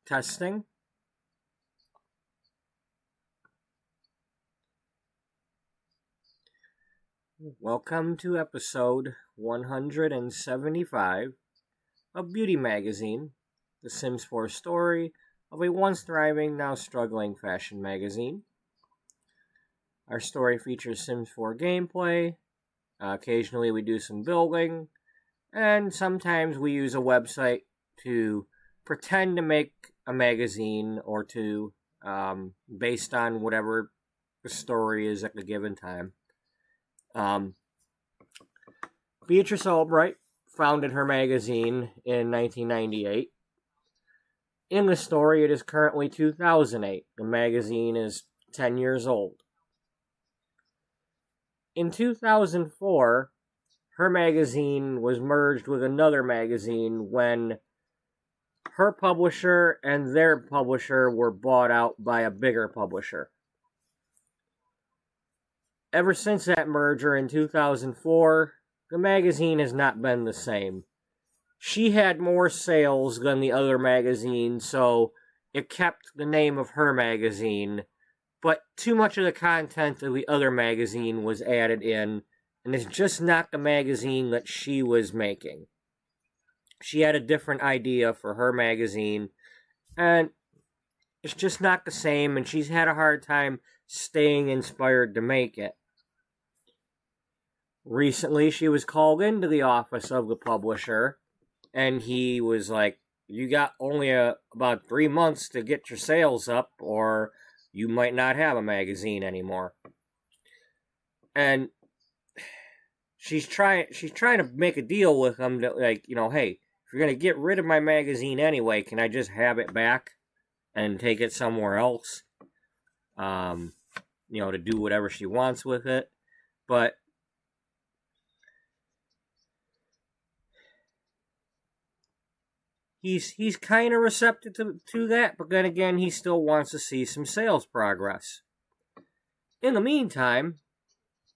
Testing. Welcome to episode 175 of Beauty Magazine, the Sims 4 story of a once thriving, now struggling fashion magazine. Our story features Sims 4 gameplay. Occasionally we do some building, and sometimes we use a website to pretend to make a magazine or two based on whatever the story is at the given time. Beatrice Ullbright founded her magazine in 1998. In the story, it is currently 2008. The magazine is 10 years old. In 2004, her magazine was merged with another magazine when her publisher and their publisher were bought out by a bigger publisher. Ever since that merger in 2004, the magazine has not been the same. She had more sales than the other magazine, so it kept the name of her magazine, but too much of the content of the other magazine was added in, and it's just not the magazine that she was making. She had a different idea for her magazine, and it's just not the same, and she's had a hard time staying inspired to make it. Recently, she was called into the office of the publisher, and he was like, you got only about 3 months to get your sales up, or you might not have a magazine anymore. And she's trying to make a deal with him that, like, hey, if you're going to get rid of my magazine anyway, can I just have it back and take it somewhere else? To do whatever she wants with it. But he's kind of receptive to that, but then again, he still wants to see some sales progress. In the meantime,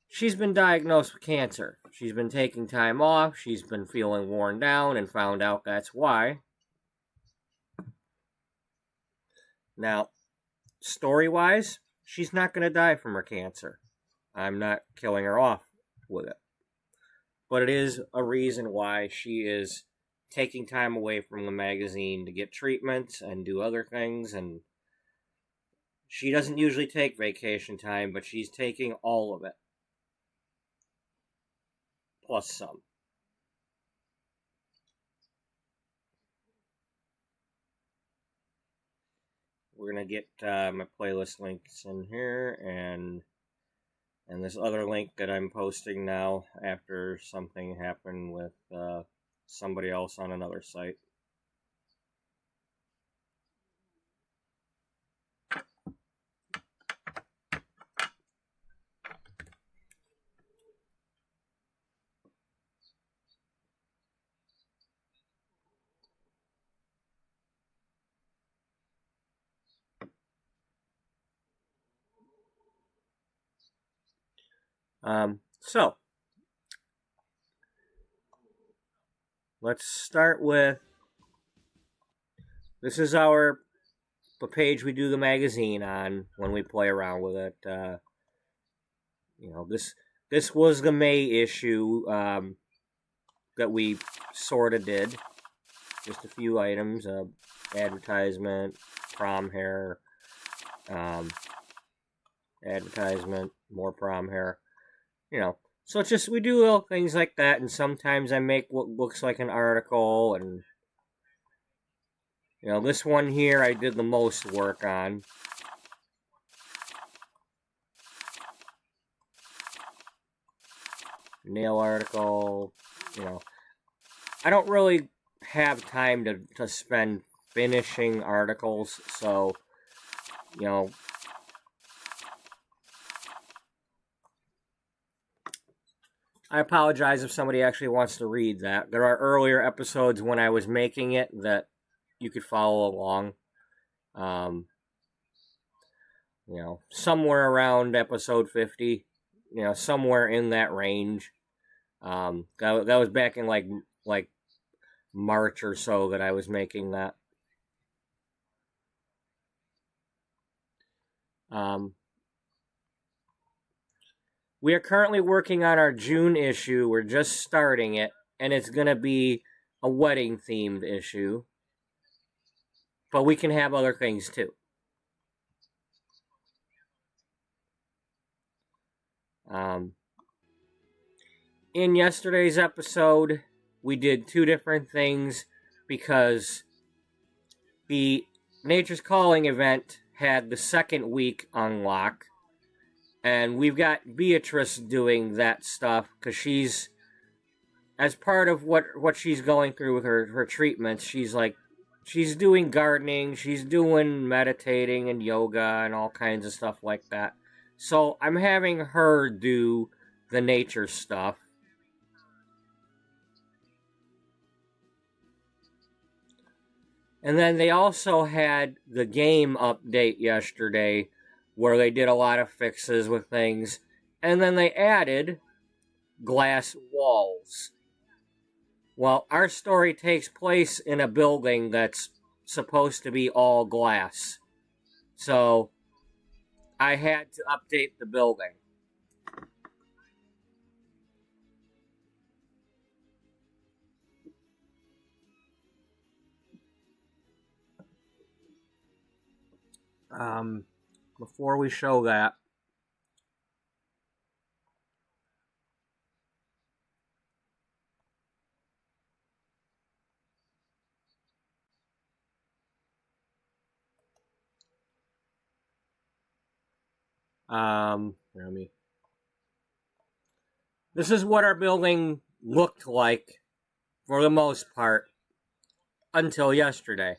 she's been diagnosed with cancer. She's been taking time off. She's been feeling worn down and found out that's why. Now, story-wise, she's not going to die from her cancer. I'm not killing her off with it. But it is a reason why she is taking time away from the magazine to get treatments and do other things. And she doesn't usually take vacation time, but she's taking all of it. Plus some. We're going to get my playlist links in here and this other link that I'm posting now after something happened with somebody else on another site. So, let's start with, this is the page we do the magazine on when we play around with it. This was the May issue that we sort of did. Just a few items, advertisement, prom hair, advertisement, more prom hair. So it's just, we do little things like that, and sometimes I make what looks like an article, and, this one here I did the most work on. Nail article, I don't really have time to spend finishing articles, so, I apologize if somebody actually wants to read that. There are earlier episodes when I was making it that you could follow along. Somewhere around episode 50, somewhere in that range. That was back in like March or so that I was making that. We are currently working on our June issue. We're just starting it, and it's going to be a wedding-themed issue. But we can have other things, too. In yesterday's episode, we did two different things because the Nature's Calling event had the second week unlock, and we've got Beatrice doing that stuff because she's, as part of what she's going through with her treatments, she's doing gardening, she's doing meditating and yoga and all kinds of stuff like that. So I'm having her do the nature stuff. And then they also had the game update yesterday where they did a lot of fixes with things. And then they added glass walls. Well, our story takes place in a building that's supposed to be all glass. So I had to update the building. Before we show that, this is what our building looked like for the most part until yesterday.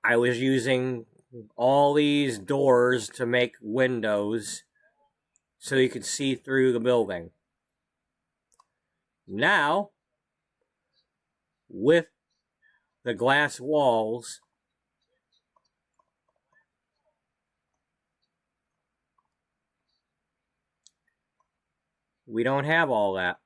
I was using all these doors to make windows so you could see through the building. Now, with the glass walls, we don't have all that.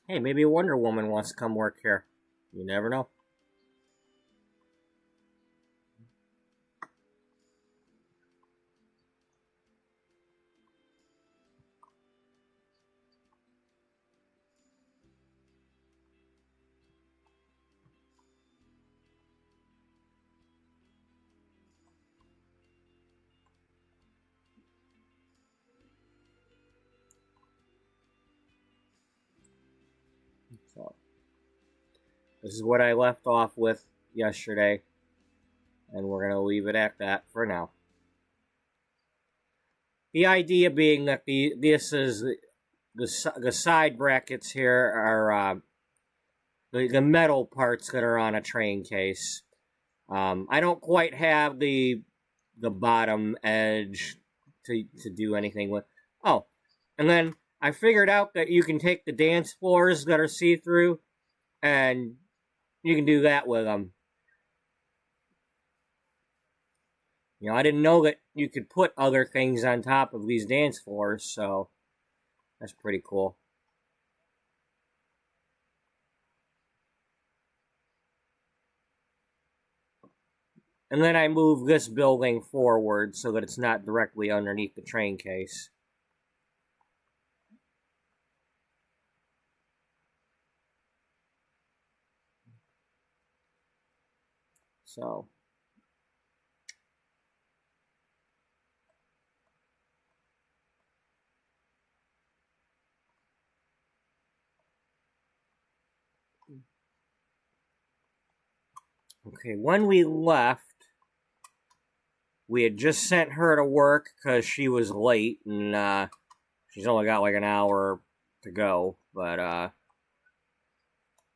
Hey, maybe Wonder Woman wants to come work here. You never know. So, this is what I left off with yesterday, and we're going to leave it at that for now. The idea being that this is the side brackets here are the metal parts that are on a train case. I don't quite have the bottom edge to do anything with. Oh, and then I figured out that you can take the dance floors that are see-through, and you can do that with them. You know, I didn't know that you could put other things on top of these dance floors, so that's pretty cool. And then I move this building forward so that it's not directly underneath the train case. So, okay, when we left, we had just sent her to work because she was late, and she's only got like an hour to go. But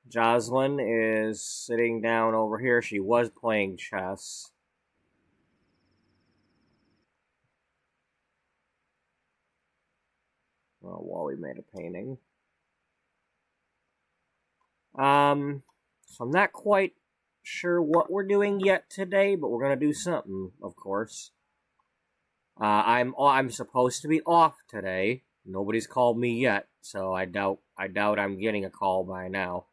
Jocelyn is sitting down over here. She was playing chess. Well, Wally made a painting. So I'm not quite sure what we're doing yet today, but we're gonna do something, of course. I'm supposed to be off today. Nobody's called me yet, so I doubt I'm getting a call by now.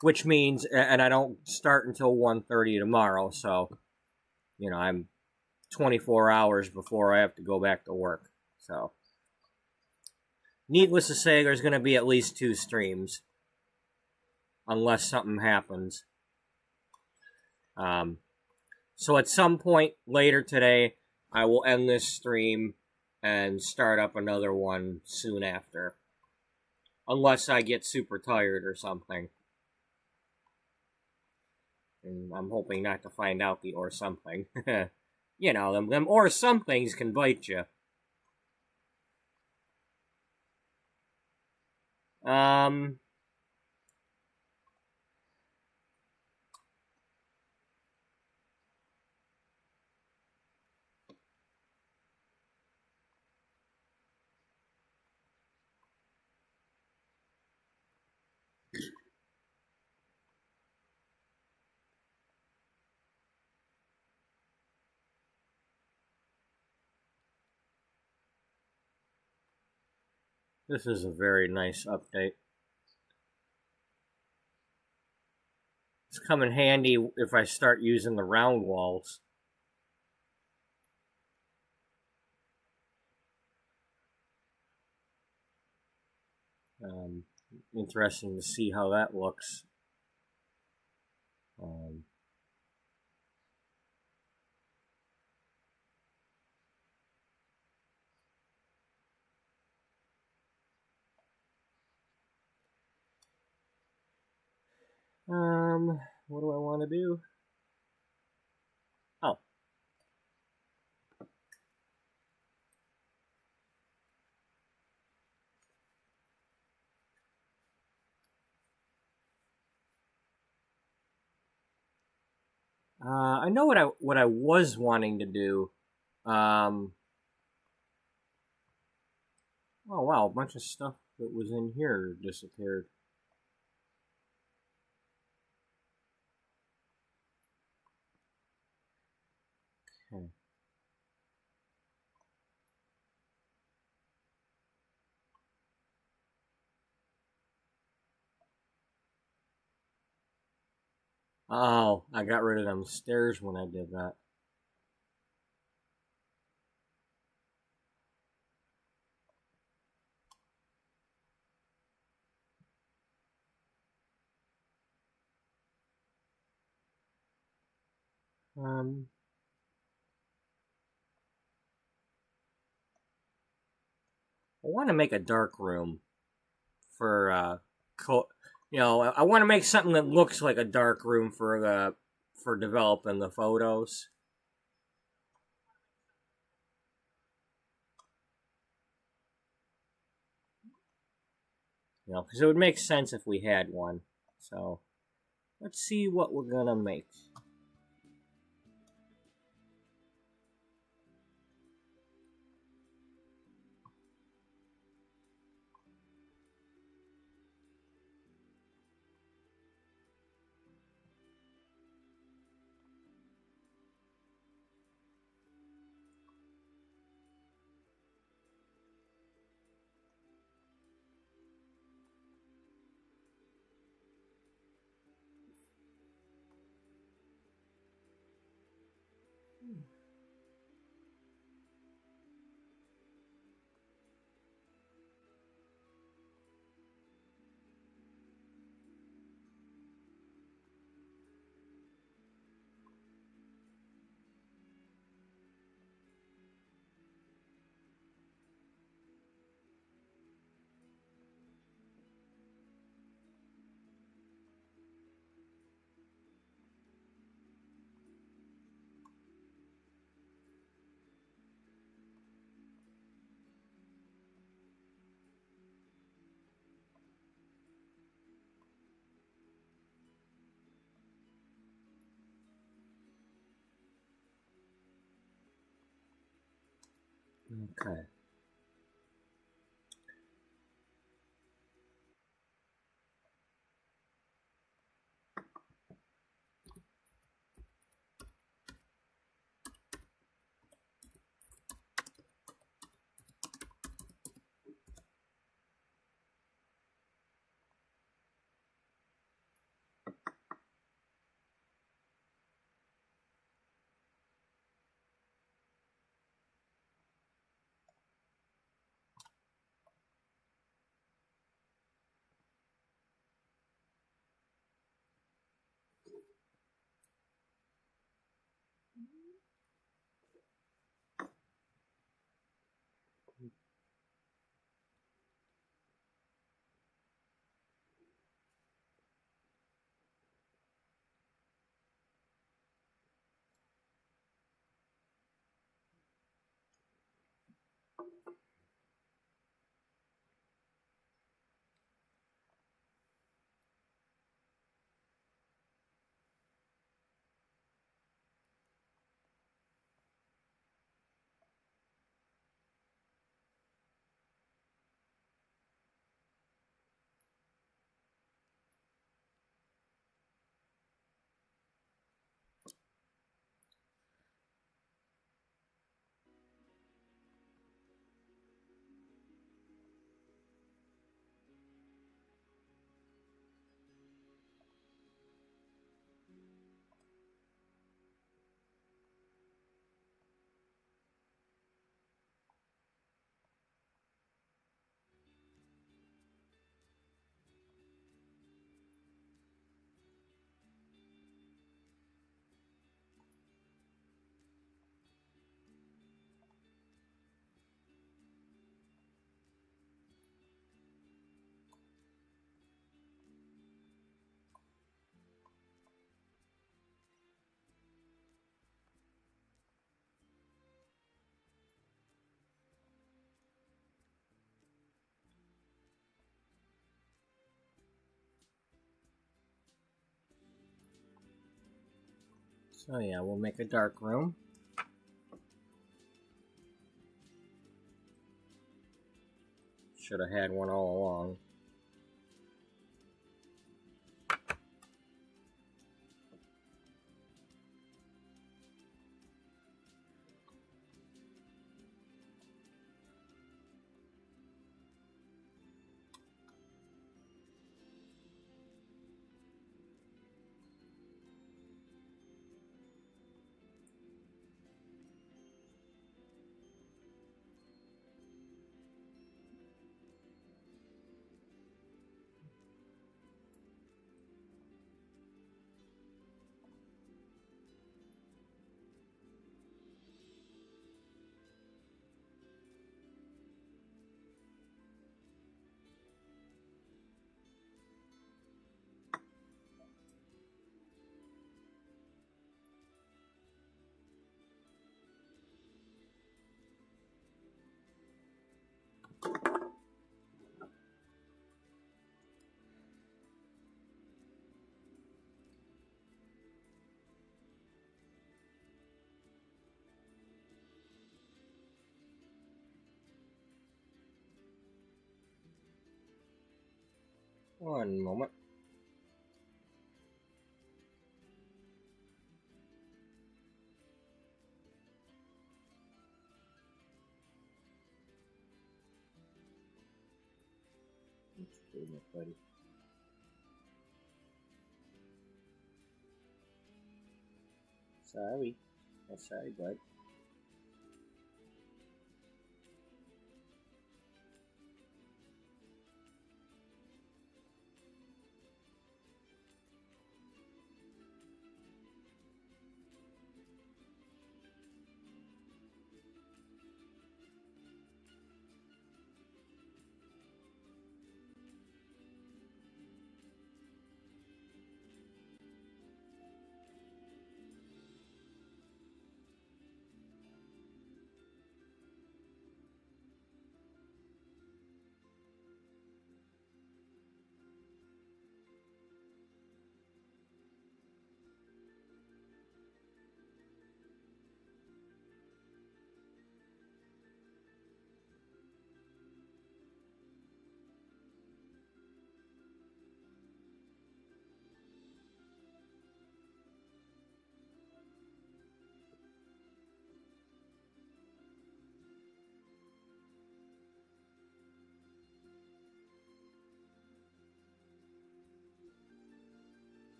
Which means, and I don't start until 1:30 tomorrow, so I'm 24 hours before I have to go back to work. So, needless to say, there's going to be at least 2 streams, unless something happens. So at some point later today, I will end this stream and start up another one soon after. Unless I get super tired or something. And I'm hoping not to find out the or something. Them or somethings can bite you. This is a very nice update. It's come in handy if I start using the round walls. Interesting to see how that looks. What do I want to do? Oh. I know what I was wanting to do. Oh wow, a bunch of stuff that was in here disappeared. Okay. Oh, I got rid of them stairs when I did that. I want to make a dark room for I want to make something that looks like a dark room for developing the photos. Because it would make sense if we had one. So, let's see what we're gonna make. Okay. So yeah, we'll make a dark room. Should have had one all along. One moment. Let's do that, buddy. Sorry. Sorry, bud.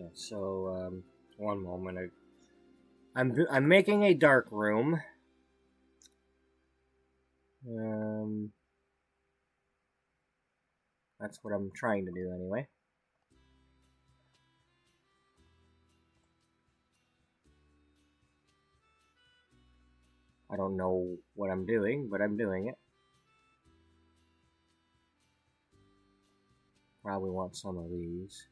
Yeah, so, one moment. I'm making a dark room. That's what I'm trying to do anyway. I don't know what I'm doing, but I'm doing it. Probably want some of these.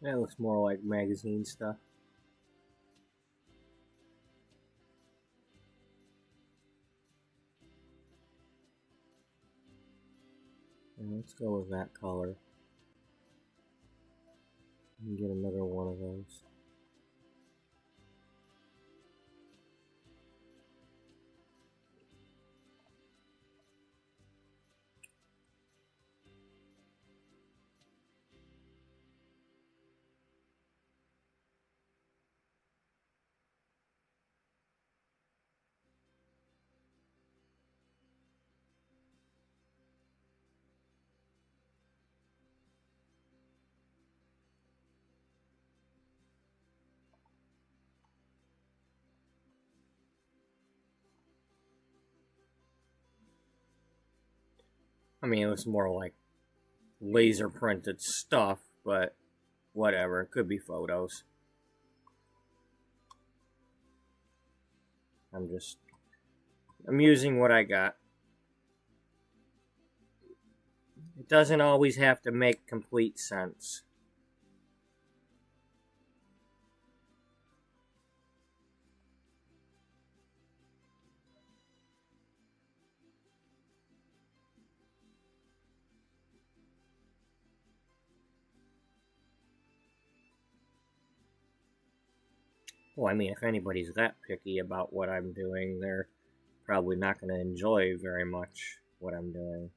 That looks more like magazine stuff. Let's go with that color. And get another one of those. I mean, it looks more like laser printed stuff, but whatever. It could be photos. I'm using what I got. It doesn't always have to make complete sense. Well, I mean, if anybody's that picky about what I'm doing, they're probably not going to enjoy very much what I'm doing.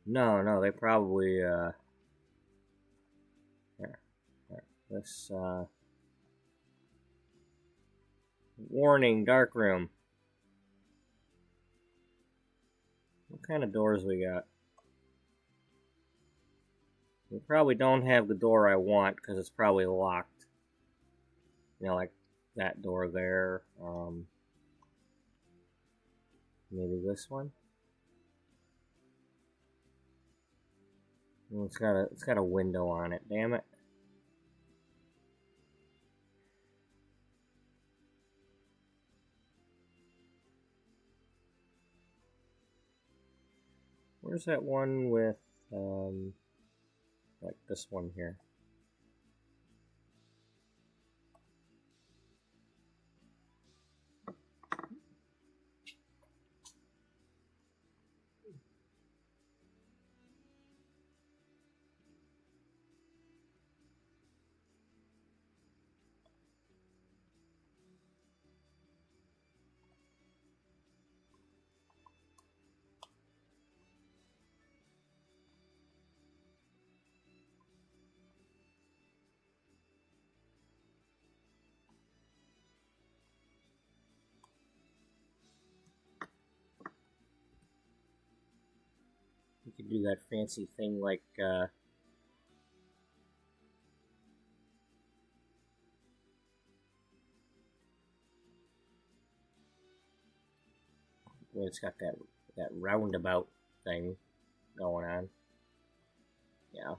No, they probably, here, this, warning, dark room. What kind of doors we got? We probably don't have the door I want, because it's probably locked. You know, like that door there, maybe this one? Well, it's got a window on it, damn it. Where's that one with, like this one here? You could do that fancy thing like, where it's got that roundabout thing going on. Yeah.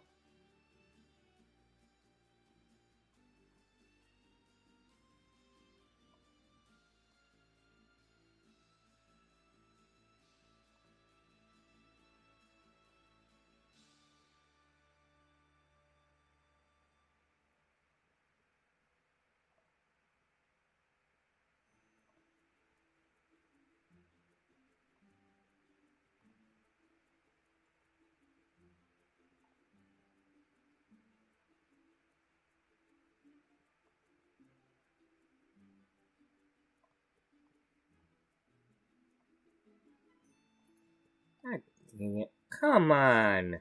God dang it. Come on!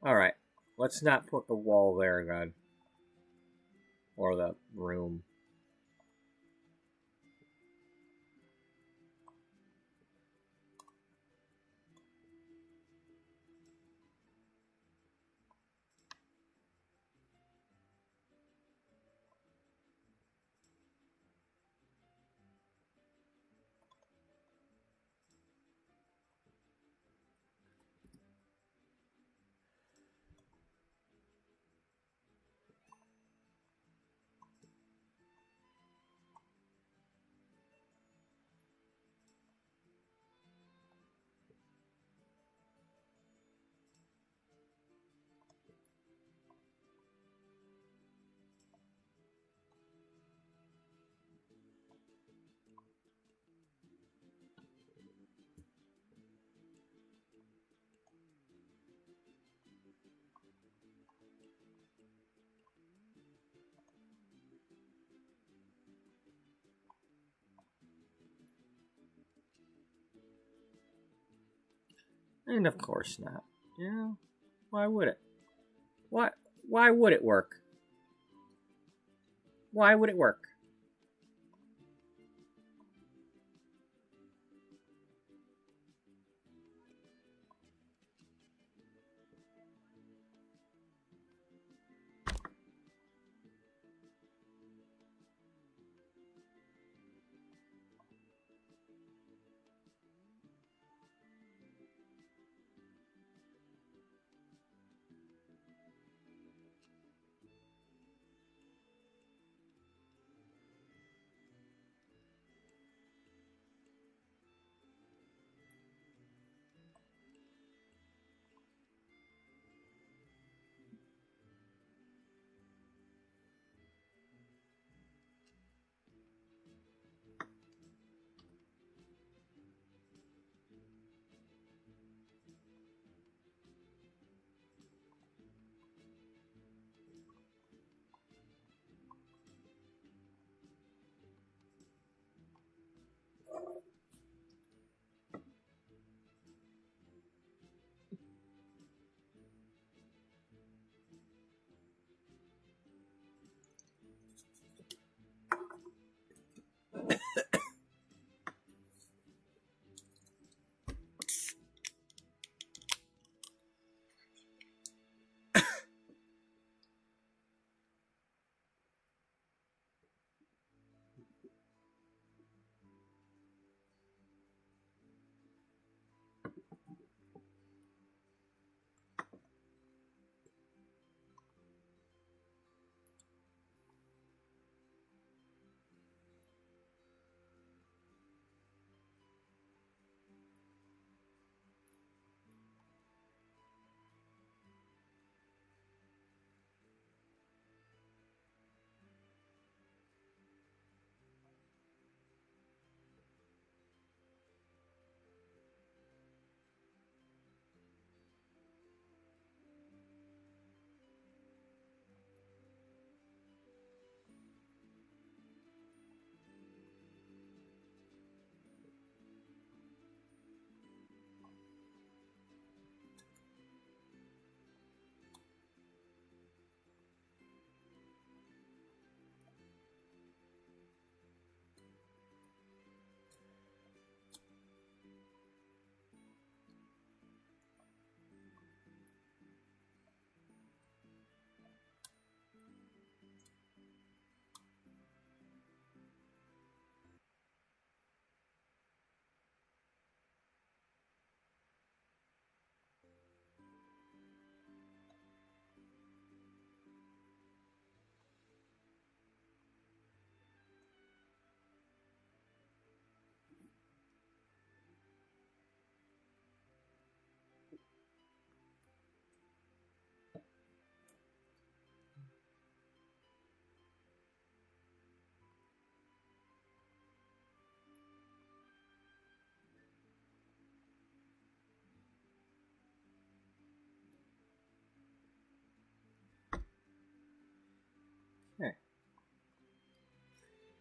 Alright, let's not put the wall there again. Or the room. And of course not. Yeah. Why would it? Why would it work? Why would it work?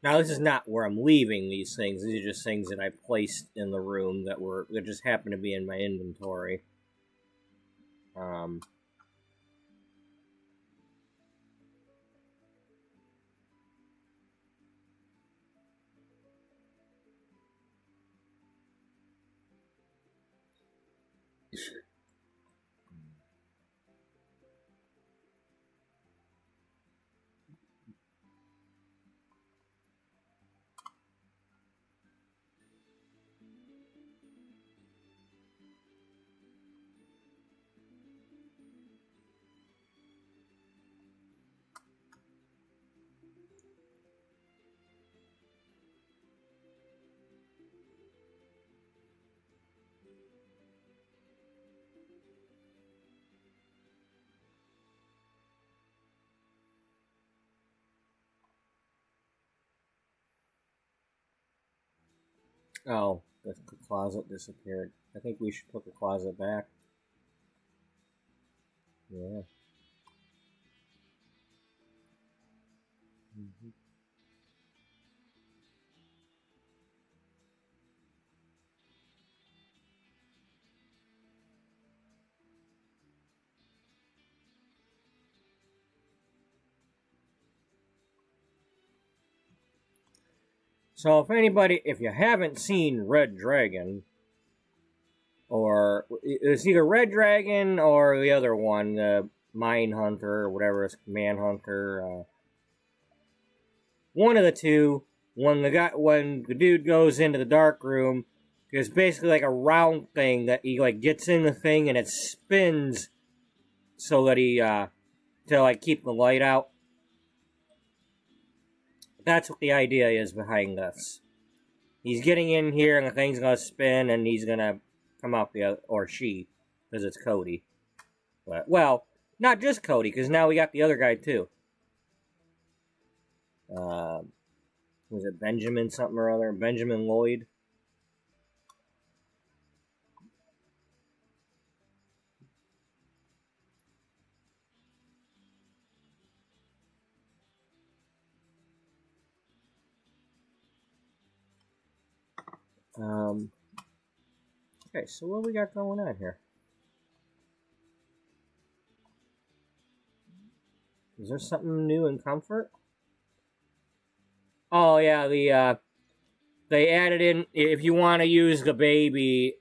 Now, this is not where I'm leaving these things. These are just things that I placed in the room that just happened to be in my inventory. Oh, the closet disappeared. I think we should put the closet back. Yeah. Mm-hmm. So if you haven't seen Red Dragon, or it's either Red Dragon or the other one, the Mine Hunter or whatever, it's Manhunter. One of the two. When the dude goes into the dark room, there's basically like a round thing that he like gets in the thing and it spins so that he to like keep the light out. That's what the idea is behind this. He's getting in here and the thing's gonna spin and he's gonna come out the other, or she, because it's Cody. But, well, not just Cody, because now we got the other guy too. Was it Benjamin something or other? Benjamin Lloyd? Okay, so what we got going on here? Is there something new in Comfort? Oh yeah, they added in, if you want to use the baby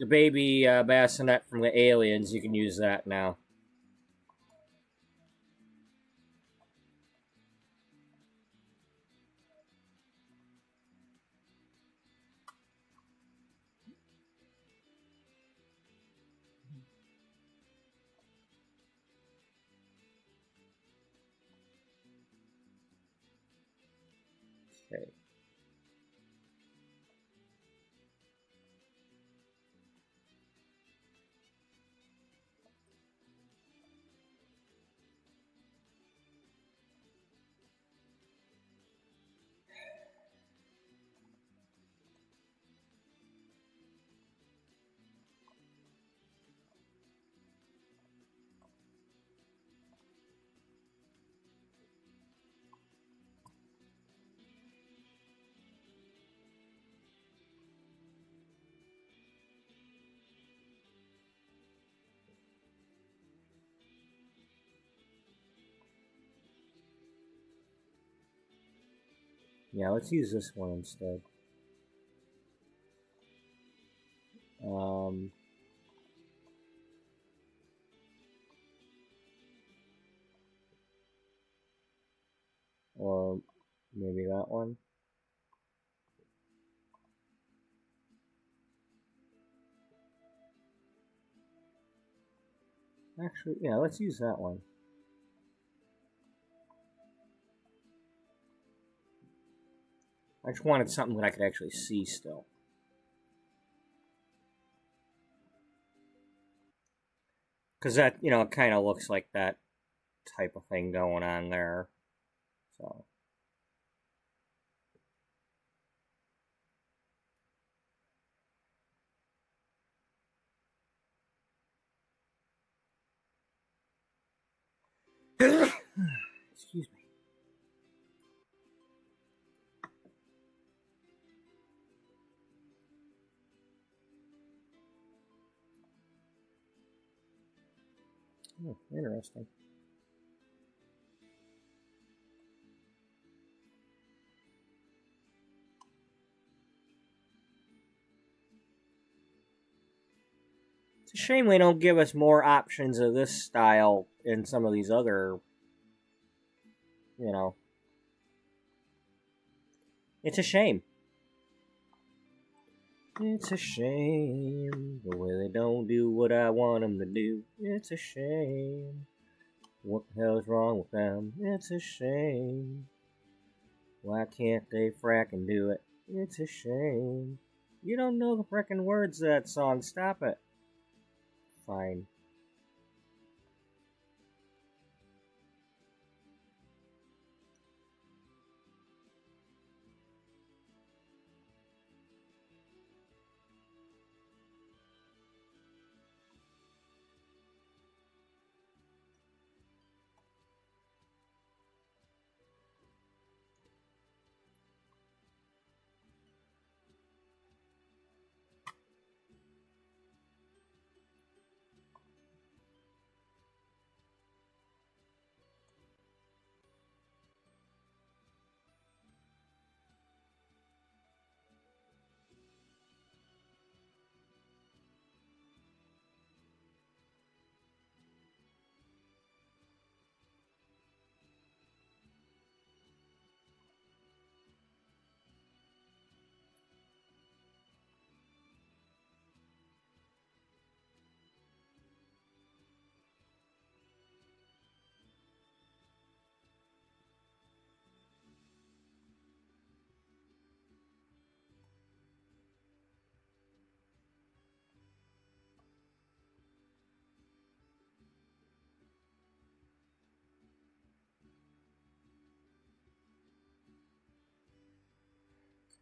bassinet from the Aliens, you can use that now. Okay. Yeah, let's use this one instead. Or maybe that one. Actually, yeah, let's use that one. I just wanted something that I could actually see still. Because that, it kind of looks like that type of thing going on there. So. Excuse me. Oh, interesting. It's a shame they don't give us more options of this style in some of these other, you know. It's a shame. It's a shame the way they don't do what I want them to do. It's a shame. What the hell's wrong with them? It's a shame. Why can't they frackin' do it? It's a shame. You don't know the frickin' words of that song. Stop it. Fine.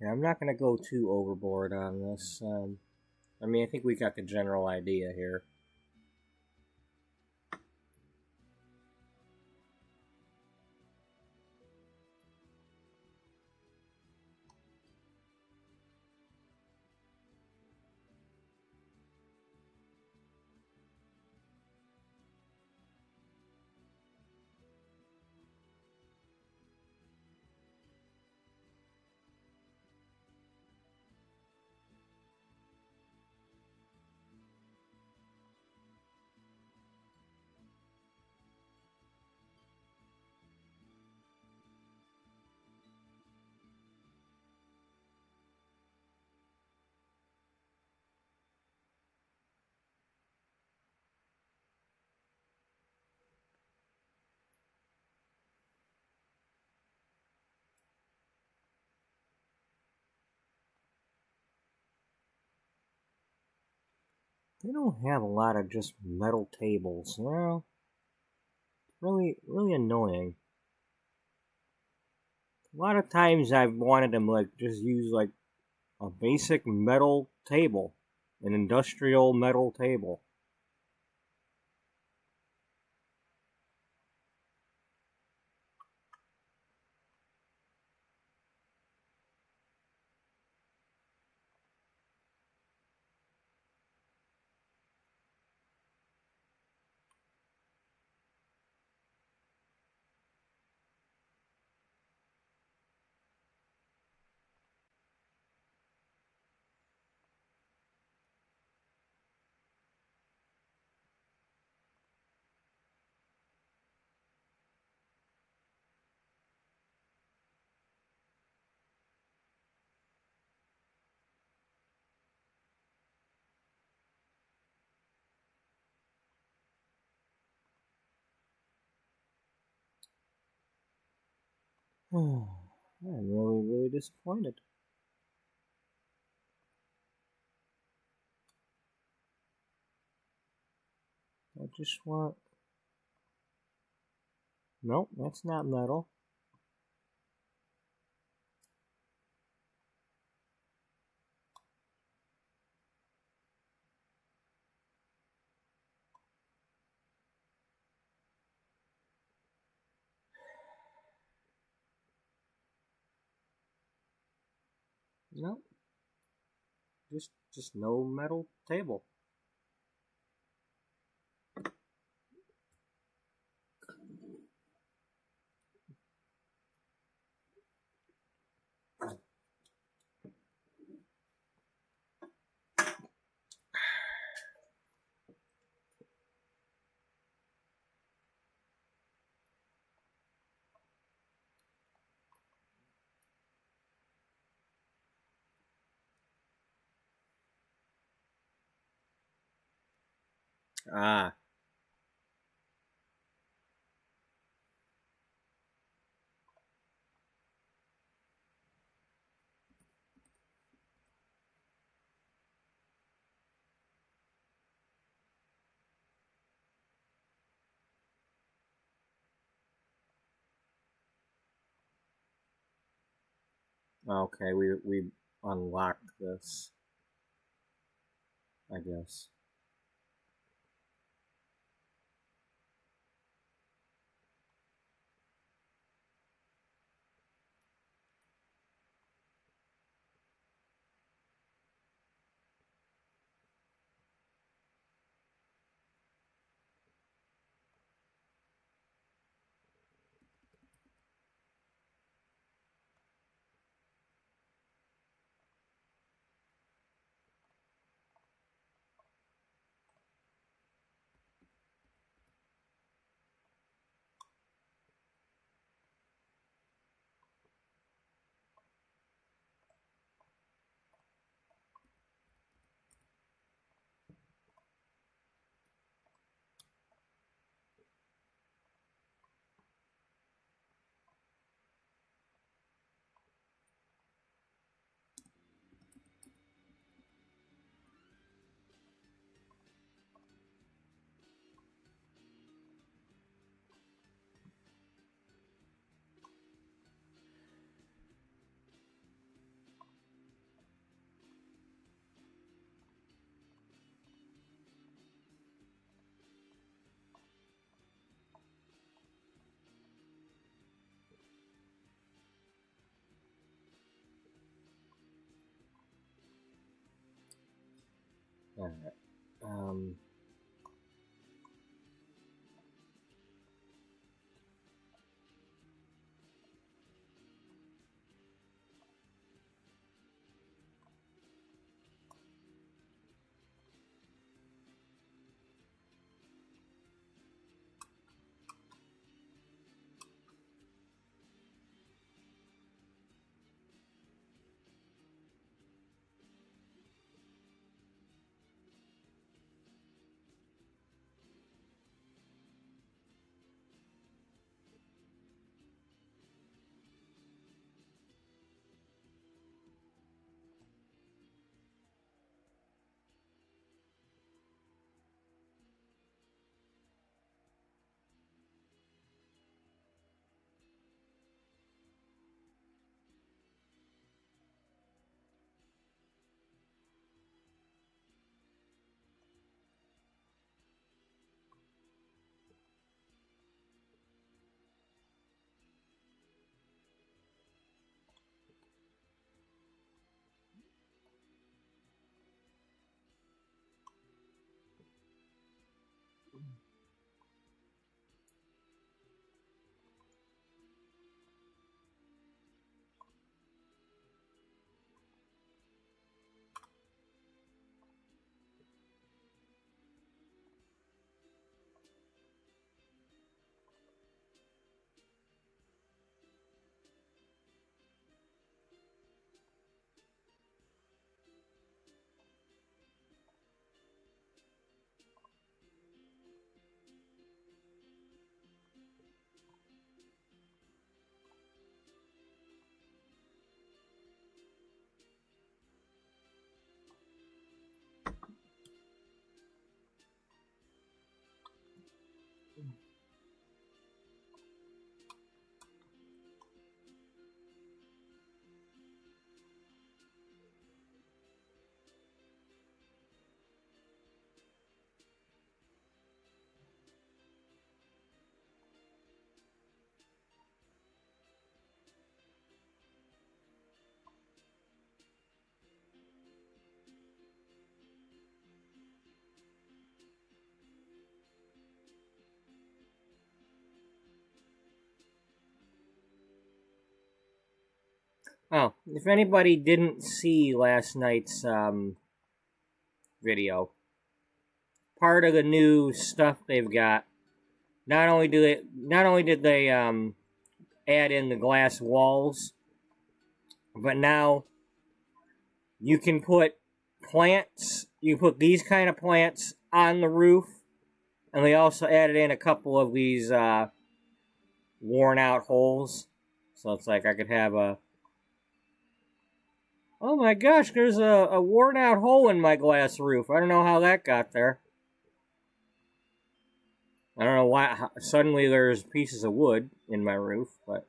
Yeah, I'm not gonna go too overboard on this. I mean, I think we got the general idea here. They don't have a lot of just metal tables. Well, really annoying. A lot of times I've wanted them like just use like a basic metal table, an industrial metal table. I'm really disappointed. I just want. Nope, that's not metal. Nope, just no metal table. Ah. Okay, we unlocked this, I guess. Alright. Oh, if anybody didn't see last night's video, part of the new stuff they've got, not only did they add in the glass walls, but now you can put plants. You put these kind of plants on the roof, And they also added in a couple of these worn out holes. So it's like I could have a... Oh my gosh, there's a worn out hole in my glass roof. I don't know how that got there. I don't know why suddenly there's pieces of wood in my roof, but...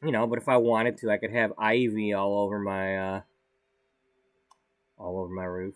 You know, but if I wanted to, I could have ivy all over my roof.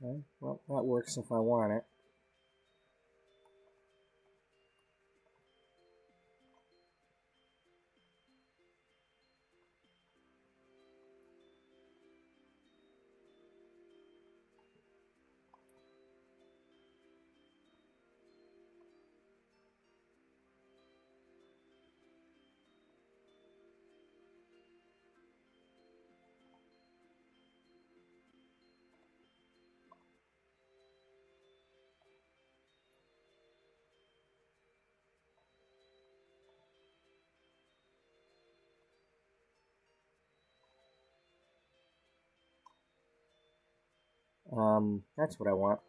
Okay, well, that works if I want it. That's what I want.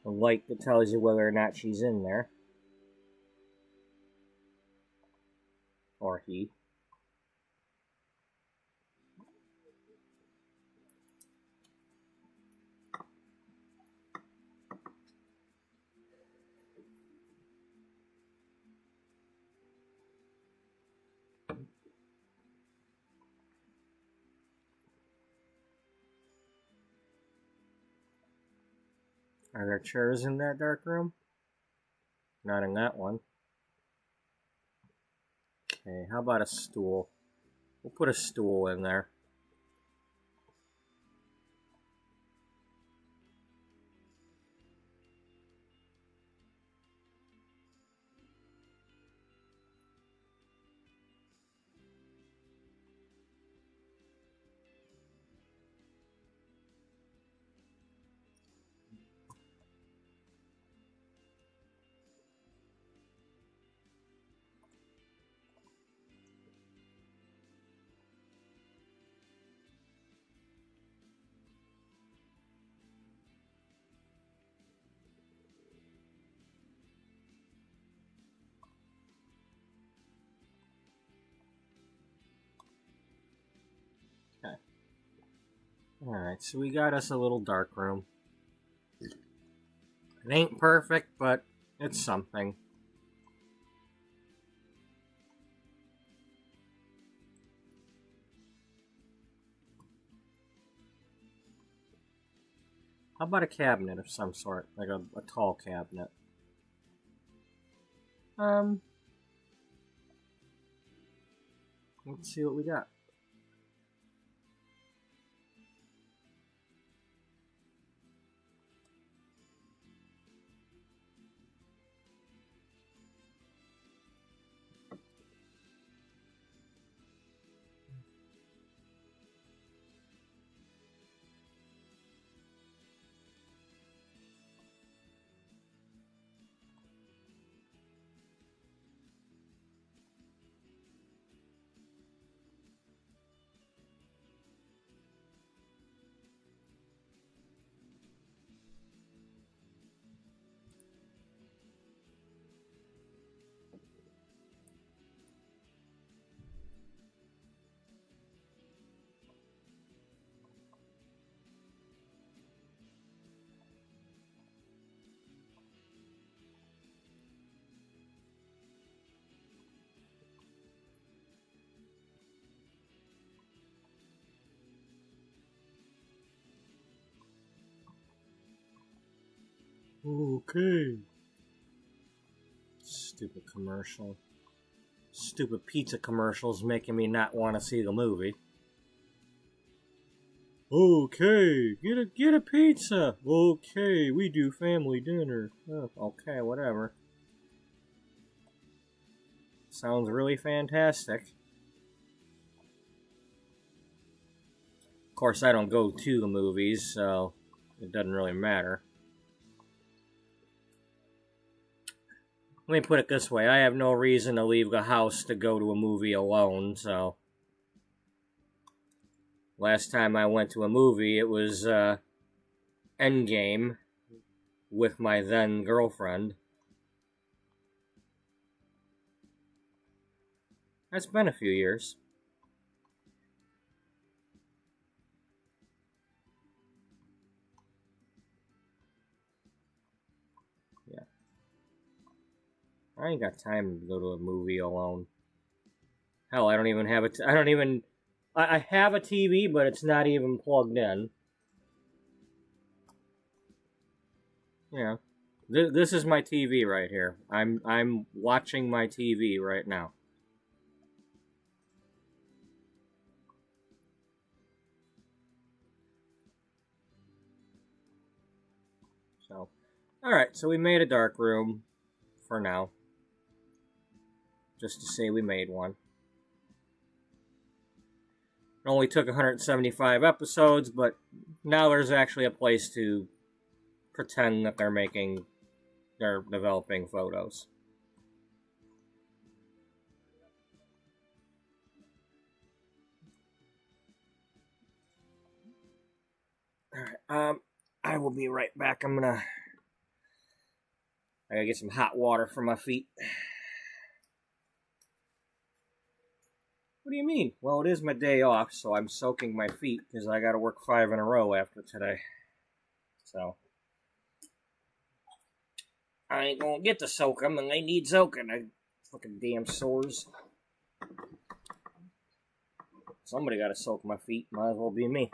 A light that tells you whether or not she's in there. Or he. Are there chairs in that dark room? Not in that one. Okay, how about a stool? We'll put a stool in there. Okay. Alright, so we got us a little dark room. It ain't perfect, but it's something. How about a cabinet of some sort? Like a tall cabinet. Let's see what we got. Okay. Stupid commercial. Stupid pizza commercials making me not want to see the movie. Okay, get a pizza. Okay, we do family dinner. Oh, okay, whatever. Sounds really fantastic. Of course, I don't go to the movies, so it doesn't really matter. Let me put it this way, I have no reason to leave the house to go to a movie alone, so... Last time I went to a movie, it was, Endgame, with my then girlfriend. That's been a few years. Yeah. I ain't got time to go to a movie alone. Hell, I don't even have I have a TV, but it's not even plugged in. Yeah. This is my TV right here. I'm watching my TV right now. So, alright, so we made a dark room for now. Just to say we made one. It only took 175 episodes, but now there's actually a place to pretend that they're developing photos. Alright, I will be right back. I gotta get some hot water for my feet. What do you mean? Well, it is my day off, so I'm soaking my feet because I gotta work 5 in a row after today. So, I ain't gonna get to soak them, and they need soaking. Fucking damn sores. Somebody gotta soak my feet. Might as well be me.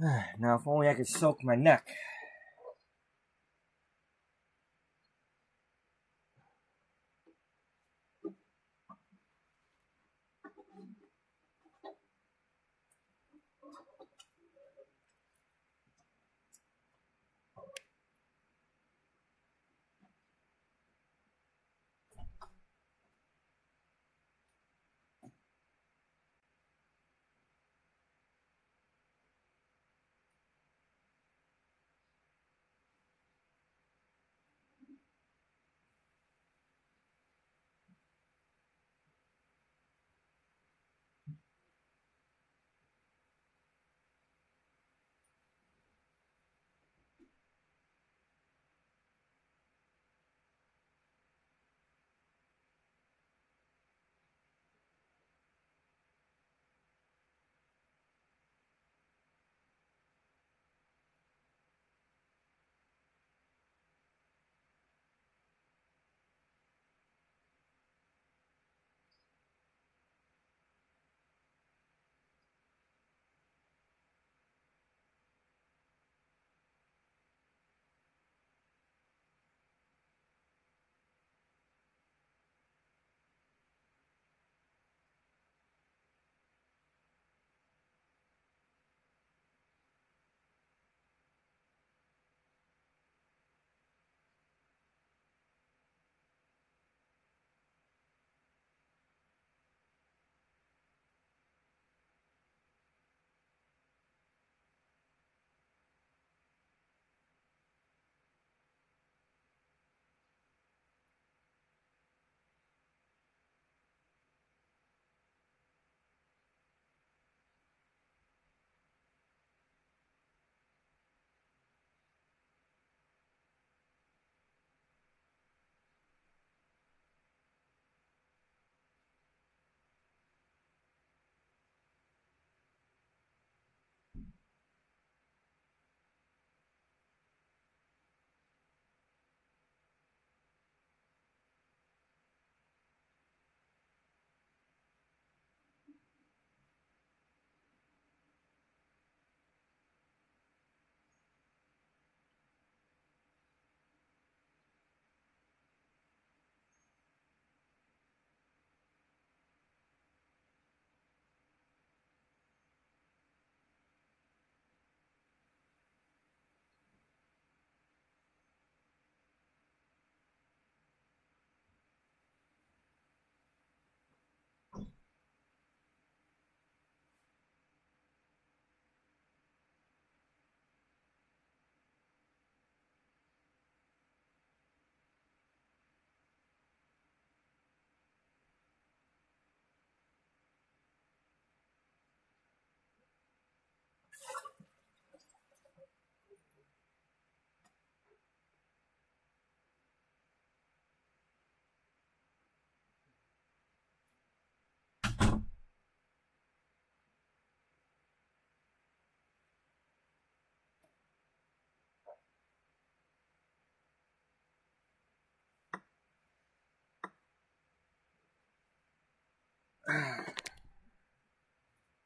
Now, if only I could soak my neck.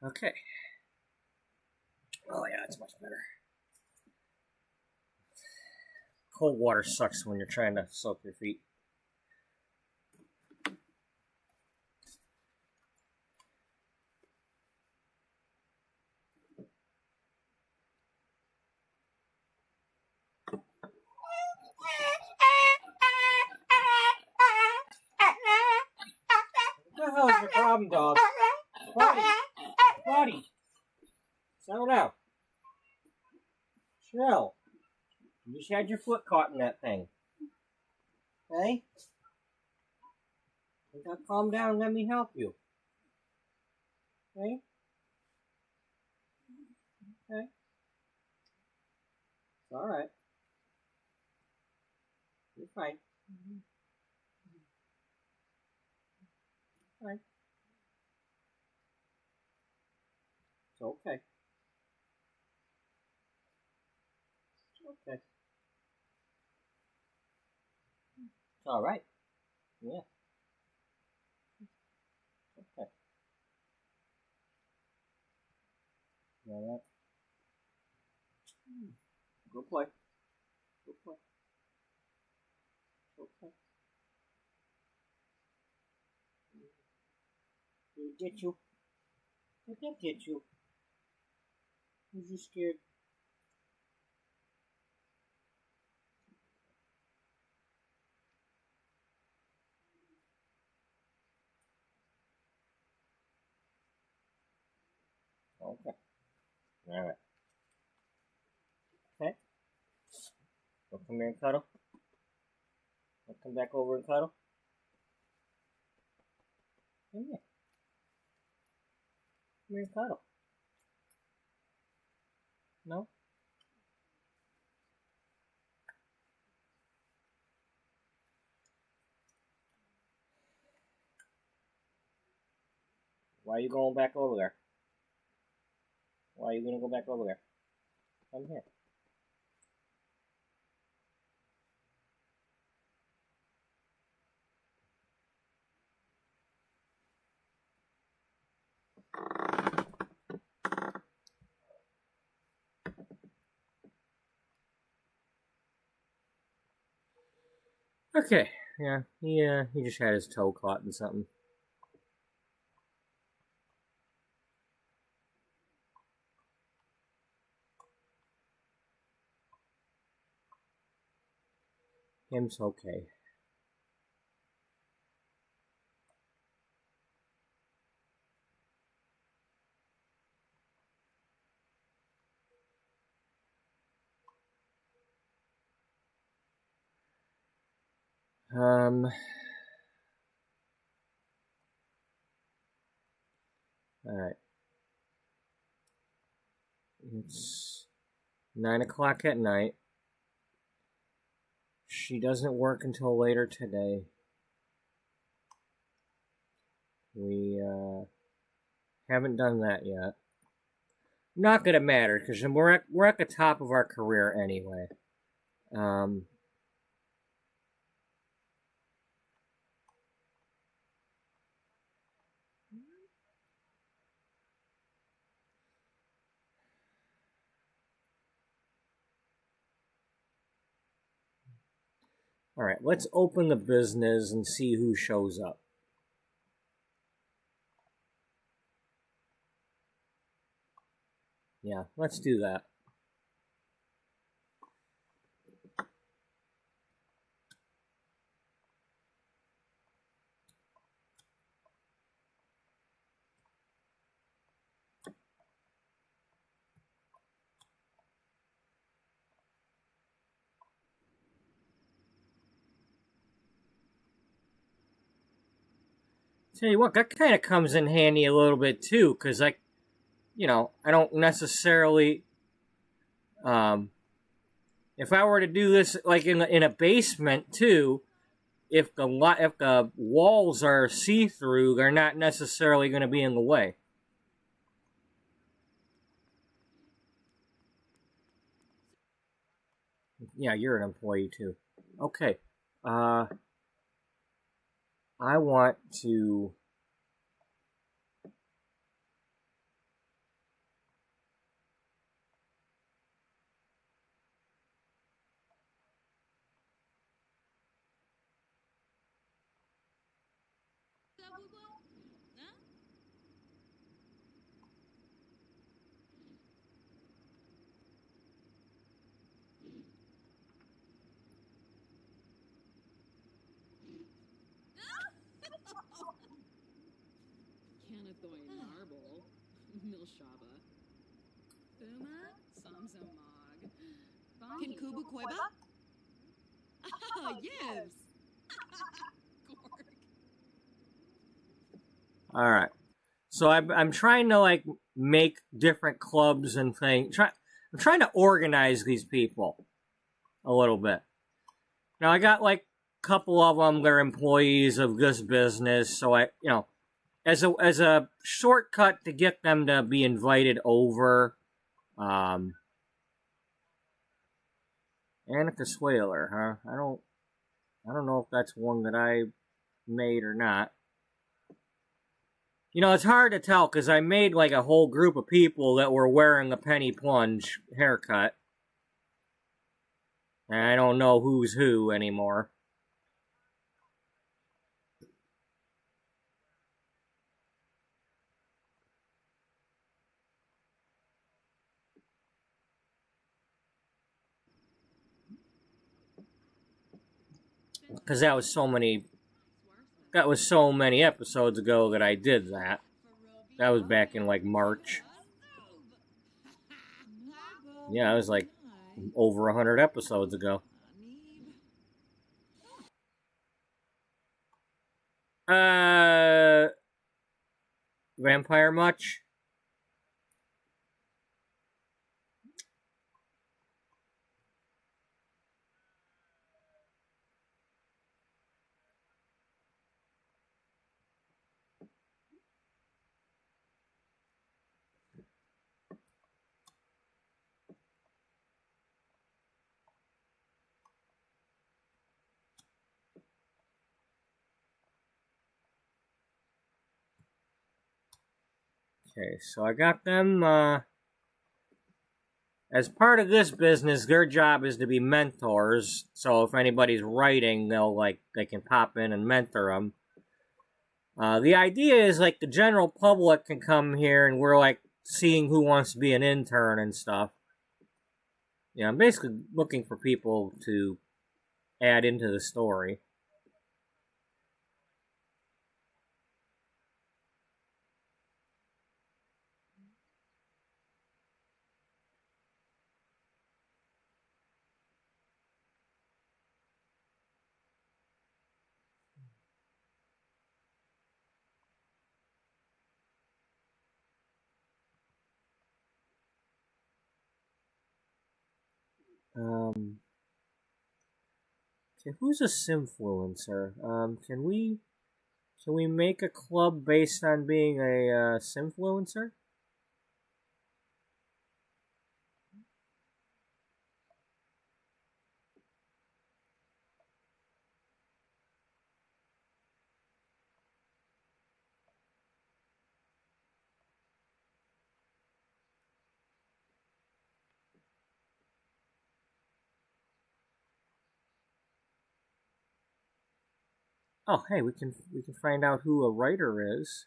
Okay. Oh yeah, it's much better. Cold water sucks when you're trying to soak your feet. What the hell is your problem, dog? Buddy, settle down. Chill. You just had your foot caught in that thing. Okay? You gotta calm down and let me help you. Okay? Okay? It's alright. You're fine. Fine. It's okay. It's okay. It's alright. Yeah. Okay. You alright? Go play. Go play. Okay. Did it get you? Did that get you? Was you scared? Okay. Alright. Okay. We'll come here and cuddle. We'll come back over and cuddle. Come here. Come here and cuddle. No? Why are you going back over there? Why are you going to go back over there? Come here. Okay. Yeah, he just had his toe caught in something. Him's okay. Alright. It's 9 o'clock at night. She doesn't work until later today. We, haven't done that yet. Not gonna matter, because we're at the top of our career anyway. Alright, let's open the business and see who shows up. Yeah, let's do that. Tell you what, that kind of comes in handy a little bit too, because I don't necessarily, if I were to do this like in a basement too, if the walls are see through, they're not necessarily going to be in the way. Yeah, you're an employee too. Okay. I want to All right. So I'm trying to like make different clubs and things. I'm trying to organize these people a little bit. Now I got like a couple of them. They're employees of this business, so as a shortcut to get them to be invited over. Annika Swaler, huh? I don't know if that's one that I made or not. It's hard to tell because I made like a whole group of people that were wearing a penny plunge haircut. And I don't know who's who anymore. Because that was so many episodes ago that I did that. That was back in like March. Yeah, it was like over 100 episodes ago. Vampire much? Okay, so I got them, as part of this business, their job is to be mentors. So if anybody's writing, they can pop in and mentor them. The idea is like the general public can come here and we're like seeing who wants to be an intern and stuff. Yeah, I'm basically looking for people to add into the story. Okay, who's a simfluencer? Can we make a club based on being a simfluencer? Oh, hey, we can find out who a writer is.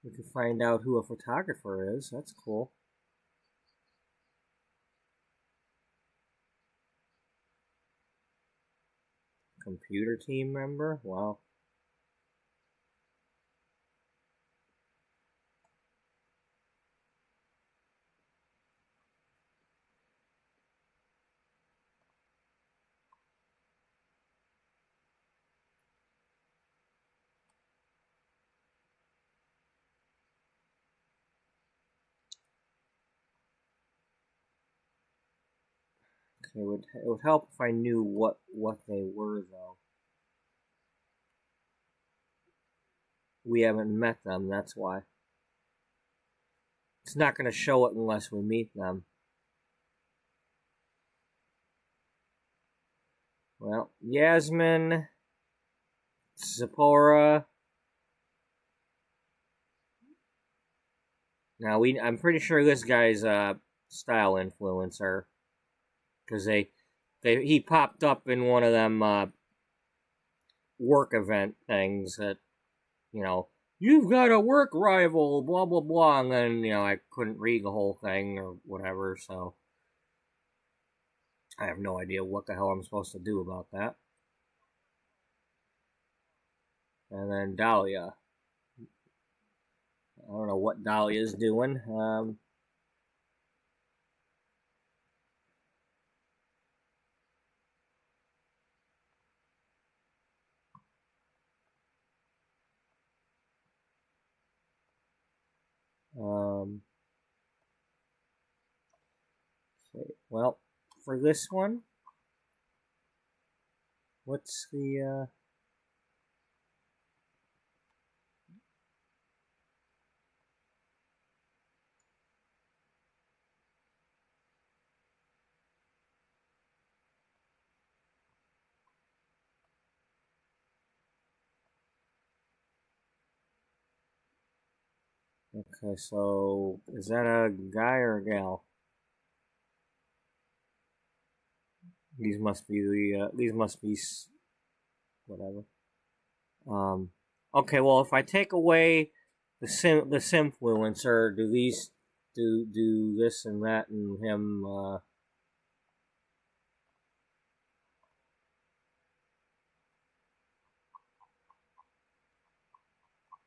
We can find out who a photographer is. That's cool. Computer team member? Wow. it would help if I knew what they were, though. We haven't met them, that's why. It's not going to show it unless we meet them. Well, Yasmin, Zipporah. Now I'm pretty sure this guy's a style influencer, because he popped up in one of them work event things that, you know, you've got a work rival, blah blah blah, and then, you know, I couldn't read the whole thing or whatever, so I have no idea what the hell I'm supposed to do about that. And then Dahlia. I don't know what Dahlia's doing. Okay, well, for this one, what's the, okay, so is that a guy or a gal? These must be whatever. Okay, well, if I take away the simfluencer, do these do this and that and him?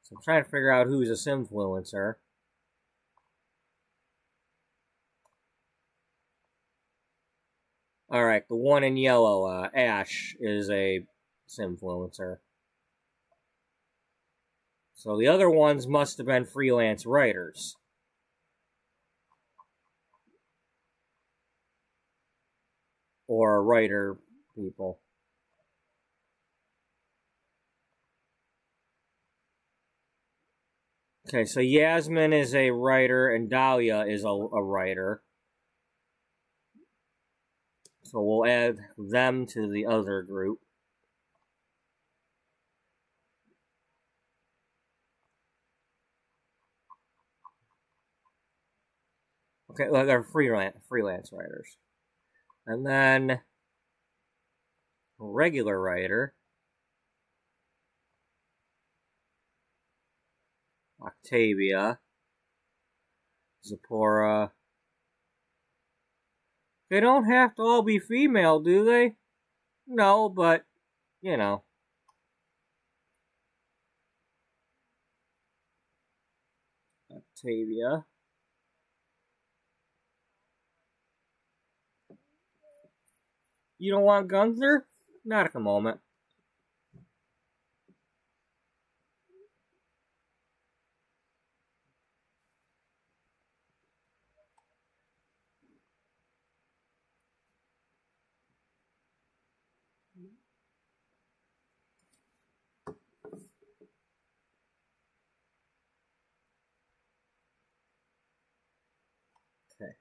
So I'm trying to figure out who's a simfluencer. All right, the one in yellow, Ash, is a simfluencer. So the other ones must have been freelance writers. Or writer people. Okay, so Yasmin is a writer and Dahlia is a writer. So we'll add them to the other group. Okay, well, they're freelance writers. And then regular writer, Octavia, Zipporah. They don't have to all be female, do they? No, but, you know. Octavia. You don't want Gunther? Not at the moment. Okay.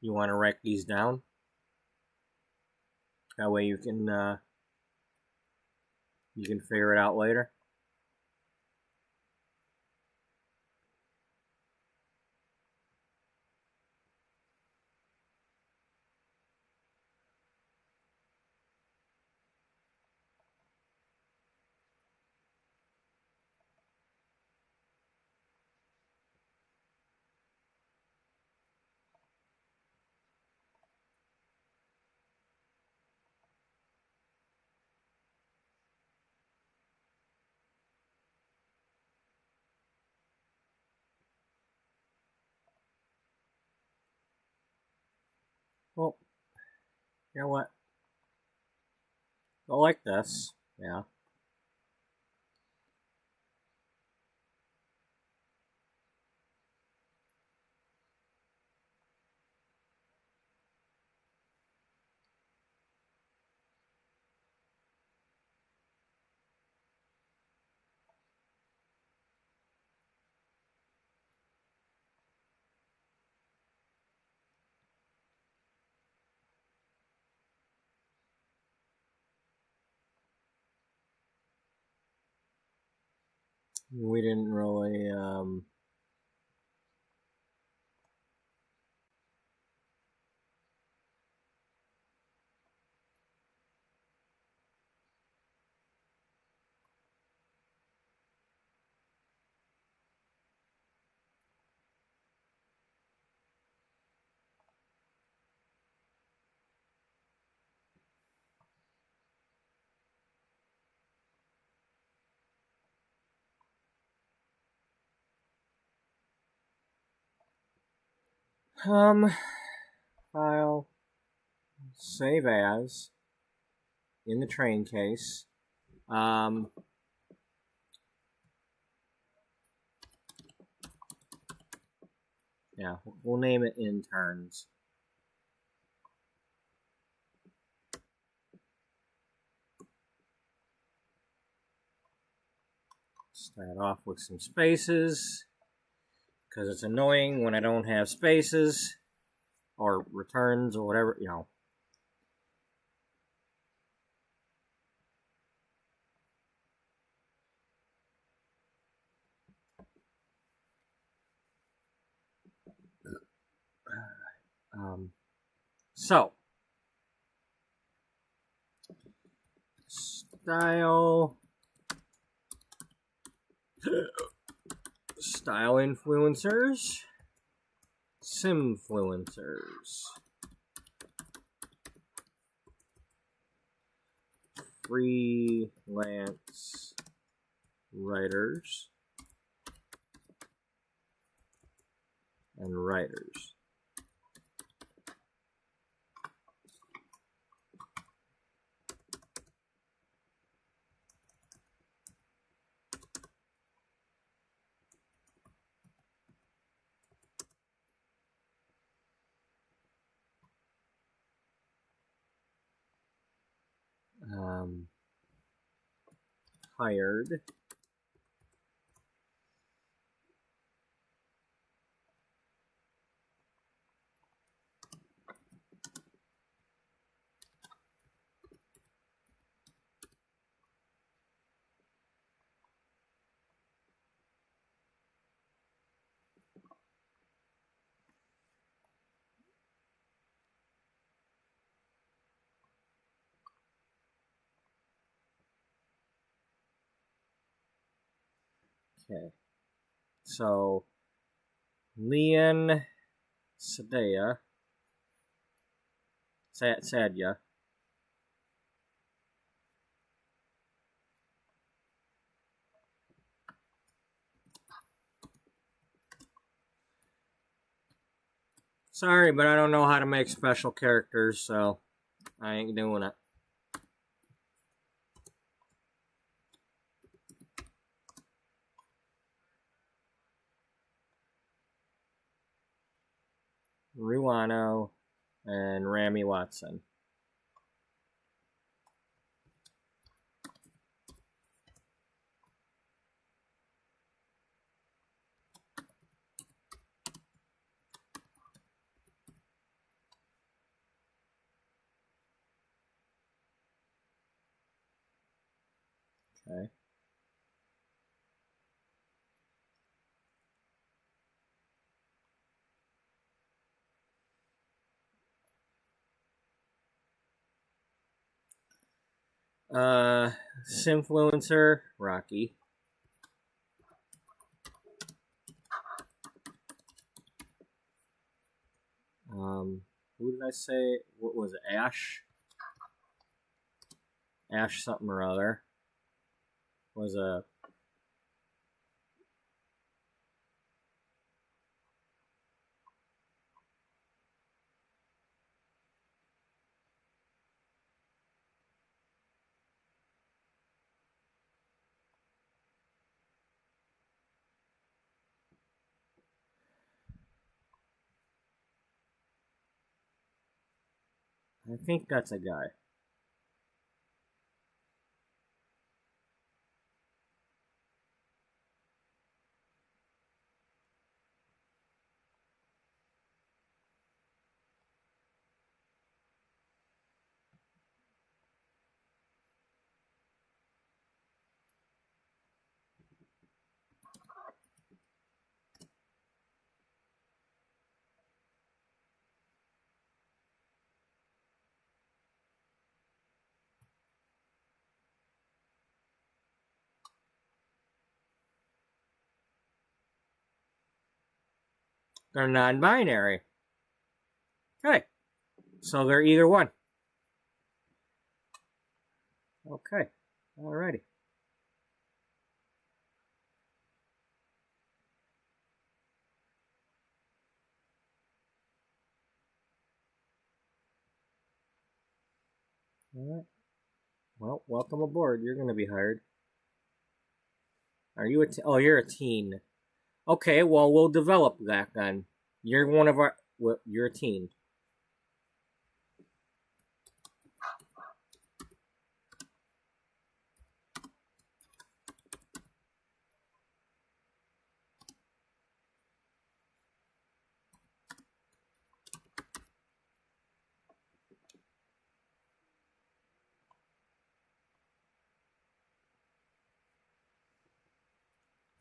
You want to write these down? That way you can figure it out later. Well, you know what? I like this. Yeah. We didn't really file, save as, in the train case. Yeah, we'll name it interns. Start off with some spaces, because it's annoying when I don't have spaces, or returns, or whatever, you know. So, style influencers, simfluencers, freelance writers, and writers. Hired, okay. So, Leon Sadya, sorry, but I don't know how to make special characters, so I ain't doing it. Ruano and Rami Watson. Okay. Simfluencer, Rocky. Who did I say? What was it? Ash? Ash something or other. Was a I think that's a guy. They're non-binary. Okay. So they're either one. Okay. Alrighty. Alright. Well, welcome aboard. You're going to be hired. Are you a oh, you're a teen. Okay, well, we'll develop that then. You're one of our... Well, you're a teen.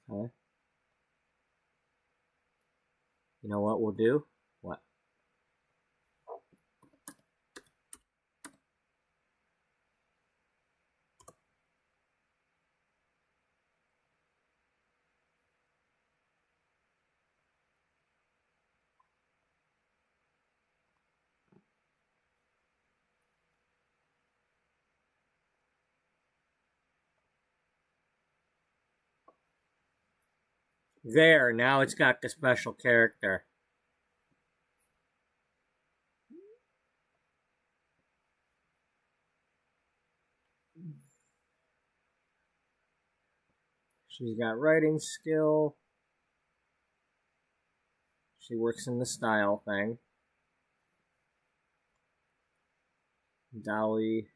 Okay. You know what we'll do? What? There, now it's got the special character. She's got writing skill. She works in the style thing. Dolly.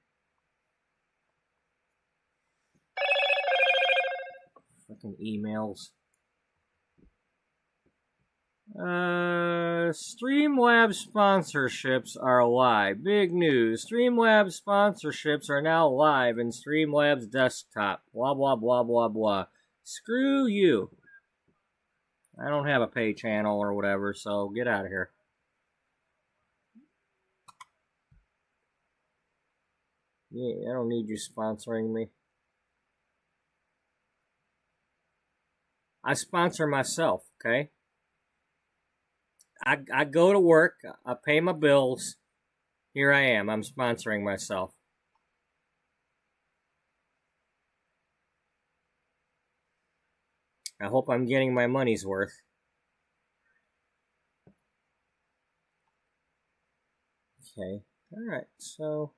Fucking emails. Streamlabs sponsorships are live. Big news. Streamlabs sponsorships are now live in Streamlabs desktop. Blah, blah, blah, blah, blah. Screw you. I don't have a pay channel or whatever, so get out of here. Yeah, I don't need you sponsoring me. I sponsor myself, okay? I go to work, I pay my bills. Here I am, I'm sponsoring myself. I hope I'm getting my money's worth. Okay, alright, so...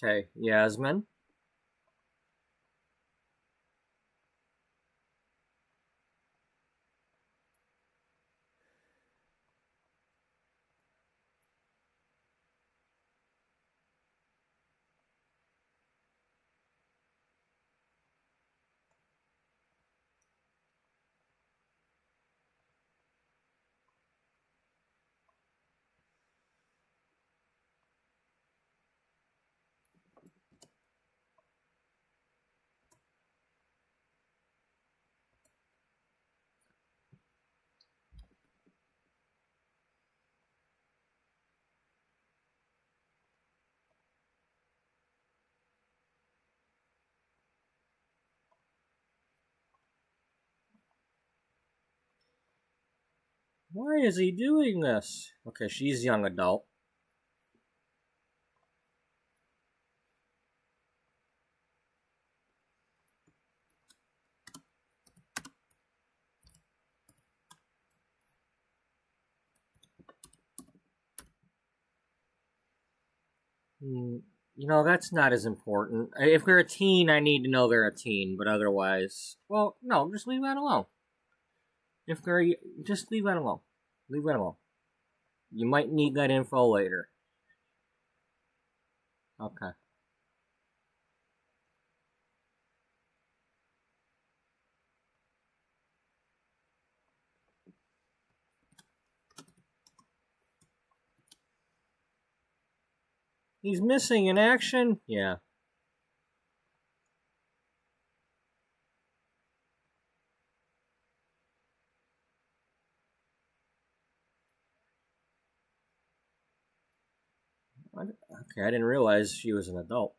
Okay, Yasmin. Why is he doing this? Okay, she's young adult. You know, that's not as important. If they're a teen, I need to know they're a teen, but otherwise... Well, no, just leave that alone. If they're... Just leave that alone. Leave that alone. You might need that info later. Okay. He's missing in action? Yeah. Okay, I didn't realize she was an adult.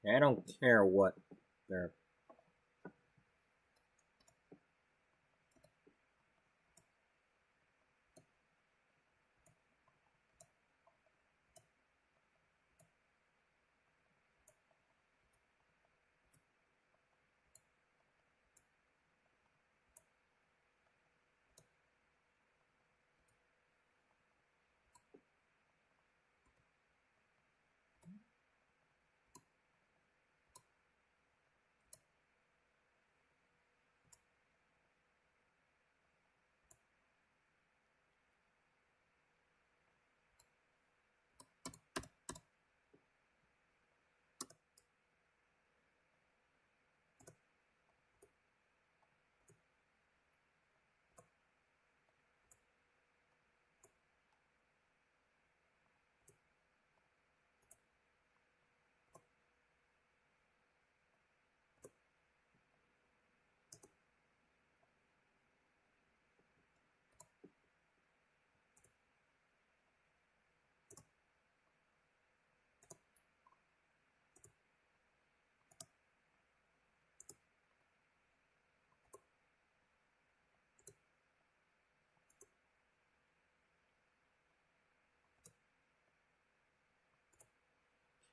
I don't care what they're.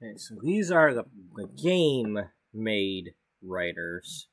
Okay, so these are the game made writers.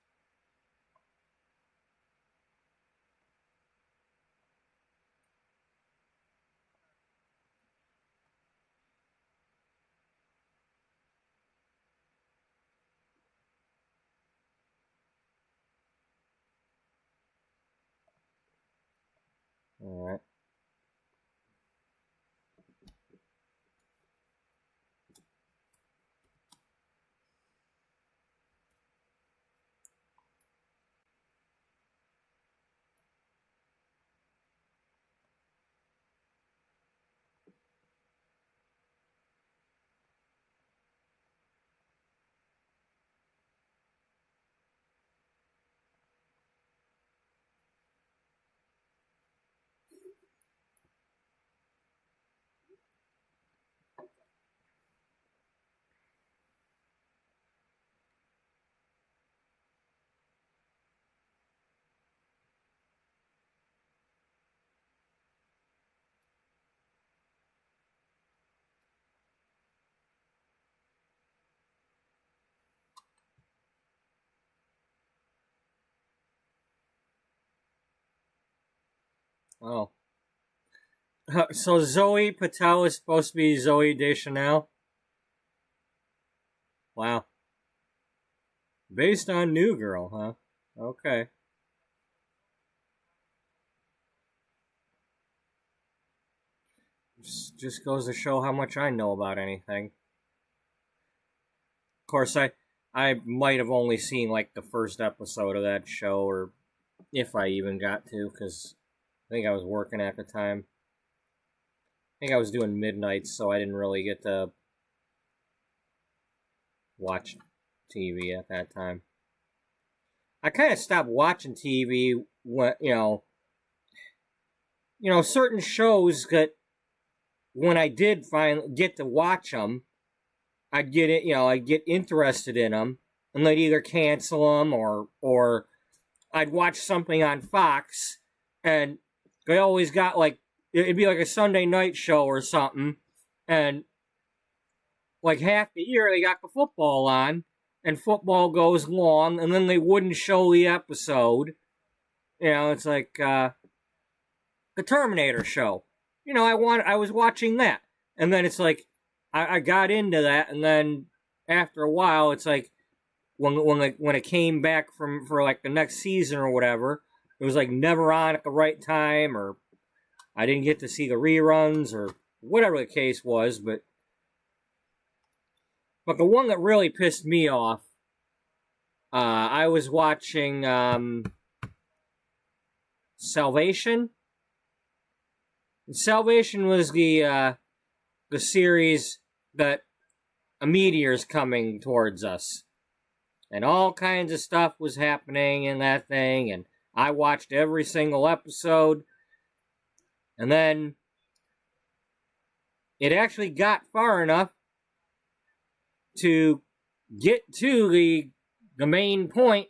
Oh. So Zoe Patel is supposed to be Zoe Deschanel? Wow. Based on New Girl, huh? Okay. Just goes to show how much I know about anything. Of course, I might have only seen like the first episode of that show, or if I even got to, because I think I was working at the time. I think I was doing midnights, so I didn't really get to watch TV at that time. I kind of stopped watching TV when, certain shows that when I did finally get to watch them, I'd get interested in them, and they'd either cancel them or I'd watch something on Fox, and they always got like, it'd be like a Sunday night show or something, and like half the year they got the football on, and football goes long, and then they wouldn't show the episode. It's like the Terminator show. I was watching that, and then it's like I got into that, and then after a while, it's like when it came back for like the next season or whatever, it was like never on at the right time, or I didn't get to see the reruns, or whatever the case was. But the one that really pissed me off, I was watching Salvation. Salvation was the series that a meteor's coming towards us, and all kinds of stuff was happening in that thing, and I watched every single episode, and then it actually got far enough to get to the main point,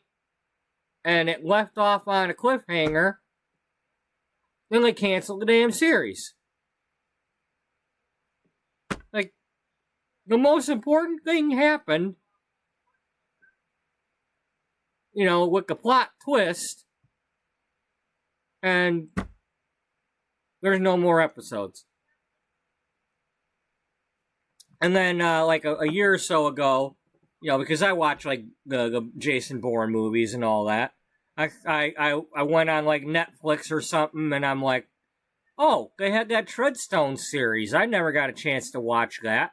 and it left off on a cliffhanger. Then they canceled the damn series. Like, the most important thing happened, with the plot twist, and there's no more episodes. And then, like a year or so ago, because I watch like the Jason Bourne movies and all that, I went on like Netflix or something, and I'm like, oh, they had that Treadstone series. I never got a chance to watch that.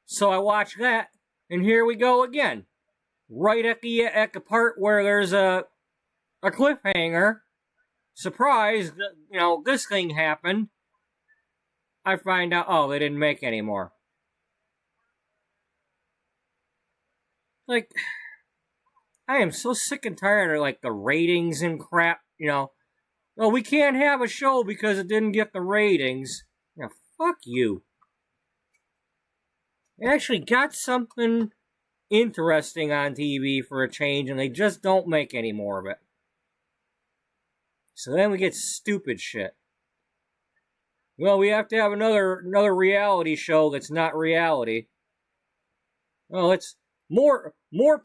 So I watched that, and here we go again. Right at the part where there's a cliffhanger. Surprise, this thing happened. I find out, oh, they didn't make any more. Like, I am so sick and tired of, like, the ratings and crap, Well, we can't have a show because it didn't get the ratings. Fuck you. They actually got something interesting on TV for a change, and they just don't make any more of it. So then we get stupid shit. Well, we have to have another reality show that's not reality. Well, it's more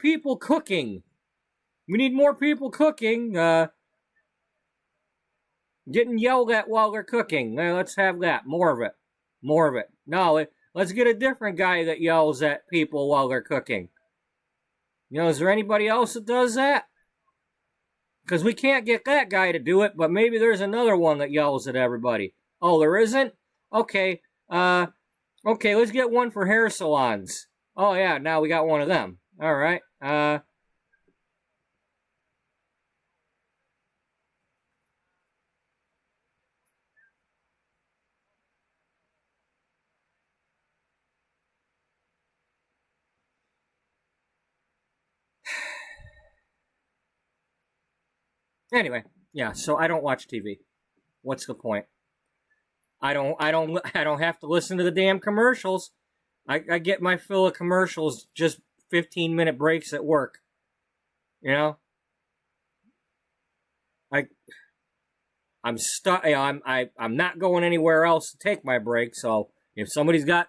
people cooking. We need more people cooking, getting yelled at while they're cooking. Well, let's have that. More of it. No, let's get a different guy that yells at people while they're cooking. Is there anybody else that does that? Because we can't get that guy to do it, but maybe there's another one that yells at everybody. Oh, there isn't? Okay, let's get one for hair salons. Oh, yeah, now we got one of them. All right, Anyway, yeah, so I don't watch TV. What's the point? I don't have to listen to the damn commercials. I get my fill of commercials, just 15-minute breaks at work. I'm stuck. I'm not going anywhere else to take my break. So if somebody's got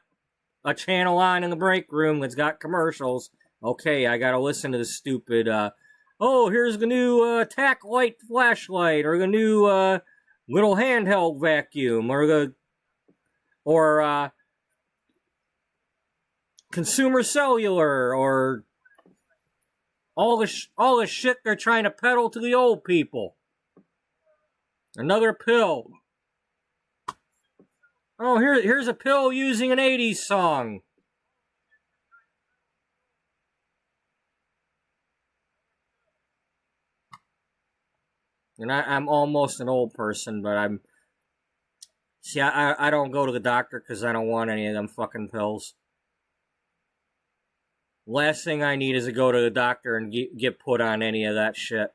a channel on in the break room that's got commercials, okay, I gotta listen to the stupid. Oh, here's the new tack light flashlight, or the new little handheld vacuum, or consumer cellular, or all the shit they're trying to peddle to the old people. Another pill. Oh, here's a pill using an 80s song. And I'm almost an old person, but I don't go to the doctor because I don't want any of them fucking pills. Last thing I need is to go to the doctor and get put on any of that shit.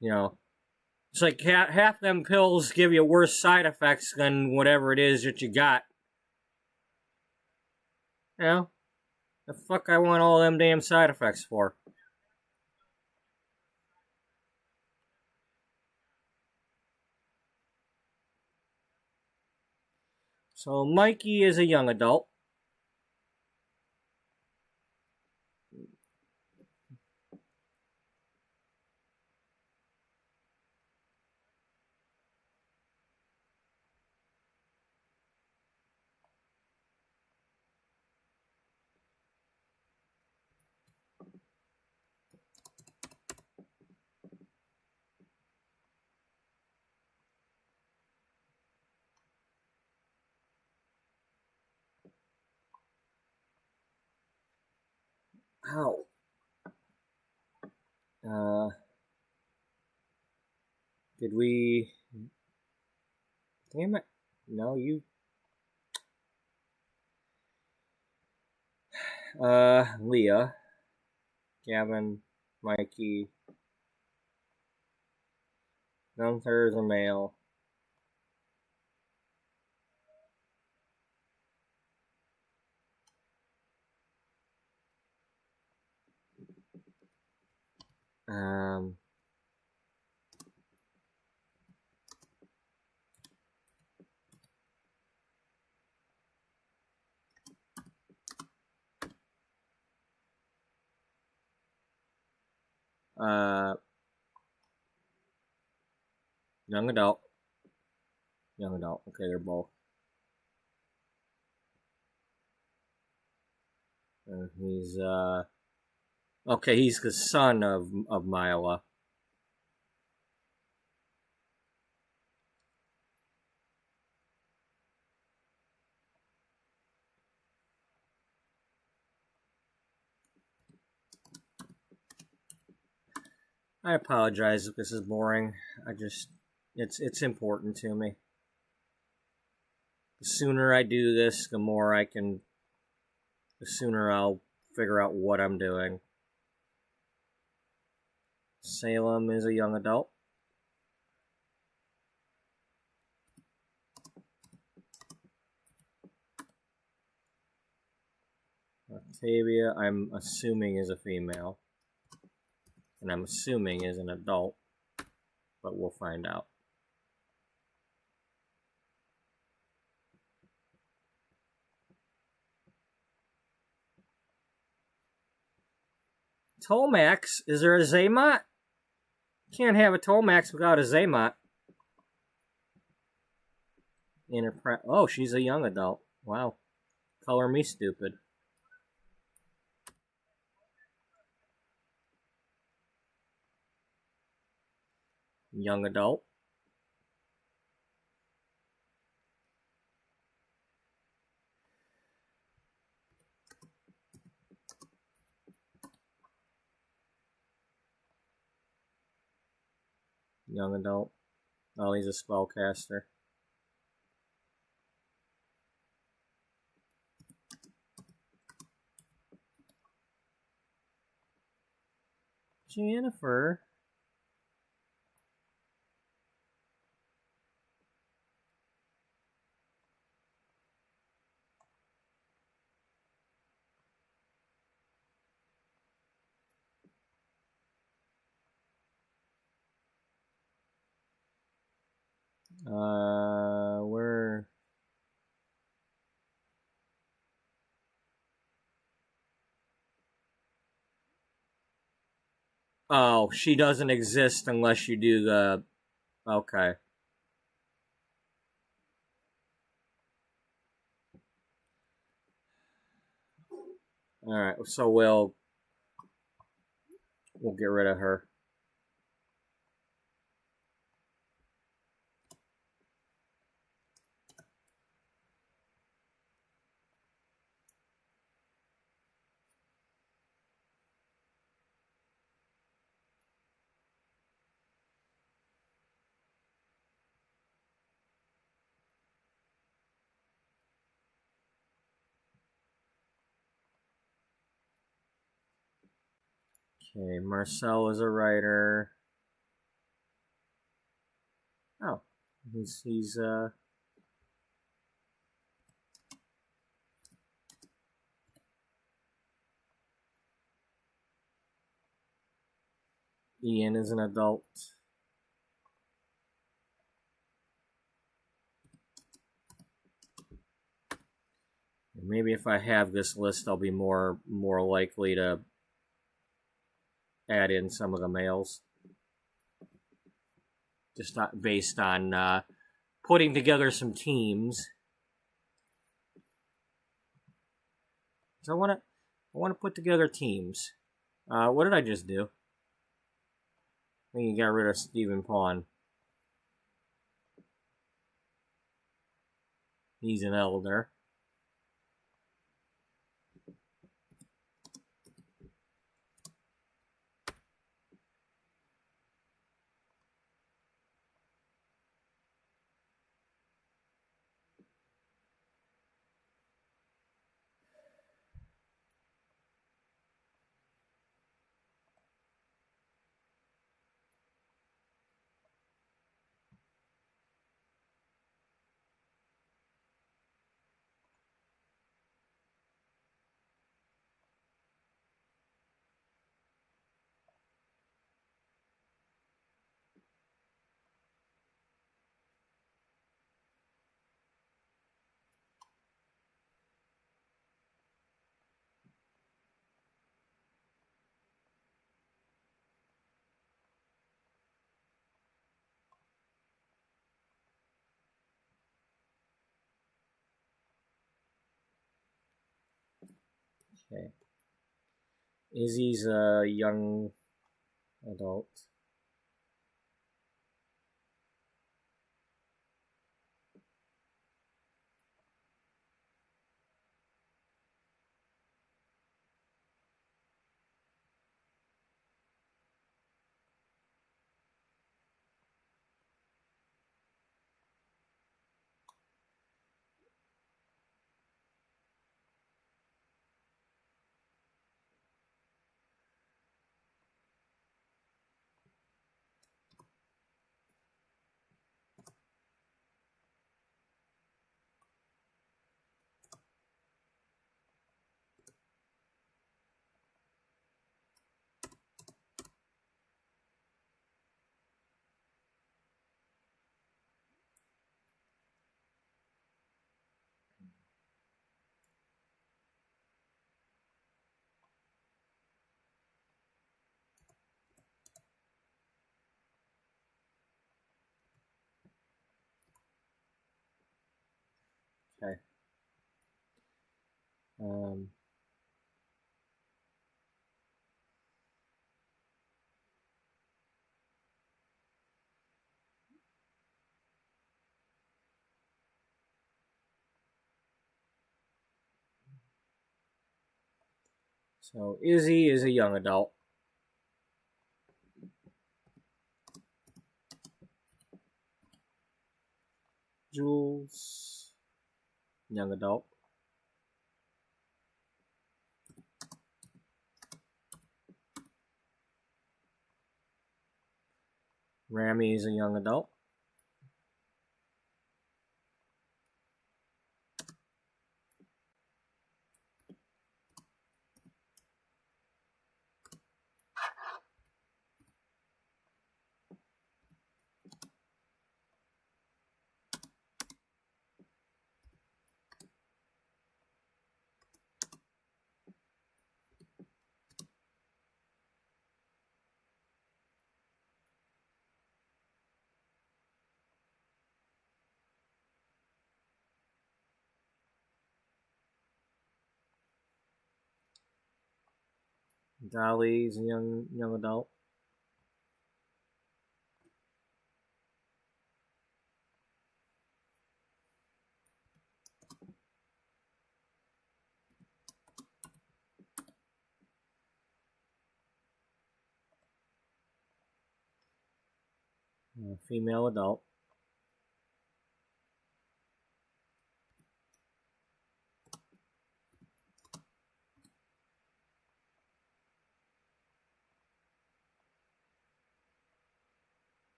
You know, it's like half them pills give you worse side effects than whatever it is that you got. You know, the fuck I want all them damn side effects for? So Mikey is a young adult. Ow. Did we... Damn it. No, you... Leah. Gavin. Mikey. Gunther is a male. Young adult. Young adult. Okay, they're both. He's, okay, he's the son of Mila. I apologize if this is boring. It's important to me. The sooner I do this, the sooner I'll figure out what I'm doing. Salem is a young adult. Octavia, I'm assuming, is a female. And I'm assuming is an adult. But we'll find out. Tolmax? Is there a Zaymot? Can't have a Tolmax without a Zaymot. Oh, she's a young adult. Wow. Color me stupid. Young adult. Young adult. Oh, he's a spellcaster. Jennifer. Where? Oh, she doesn't exist unless you do the Okay. All right. So we'll get rid of her. Okay. Marcel is a writer. Oh, he's Ian is an adult. Maybe if I have this list, I'll be more likely to add in some of the males. Just not based on putting together some teams. So I want to put together teams. What did I just do? I think you got rid of Stephen Pawn. He's an elder. Okay. Izzy's a young adult. Okay. So Izzy is a young adult. Jules, young adult. Rami is a young adult. Dolly's a young adult. Female adult.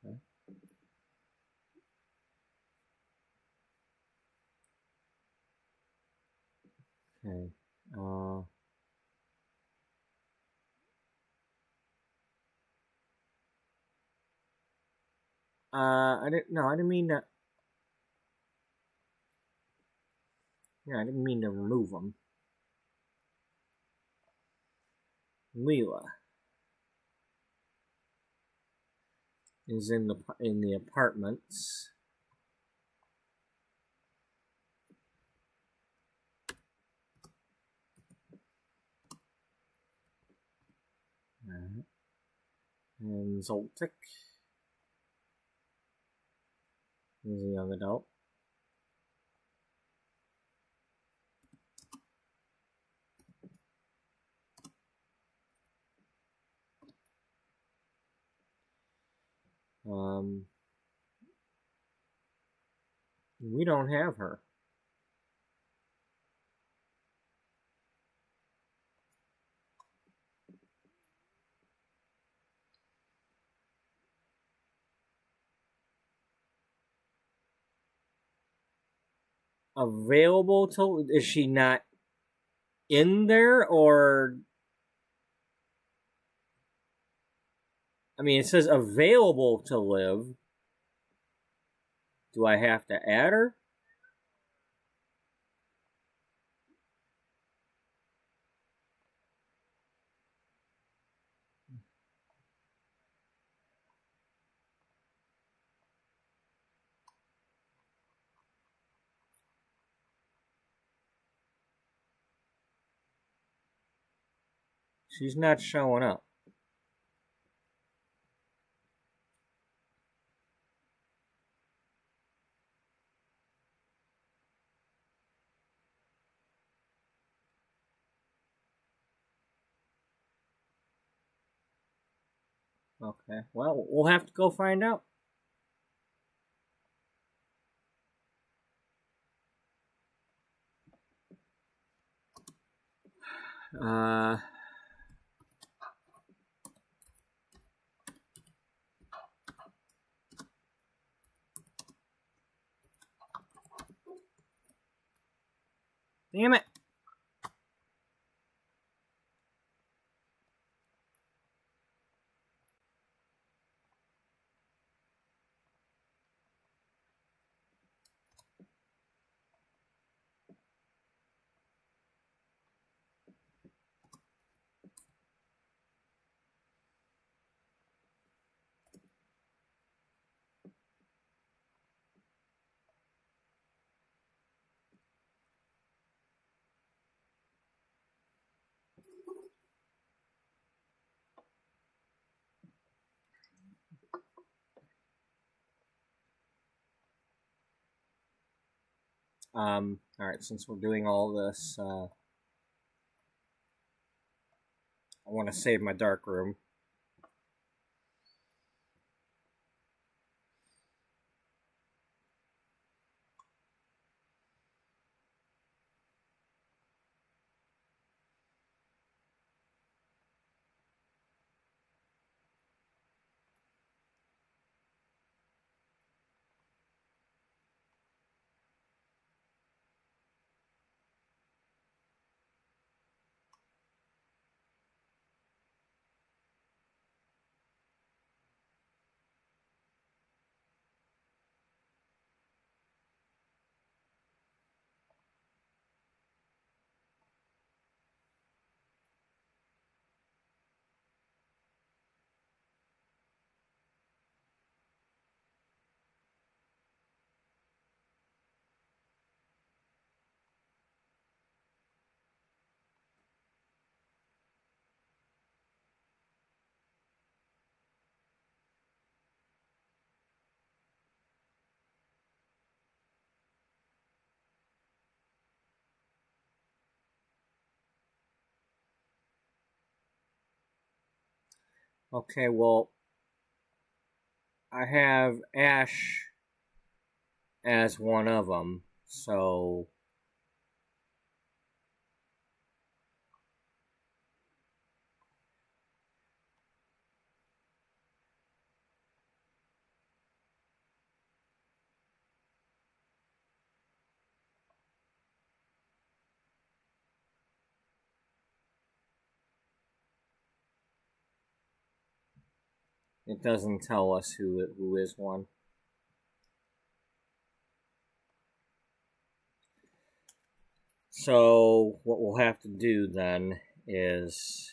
Okay. Okay. I didn't. No, I didn't mean to. Yeah, I didn't mean to remove them. Leela is in the apartments. And Zoltik is a young adult. We don't have her. Available to? Is she not in there, or? I mean, it says available to live. Do I have to add her? She's not showing up. Okay, well, we'll have to go find out. Damn it. Alright, since we're doing all this, I want to save my dark room. Okay, well, I have Ash as one of them, so it doesn't tell us who is one. So what we'll have to do then is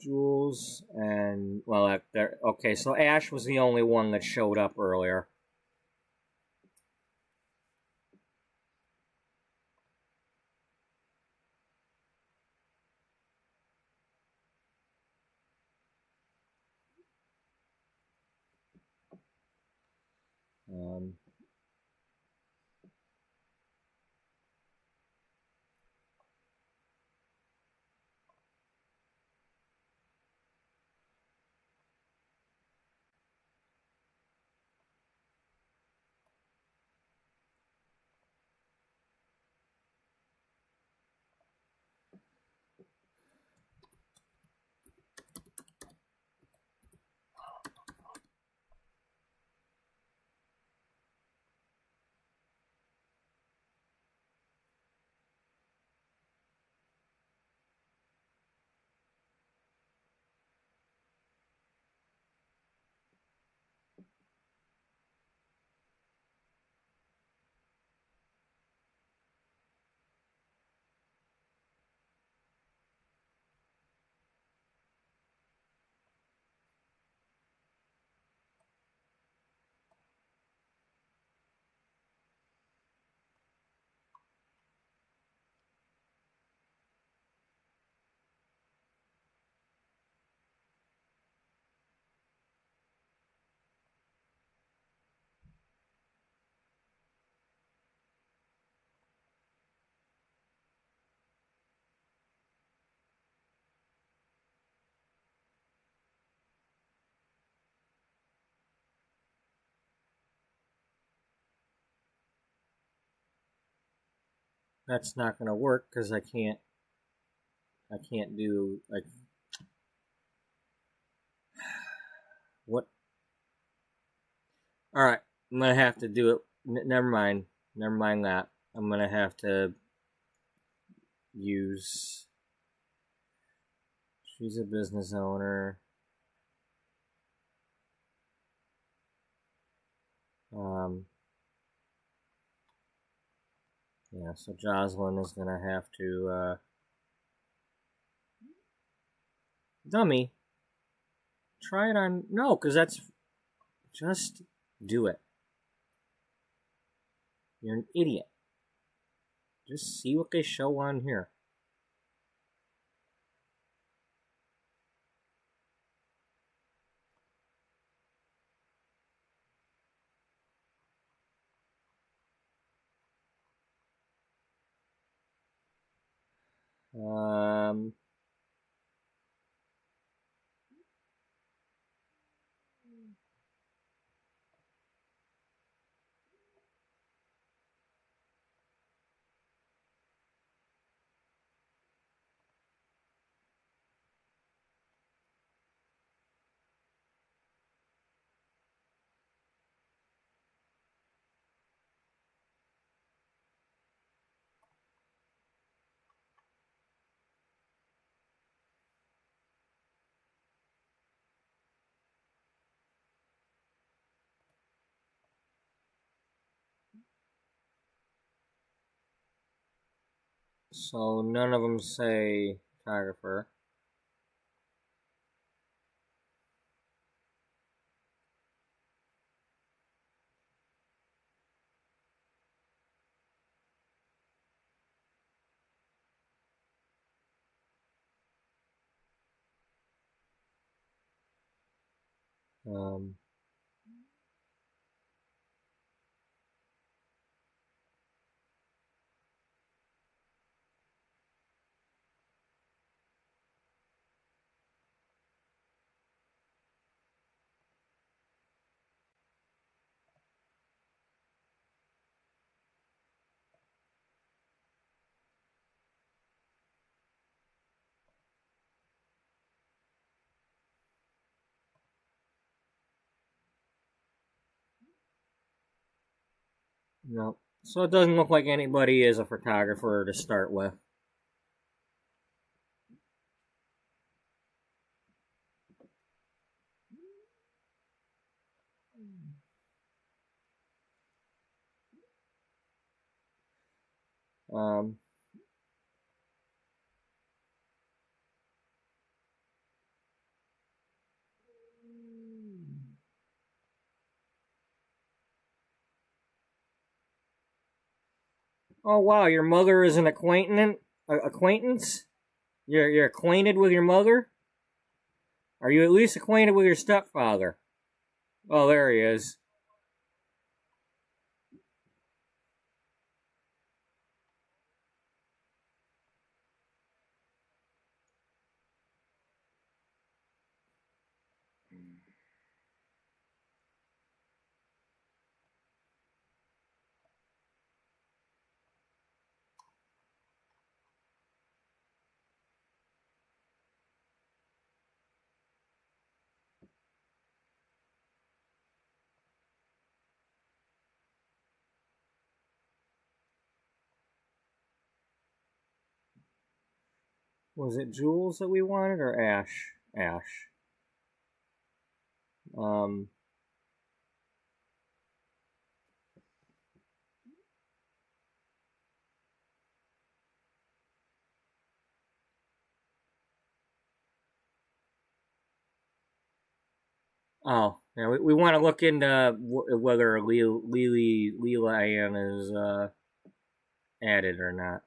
Jules and well, there. Okay, so Ash was the only one that showed up earlier. Um, that's not going to work because I can't. I can't do like what. All right, I'm gonna have to do it. Never mind. Never mind that. I'm gonna have to use. She's a business owner. Um, yeah, so Jocelyn is gonna have to dummy. Try it on no, because that's just do it. You're an idiot. Just see what they show on here. Um, So none of them say photographer. Um, no. So it doesn't look like anybody is a photographer to start with. Um, oh wow, your mother is an acquaintance? You're acquainted with your mother? Are you at least acquainted with your stepfather? Oh, there he is. Was it Jules that we wanted or Ash? Ash. Um, oh, yeah, we want to look into whether Leela Ann is added or not.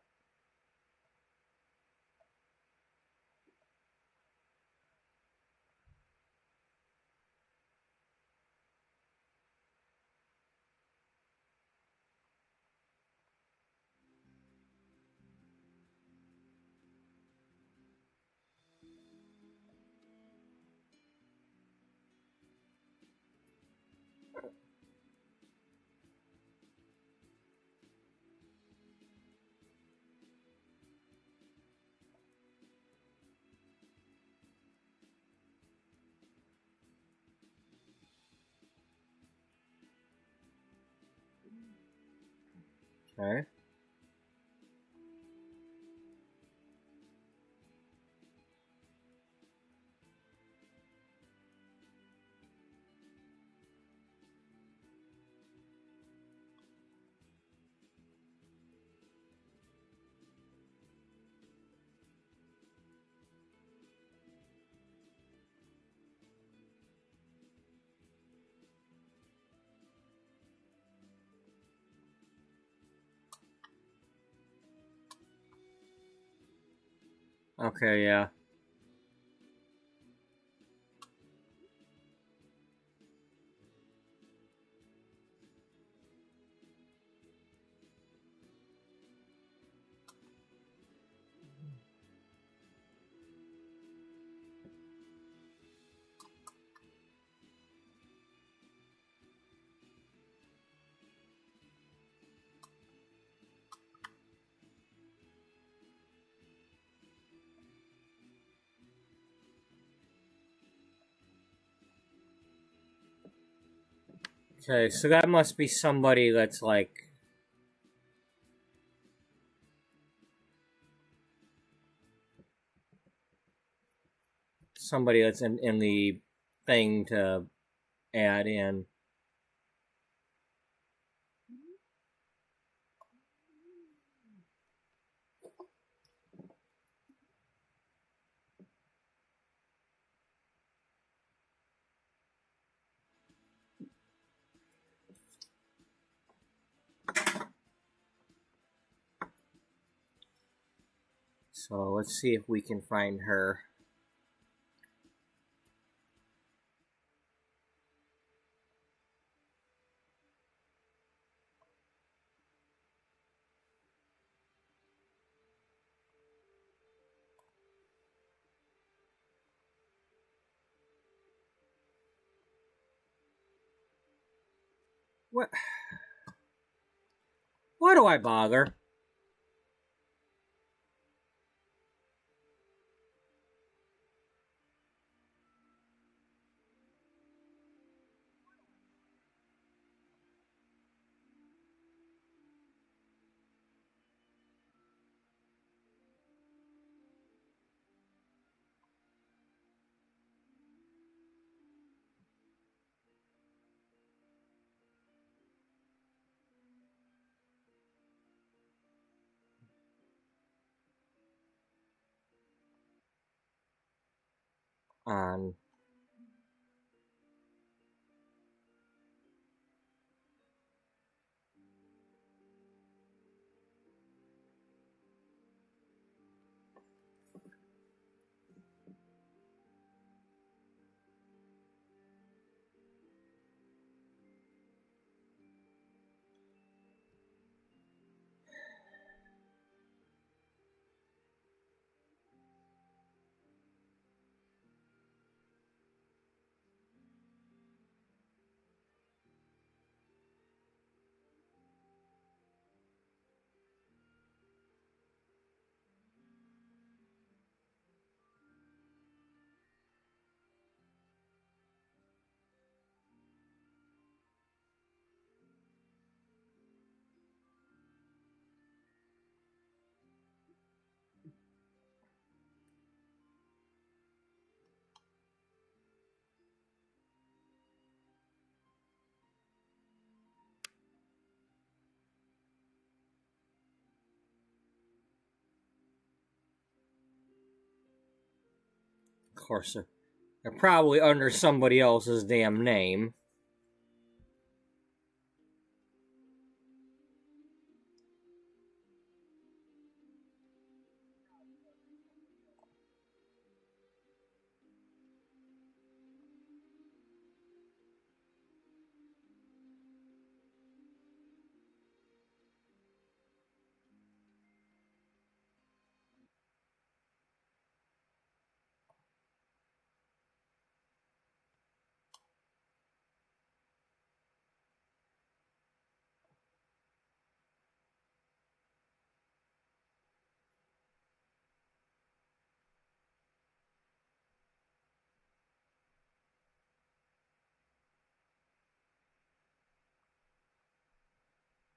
Okay. Okay, yeah. Okay, so that must be somebody that's like somebody that's in the thing to add in. So let's see if we can find her. What? Why do I bother? On. Of course, they're probably under somebody else's damn name.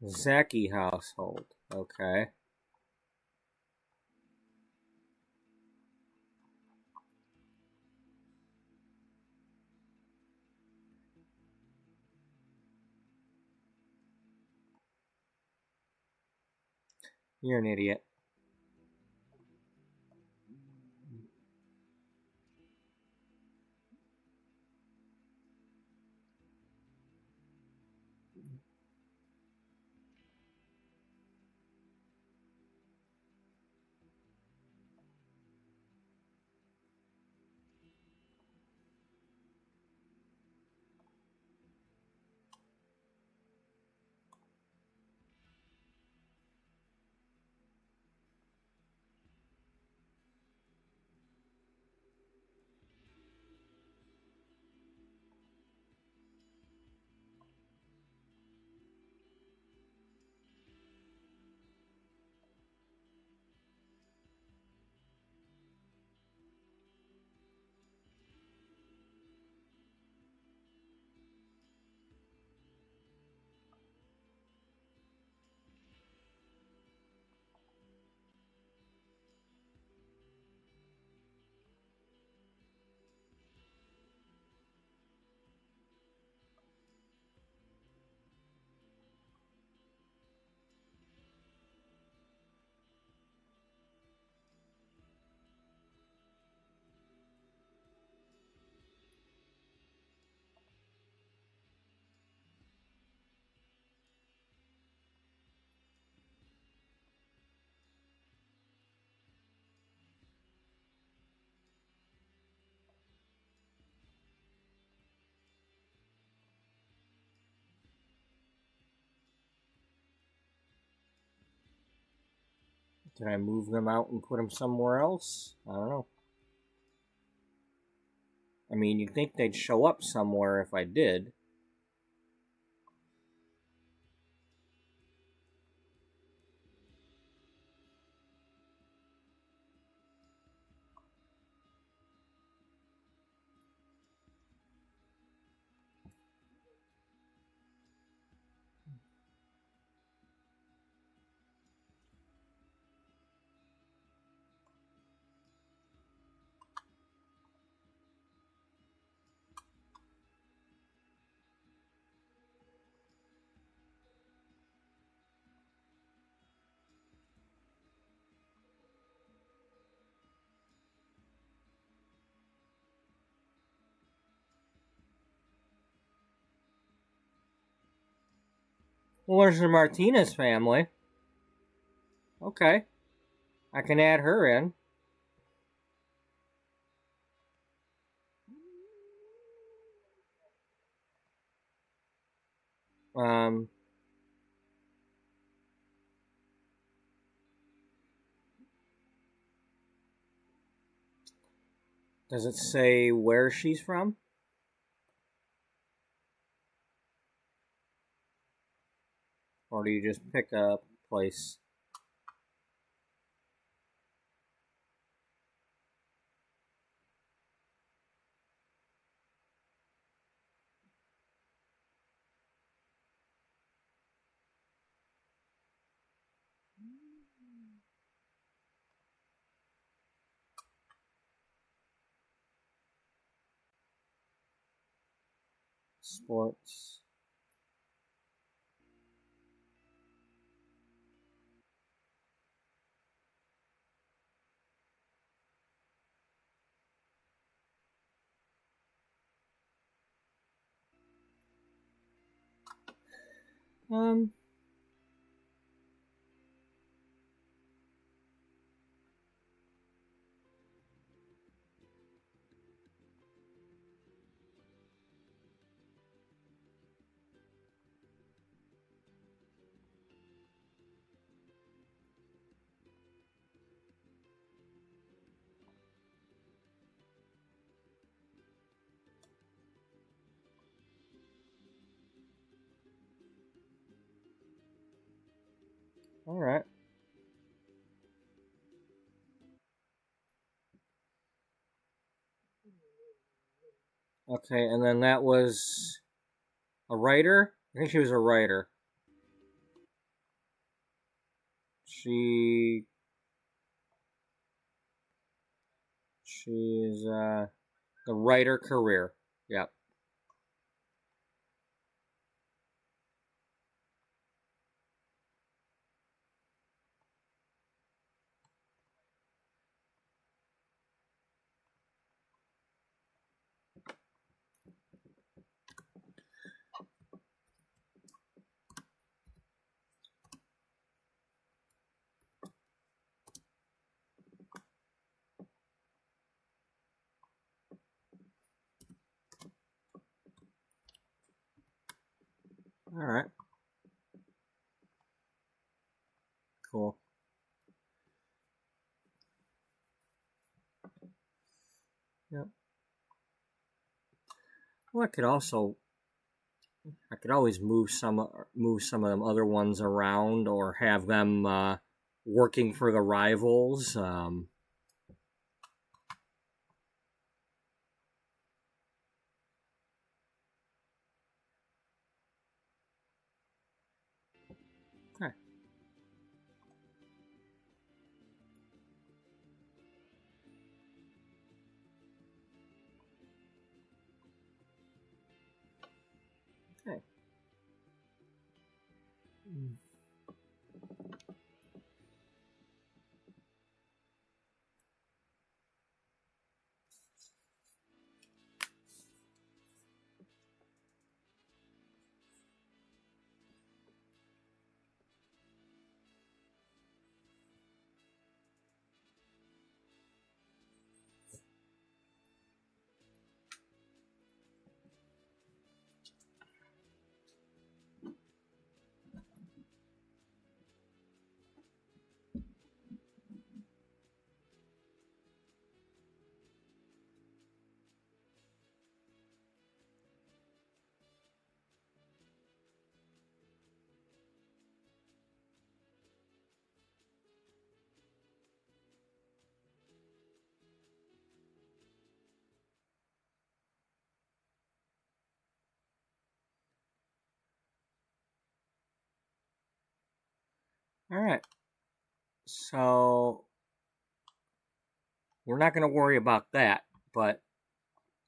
Zaki household. Okay. You're an idiot. Did I move them out and put them somewhere else? I don't know. I mean, you'd think they'd show up somewhere if I did. Well, there's the Martinez family. Okay. I can add her in. Um, does it say where she's from? Or do you just pick a place? Sports. Um, all right. Okay, and then that was a writer? I think she was a writer. She's the writer career. Yep. All right. Cool. Yep. Well, I could always move some of them other ones around, or have them working for the rivals. Okay. Okay. Alright. So, we're not going to worry about that, but,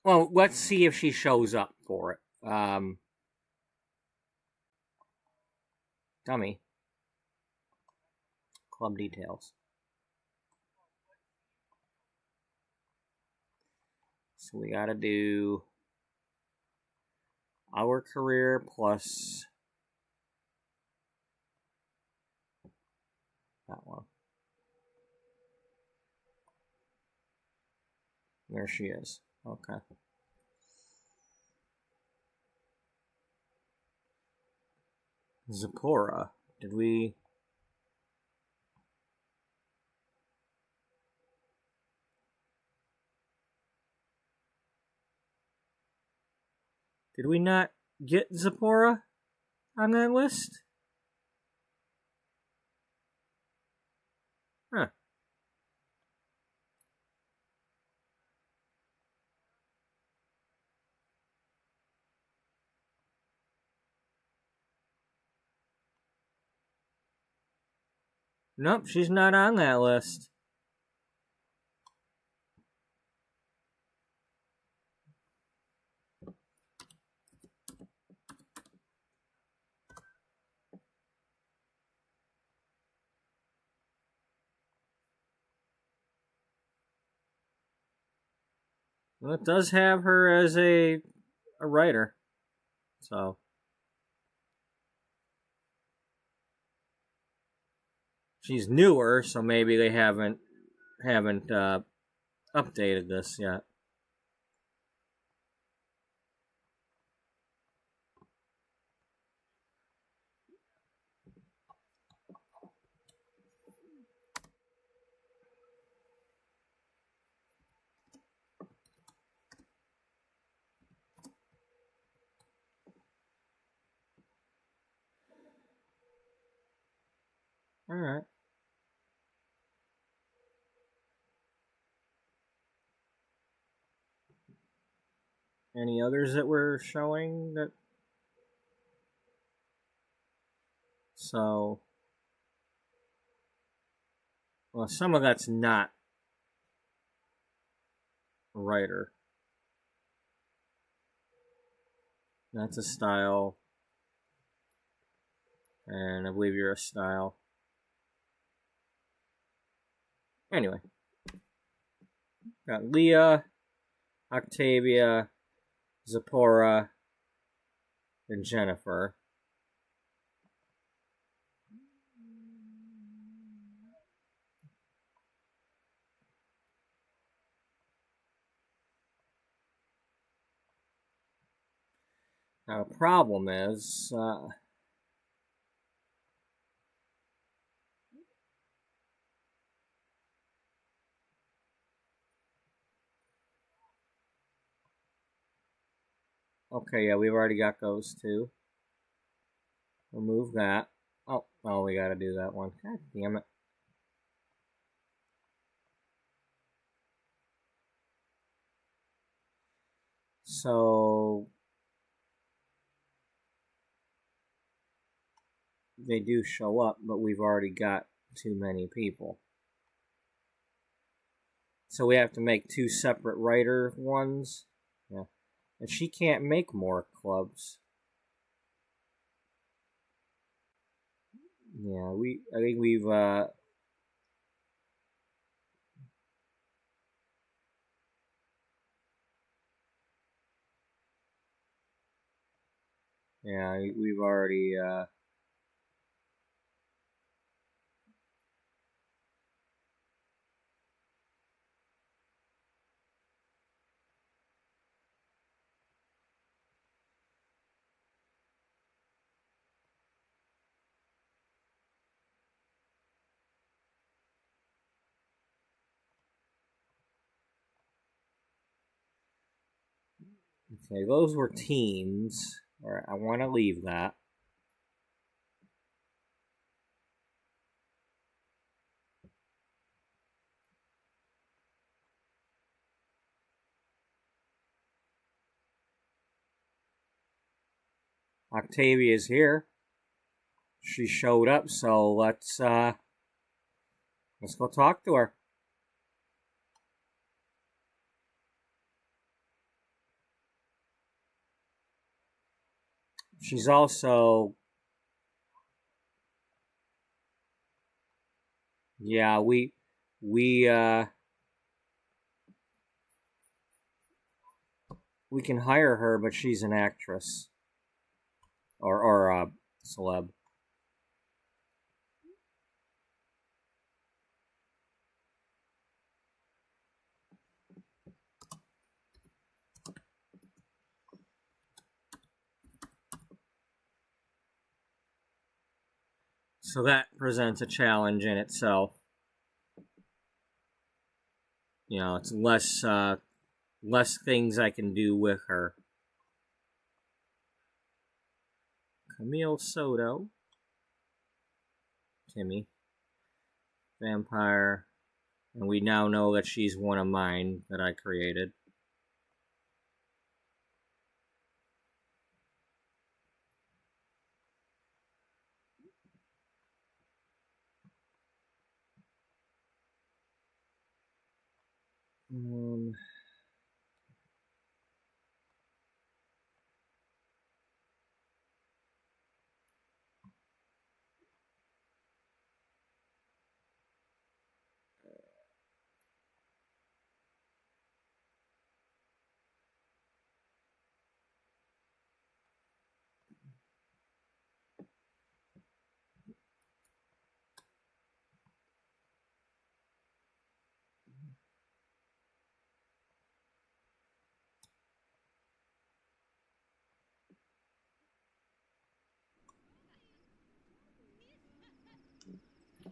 well, let's see if she shows up for it. Dummy. Club details. So we gotta do our career plus that one. There she is. Okay. Zipporah. Did we... Did we not get Zipporah on that list? Huh. Nope, she's not on that list. Well, it does have her as a writer. So... She's newer, so maybe they haven't updated this yet. All right. Any others that we're showing that? So, well, some of that's not a writer. That's a style. And I believe you're a style. Anyway. Got Leah, Octavia, Zipporah, and Jennifer. Now, the problem is, okay, yeah, we've already got those two. Remove that. Oh, we gotta do that one. God damn it. So, they do show up, but we've already got too many people. So we have to make two separate writer ones. Yeah. And she can't make more clubs. Yeah, I think we've, yeah, we've already, okay, those were teams. Alright, I want to leave that. Octavia's here. she showed up, so let's go talk to her. She's also, yeah, we can hire her, but she's an actress or a celeb. So that presents a challenge in itself. You know, it's less things I can do with her. Camille Soto. Timmy. Vampire. And we now know that she's one of mine that I created.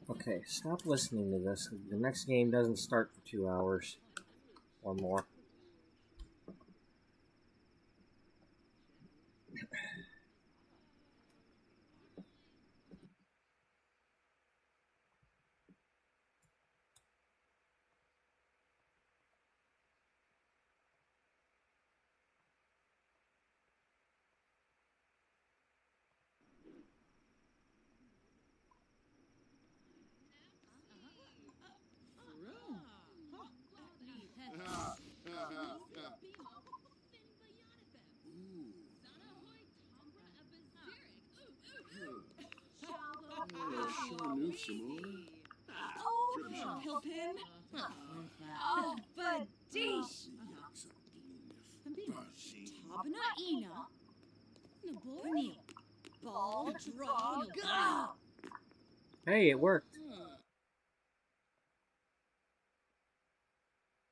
Okay, stop listening to this. The next game doesn't start for 2 hours or more. Oh, Badish! Ball draw go! Hey, it worked.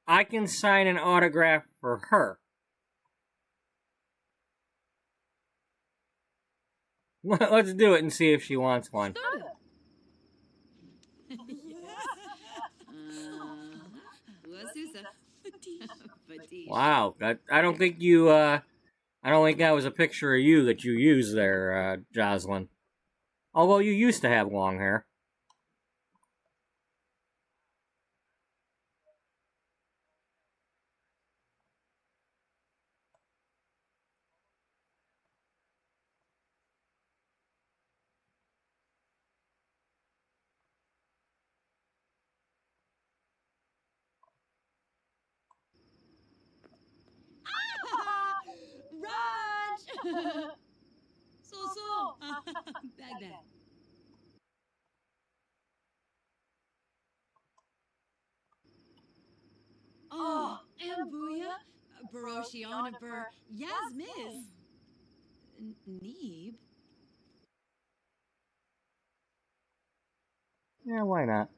I can sign an autograph for her. Let's do it and see if she wants one. Wow, I don't think you I don't think that was a picture of you that you used there, Jocelyn. Although you used to have long hair. Raj! So. Bag. Oh, Ambuya, Baroshiana Bur, Yasmiz, Neeb. Yeah, why not?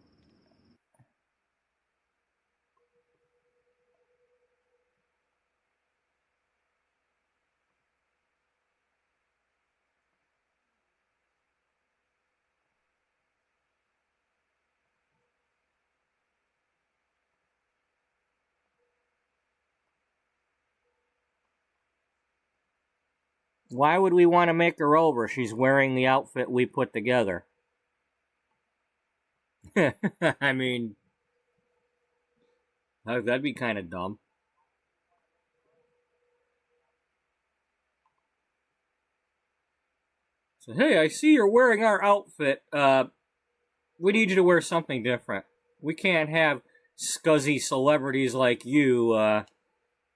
Why would we want to make her over? She's wearing the outfit we put together. I mean, that'd be kind of dumb. So, hey, I see you're wearing our outfit. We need you to wear something different. We can't have scuzzy celebrities like you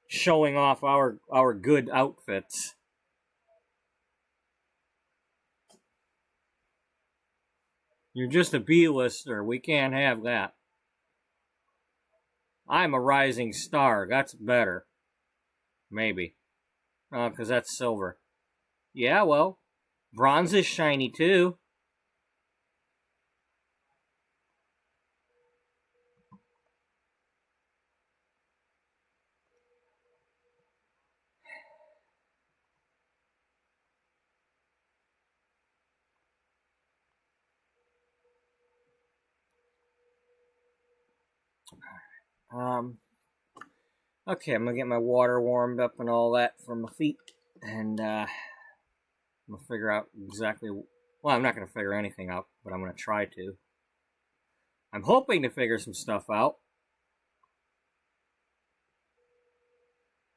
showing off our good outfits. You're just a B-lister. We can't have that. I'm a rising star. That's better. Maybe. Because that's silver. Yeah, well, bronze is shiny too. Okay, I'm gonna get my water warmed up and all that for my feet, and I'm gonna figure out exactly. Well, I'm not gonna figure anything out, but I'm gonna try to. I'm hoping to figure some stuff out.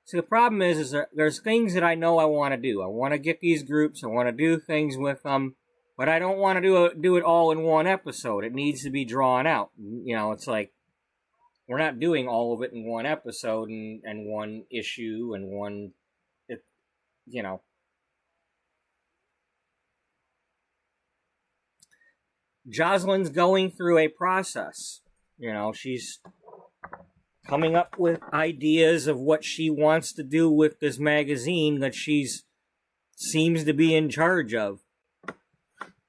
See, the problem is there's things that I know I want to do. I want to get these groups. I want to do things with them, but I don't want to do it all in one episode. It needs to be drawn out. You know, it's like we're not doing all of it in one episode and one issue and one, you know. Jocelyn's going through a process. You know, she's coming up with ideas of what she wants to do with this magazine that she's seems to be in charge of,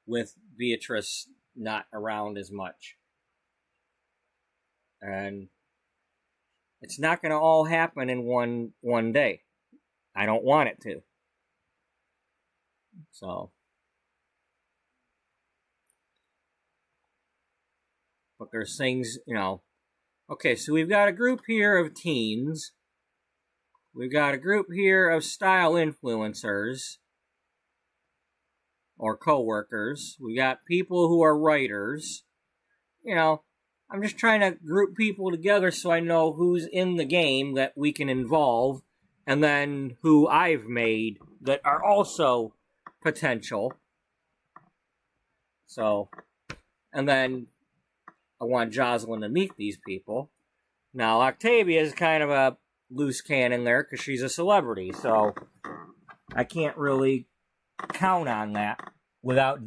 with Beatrice not around as much. And it's not going to all happen in one day. I don't want it to. So, but there's things, you know. Okay, so we've got a group here of teens. We've got a group here of style influencers or co-workers. We got people who are writers. You know, I'm just trying to group people together so I know who's in the game that we can involve, and then who I've made that are also potential. So, and then I want Jocelyn to meet these people. Now, Octavia is kind of a loose cannon there because she's a celebrity, so I can't really count on that without...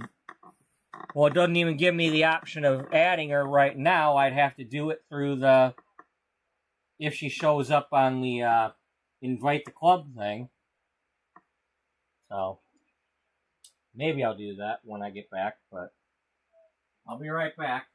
Well, it doesn't even give me the option of adding her right now. I'd have to do it through the... If she shows up on the invite the club thing. So, maybe I'll do that when I get back, but I'll be right back.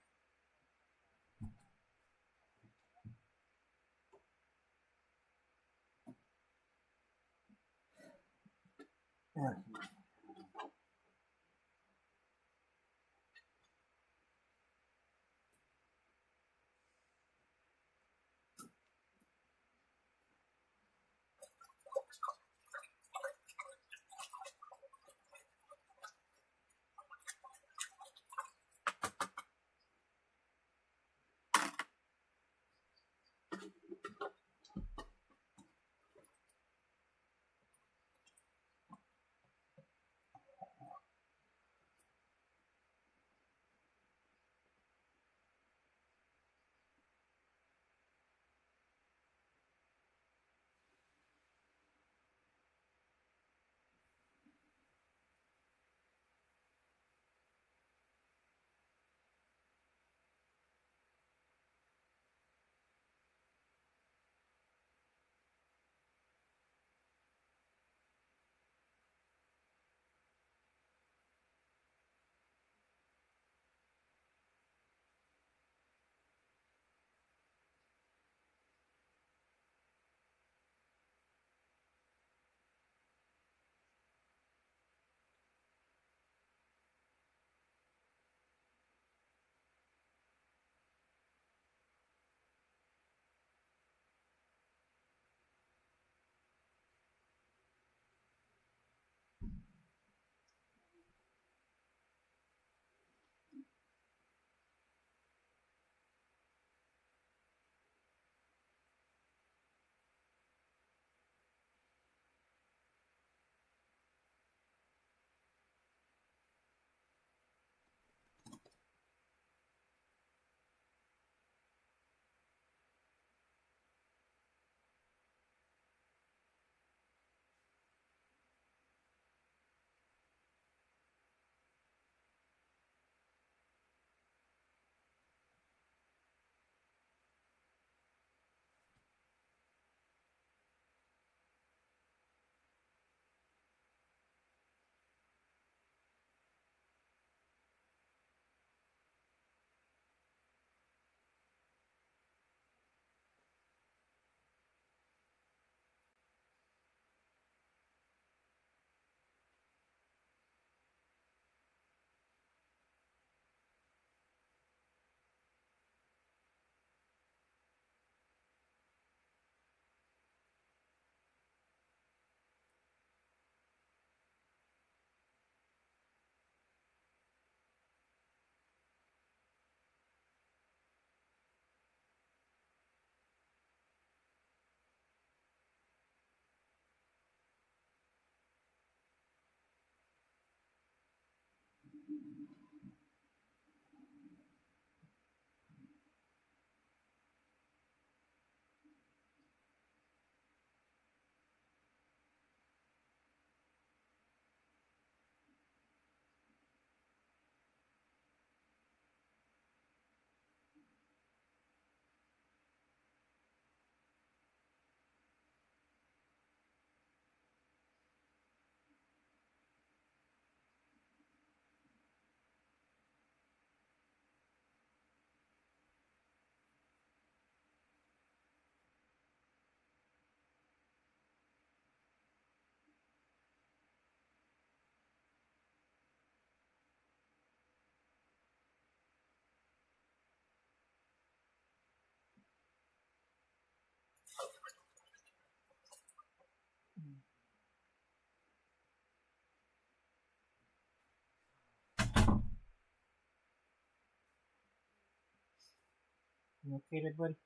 You okay there, buddy?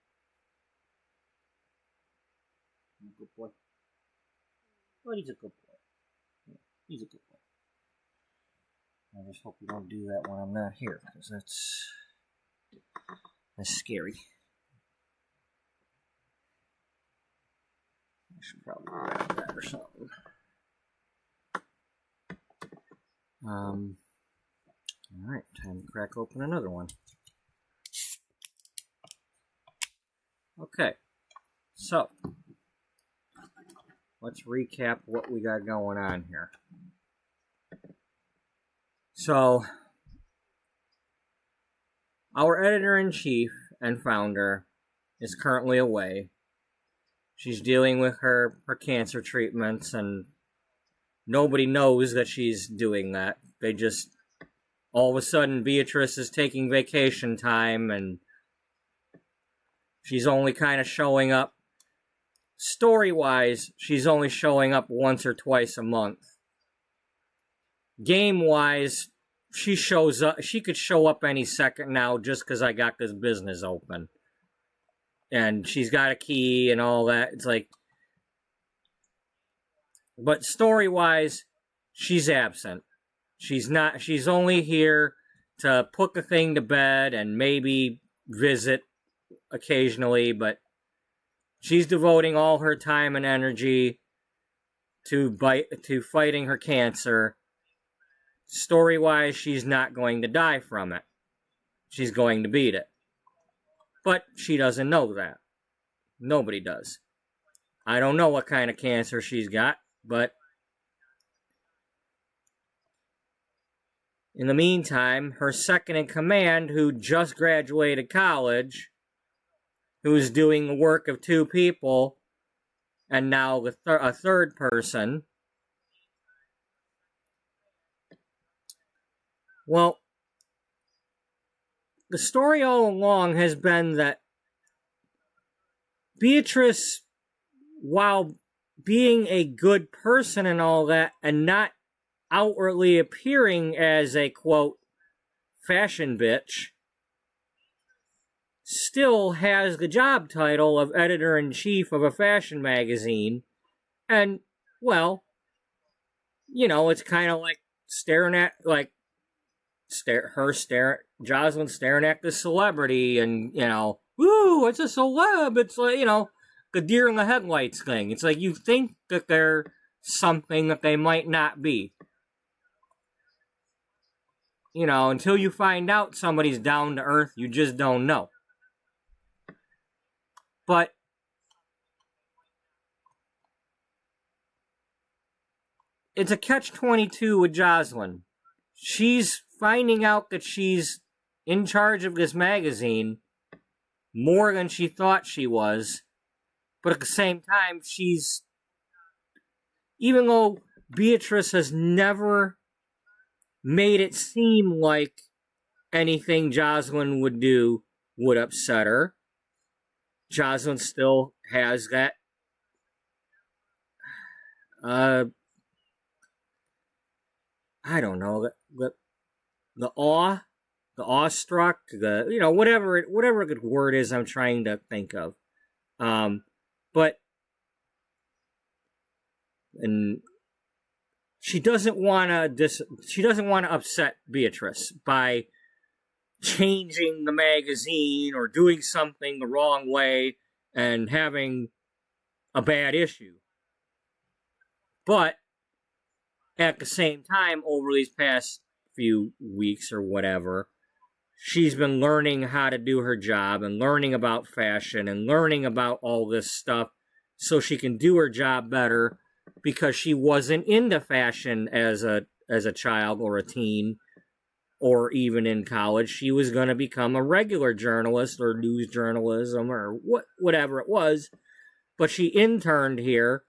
Good boy. Well, he's a good boy. Yeah, he's a good boy. I just hope you don't do that when I'm not here, because that's scary. I should probably grab that or something. Alright, time to crack open another one. Okay, so let's recap what we got going on here. So, our editor-in-chief and founder is currently away. She's dealing with her cancer treatments, and nobody knows that she's doing that. They just, all of a sudden, Beatrice is taking vacation time, and she's only kind of showing up. Story-wise, she's only showing up once or twice a month. Game-wise, she shows up. She could show up any second now just because I got this business open. And she's got a key and all that. It's like... But story-wise, she's absent. She's not... She's only here to put the thing to bed and maybe visit occasionally, but she's devoting all her time and energy to fighting her cancer. Story-wise, she's not going to die from it. She's going to beat it. But she doesn't know that. Nobody does. I don't know what kind of cancer she's got, but in the meantime, her second-in-command, who just graduated college, who's doing the work of two people, and now a third person. Well, the story all along has been that Beatrice, while being a good person and all that, and not outwardly appearing as a, quote, fashion bitch, still has the job title of editor-in-chief of a fashion magazine. And, well, you know, it's kind of like Jocelyn staring at the celebrity and, you know, woo, it's a celeb. It's like, you know, the deer in the headlights thing. It's like you think that they're something that they might not be. You know, until you find out somebody's down to earth, you just don't know. But it's a catch-22 with Jocelyn. She's finding out that she's in charge of this magazine more than she thought she was. But at the same time, even though Beatrice has never made it seem like anything Jocelyn would do would upset her, Jocelyn still has that I don't know, the awestruck, you know, whatever the word is I'm trying to think of. But and she doesn't want to upset Beatrice by changing the magazine or doing something the wrong way and having a bad issue. But at the same time, over these past few weeks or whatever, she's been learning how to do her job and learning about fashion and learning about all this stuff so she can do her job better, because she wasn't into fashion as a child or a teen or even in college. She was going to become a regular journalist or news journalism or whatever it was. But she interned here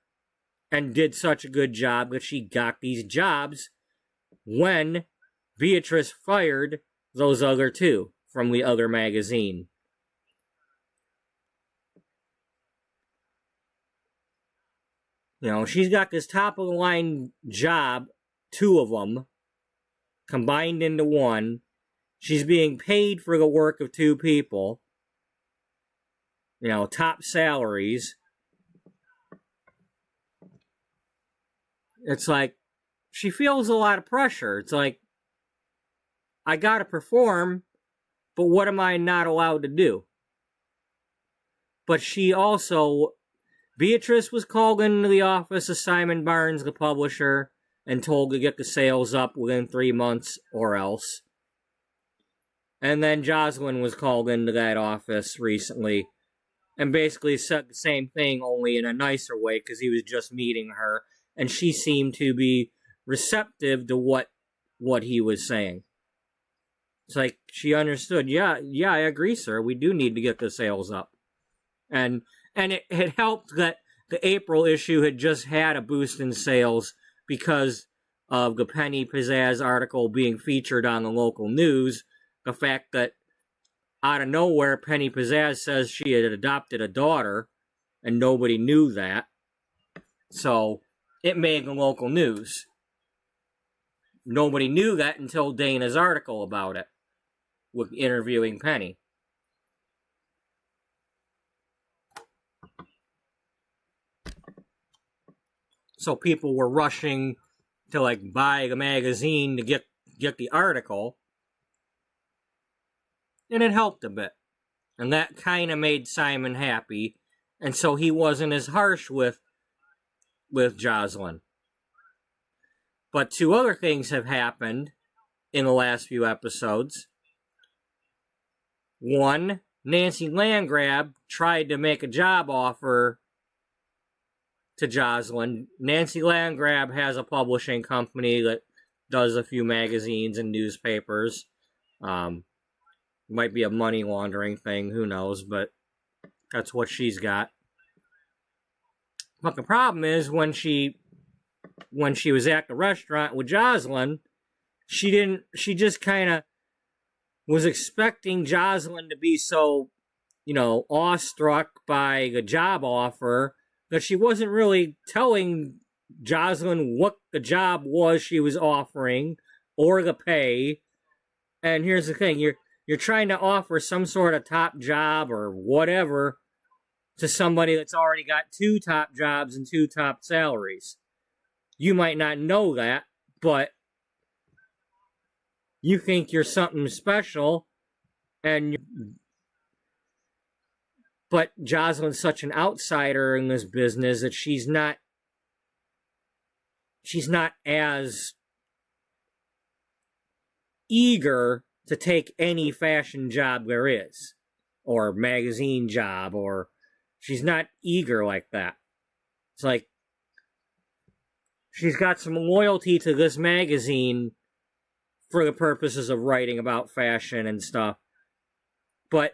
and did such a good job that she got these jobs when Beatrice fired those other two from the other magazine. You know, she's got this top-of-the-line job, two of them, combined into one. She's being paid for the work of two people. You know, top salaries. It's like, she feels a lot of pressure. It's like, I gotta perform, but what am I not allowed to do? But she also, Beatrice was called into the office of Simon Barnes, the publisher, and told to get the sales up within 3 months or else. And then Jocelyn was called into that office recently and basically said the same thing, only in a nicer way, because he was just meeting her, and she seemed to be receptive to what he was saying. It's like she understood, yeah, I agree, sir. We do need to get the sales up. And it helped that the April issue had just had a boost in sales because of the Penny Pizzazz article being featured on the local news. The fact that out of nowhere, Penny Pizzazz says she had adopted a daughter, and nobody knew that. So it made the local news. Nobody knew that until Dana's article about it, with interviewing Penny. So people were rushing to like buy the magazine to get the article, and it helped a bit. And that kind of made Simon happy, and so he wasn't as harsh with Jocelyn. But two other things have happened in the last few episodes. One, Nancy Landgrab tried to make a job offer to Jocelyn. Nancy Landgrab has a publishing company that does a few magazines and newspapers. Might be a money laundering thing, who knows, but that's what she's got. But the problem is, when she was at the restaurant with Jocelyn, she just kind of was expecting Jocelyn to be so, awestruck by the job offer that she wasn't really telling Jocelyn what the job was she was offering or the pay. And here's the thing, you're trying to offer some sort of top job or whatever to somebody that's already got two top jobs and two top salaries. You might not know that, but you think you're something special, but Jocelyn's such an outsider in this business that she's not as eager to take any fashion job there is, or magazine job, or she's not eager like that. It's like she's got some loyalty to this magazine for the purposes of writing about fashion and stuff. But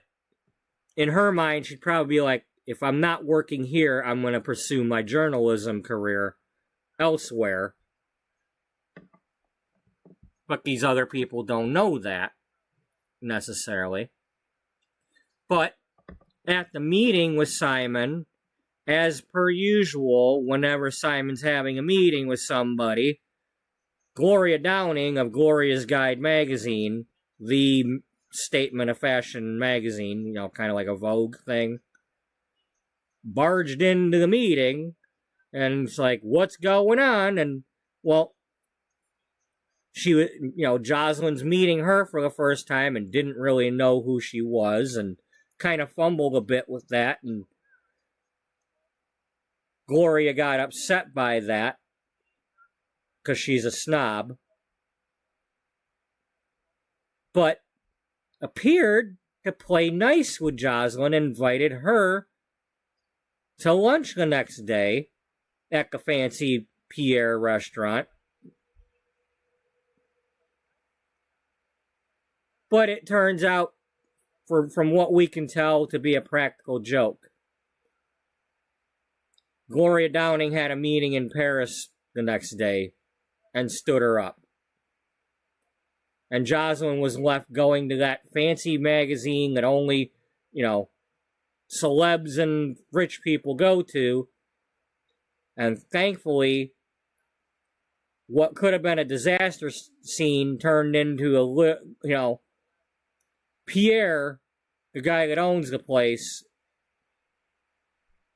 in her mind, she'd probably be like, if I'm not working here, I'm going to pursue my journalism career elsewhere. But these other people don't know that, necessarily. But at the meeting with Simon, as per usual, whenever Simon's having a meeting with somebody, Gloria Downing of Gloria's Guide magazine, the statement of fashion magazine, kind of like a Vogue thing, barged into the meeting, and it's like, what's going on? And, well, Jocelyn's meeting her for the first time and didn't really know who she was and kind of fumbled a bit with that, and Gloria got upset by that because she's a snob, but appeared to play nice with Jocelyn and invited her to lunch the next day at the fancy Pierre restaurant. But it turns out, from what we can tell, to be a practical joke. Gloria Downing had a meeting in Paris the next day and stood her up. And Jocelyn was left going to that fancy magazine that only, celebs and rich people go to. And thankfully, what could have been a disaster scene turned into Pierre, the guy that owns the place,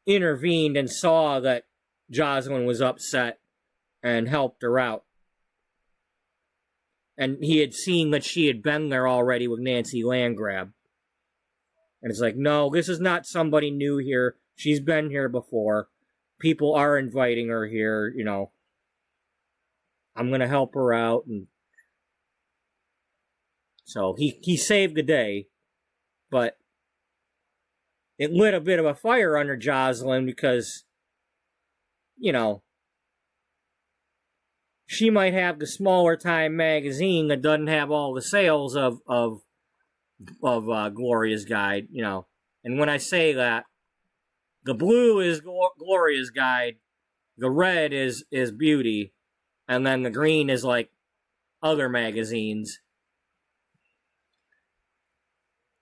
intervened and saw that Jocelyn was upset and helped her out. And he had seen that she had been there already with Nancy Landgrab. And it's like, no, this is not somebody new here. She's been here before. People are inviting her here, I'm going to help her out. And so he saved the day. But it lit a bit of a fire under Jocelyn because, she might have the smaller time magazine that doesn't have all the sales of Gloria's Guide, And when I say that, the blue is Gloria's Guide, the red is Beauty, and then the green is like other magazines.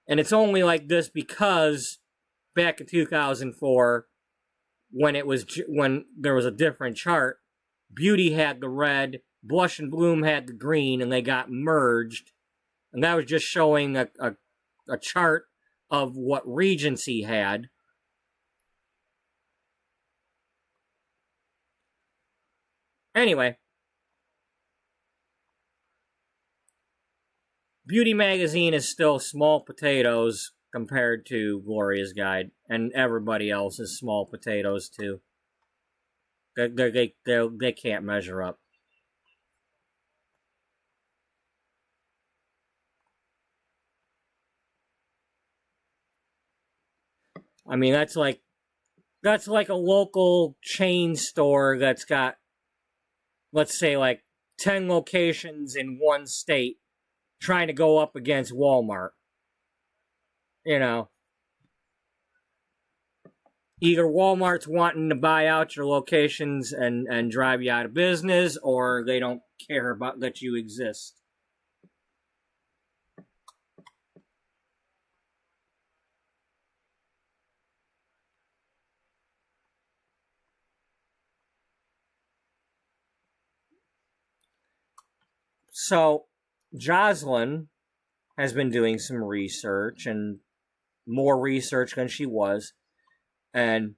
And it's only like this because back in 2004, when there was a different chart, Beauty had the red, Blush and Bloom had the green, and they got merged. And that was just showing a chart of what Regency had. Anyway, Beauty magazine is still small potatoes compared to Gloria's Guide, and everybody else is small potatoes too. They can't measure up. I mean, that's like a local chain store that's got, let's say, like 10 locations in one state trying to go up against Walmart. Either Walmart's wanting to buy out your locations and drive you out of business, or they don't care about that you exist. So, Jocelyn has been doing some research, and more research than she was. And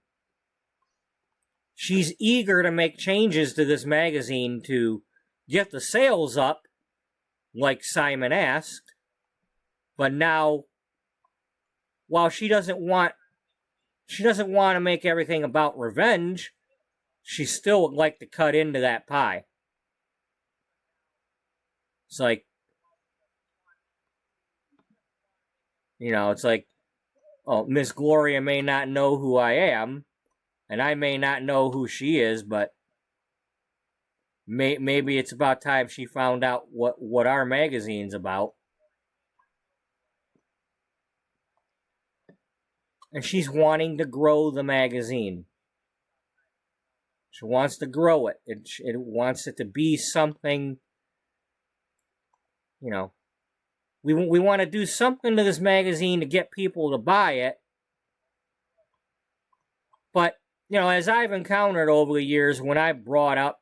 she's eager to make changes to this magazine to get the sales up, like Simon asked. But now, while she doesn't want to make everything about revenge, she still would like to cut into that pie. It's like, it's like, oh, Miss Gloria may not know who I am, and I may not know who she is, but maybe it's about time she found out what our magazine's about. And she's wanting to grow the magazine. She wants to grow it. It wants it to be something, We want to do something to this magazine to get people to buy it. But, as I've encountered over the years, when I brought up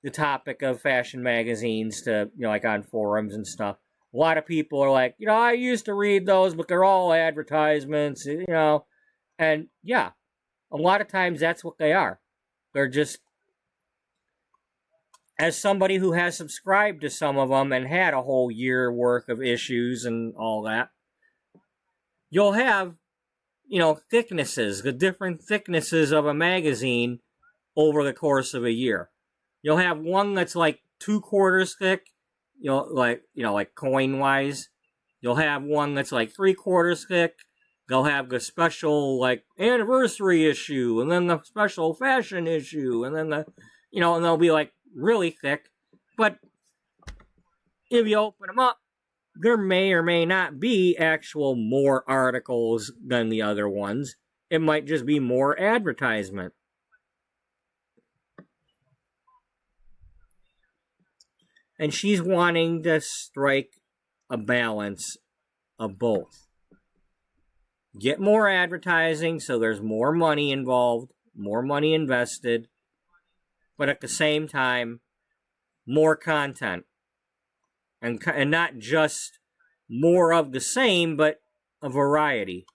the topic of fashion magazines to, like on forums and stuff, a lot of people are like, I used to read those, but they're all advertisements, And, yeah, a lot of times that's what they are. They're just as somebody who has subscribed to some of them and had a whole year worth of issues and all that, you'll have, thicknesses, the different thicknesses of a magazine over the course of a year. You'll have one that's like 2/4 thick, like coin-wise. You'll have one that's like 3/4 thick. They'll have the special, like, anniversary issue, and then the special fashion issue, and then and they'll be, like, really thick. But if you open them up, there may or may not be actual more articles than the other ones. It might just be more advertisement. And she's wanting to strike a balance of both. Get more advertising so there's more money involved, more money invested, but at the same time, more content. And not just more of the same, but a variety.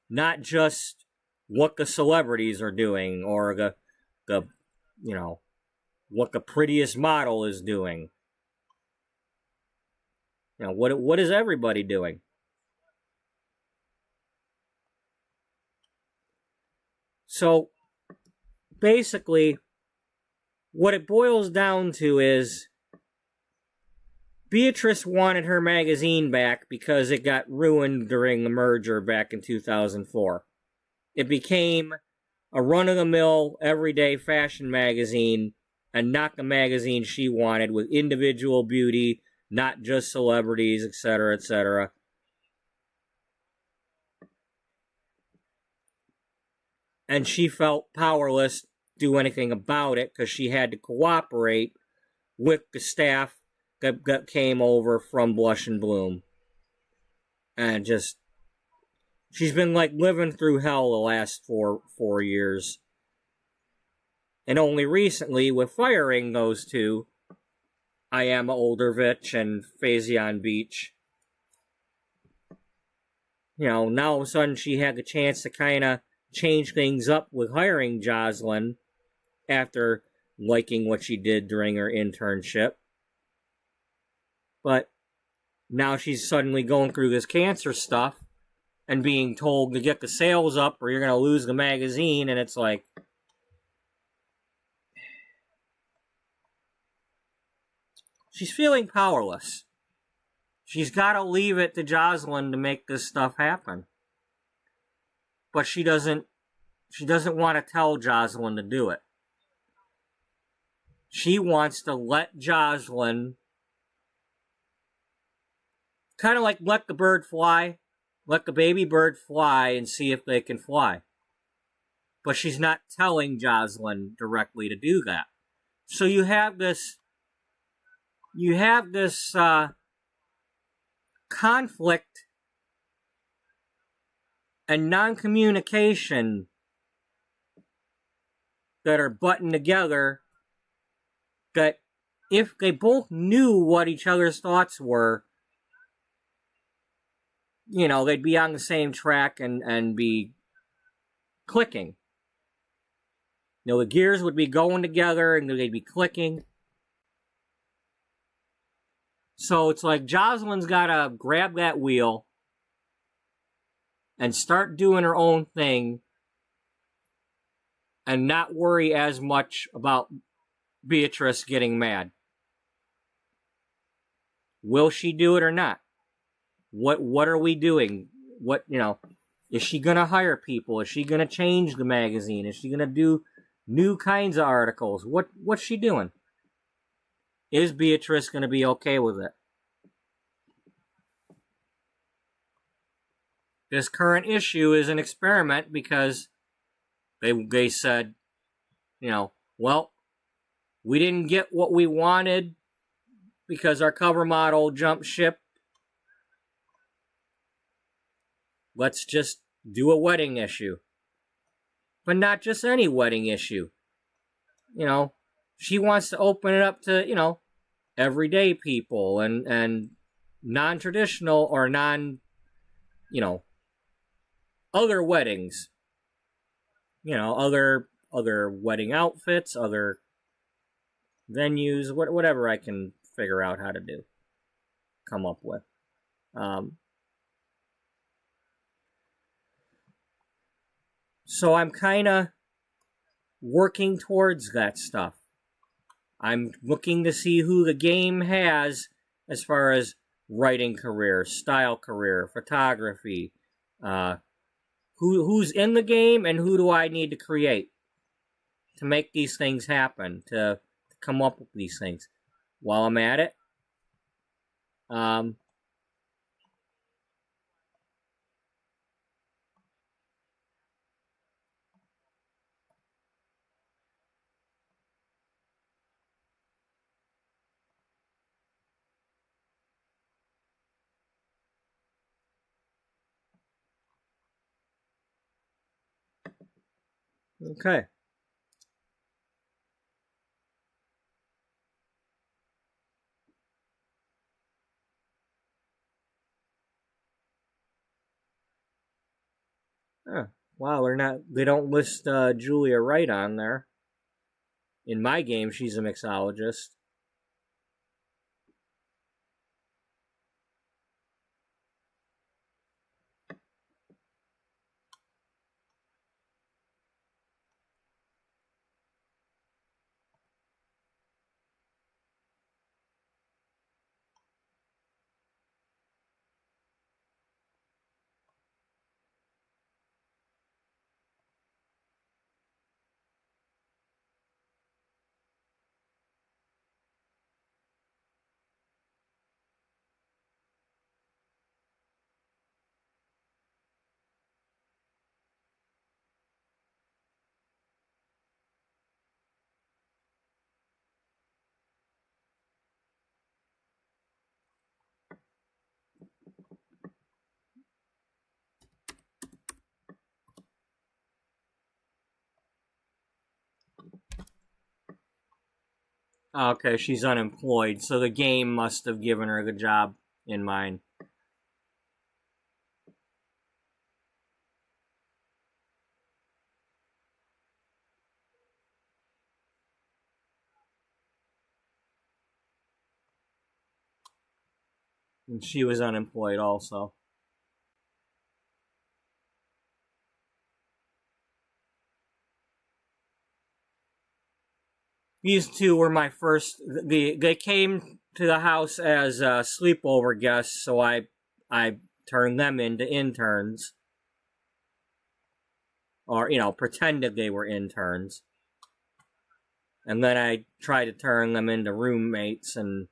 Not just what the celebrities are doing or what the prettiest model is doing. What is everybody doing? So, basically, what it boils down to is Beatrice wanted her magazine back because it got ruined during the merger back in 2004. It became a run-of-the-mill, everyday fashion magazine and not the magazine she wanted with individual beauty, not just celebrities, etc., etc. And she felt powerless to do anything about it because she had to cooperate with the staff that came over from Blush and Bloom. And just, she's been like living through hell the last four years. And only recently, with firing those two, Iama Oldervich and Faison Beach, now all of a sudden she had the chance to kind of change things up with hiring Jocelyn after liking what she did during her internship. But now she's suddenly going through this cancer stuff and being told to get the sales up or you're going to lose the magazine, and it's like, she's feeling powerless. She's got to leave it to Jocelyn to make this stuff happen. But she doesn't want to tell Jocelyn to do it. She wants to let Jocelyn kind of like let the bird fly, let the baby bird fly and see if they can fly. But she's not telling Jocelyn directly to do that. So you have this conflict and non-communication that are buttoned together, that if they both knew what each other's thoughts were, they'd be on the same track and be clicking. The gears would be going together and they'd be clicking. So it's like Jocelyn's got to grab that wheel and start doing her own thing and not worry as much about Beatrice getting mad. Will she do it or not? What are we doing? Is she going to hire people? Is she going to change the magazine? Is she going to do new kinds of articles? What's she doing? Is Beatrice going to be okay with it? This current issue is an experiment because they said, well, we didn't get what we wanted because our cover model jumped ship. Let's just do a wedding issue. But not just any wedding issue. She wants to open it up to, everyday people and non-traditional or other weddings. Other wedding outfits, other venues, whatever I can figure out how to do, come up with. So I'm kind of working towards that stuff. I'm looking to see who the game has as far as writing career, style career, photography, who's in the game and who do I need to create to make these things happen, to come up with these things. While I'm at it, okay. Huh. Wow, they don't list Julia Wright on there. In my game, she's a mixologist. Okay, she's unemployed, so the game must have given her the job in mind. And she was unemployed also. These two were my first. They came to the house as sleepover guests, so I turned them into interns, or pretended they were interns, and then I tried to turn them into roommates, and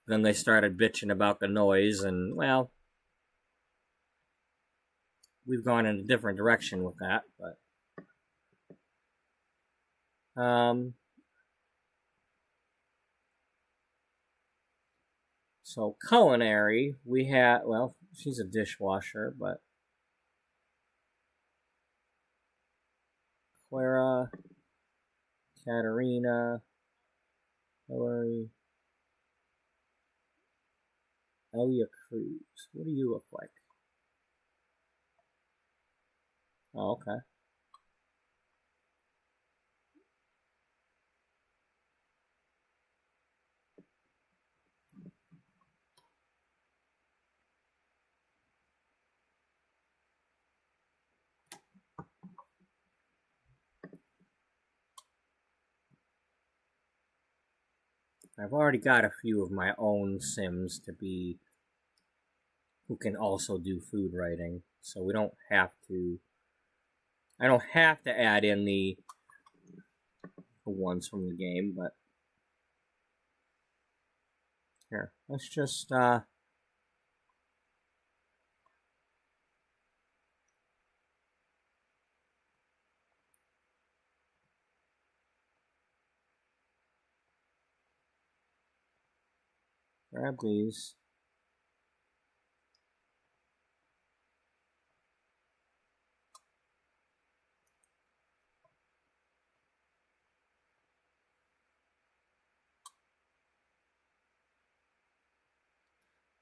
then they started bitching about the noise, and well, we've gone in a different direction with that, but So culinary, we had, well, she's a dishwasher, but Clara, Katerina, Hillary, Elia Cruz. What do you look like? Oh, okay. I've already got a few of my own Sims to be who can also do food writing, so we don't have to. I don't have to add in the ones from the game, but here, let's just grab these.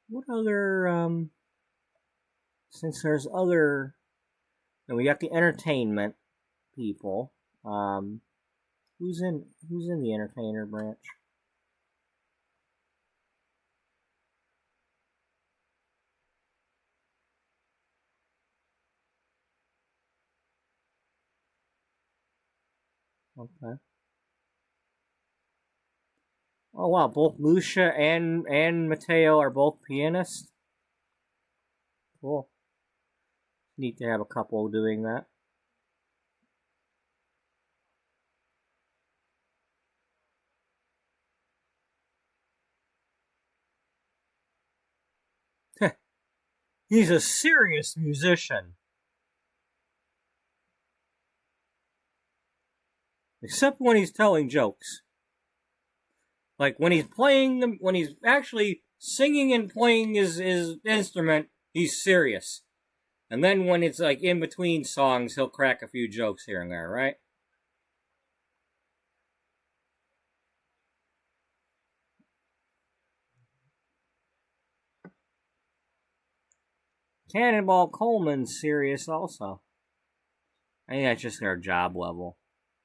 What other, since there's other, and we got the entertainment people, who's in the entertainer branch? Okay. Oh wow, both Lucia and Mateo are both pianists. Cool. Neat to have a couple doing that. He's a serious musician. Except when he's telling jokes. Like when he's playing them, when he's actually singing and playing his instrument, he's serious. And then when it's like in between songs, he'll crack a few jokes here and there, right? Cannonball Coleman's serious also. I think that's just their job level.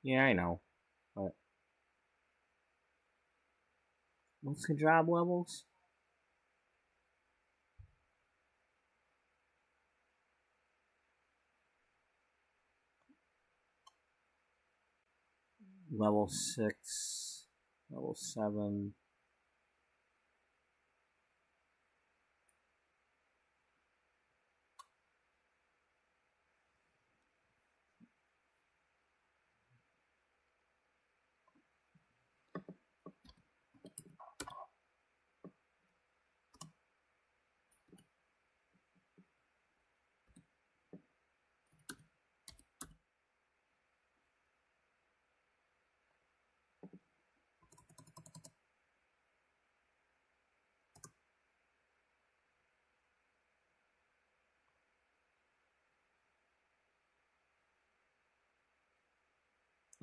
Yeah, I know. But what's the job levels? Level 6, level 7.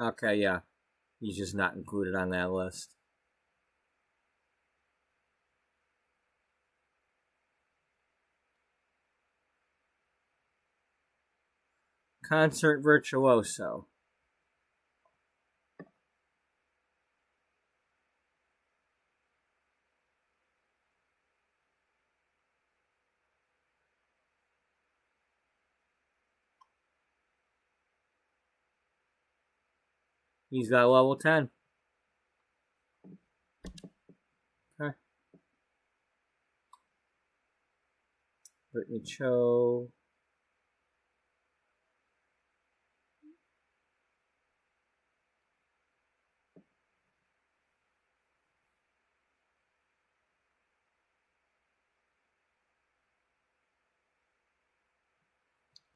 Okay, yeah. He's just not included on that list. Concert virtuoso. He's got a level 10. Okay. Brittany Cho.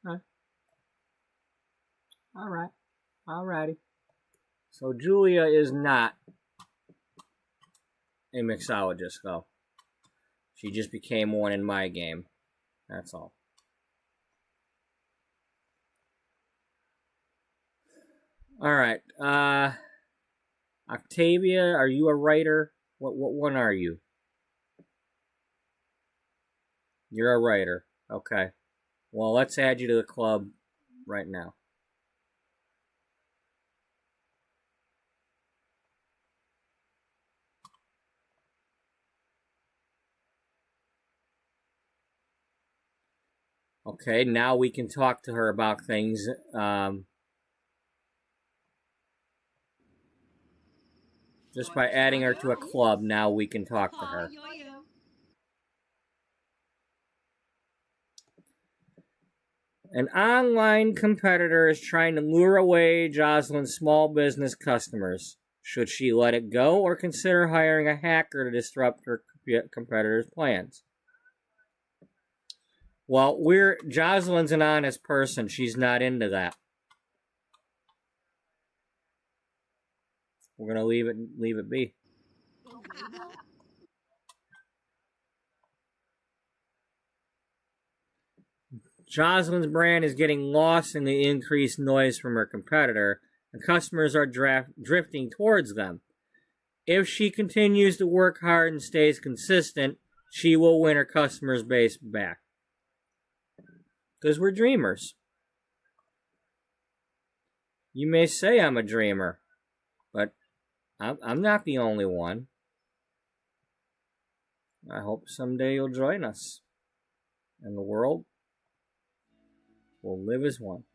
Okay. All right. Alrighty. So Julia is not a mixologist, though. She just became one in my game. That's all. All right. Octavia, are you a writer? What one are you? You're a writer. Okay. Well, let's add you to the club right now. Okay, now we can talk to her about things. Just by adding her to a club, now we can talk to her. An online competitor is trying to lure away Jocelyn's small business customers. Should she let it go or consider hiring a hacker to disrupt her competitor's plans? Well, Jocelyn's an honest person. She's not into that. We're gonna leave it be. Jocelyn's brand is getting lost in the increased noise from her competitor, and customers are drifting towards them. If she continues to work hard and stays consistent, she will win her customers' base back. Because we're dreamers. You may say I'm a dreamer, but I'm not the only one. I hope someday you'll join us, and the world will live as one.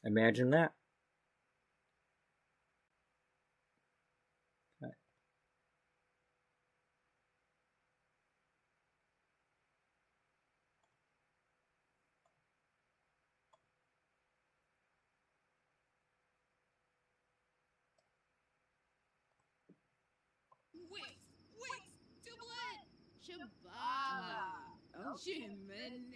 Imagine that. Okay. Wait, doublet! Shabala! Oh, Chimney!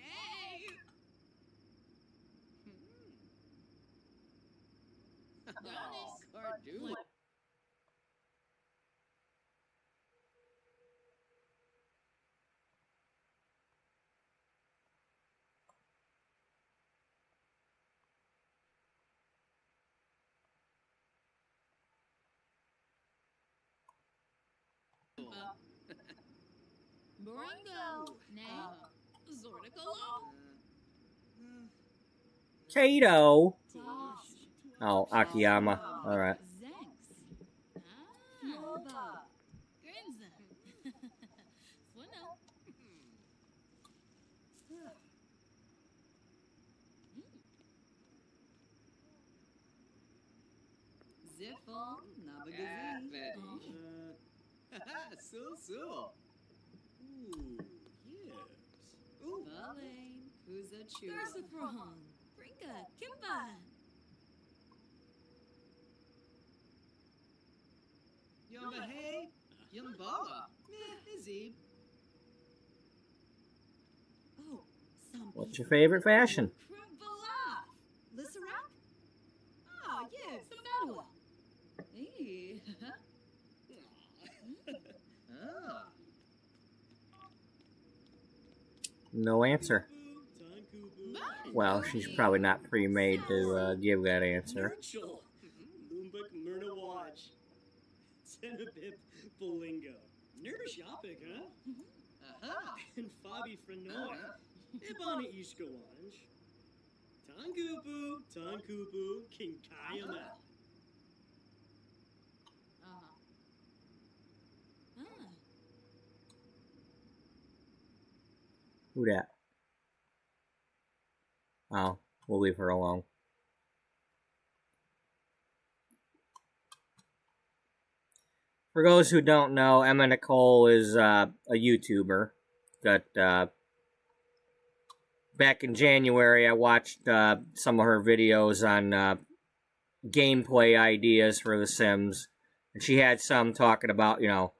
Bonus! Cardoon. Boringo! Nay? Zorticolo? Kato. Tosh! Oh, Akiyama. All right. Zenks! Nova! Grinza! Funo! Ziffle! Nabagazi! So. Ooh, yes. Ooh. Balane! Kuza Chu! Garsafron! Brinka! Kimba! Yamba hey, Yambala. Meh, Izzy. Oh, some What's your favorite fashion? Krumbalaf! Lissarak? Oh, yeah, some Battle. Hey. Ah. No answer. Well, she's probably not pre-made to give that answer. Nurchel, Lumbuk Myrna Watch, Cenobip Bolingo, Nerbishopik, huh? Aha. And Fabi Frenoy, Ibana Ishkawanj, Tankupu, Kinkayama. Ah. Who dat? Oh, we'll leave her alone. For those who don't know, Emma Nicole is a YouTuber that back in January I watched some of her videos on gameplay ideas for The Sims, and she had some talking about, you know,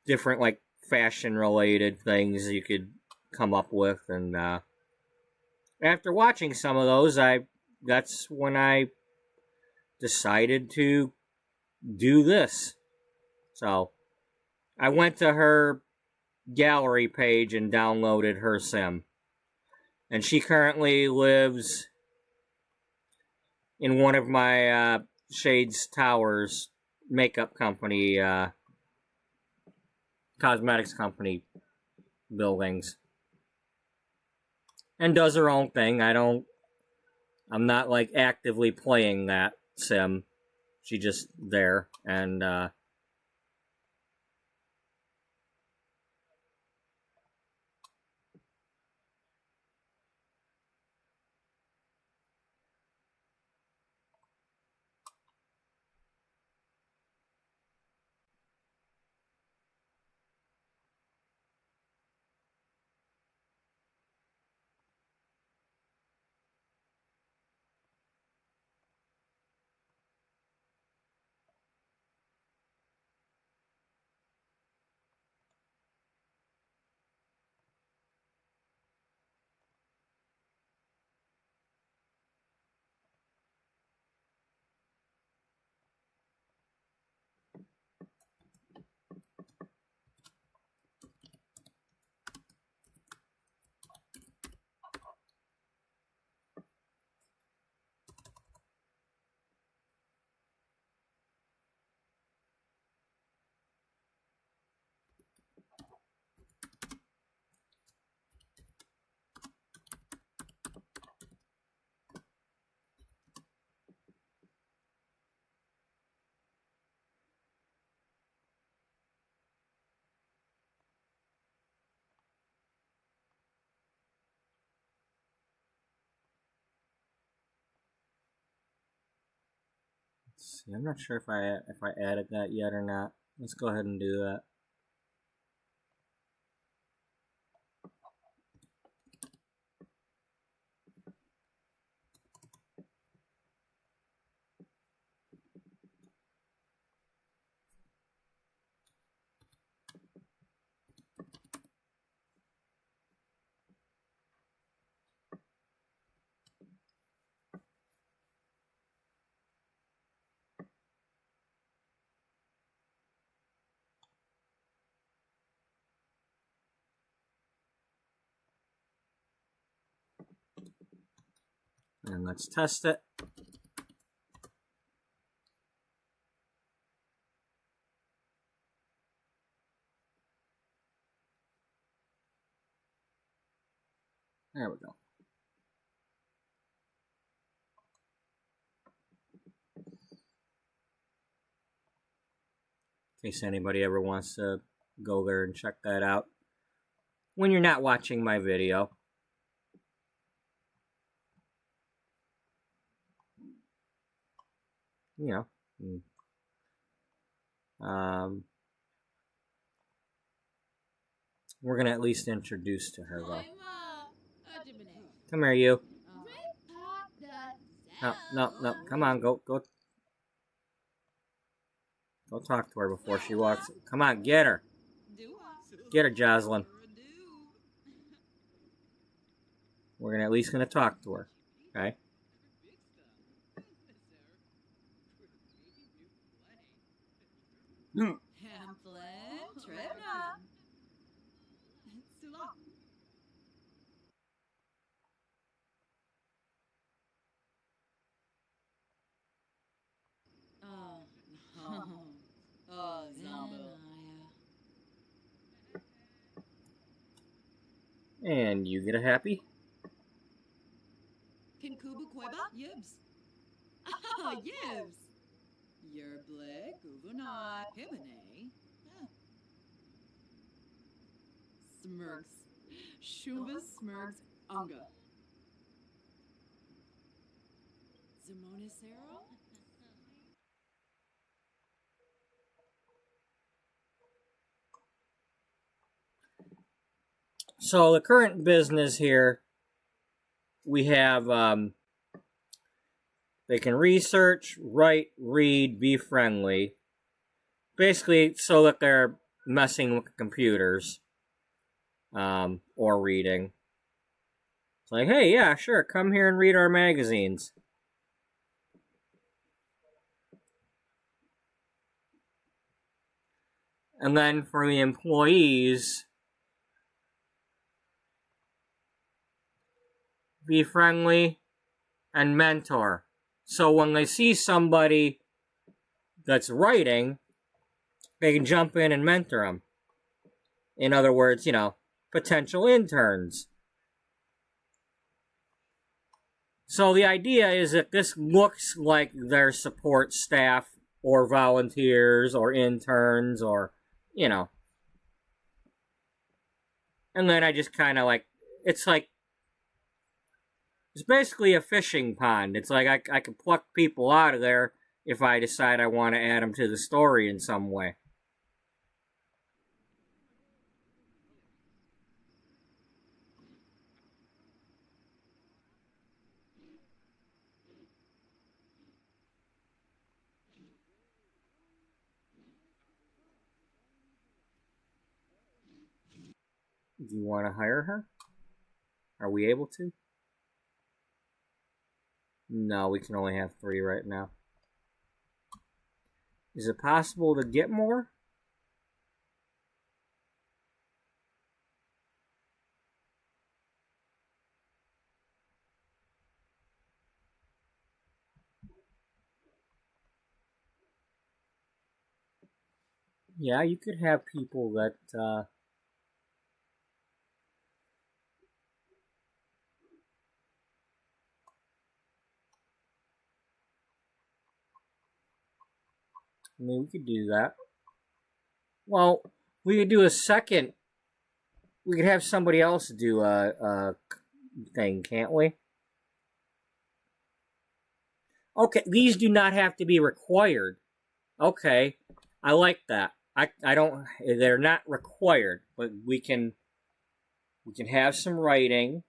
different like fashion related things you could come up with, and after watching some of those, that's when I decided to do this. So I went to her gallery page and downloaded her sim, and she currently lives in one of my Shades Towers makeup company, cosmetics company buildings, and does her own thing. I'm not like actively playing that sim. She just there, and see, I'm not sure if I added that yet or not. Let's go ahead and do that. And let's test it. There we go. In case anybody ever wants to go there and check that out when you're not watching my video. You know. We're going to at least introduce to her, though. Come here, you. No. Come on, go talk to her before she walks. Come on, get her. Get her, Jocelyn. We're at least going to talk to her, okay? And you get a happy? Kinkubu Koiba? Yibs. Yibs. Yerblick, Uvunai, Hibane. Smirks. Shumbas Smirks Unga. Zimonisero? So the current business here, we have, they can research, write, read, be friendly. Basically, so that they're messing with computers, or reading. It's like, hey, yeah, sure, come here and read our magazines. And then for the employees, be friendly and mentor. So when they see somebody that's writing, they can jump in and mentor them. In other words, you know, potential interns. So the idea is that this looks like their support staff or volunteers or interns or, you know. And then I just kind of like, it's basically a fishing pond. It's like I can pluck people out of there if I decide I want to add them to the story in some way. Do you want to hire her? Are we able to? No, we can only have 3 right now. Is it possible to get more? Yeah, you could have people that, I mean, we could do that. Well, we could do a second. We could have somebody else do a thing, can't we? Okay, these do not have to be required. Okay, I like that. I don't. They're not required, but we can have some writing.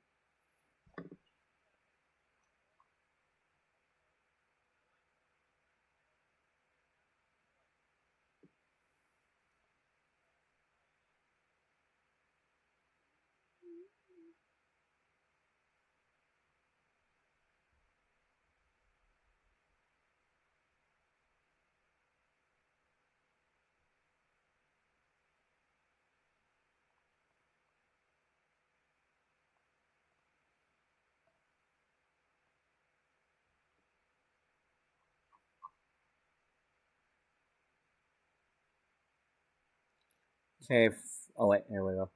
Okay. Oh wait, there we go.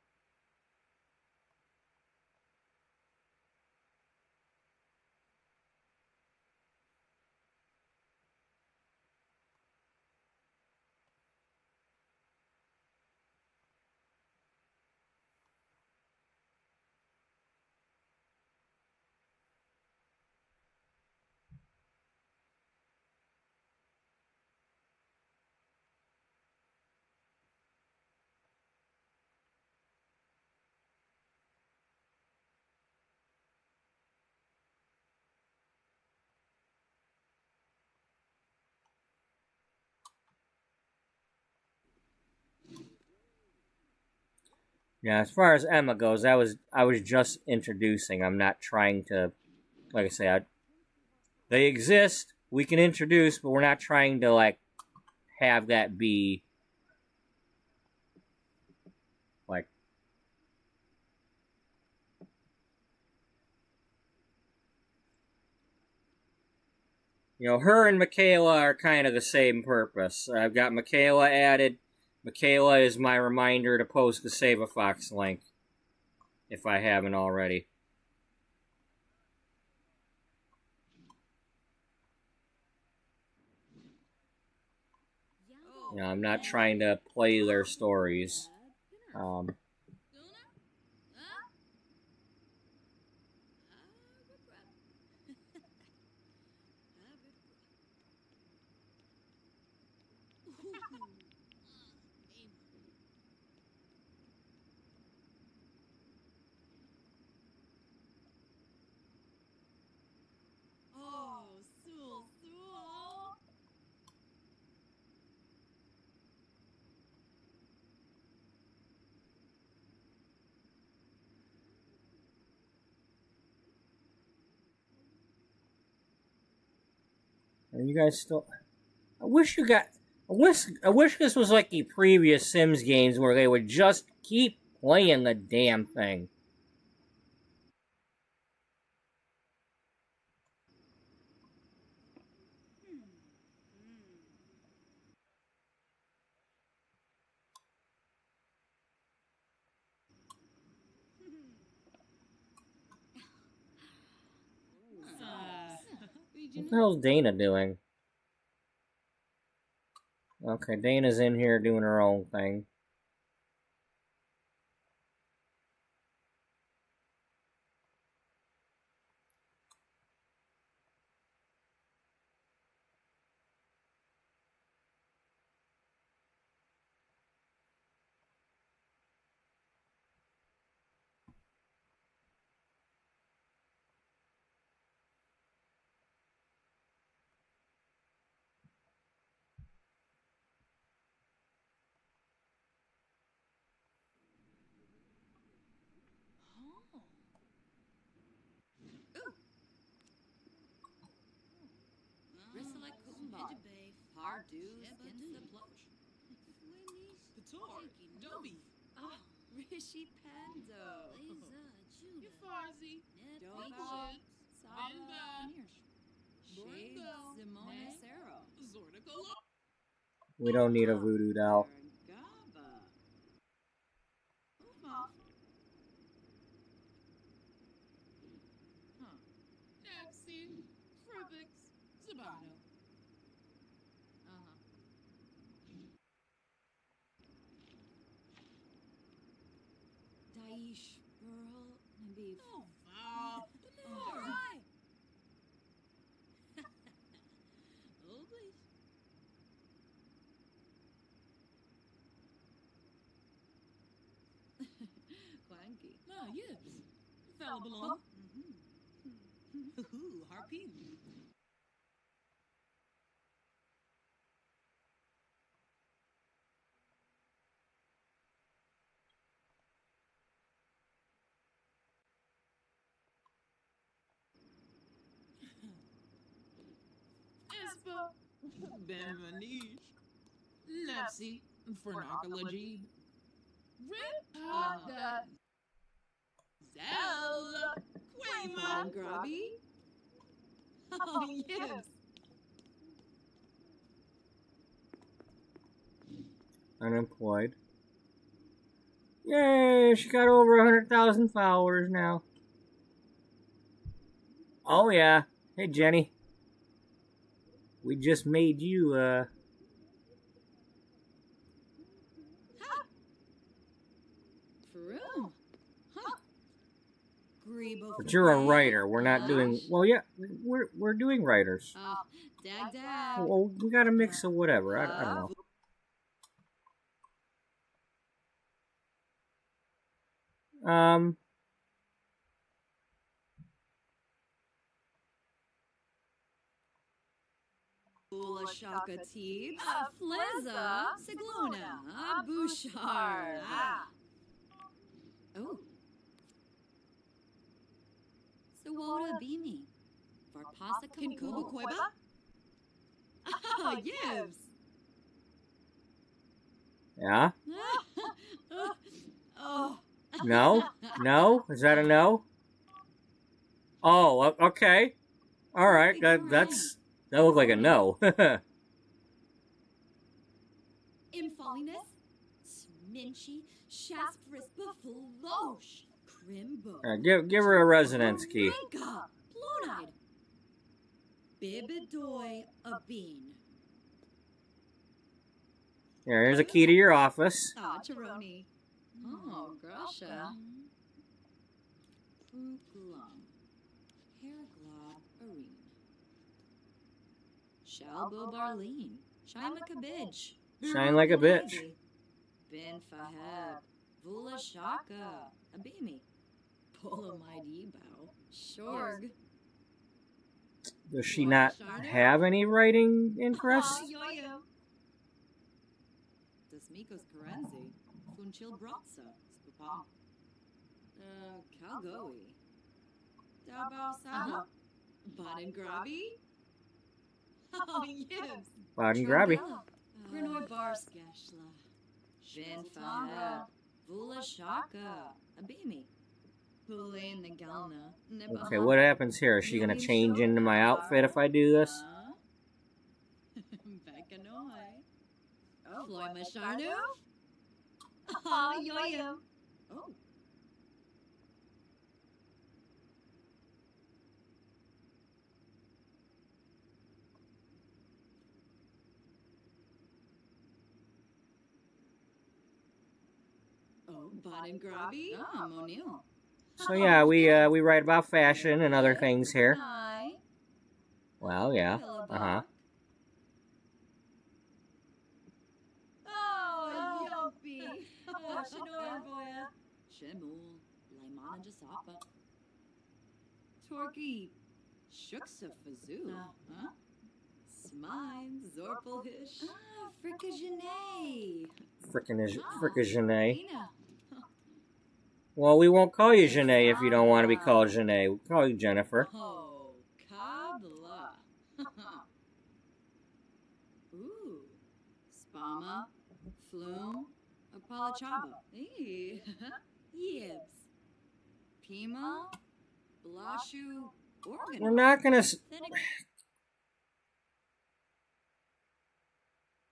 Yeah, as far as Emma goes, I was just introducing. I'm not trying to, like I say, they exist. We can introduce, but we're not trying to like have that be like. Her and Michaela are kind of the same purpose. I've got Michaela added. Michaela is my reminder to post the Save a Fox link, if I haven't already. I'm not trying to play their stories. Oh, Sul, Sul. Are you guys still? I wish you got. I wish this was like the previous Sims games where they would just keep playing the damn thing. What the hell's Dana doing? Okay, Dana's in here doing her own thing. Rishi Pando. Yafarzi. Dopa. Saba. Benba. Shade Simone Sero. Zordicola. We don't need a voodoo doll. Jackson. Fribix. Zabano. Daish. Burl. Nabif. Oh, wow. Right. Frankie. Ah, yes. Fallible. Ooh, harpy. Espa. Benvenish. Lepsy. Pharmacology. Rip. That. Zell. Quayma. Grubby. Oh, yes. Unemployed. Yay, she got over 100,000 followers now. Oh yeah. Hey Jenny. We just made you Vroom. Huh. Grebo. but you're a writer. We're not doing well yeah, we're doing writers. Oh, dag dag. Well, we got a mix of whatever. I don't know. Bula shaka teeps. Flizza. Sigluna. Bouchard. Oh. Sawota beamy. Varpasa Kinkuba Queba. Oh, yes. Yeah? Oh. No? No? Is that a no? Oh, okay. All right. That looked like a no. Infolliness. Sminchy. Shaspris Buffalosh. Crimbo. give her a residence key. Brinka. Plunide. Bibidoy a bean. Here's a key to your office. Ah, Taroni. Oh, Grasha. Fruglum. Hairglab Arene. Shalbo Barleen. Shima Cabbage. Shine like a bitch. Bin Faheb. Vula Shaka. Abimi. Polamide Ebao. Shorg. Does she not have any writing interests? Yo-yo. Dasmikos Karenzi. Funchil Bratsa. Spapa. Kalgoe. Dabao Sala. Bonin Grabi. Oh, yes. Bad and grabby. Grinoy Barskashla. Bin Faheb. Vula Shaka. Abimi. Pulain the Galna. Okay, what happens here? Is she gonna change into my outfit if I do this? Bekanoy. Oh, Floy Masharnu? Oh, yo-yo. Oh. Oh, Bonin Grabi? Oh, Monil. So yeah, we write about fashion and other things here. Hi. Well, yeah. Uh-huh. Oh, Yopi. Oh, Shinor Boya. Shemul. Laimana Jasapa. Torky. Shuksa Fazoo. Huh? Smine. Zorpelhish. Ah, Frickagenet. Frickagenet. Well, we won't call you Janae if you don't want to be called Janae. We'll call you Jennifer. Oh, Kabla. Ooh. Spama. Flume. Apalachaba. Yibs. Pima. Blashu. Organ. We're not gonna...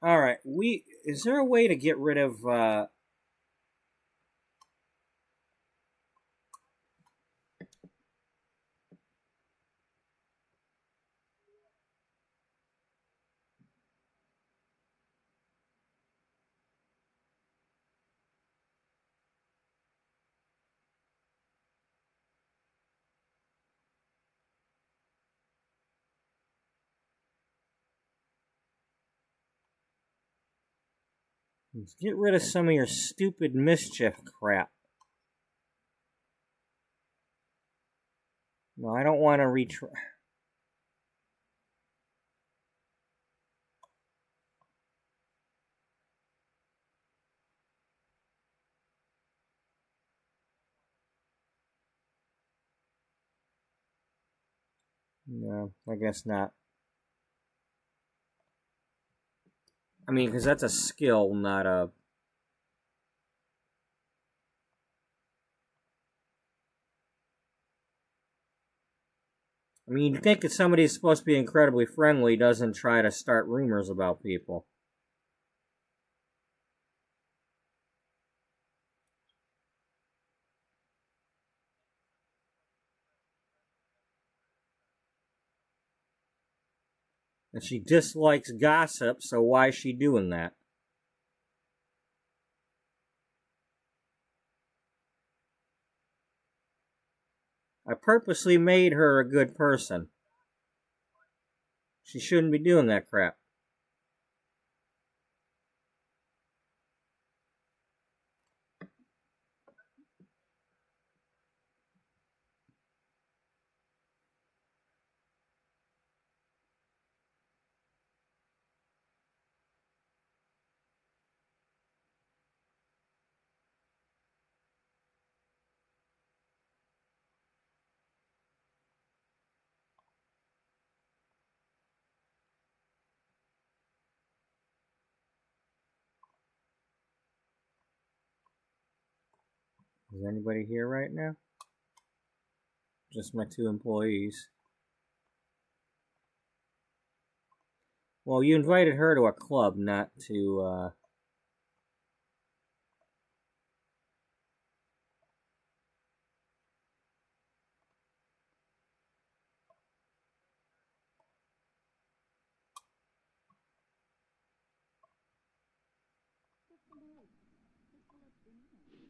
Alright, is there a way to get rid of, let's get rid of some of your stupid mischief crap. No, I don't want to retry. No, I guess not. I mean, because that's a skill, not a... I mean, you'd think if somebody's supposed to be incredibly friendly doesn't try to start rumors about people. And she dislikes gossip, so why is she doing that? I purposely made her a good person. She shouldn't be doing that crap. Is anybody here right now? Just my 2 employees. Well, you invited her to a club, not to,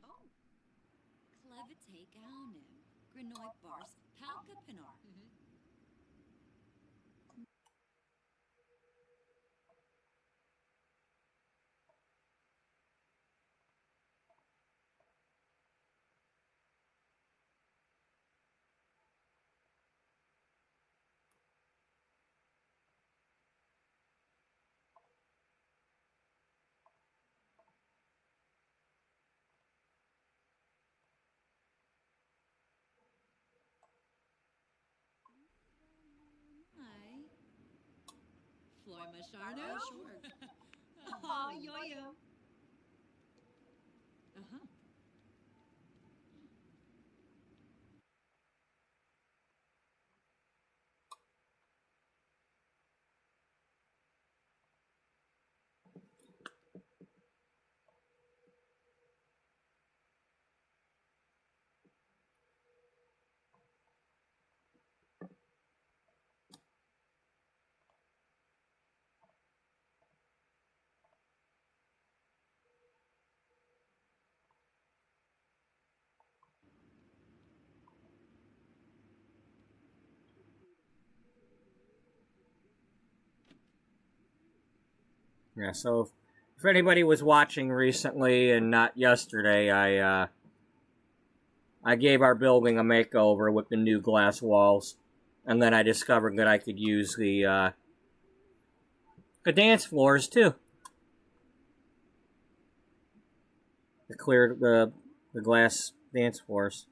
Oh, clever take aunim. Grinoy bars palka pinar. Hi. Floy Mashardo? Sure. Aha, yo-yo. Uh-huh. yeah, so if anybody was watching recently and not yesterday, I gave our building a makeover with the new glass walls. And then I discovered that I could use the dance floors, too. To clear the glass dance floors.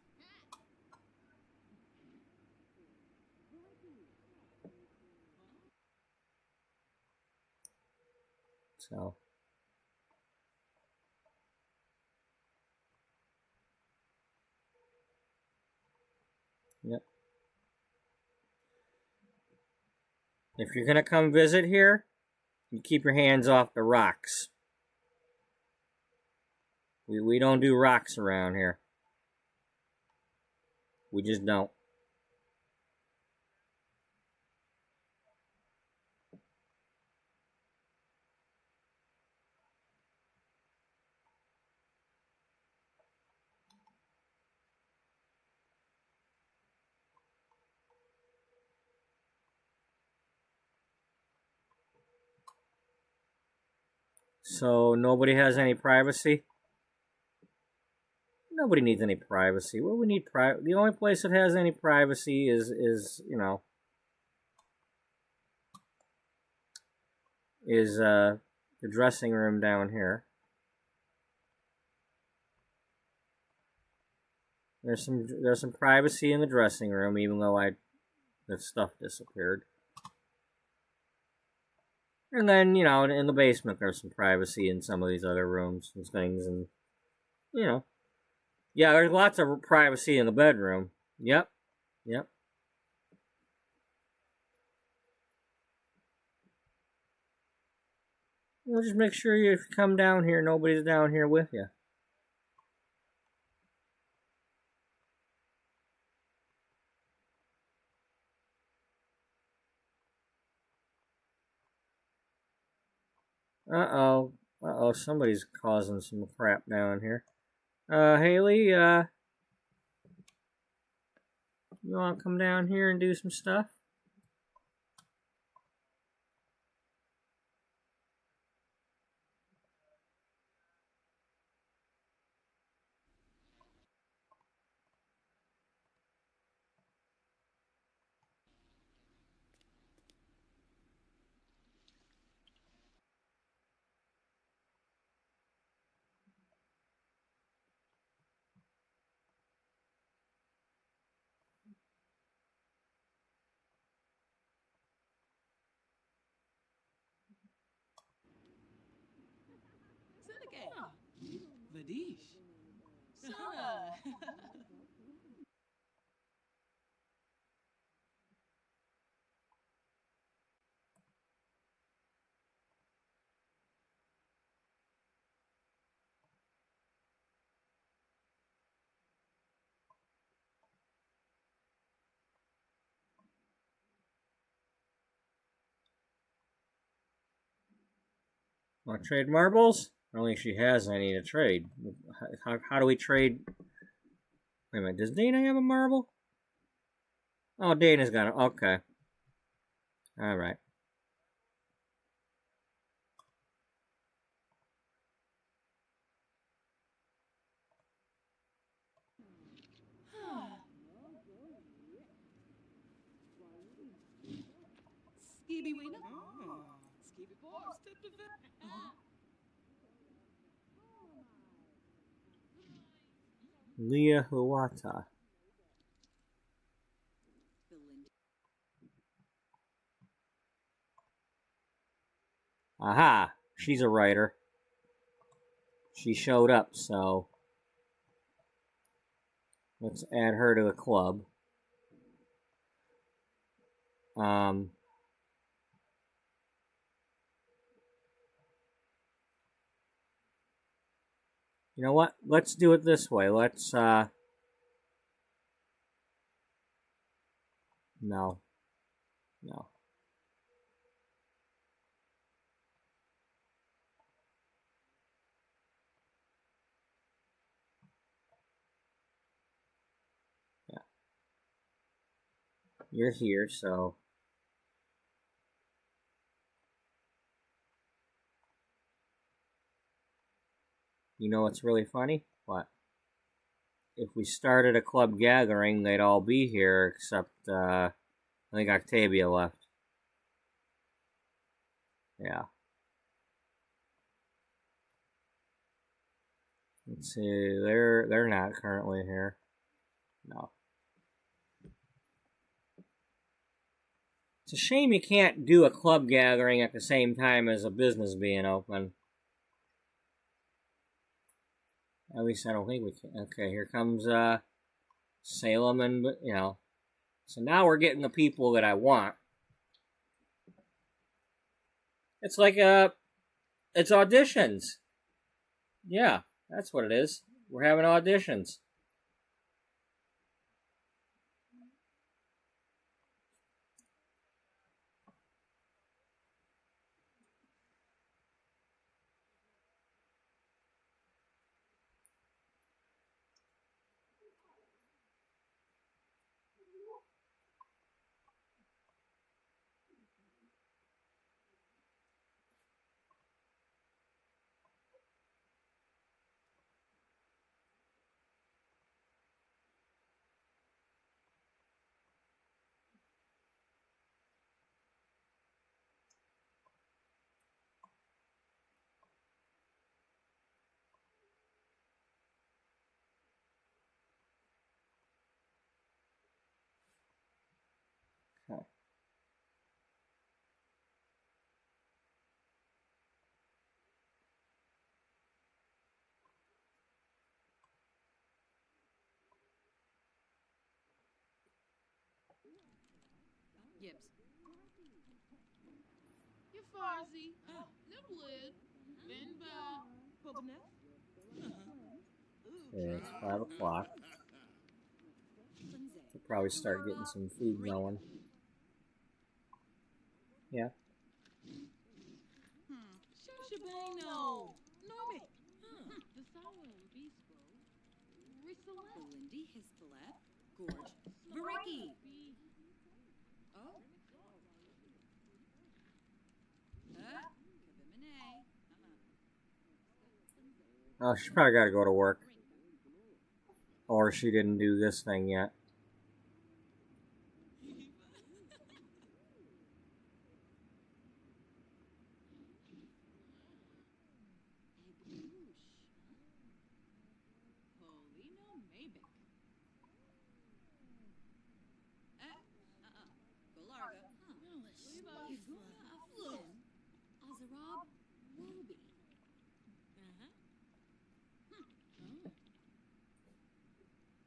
So... Yep. If you're gonna come visit here, you keep your hands off the rocks. We don't do rocks around here. We just don't. So nobody has any privacy? Nobody needs any privacy. What we need the only place that has any privacy is you know, is the dressing room down here. There's some privacy in the dressing room, even though the stuff disappeared. And then, you know, in the basement there's some privacy in some of these other rooms and things, and you know. Yeah, there's lots of privacy in the bedroom. Yep. Yep. Well, just make sure if you come down here, nobody's down here with you. Uh-oh. Uh-oh, somebody's causing some crap down here. Haley, you want to come down here and do some stuff? Syndicate. Vadish. Sana. Want to trade marbles? I don't think she has any to trade. How do we trade? Wait a minute, does Dana have a marble? Oh, Dana's got it. Okay. Alright. Skibby Weena. Skibby Boy. Step to vet. Leah Huwata. Belinda. Aha! She's a writer. She showed up, so let's add her to the club. You know what? Let's do it this way. Let's, no. No. Yeah. You're here, so. You know what's really funny? What? If we started a club gathering, they'd all be here, except, I think Octavia left. Yeah. Let's see, they're not currently here. No. It's a shame you can't do a club gathering at the same time as a business being open. At least I don't think we can. Okay, here comes Salem and, you know. So now we're getting the people that I want. It's like it's auditions. Yeah, that's what it is. We're having auditions. Gibbs. You Farsi. Nibblid. Venba. Pobanef. Okay, it's 5 o'clock. Lindsay. We'll probably start getting some food going. Yeah. Shushabano. Nomi. The Sawa Bispo. Risala. Belindy Hispalet. Gorge. Variki. Oh. Kabimene. Oh, she probably got to go to work. Or she didn't do this thing yet. Polino Mabic. Galarga. Yaguna Aflin. Azarab Wobi.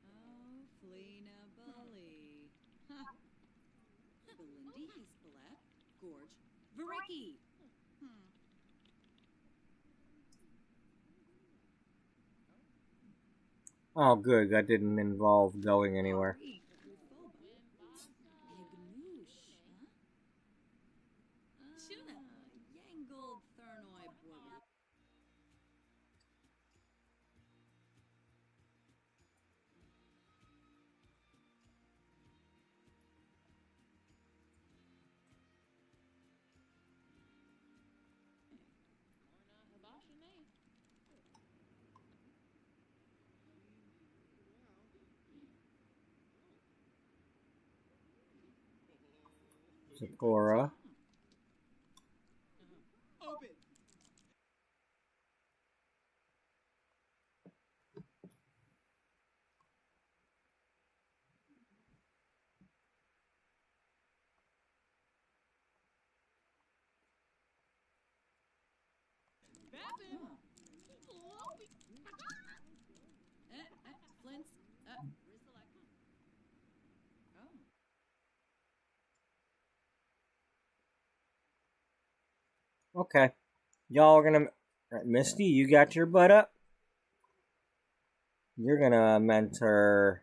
Oh, Flina Bully. Belindy Hispalet. Gorge. Variki. Oh, good. That didn't involve going anywhere. Yangled Thernoi Borby. Zipporah. Open. Babin. Lobi. Flint's. Risalak. Oh. Okay. Y'all are gonna... Right, Misty, you got your butt up? You're gonna mentor...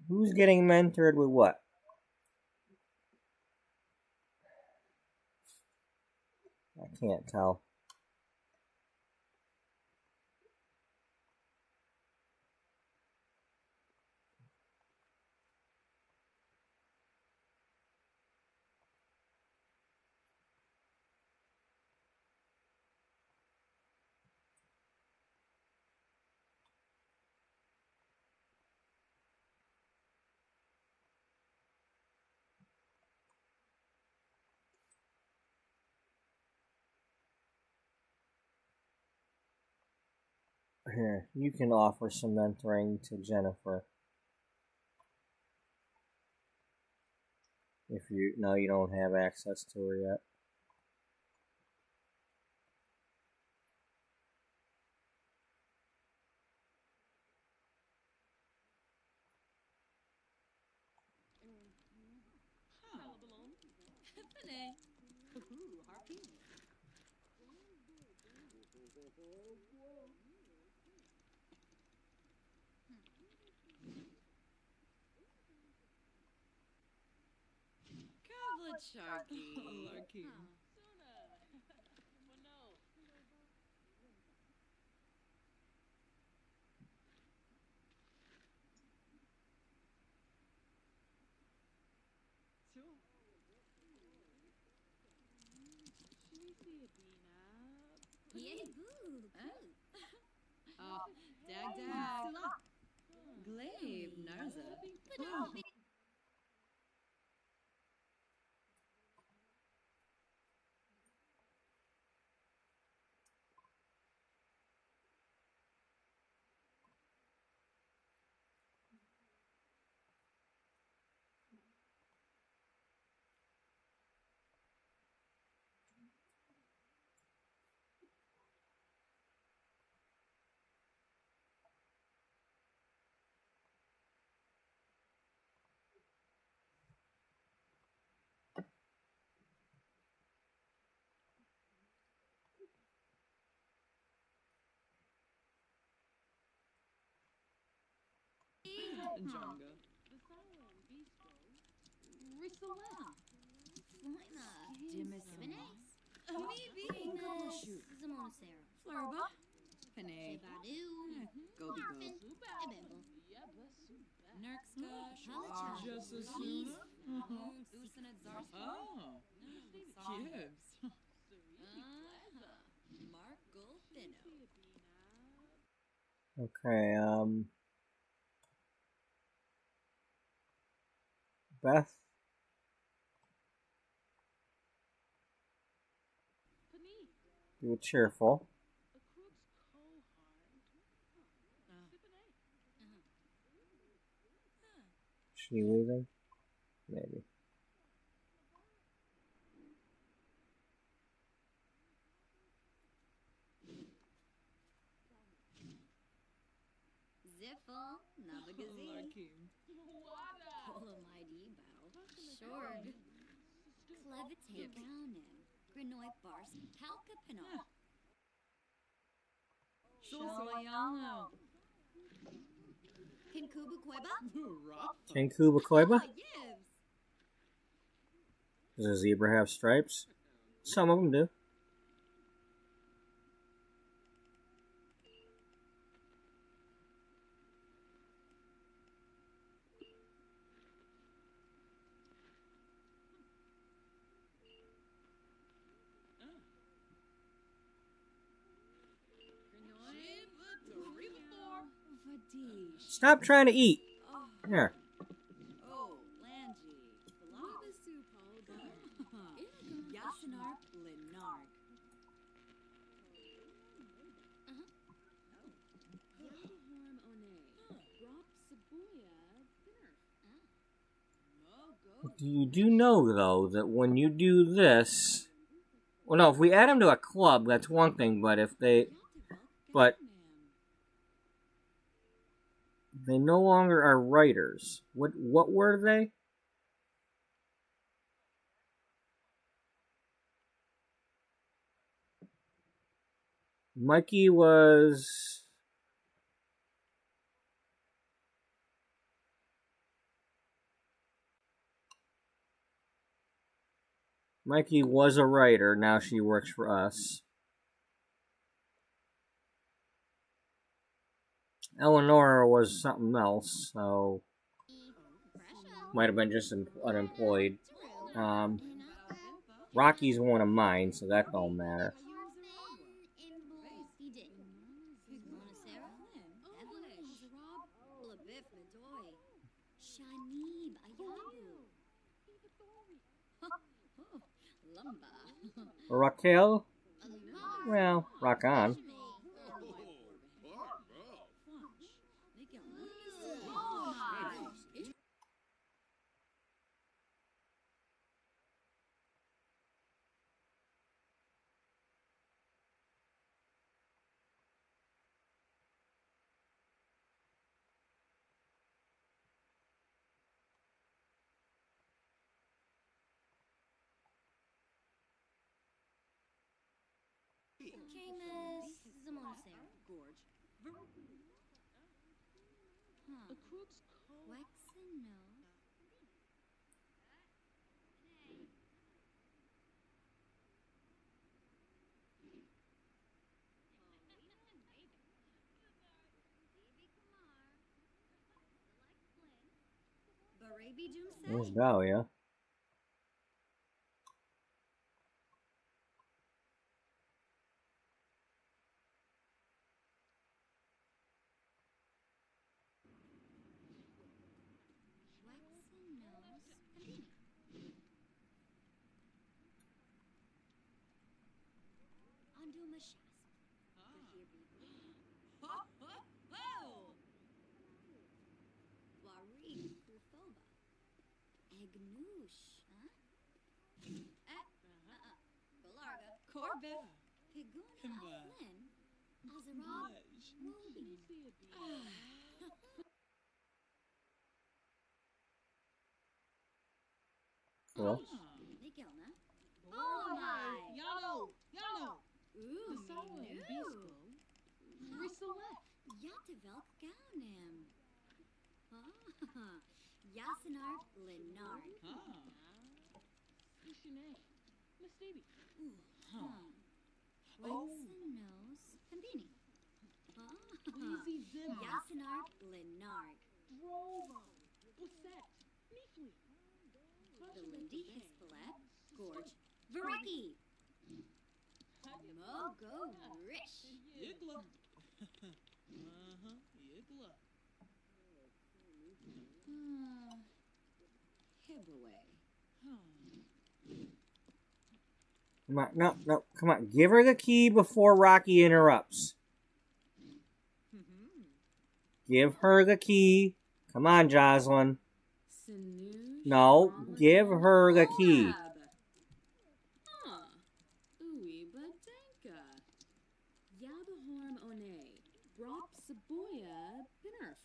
Who's getting mentored with what? I can't tell. Here, you can offer some mentoring to Jennifer. If you don't have access to her yet. Fine. Harpy. Kavlicharky. Larky. Yay, boo. Oh, dag dag. Glaive Narza. Jonga. Rissola. Flurba. Panay. Gobi Go. Nerkska. Just as soon. Oh. Gibbs. Okay, Beth. You were cheerful. She leaving? Maybe. Ziffle, Navagazi. Almighty bow. Shorg. Clevitate gownim. Grinoy bars. Palka pinot. Solayano. Kinkubu Koiba? Kenkuba Koiba? Yibs. Does a zebra have stripes? Some of them do. Stop trying to eat. Here. Oh, Langy. Lava soup, Yasinarp Linarg. Yakuhorm One. Drop Sabuya Dinner. You do know, though, that when you do this... Well, no, if we add them to a club, that's one thing, but if they... But... They no longer are writers. What were they? Mikey was... Mikey was a writer. Now she works for us. Eleanor was something else, so might have been just unemployed. Rocky's one of mine, so that don't matter. Raquel? Well, rock on. Gorge. Waxen no. There's Dahlia. Corbett. Cool. Oh, hi. Yano. Ooh, Rissolet. Yatavelk gownim. Ah, Yasinarp Linark. Ishine. Miss Stevie. Wexenos Pimbini. Lazy Zim. Yasinarp Linark. Drovo. Blisset. Neefly. Belindy Hispalet. Gorge. Vareki. Mogo Rish. Yigla. Yigla. Hibaway. Come on, no, no, come on. Give her the key before Rocky interrupts. Give her the key. Come on, Jocelyn. No, give her the key. Uwe Badenka. Yabahorm One. Brop Saboya Pinnerf.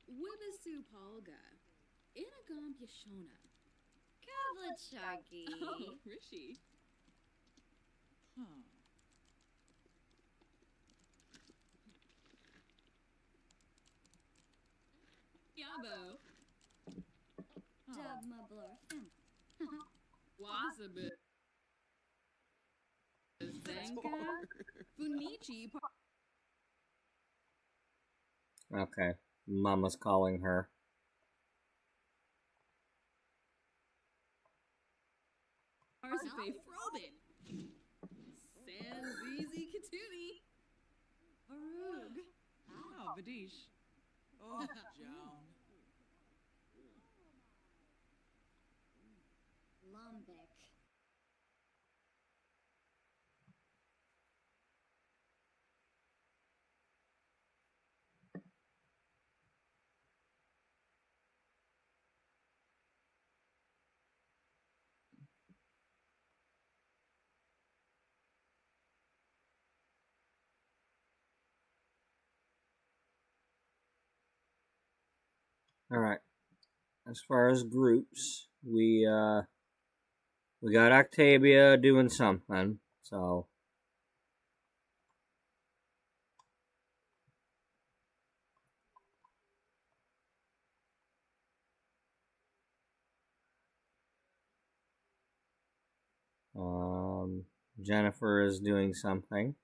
Wibisu Polga. Inagam Yashona. Kavlicharki. Oh, Rishi. Yabo. Dubmablorfin. Wasabit. Zenka. Funichi. Okay, Mama's calling her. Parsife Frobin. Sanzizi Katuni. Arug. Ah, Vadish. Oh, Joan. Lumbek. All right. As far as groups, we got Octavia doing something. So Jennifer is doing something.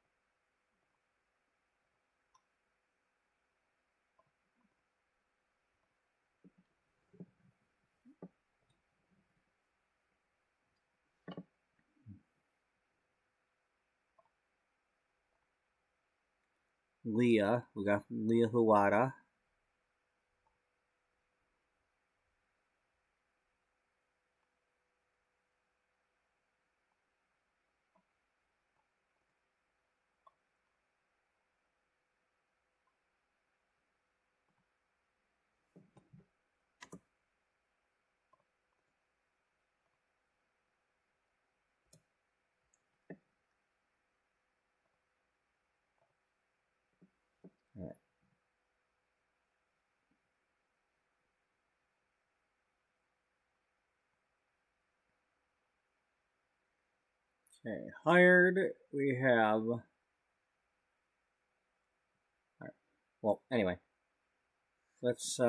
Leah, we got Leah Huwata. All right. Okay, hired, we have... All right. Well, anyway. Let's, we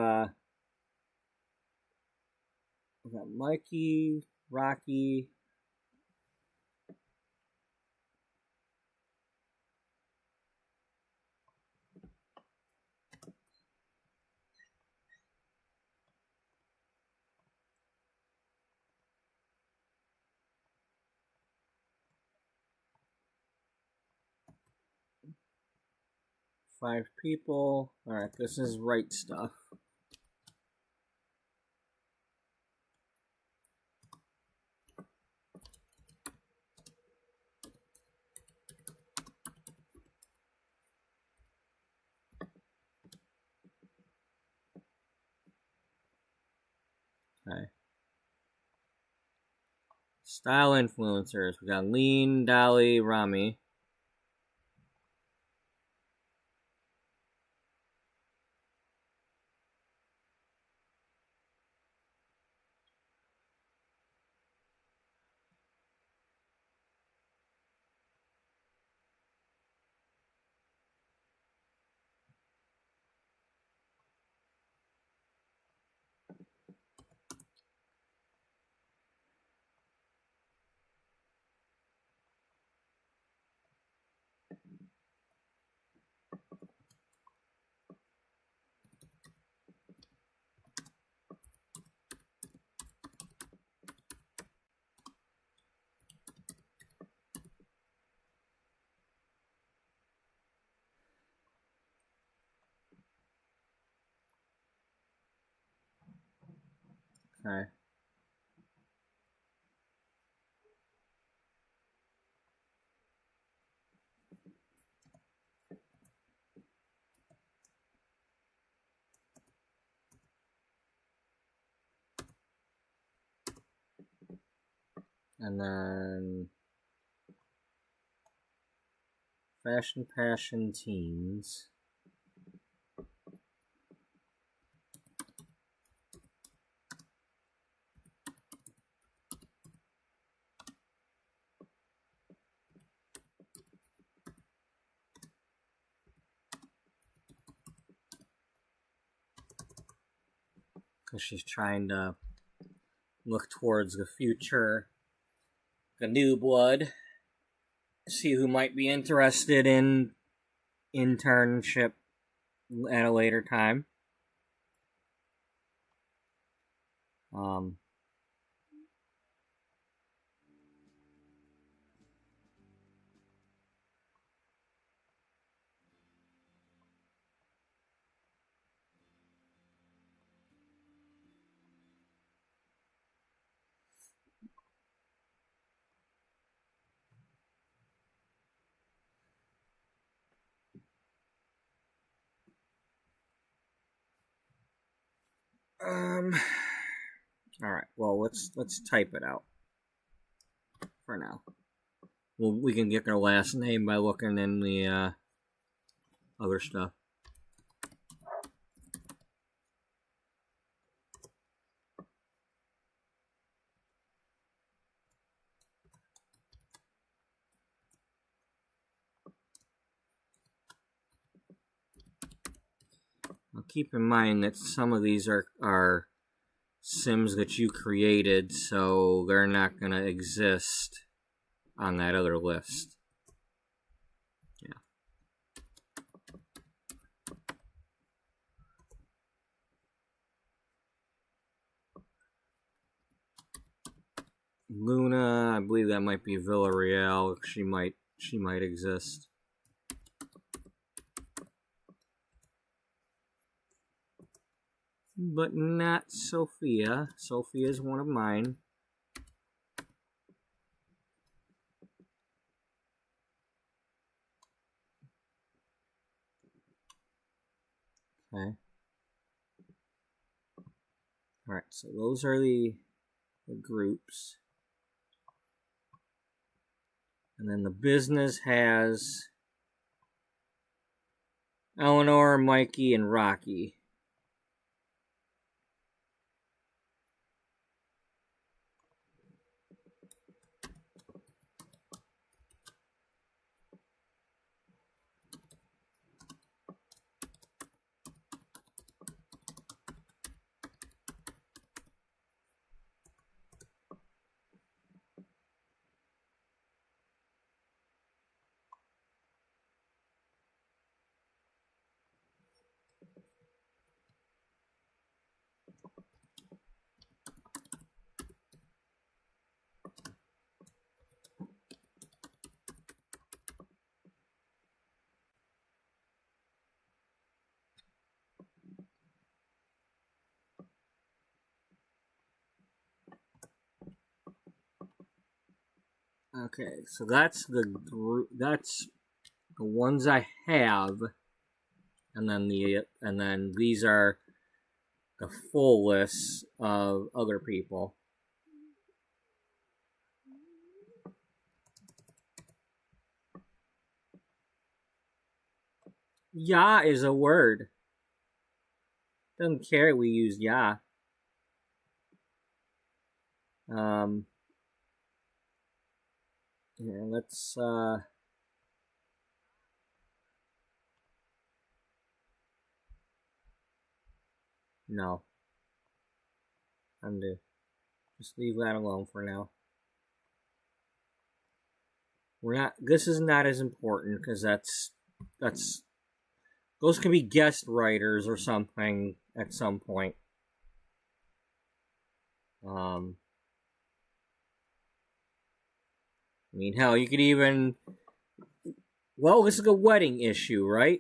got Mikey, Rocky... 5 people. Alright, this is right stuff. Okay. Style influencers. We got Lean, Dolly, Rami. Okay. And then Fashion Passion Teens. Because she's trying to look towards the future. The new blood. See who might be interested in internship at a later time. All right. Well, let's type it out for now. Well, we can get their last name by looking in the other stuff. Now keep in mind that some of these are Sims that you created, so they're not going to exist on that other list. Yeah. Luna, I believe that might be Villarreal. She might exist. But not Sophia. Sophia is one of mine. Okay. Alright, so those are the groups. And then the business has Eleanor, Mikey, and Rocky. Okay, so that's the group. That's the ones I have, and then these are the full list of other people. Ya is a word. Doesn't care we use ya. Yeah, let's no. Undo. Just leave that alone for now. This is not as important because that's those can be guest writers or something at some point. I mean, hell, you could even... Well, this is a wedding issue, right?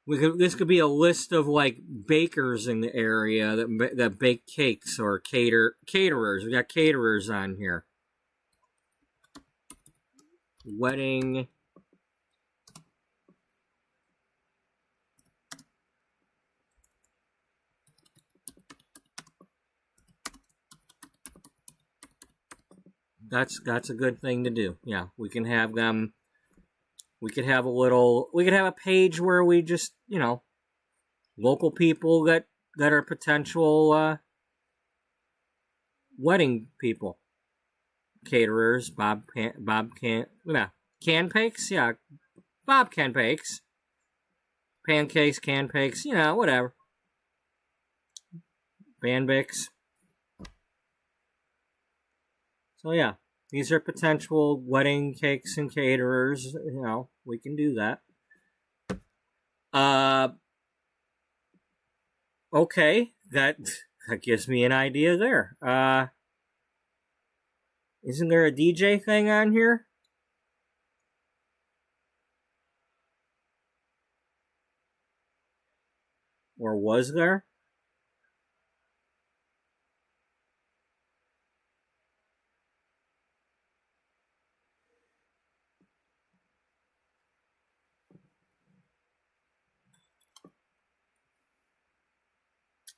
This could be a list of like bakers in the area that bake cakes or caterers. We got caterers on here. Wedding. That's a good thing to do. Yeah, we can have them. We could have a page where we just, local people that are potential wedding people, caterers, can cakes, yeah, Bob can cakes, pancakes, can cakes, whatever, Banbix. So yeah. These are potential wedding cakes and caterers. We can do that. Okay, that gives me an idea there. Isn't there a DJ thing on here? Or was there?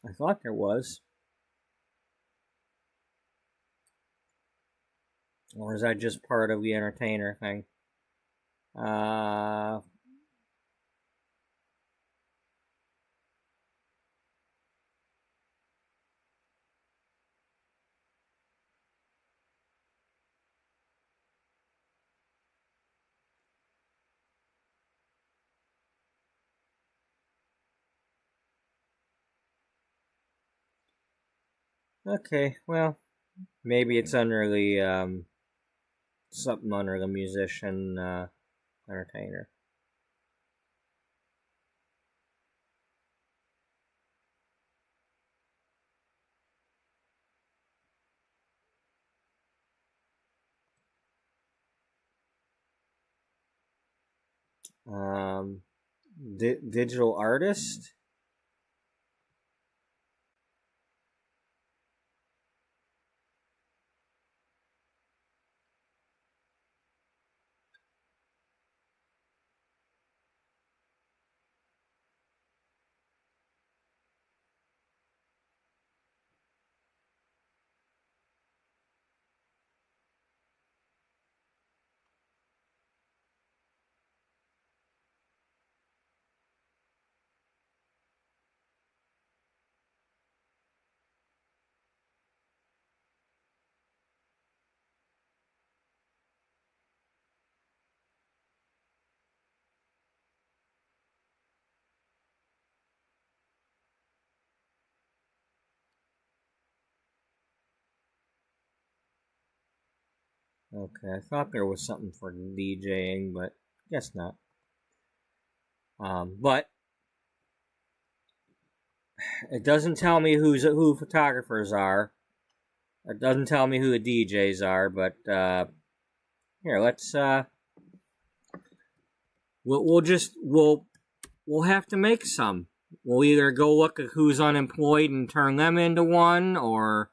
I thought there was. Or is that just part of the entertainer thing? Okay, well, maybe it's under the, something under the musician, entertainer. Digital artist? Okay, I thought there was something for DJing, but guess not. But it doesn't tell me who photographers are. It doesn't tell me who the DJs are, but here, let's we'll have to make some. We'll either go look at who's unemployed and turn them into one, or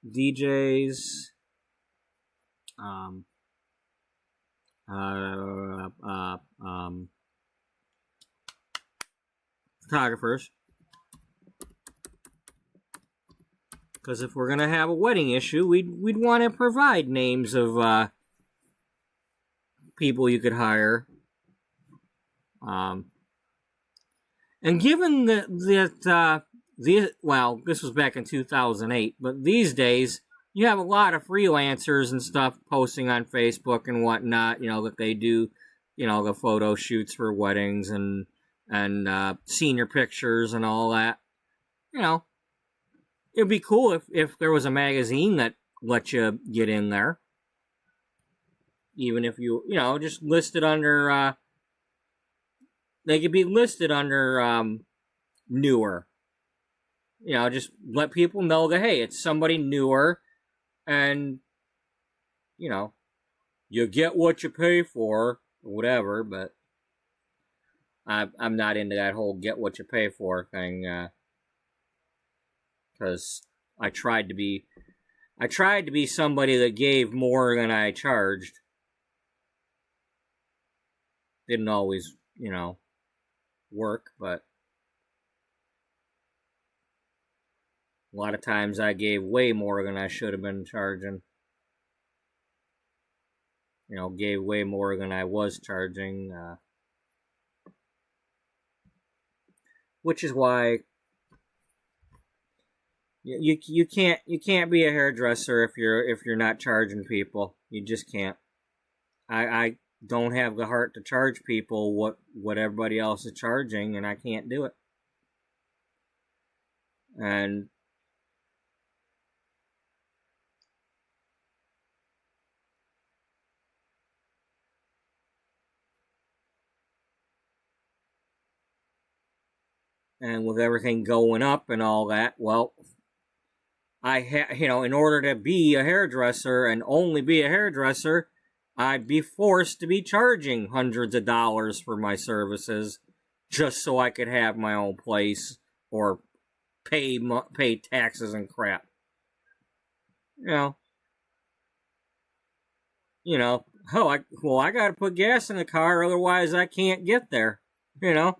DJs. Photographers. Because if we're gonna have a wedding issue, we'd want to provide names of people you could hire. And given that this was back in 2008, but these days you have a lot of freelancers and stuff posting on Facebook and whatnot. That they do, the photo shoots for weddings and senior pictures and all that. It'd be cool if there was a magazine that let you get in there. Even if you just listed under, they could be listed under newer. Just let people know that, hey, it's somebody newer, and you get what you pay for, or whatever. But I'm not into that whole get what you pay for thing, because I tried to be somebody that gave more than I charged. Didn't always, work, but a lot of times I gave way more than I should have been charging. Gave way more than I was charging, which is why you can't be a hairdresser if you're not charging people. You just can't. I don't have the heart to charge people what everybody else is charging, and I can't do it. And with everything going up and all that, well, in order to be a hairdresser and only be a hairdresser, I'd be forced to be charging hundreds of dollars for my services just so I could have my own place or pay taxes and crap. I gotta put gas in the car, otherwise I can't get there. That's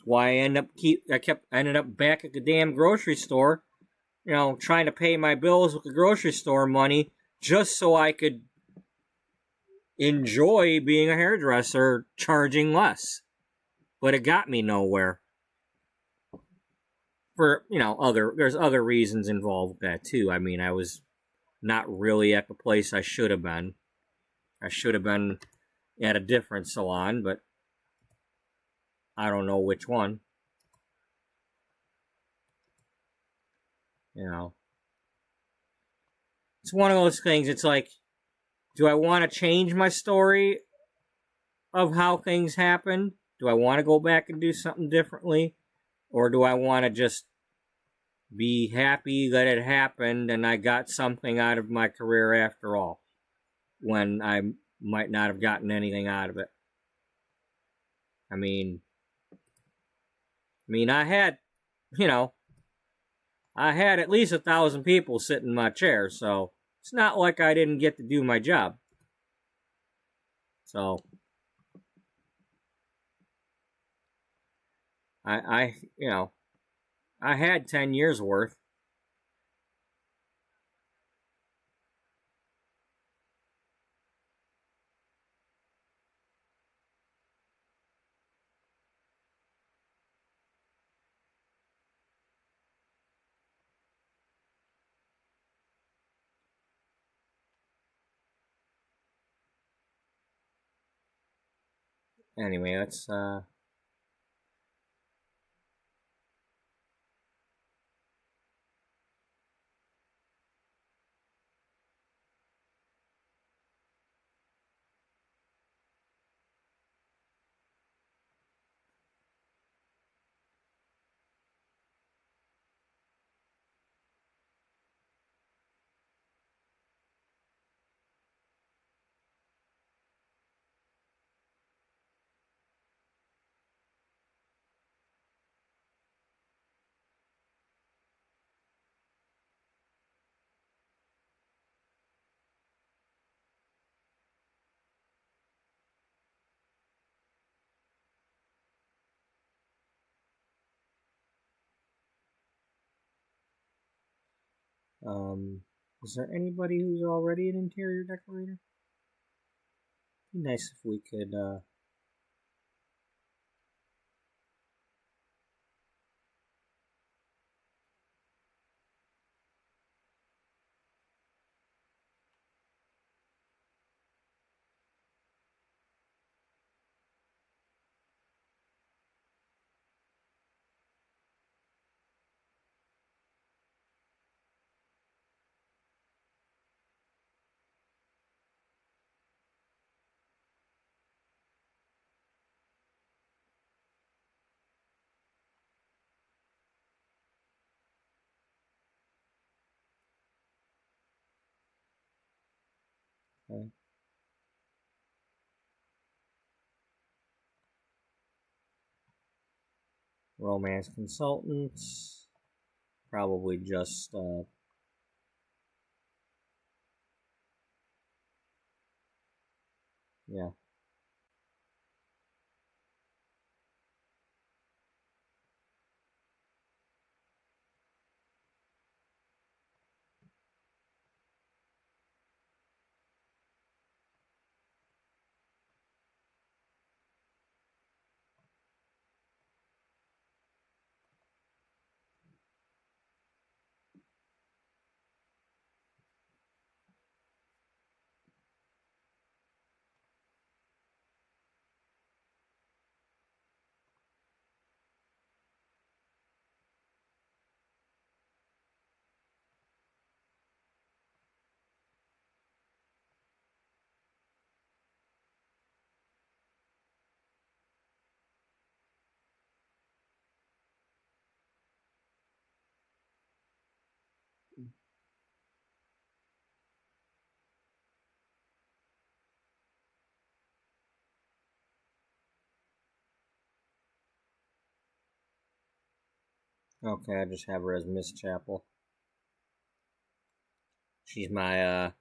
why I ended up back at the damn grocery store, trying to pay my bills with the grocery store money just so I could enjoy being a hairdresser charging less. But it got me nowhere. For, there's other reasons involved with that too. I mean, I was not really at the place I should have been. I should have been at a different salon, but I don't know which one. It's one of those things, it's like, do I want to change my story of how things happened? Do I want to go back and do something differently? Or do I want to just be happy that it happened and I got something out of my career after all, when I might not have gotten anything out of it? I mean, I had at least 1,000 people sit in my chair, so it's not like I didn't get to do my job. So, I had 10 years worth. Anyway, let's is there anybody who's already an interior decorator? It'd be nice if we could, Romance consultants. Probably just, yeah. Okay, I just have her as Miss Chapel. She's my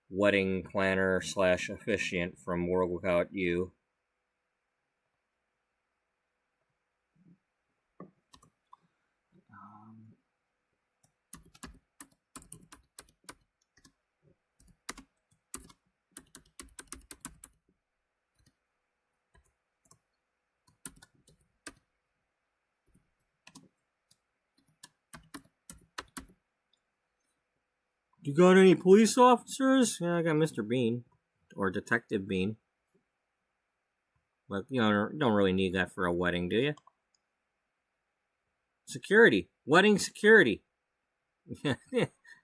wedding planner / officiant from World Without You. You got any police officers? Yeah, I got Mr. Bean. Or Detective Bean. But, you know, don't really need that for a wedding, do you? Security. Wedding security.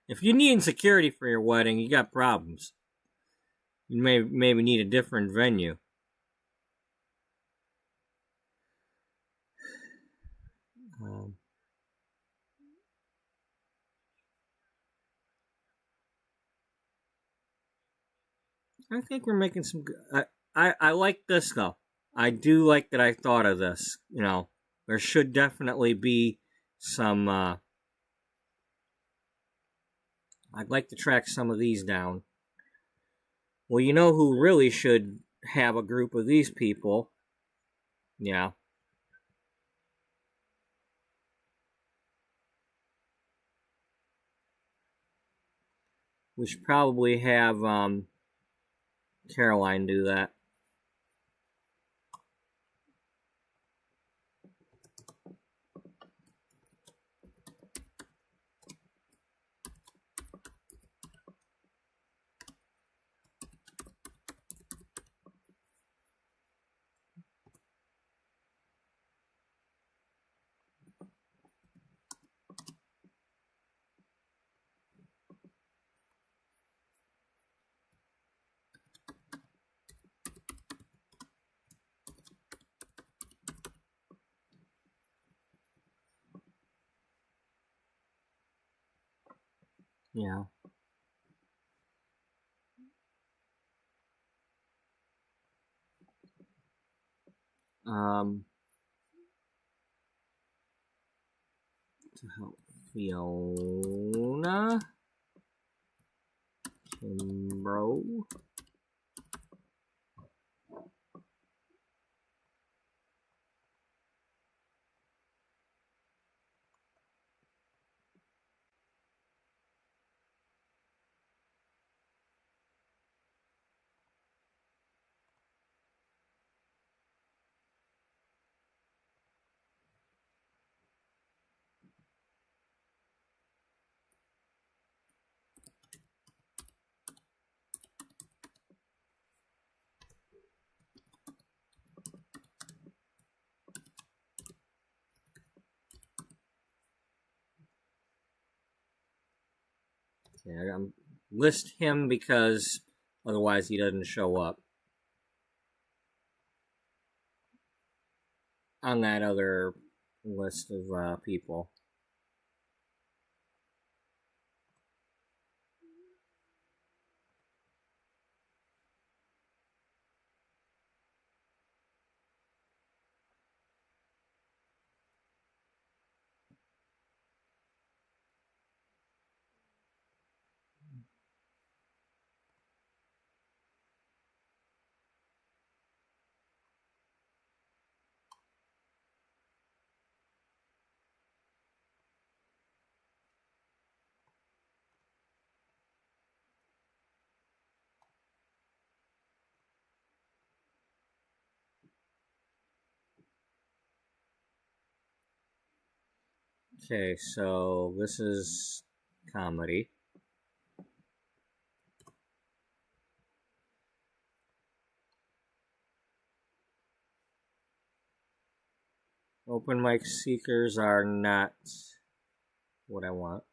If you need security for your wedding, you got problems. You maybe need a different venue. I think we're making some good... I like this, though. I do like that I thought of this. You know, there should definitely be some... I'd like to track some of these down. Well, you know who really should have a group of these people? Yeah. We should probably have Caroline do that. Yeah. To help Fiona. Kimbro. Yeah, list him because otherwise he doesn't show up on that other list of people. Okay, so this is comedy. Open mic seekers are not what I want.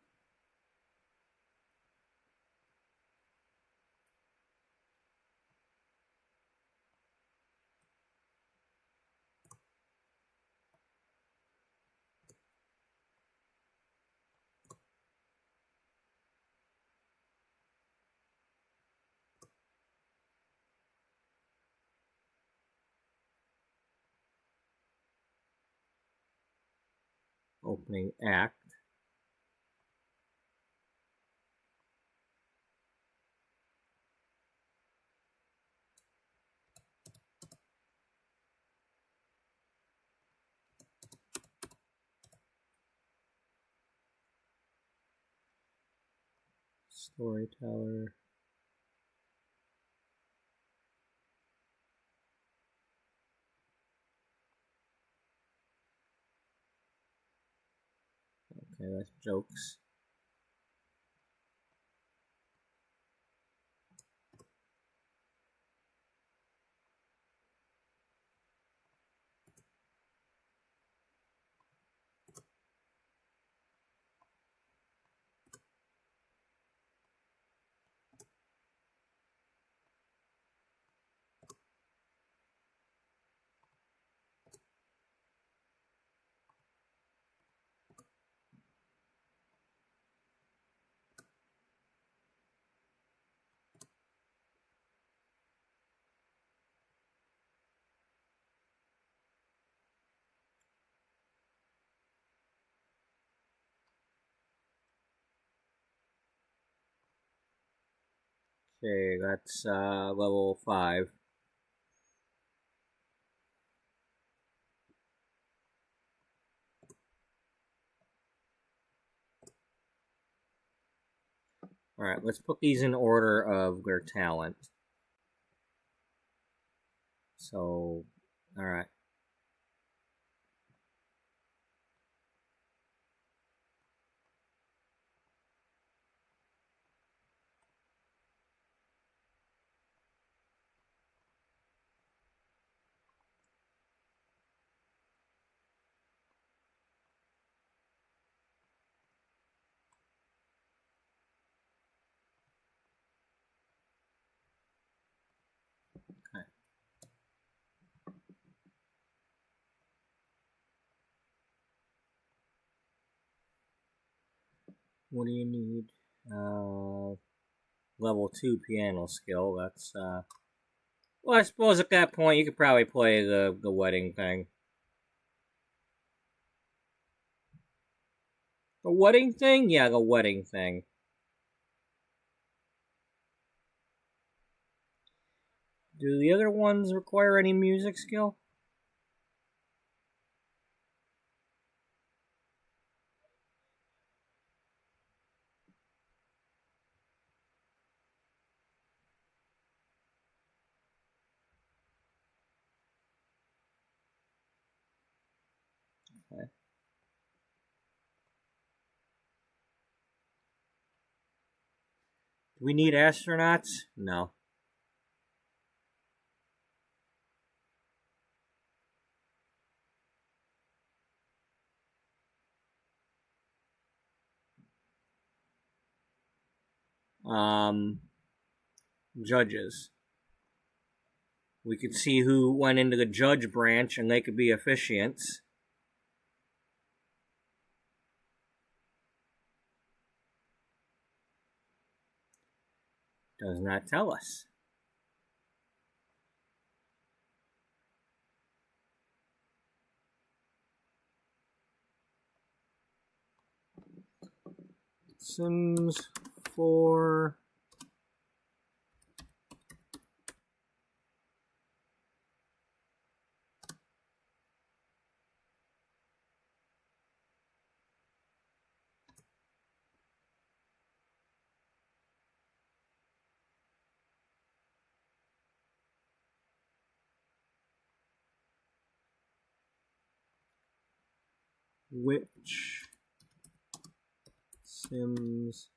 Opening act. Storyteller. Okay, that's jokes. Okay, that's level 5. Alright, let's put these in order of their talent. So, alright. Okay. What do you need? Level 2 piano skill. That's, well, I suppose at that point you could probably play the wedding thing. The wedding thing? Yeah, the wedding thing. Do the other ones require any music skill? Okay. Do we need astronauts? No. Judges. We could see who went into the judge branch, and they could be officiants. Does not tell us. Sims 4. Which Sims.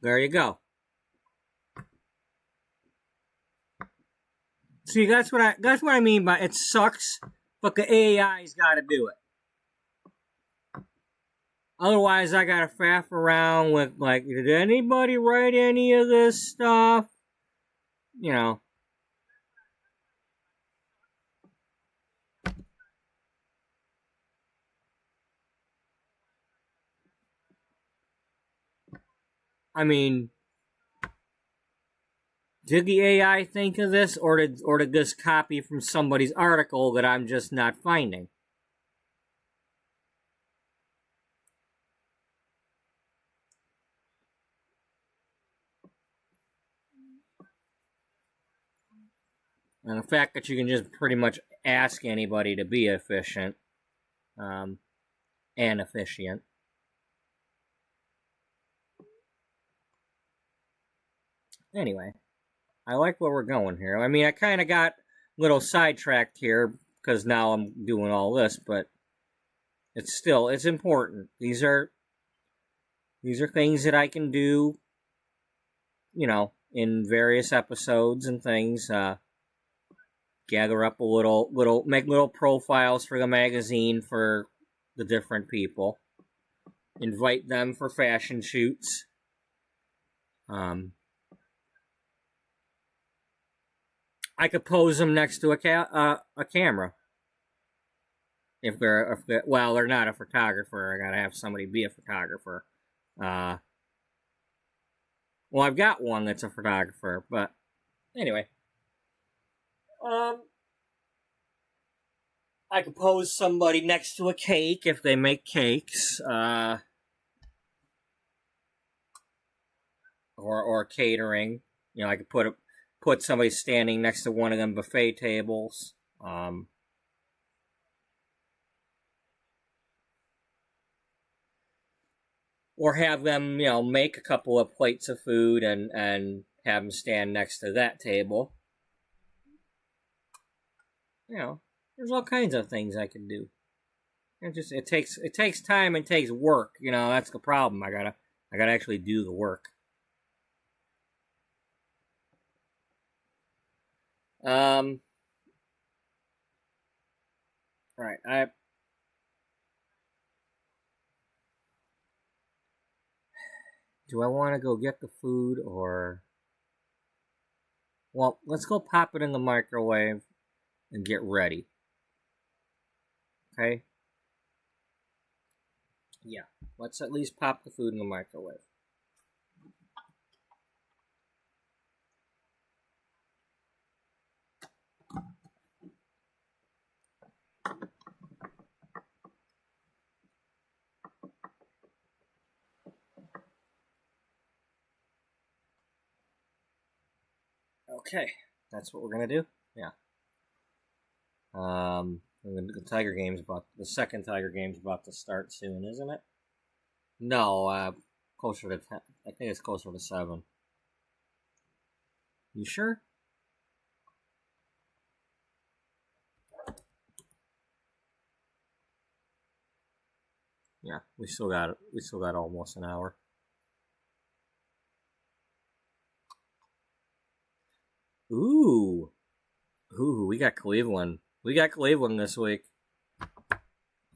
There you go. See, that's what I mean by it sucks, but the AI's got to do it. Otherwise, I gotta faff around with like, did anybody write any of this stuff? You know. I mean, did the AI think of this, or did this copy from somebody's article that I'm just not finding? And the fact that you can just pretty much ask anybody to be efficient, and efficient. Anyway, I like where we're going here. I mean, I kind of got a little sidetracked here because now I'm doing all this, but it's important. These are things that I can do, you know, in various episodes and things. Gather up make little profiles for the magazine for the different people. Invite them for fashion shoots. I could pose them next to a camera. If they're not a photographer. I gotta have somebody be a photographer. Well, I've got one that's a photographer, but anyway. I could pose somebody next to a cake if they make cakes, or catering. You know, I could put somebody standing next to one of them buffet tables. Or have them, you know, make a couple of plates of food and have them stand next to that table. You know, there's all kinds of things I can do. It takes time and takes work. You know, that's the problem. I gotta actually do the work. Right. Do I want to go get the food or? Well, let's go pop it in the microwave and get ready. Okay? Yeah, let's at least pop the food in the microwave. Okay, that's what we're gonna do. Yeah. The second Tiger game's about to start soon, isn't it? No, closer to 10. I think it's closer to 7. You sure? Yeah, we still got almost an hour. Ooh, we got Cleveland. We got Cleveland this week.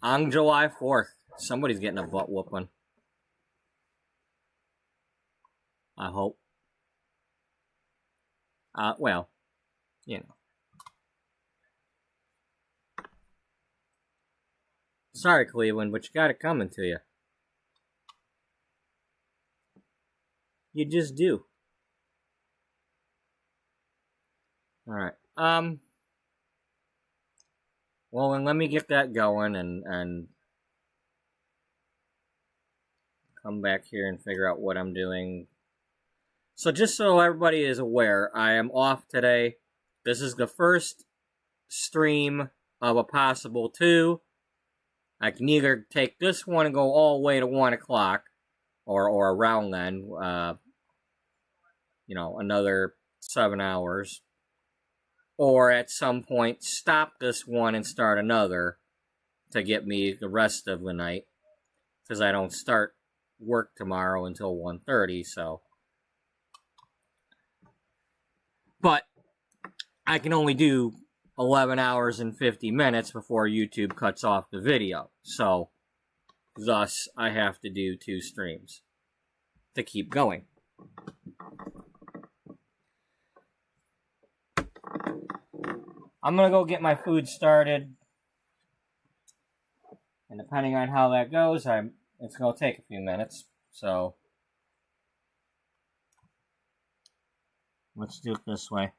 On July 4th. Somebody's getting a butt whooping. I hope. Well, you know. Sorry, Cleveland, but you got it coming to you. You just do. Alright. Well, then let me get that going and come back here and figure out what I'm doing. So just so everybody is aware, I am off today. This is the first stream of a possible 2. I can either take this one and go all the way to 1 o'clock, or around then, you know, another 7 hours, or at some point stop this one and start another to get me the rest of the night, because I don't start work tomorrow until 1:30, so. But I can only do 11 hours and 50 minutes before YouTube cuts off the video, so thus I have to do 2 streams to keep going. I'm gonna go get my food started, and depending on how that goes, it's gonna take a few minutes, so let's do it this way.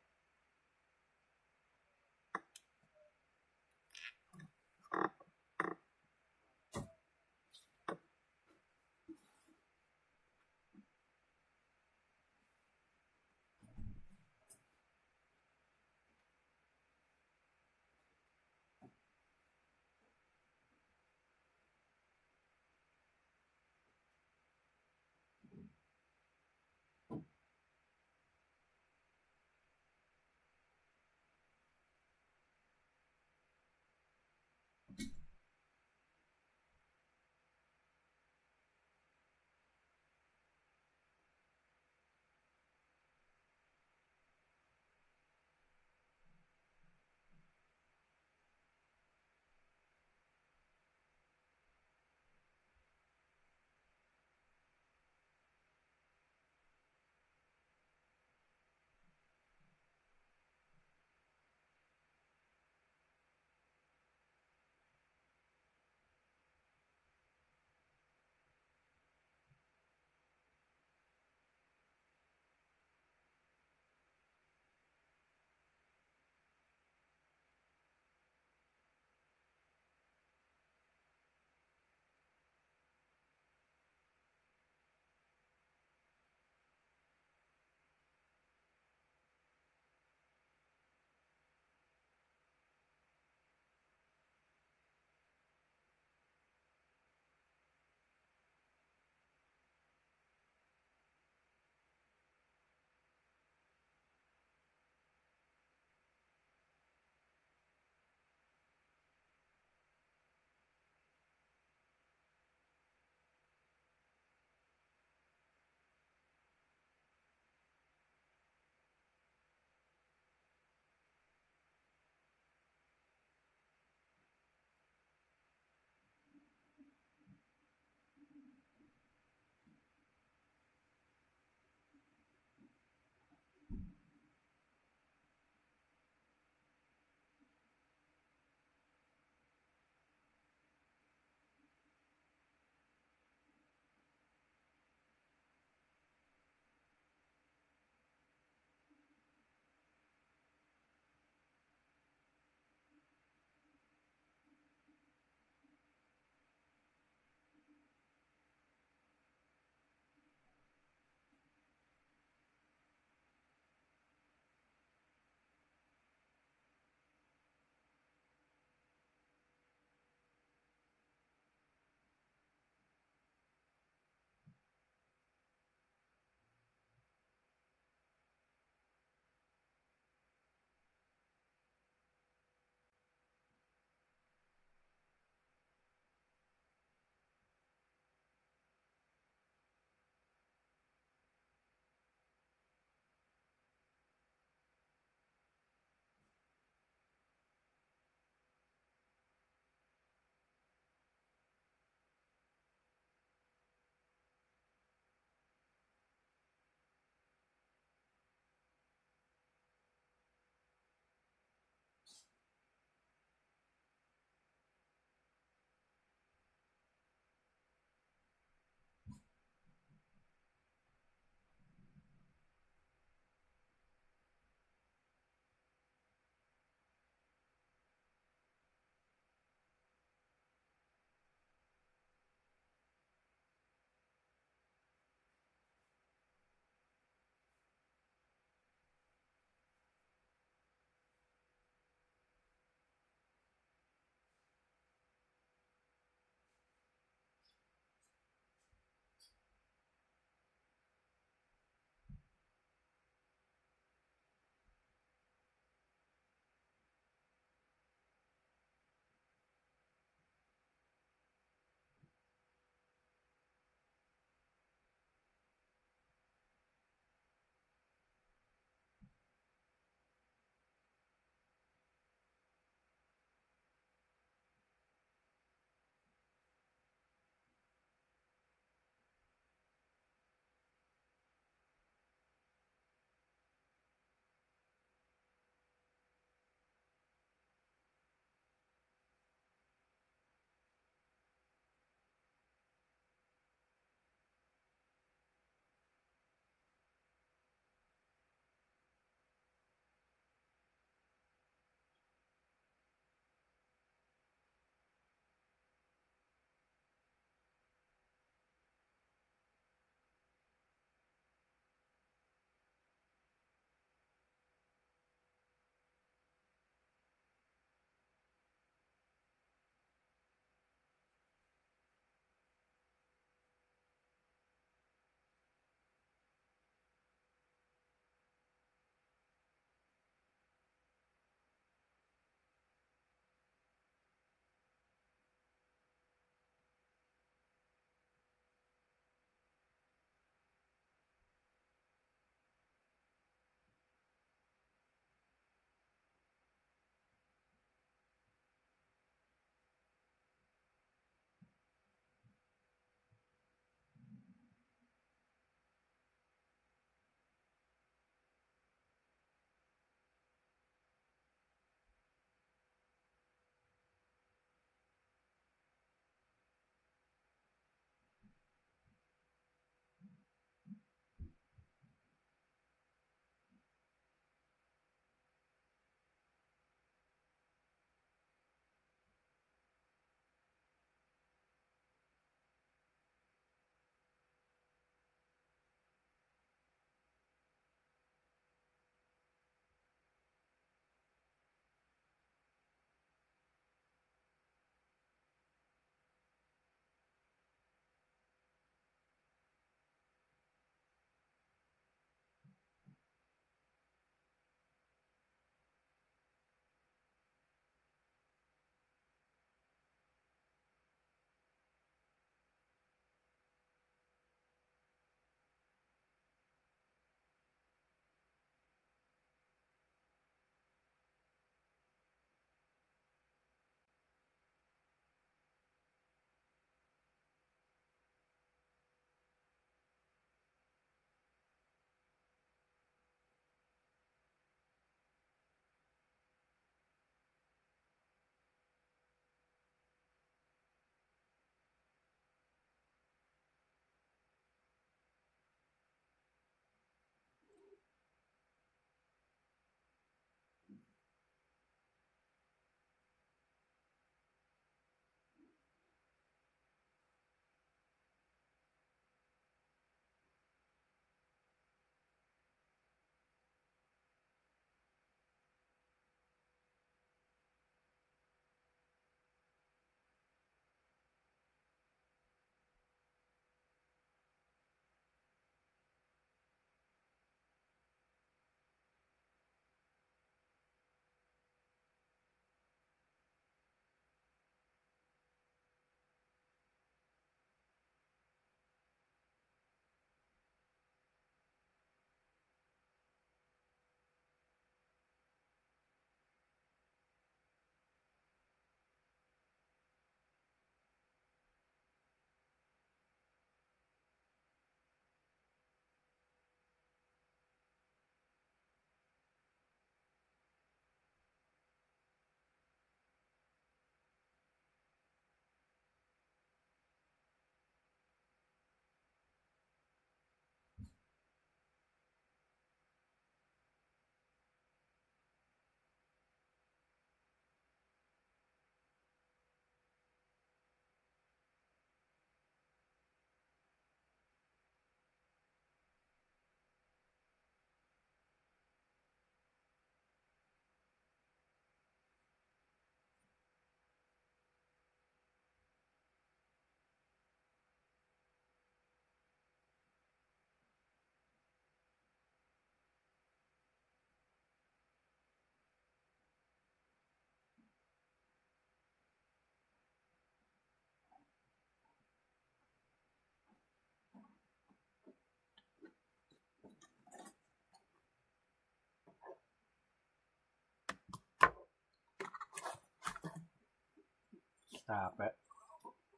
Stop it.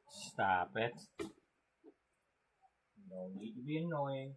Stop it. No need to be annoying.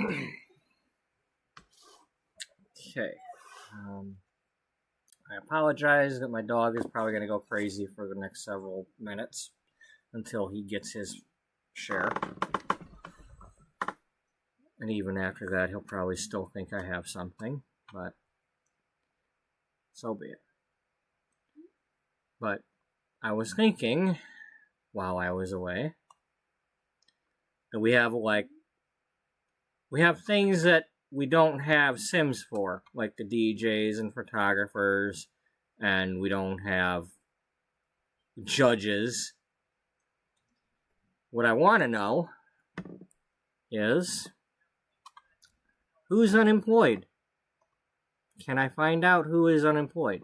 Okay. I apologize that my dog is probably going to go crazy for the next several minutes until he gets his share. And even after that, he'll probably still think I have something, but so be it. But I was thinking, while I was away, that we have things that we don't have Sims for, like the DJs and photographers, and we don't have judges. What I want to know is, who's unemployed? Can I find out who is unemployed?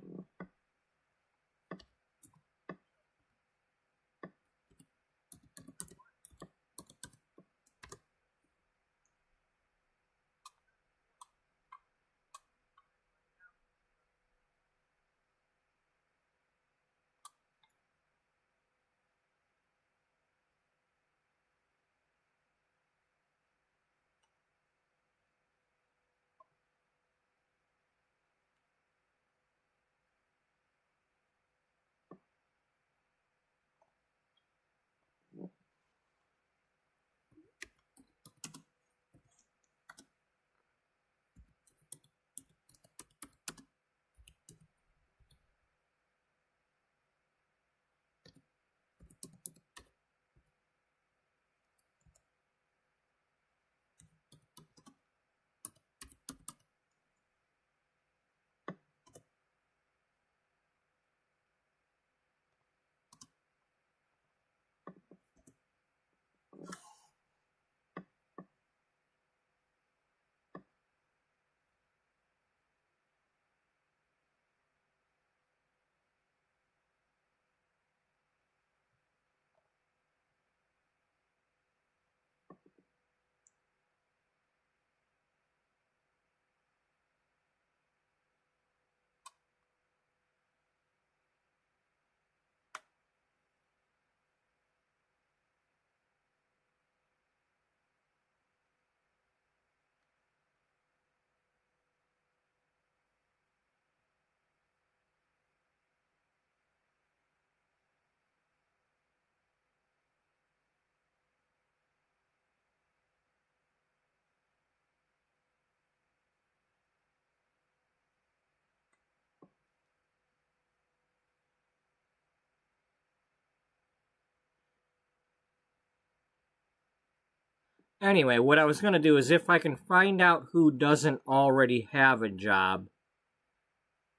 Anyway, what I was going to do is, if I can find out who doesn't already have a job,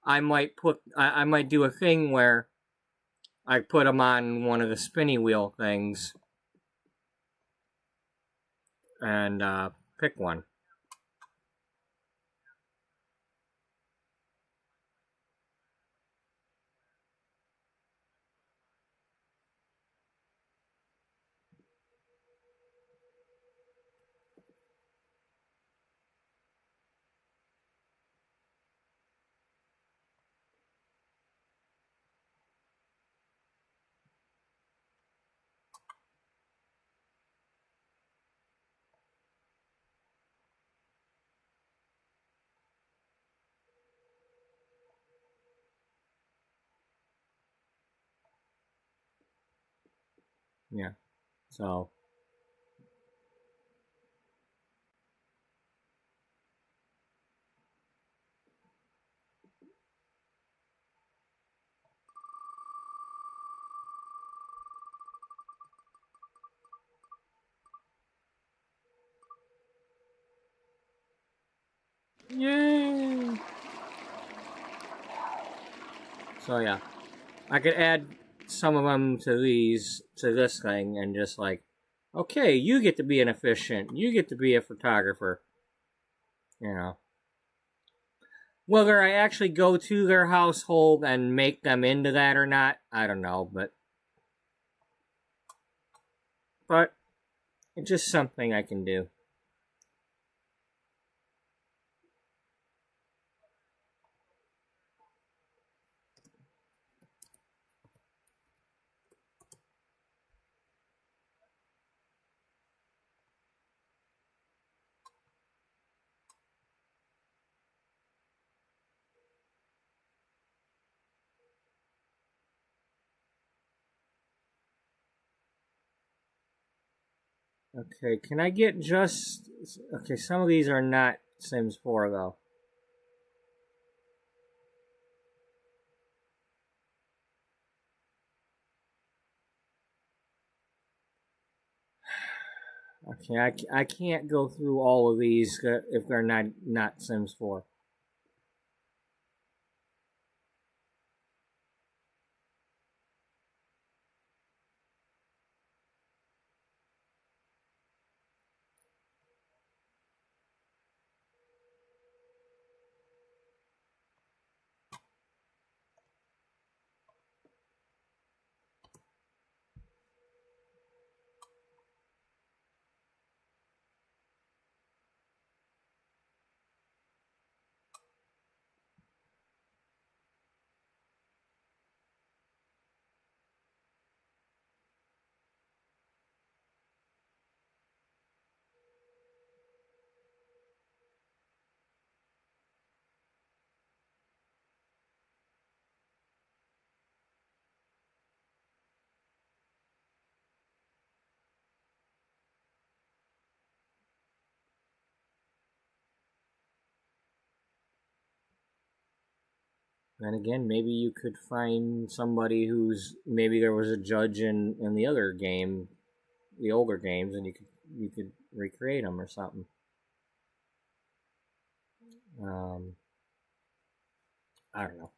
I might do a thing where I put them on one of the spinny wheel things and pick one. Yeah, so yay! So yeah, I could add some of them to this thing, and just like, okay, you get to be an efficient, you get to be a photographer, you know. Whether I actually go to their household and make them into that or not, I don't know, but it's just something I can do. Okay, can I get just... Okay, some of these are not Sims 4, though. Okay, I can't go through all of these if they're not Sims 4. And again, maybe you could find somebody who's... Maybe there was a judge in the other game, the older games, and you could recreate them or something. I don't know.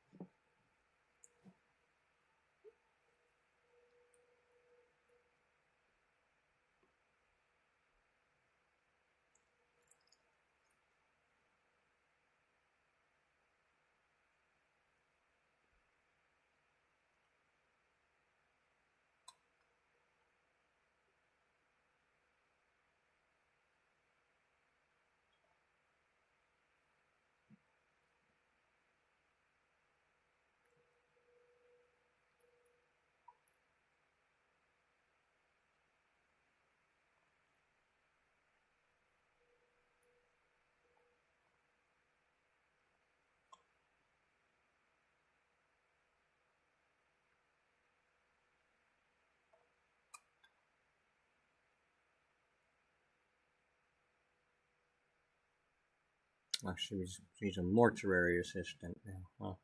Oh, she's a mortuary assistant now. Huh.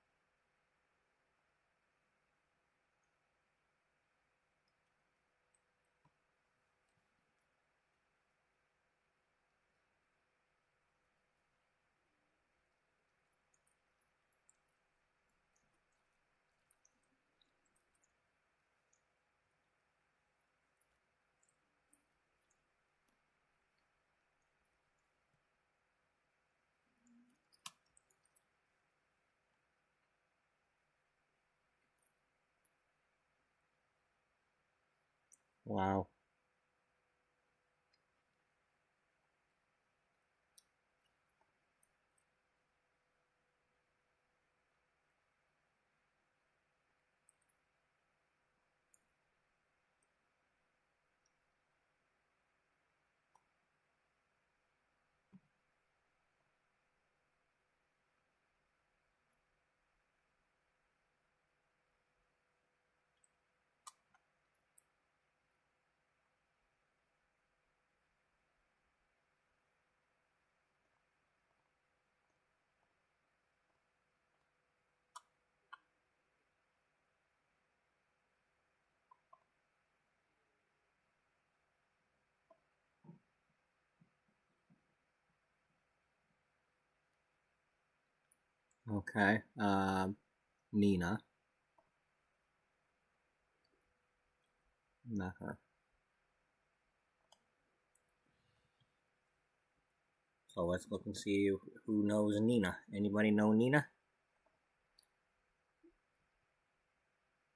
Wow. Okay. Nina. Not her. So let's look and see who knows Nina. Anybody know Nina?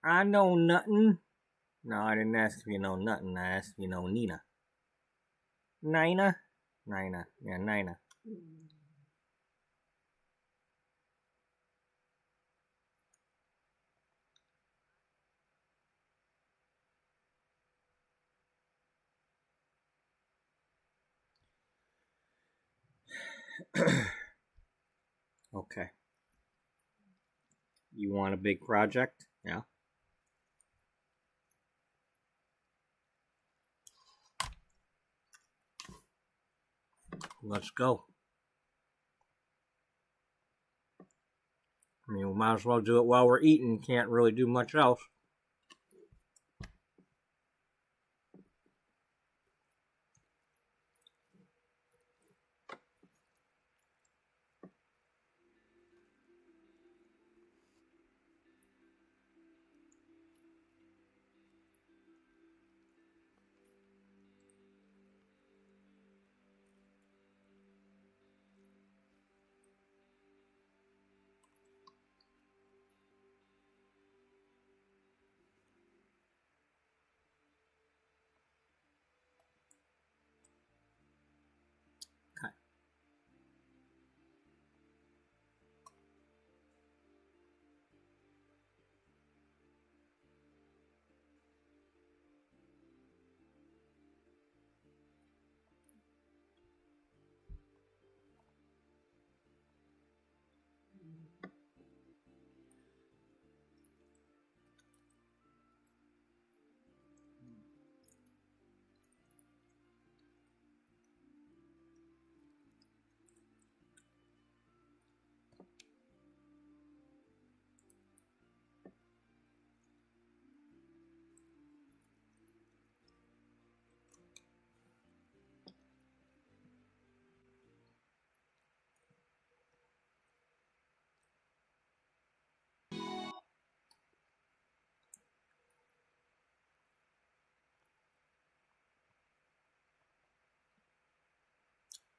I know nothing. No, I didn't ask if you know nothing. I asked if you know Nina. Nina? Nina. Yeah, Nina. Okay. You want a big project? Yeah. Let's go. I mean, we might as well do it while we're eating. Can't really do much else.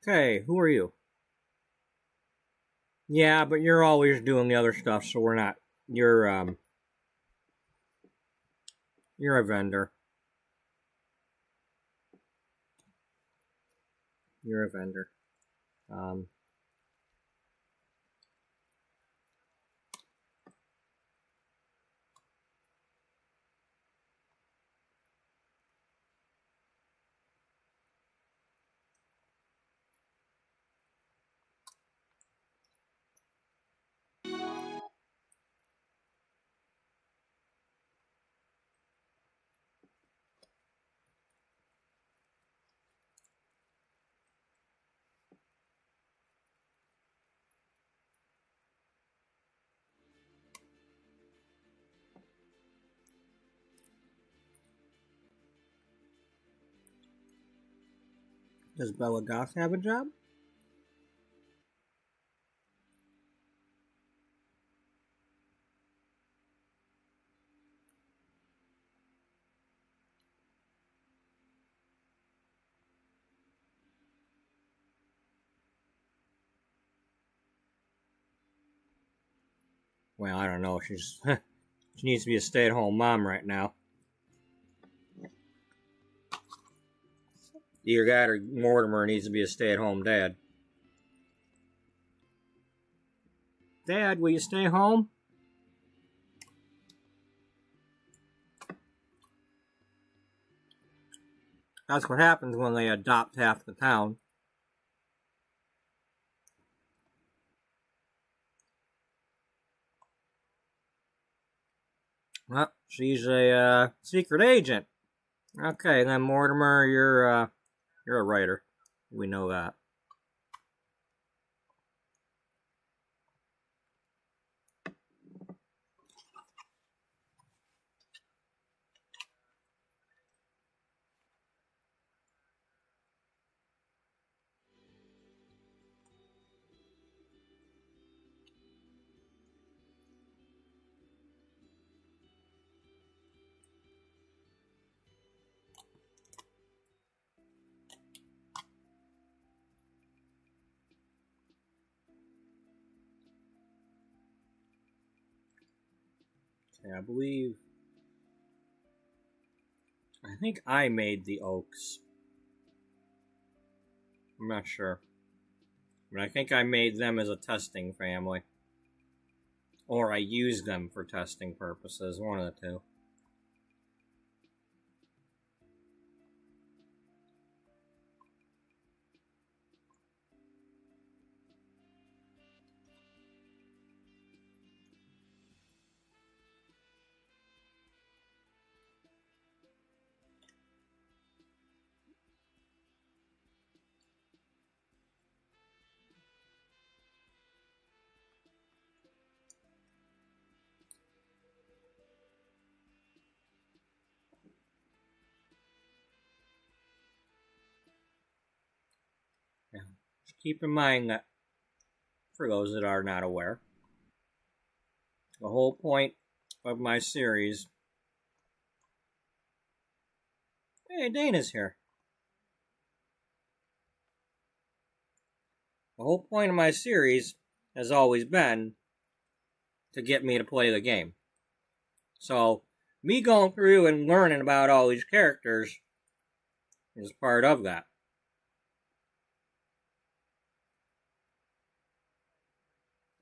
Okay, who are you? Yeah, but you're always doing the other stuff, so we're not. You're a vendor. You're a vendor. Does Bella Goth have a job? Well, I don't know. She's she needs to be a stay-at-home mom right now. Either that or Mortimer needs to be a stay-at-home dad. Dad, will you stay home? That's what happens when they adopt half the town. Well, she's a secret agent. Okay, then Mortimer, you're a writer. We know that. Okay, I think I made the oaks. I'm not sure. But I think I made them as a testing family. Or I used them for testing purposes, one of the two. keep in mind that, for those that are not aware, the whole point of my series... Hey, Dana's here. The whole point of my series has always been to get me to play the game. So, me going through and learning about all these characters is part of that.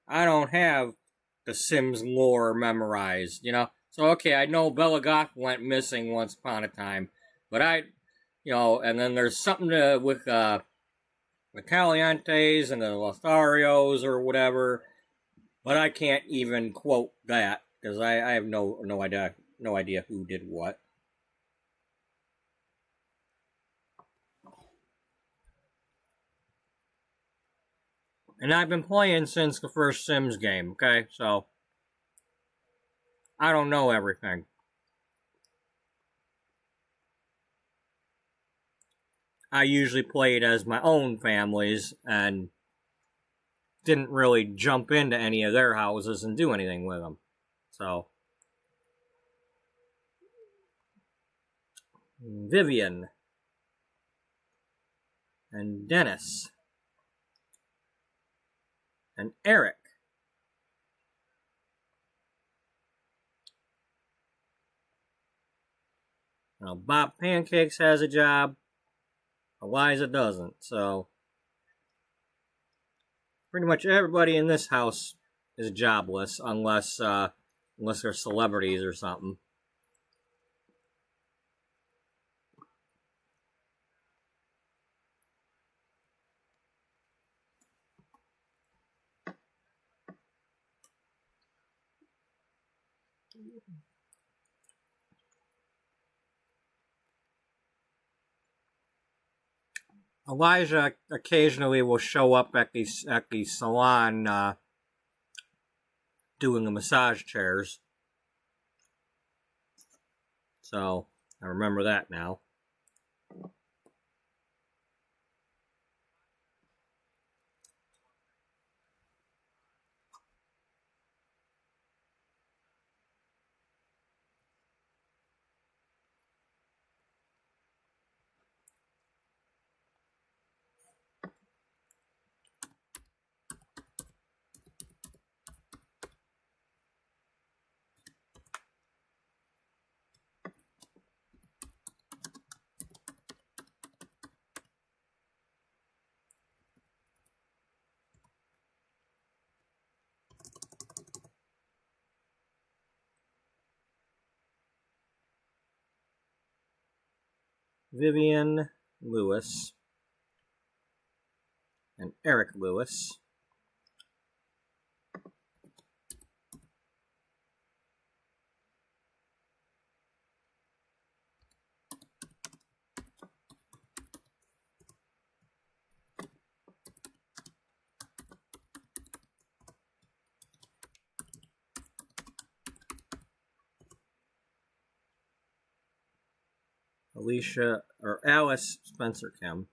I don't have the Sims lore memorized, you know? So, okay, I know Bella Goth went missing once upon a time, but and then there's something with the Calientes and the Lotharios or whatever, but I can't even quote that, because I have no idea who did what. And I've been playing since the first Sims game, okay? So, I don't know everything. I usually played as my own families and didn't really jump into any of their houses and do anything with them. So, Vivian and Dennis and Eric. Now, Bob Pancakes has a job. Eliza doesn't, so pretty much everybody in this house is jobless unless they're celebrities or something. Elijah occasionally will show up at the salon doing the massage chairs. So, I remember that now. Vivian Lewis and Eric Lewis. Alice Spencer Kim.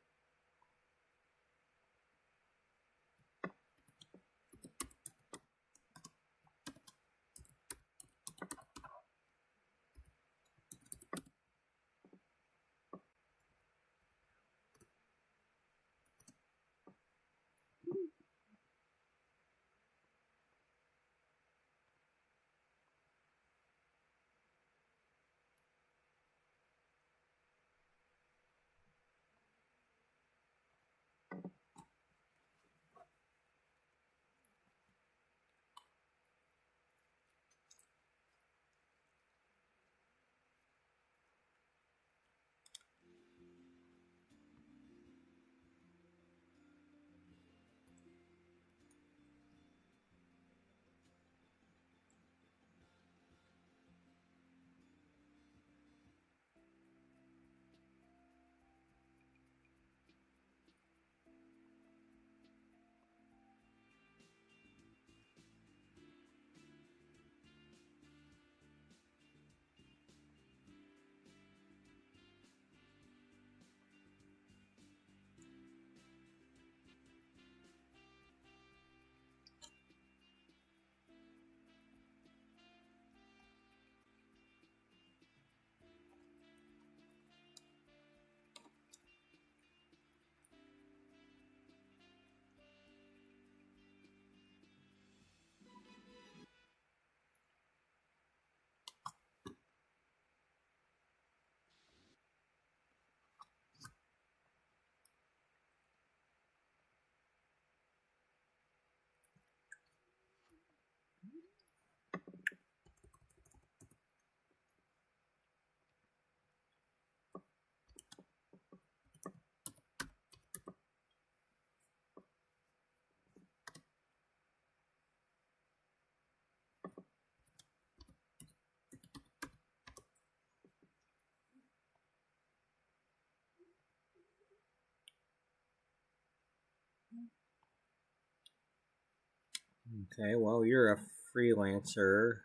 Okay, well, you're a freelancer.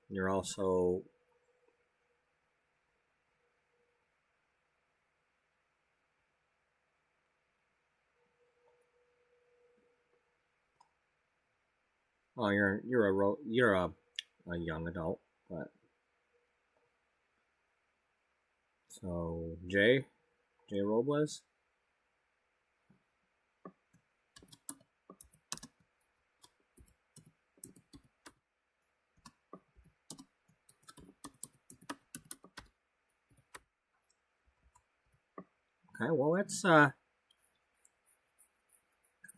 You're also... Oh, you're a young adult, but... So, J Robles? Okay, well, let's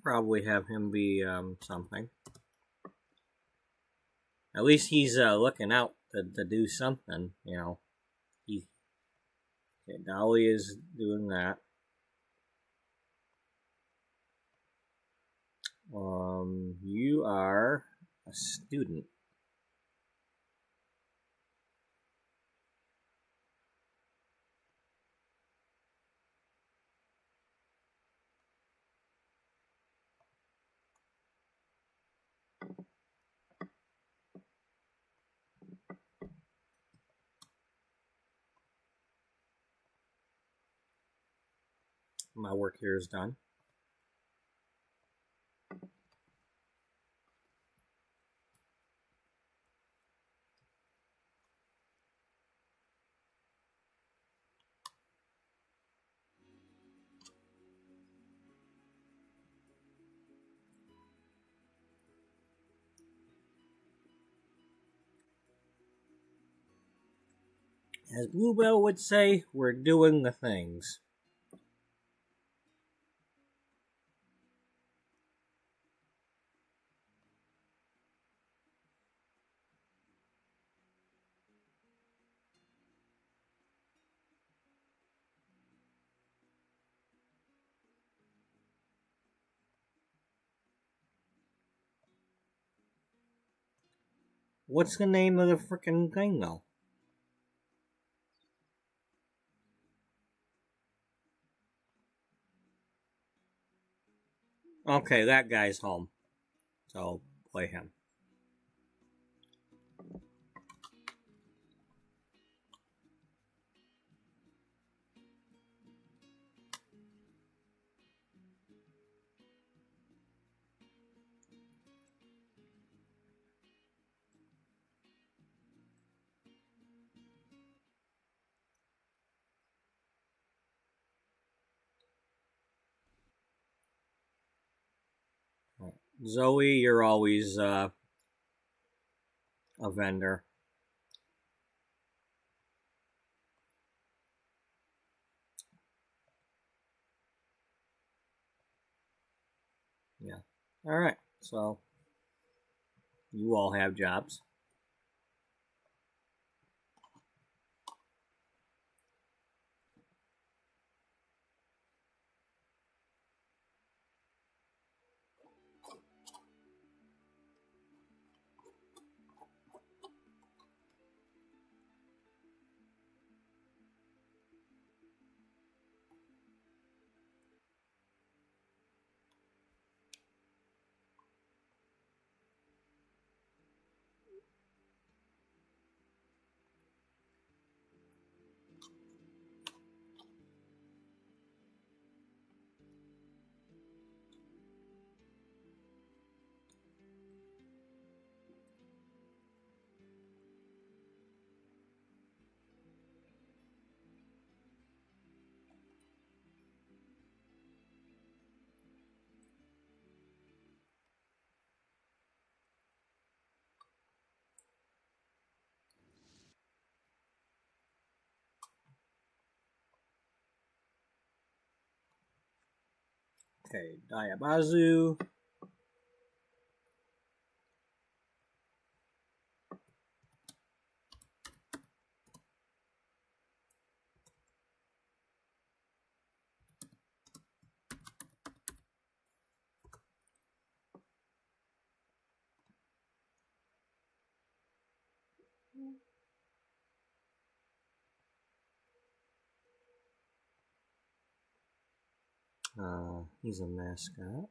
probably have him be something. At least he's looking out to do something, you know. Okay, Dolly is doing that. You are a student. My work here is done. As Bluebell would say, we're doing the things. What's the name of the frickin' thing, though? Okay, that guy's home. So, play him. Zoe, you're always a vendor. Yeah. Alright, so you all have jobs. Okay, Diabazu. He's a mascot.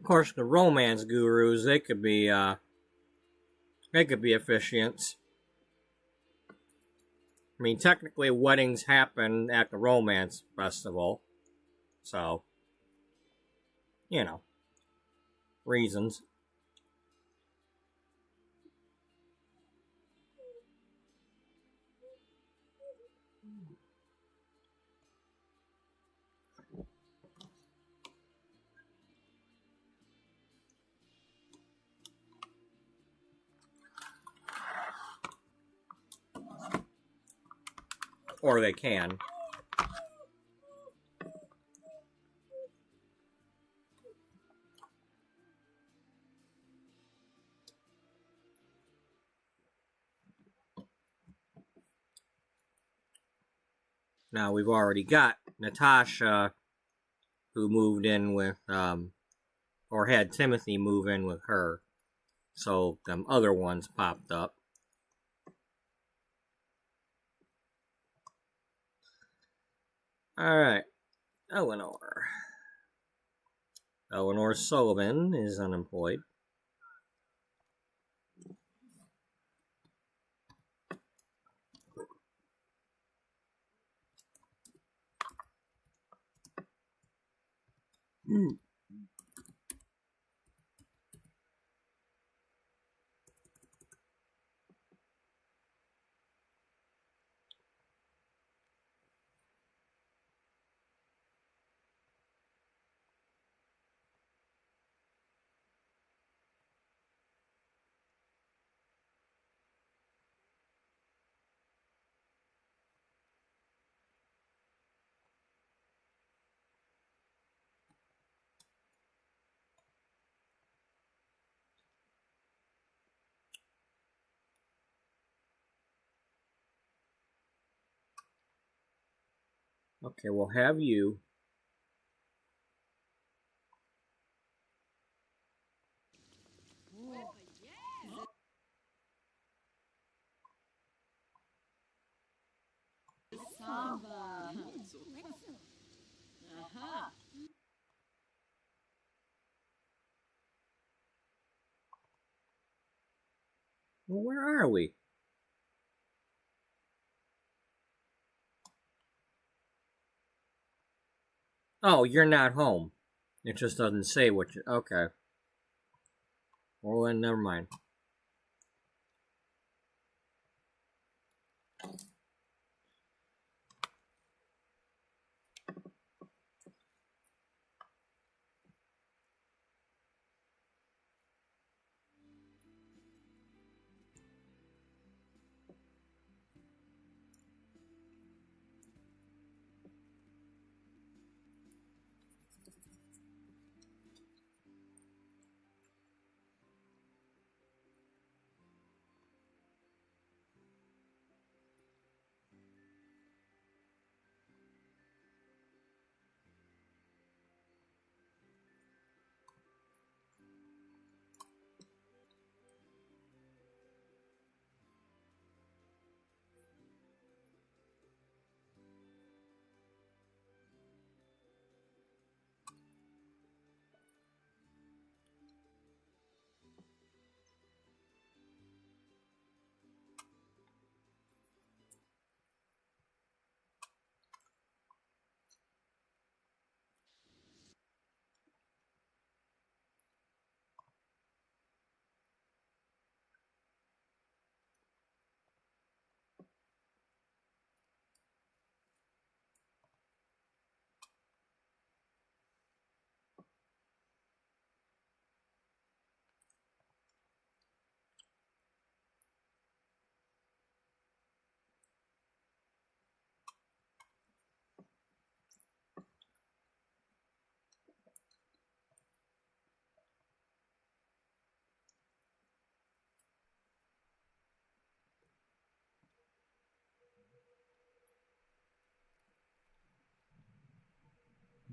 Of course, the romance gurus, they could be officiants. I mean, technically, weddings happen at the romance festival, so, you know, reasons. Or they can. Now, we've already got Natasha, who moved in with, or had Timothy move in with her. So, them other ones popped up. Alright, Eleanor. Eleanor Sullivan is unemployed. Okay, we'll have you. Samba. Aha. Well, where are we? Oh, you're not home. It just doesn't say what you... Okay. Well, then, never mind.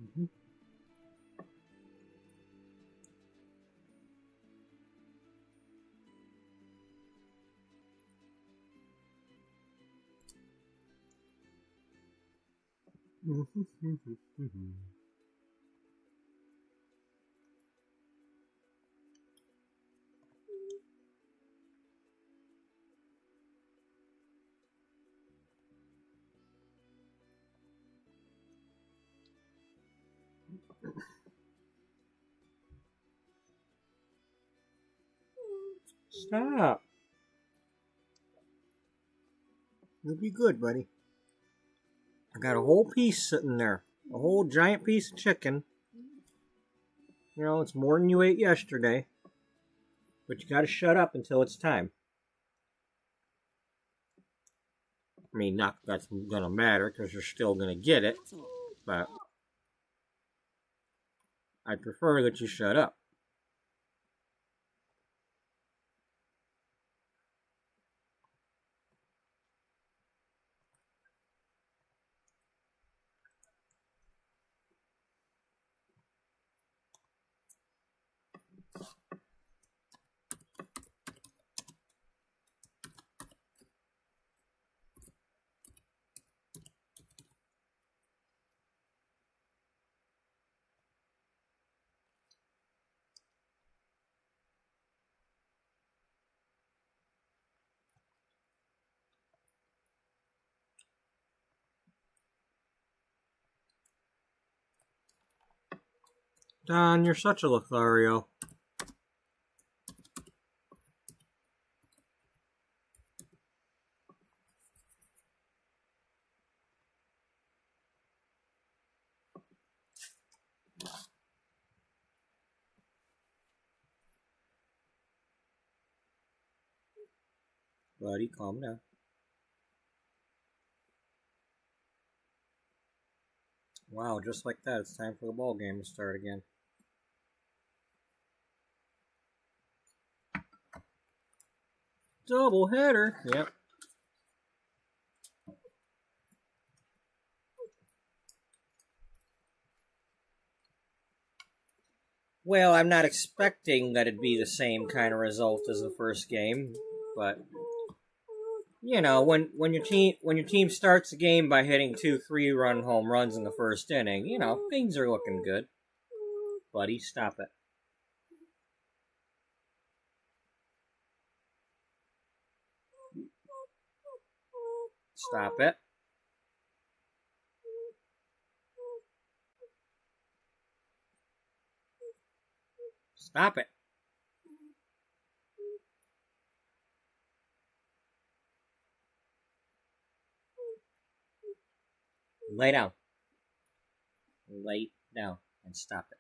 Mm-hmm. Stop. You'll be good, buddy. I got a whole piece sitting there. A whole giant piece of chicken. You know, it's more than you ate yesterday. But you gotta shut up until it's time. I mean, not that that's gonna matter, because you're still gonna get it. But I prefer that you shut up. Don, you're such a Lothario. Buddy, calm down. Wow, just like that, it's time for the ball game to start again. Double header. Yep. Well, I'm not expecting that it'd be the same kind of result as the first game, but you know, when your team starts the game by hitting 2 3-run home runs in the first inning, you know, things are looking good. Buddy, stop it. Stop it. Stop it. Lay down. Lay down and stop it.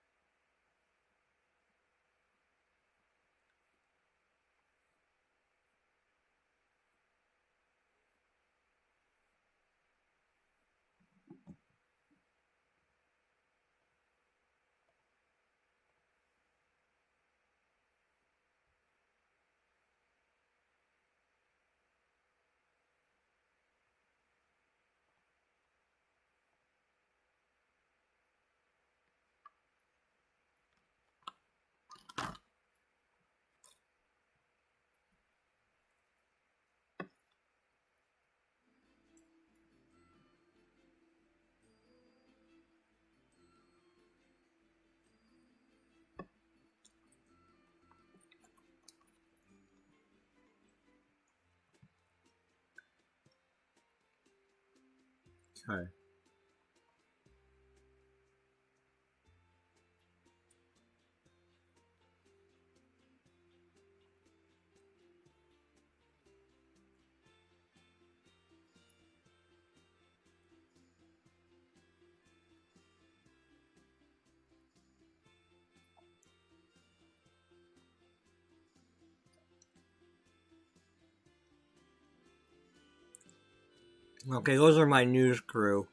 Okay. Okay, those are my news crew.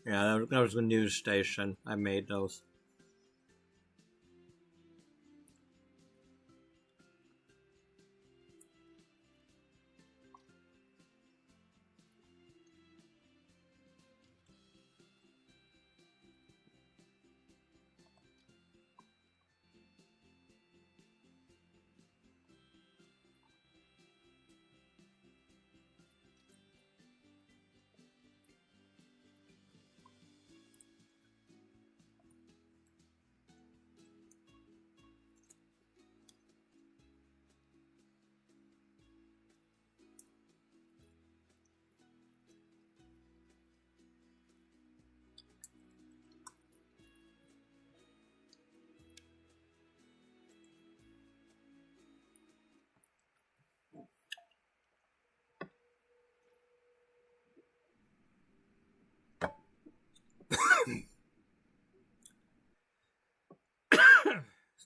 Yeah, that was the news station. I made those.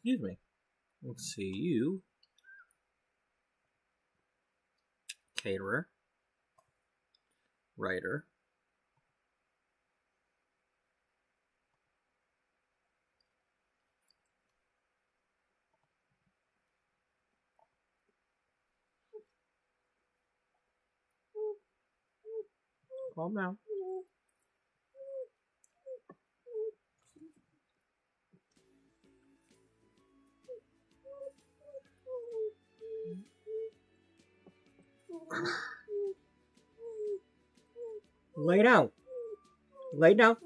Excuse me. Let's see, you. Caterer. Writer. Calm down. Lay down. Lay down.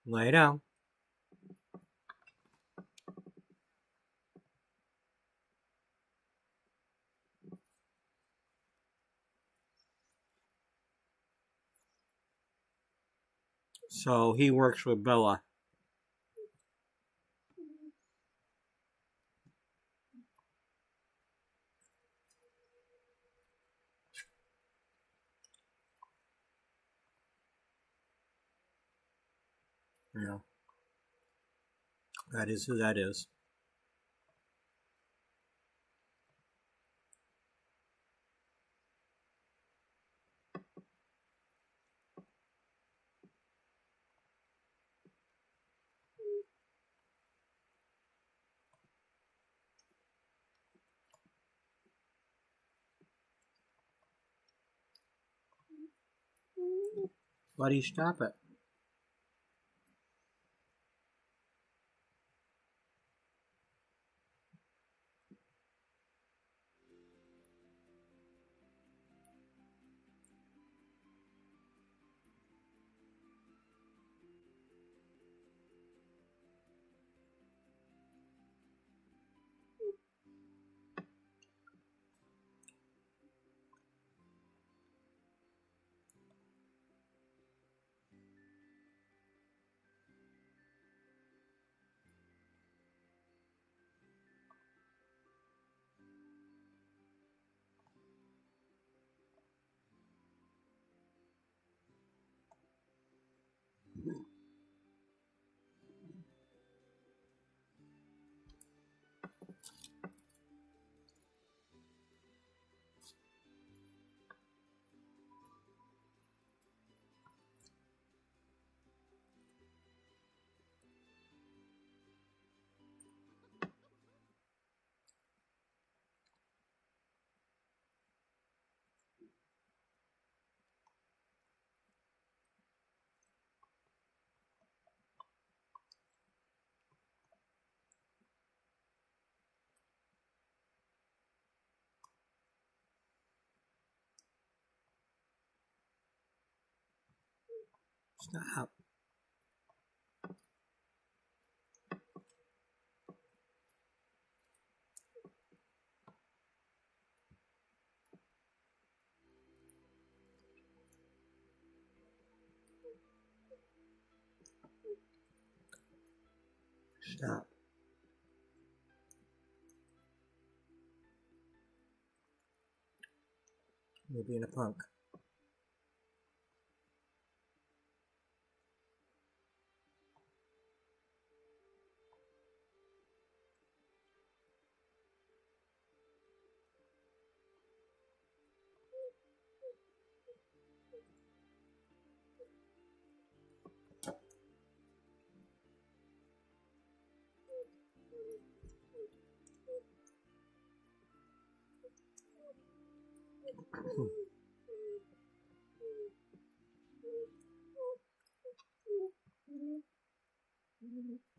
Lay down. So he works with Bea. Yeah. That is who that is. Buddy, stop it. Stop. Stop. You're being a punk. Oh, Moody.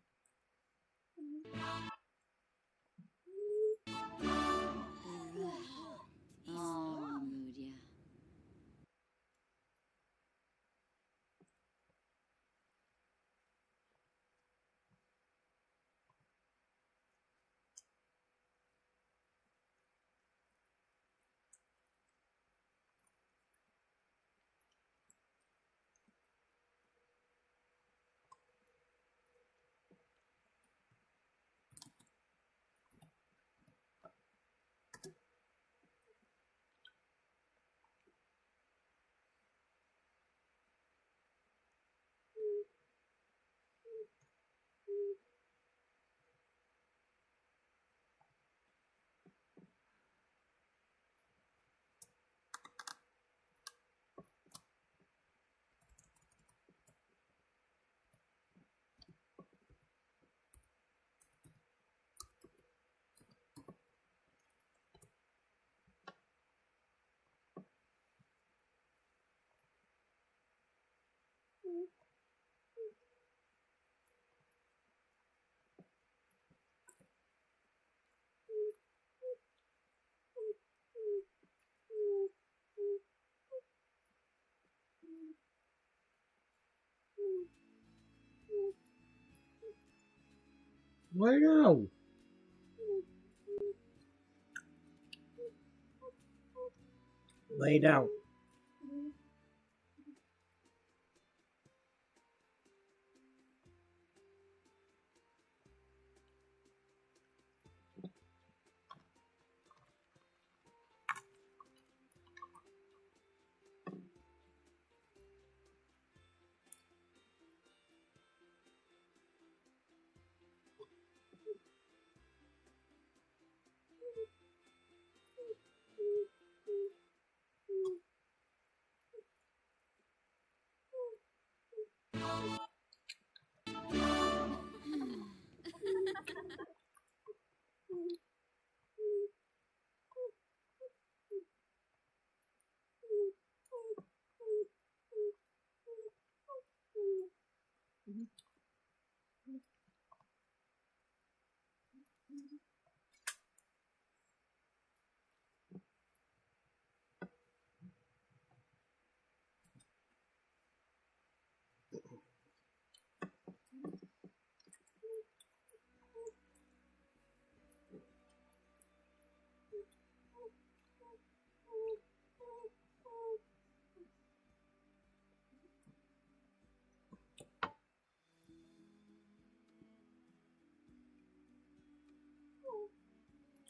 Lay down. Lay down.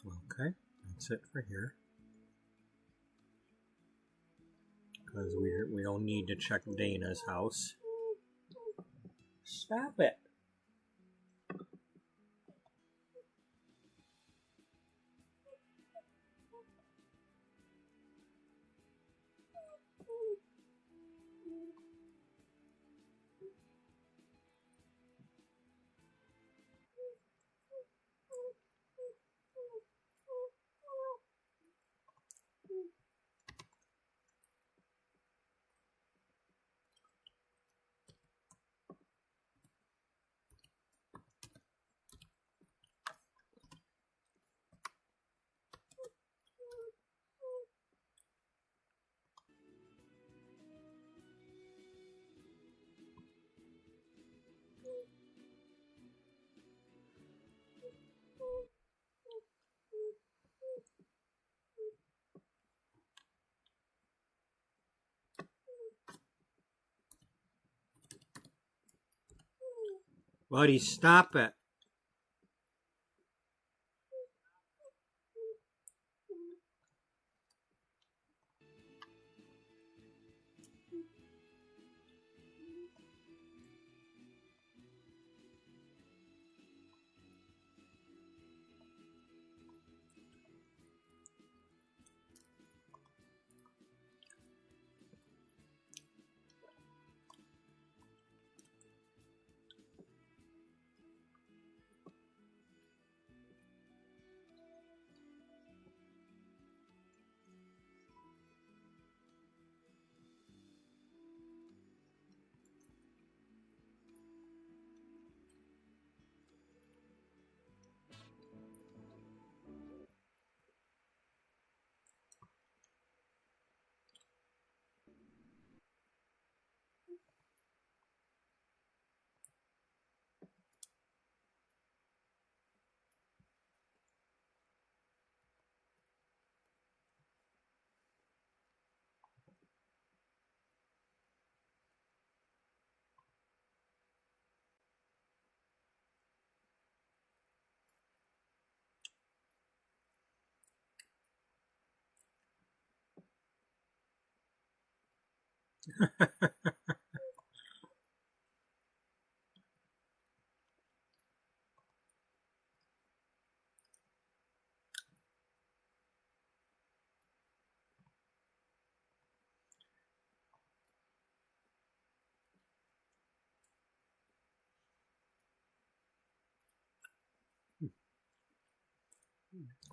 Okay, that's it for here. Because we don't need to check Dana's house. Stop it. Buddy, stop it.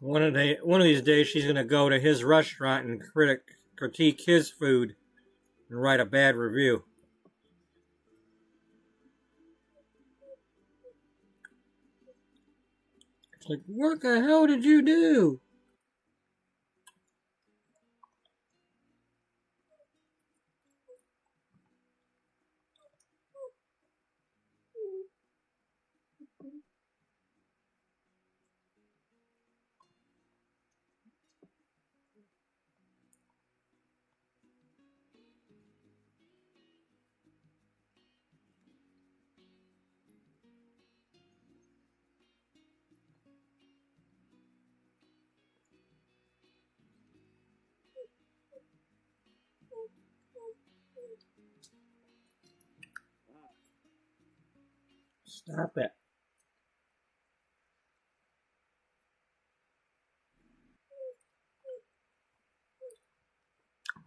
One of these days, she's going to go to his restaurant and critique his food and write a bad review. It's like, what the hell did you do? Stop it.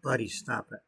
Buddy, stop it.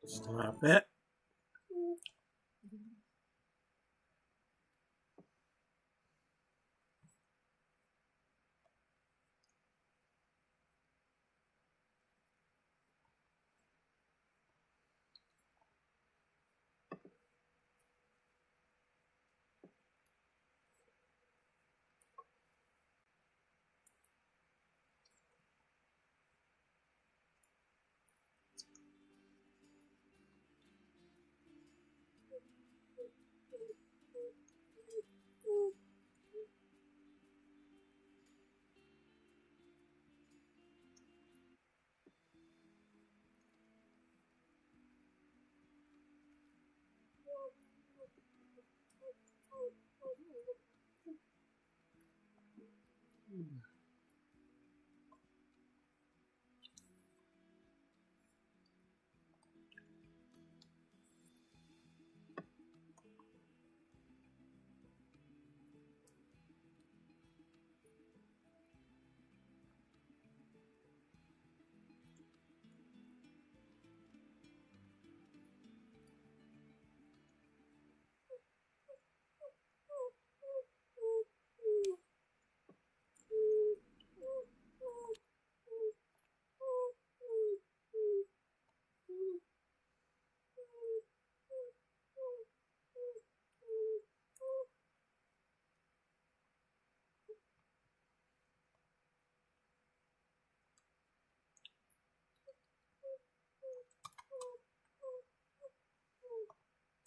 Stop it.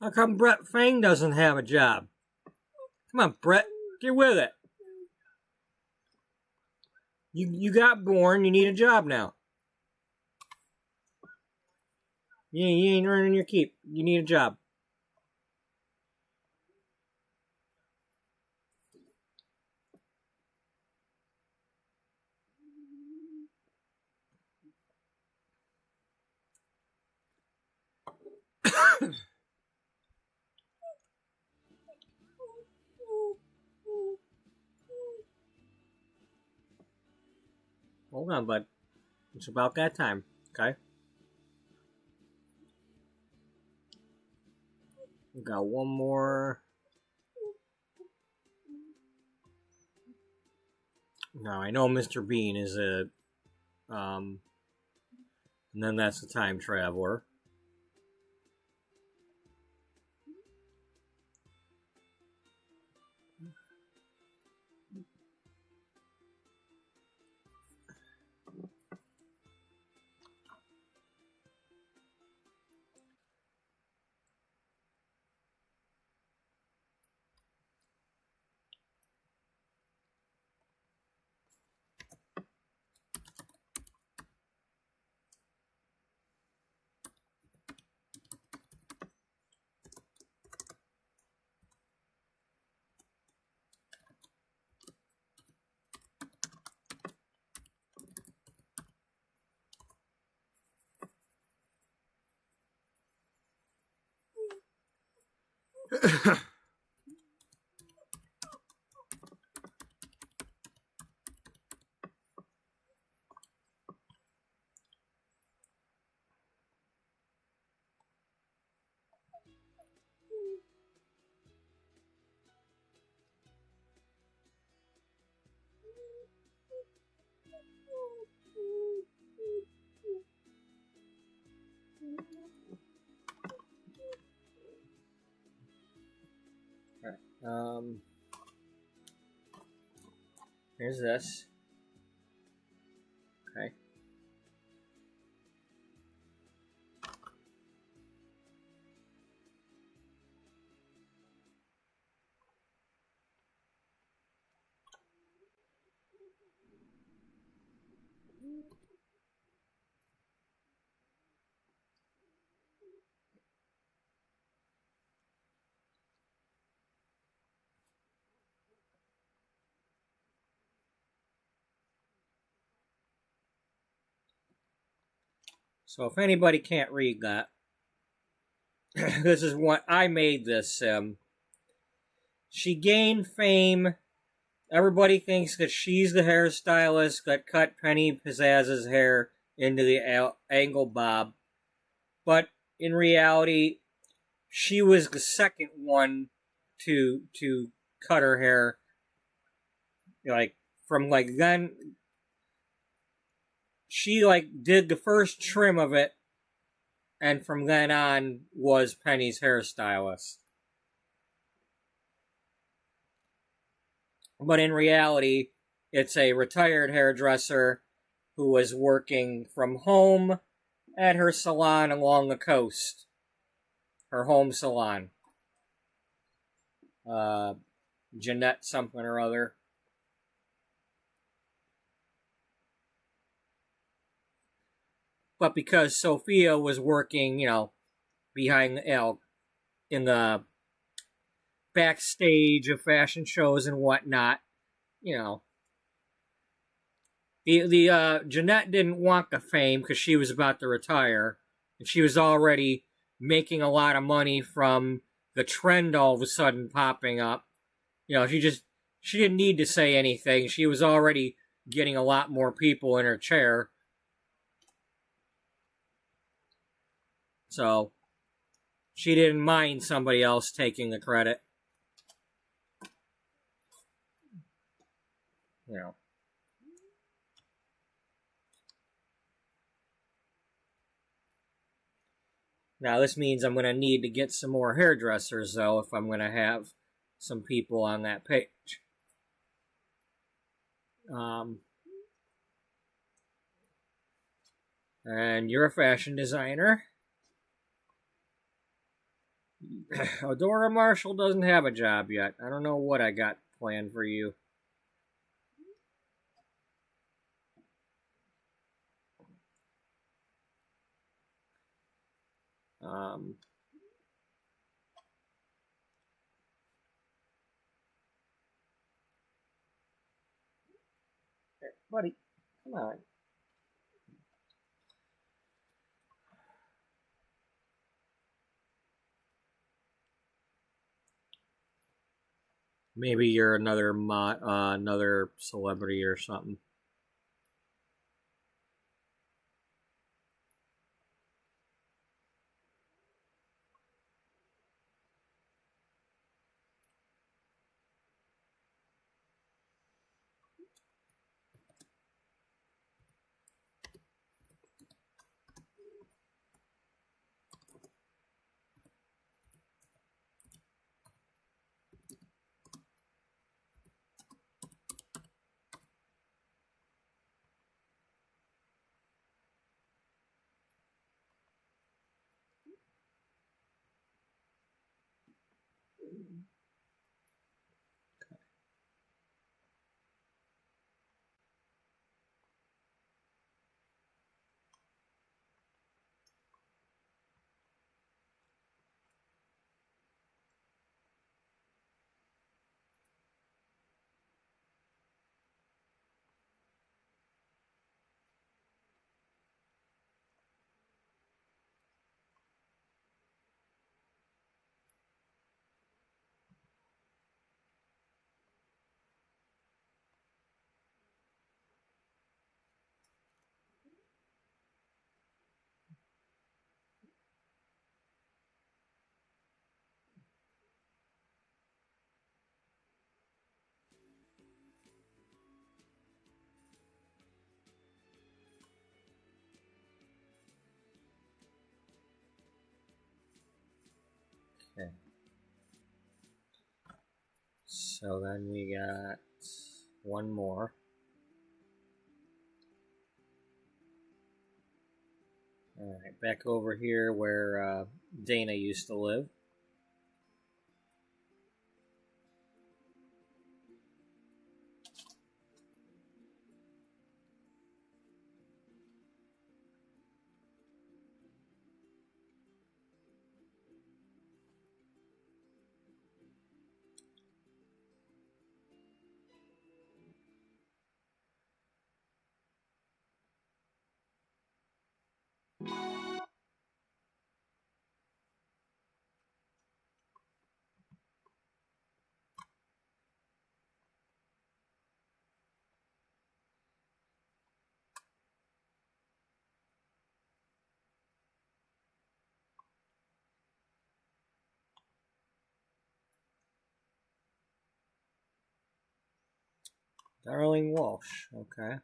How come Brett Fang doesn't have a job? Come on, Brett, get with it. You got born, you need a job now. You ain't earning your keep. You need a job. Hold on, bud. It's about that time, okay? We got one more. Now, I know Mr. Bean is a... and then that's the time traveler. Here's this. Okay. So if anybody can't read that, this is what I made this. She gained fame. Everybody thinks that she's the hairstylist that cut Penny Pizzazz's hair into the angle bob. But in reality, she was the second one to cut her hair. Like, from like then... She, like, did the first trim of it, and from then on was Penny's hairstylist. But in reality, it's a retired hairdresser who was working from home at her salon along the coast. Her home salon. Jeanette something or other. But because Sophia was working, behind, in the backstage of fashion shows and whatnot, the Jeanette didn't want the fame because she was about to retire, and she was already making a lot of money from the trend all of a sudden popping up. She didn't need to say anything. She was already getting a lot more people in her chair. So, she didn't mind somebody else taking the credit. Now, this means I'm going to need to get some more hairdressers, though, if I'm going to have some people on that page. And you're a fashion designer. Adora Marshall doesn't have a job yet. I don't know what I got planned for you. Buddy, come on. Maybe you're another celebrity or something. Okay. So then we got one more. Alright, back over here where Dana used to live. Darling Walsh, okay.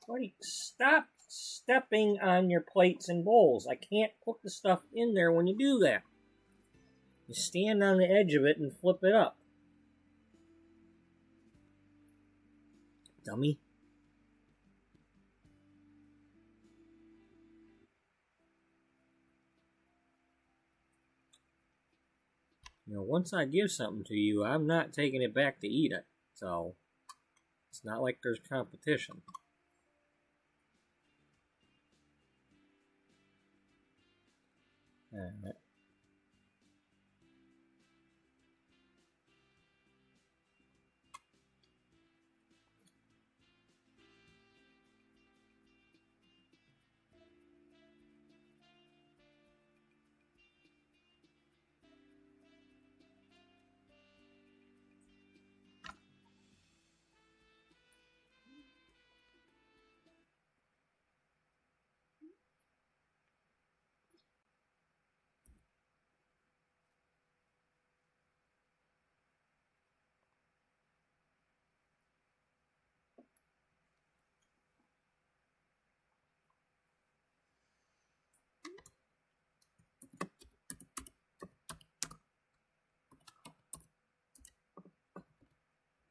Buddy, stop stepping on your plates and bowls. I can't put the stuff in there when you do that. You stand on the edge of it and flip it up. Dummy. You know, once I give something to you, I'm not taking it back to eat it. So, it's not like there's competition. Alright.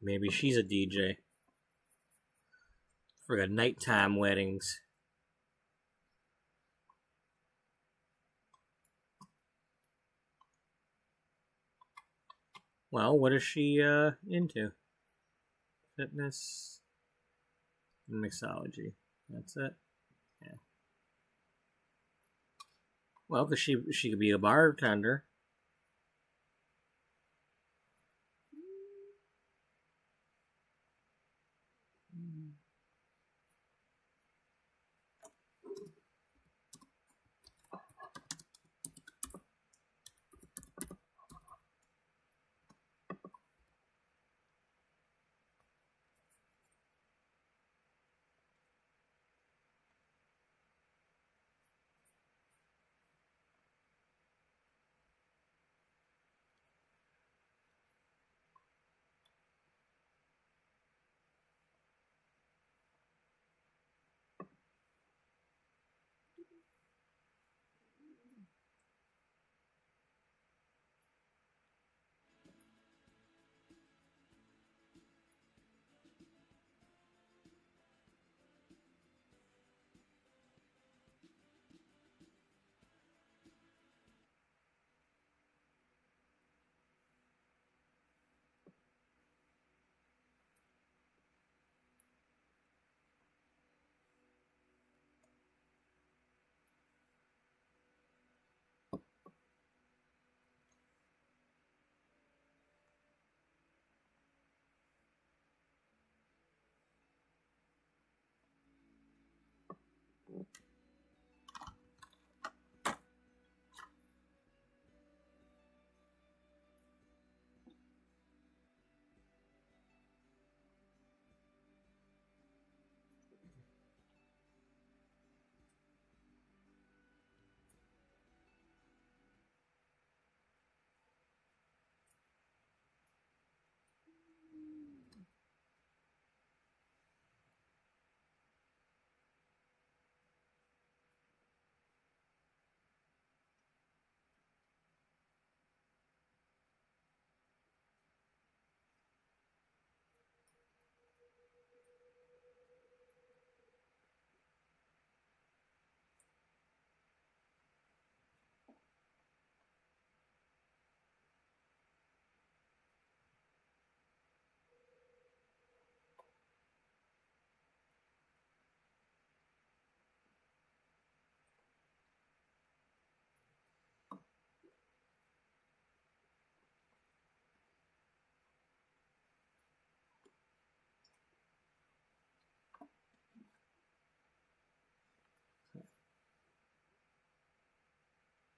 Maybe she's a DJ for the nighttime weddings. Well, what is she into? Fitness and mixology. That's it. Yeah. Well, she could be a bartender.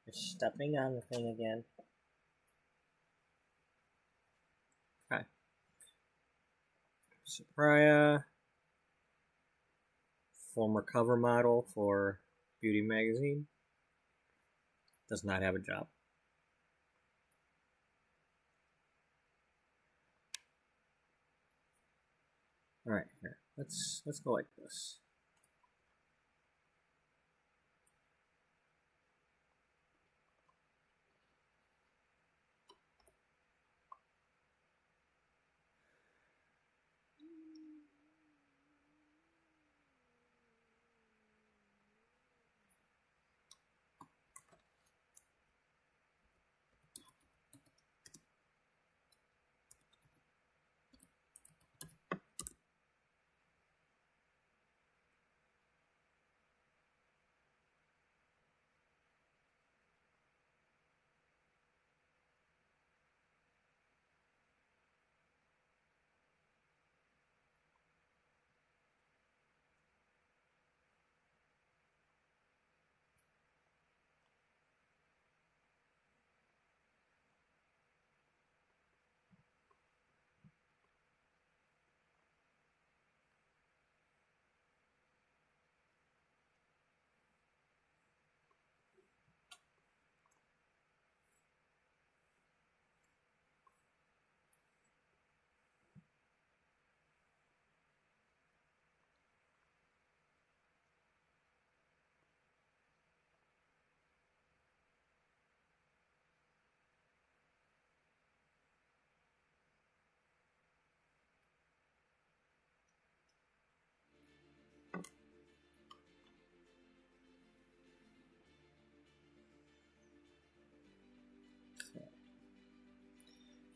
You're stepping on the thing again. Okay. Sophia, former cover model for Beauty magazine, does not have a job. All right, here. Let's go like this.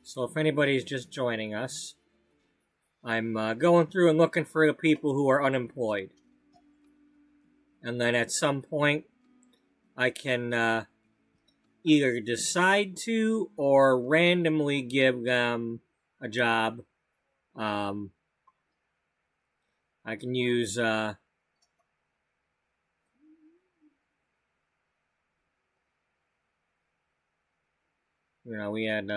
So if anybody's just joining us, I'm going through and looking for the people who are unemployed. And then at some point, I can either decide to or randomly give them a job. I can use we had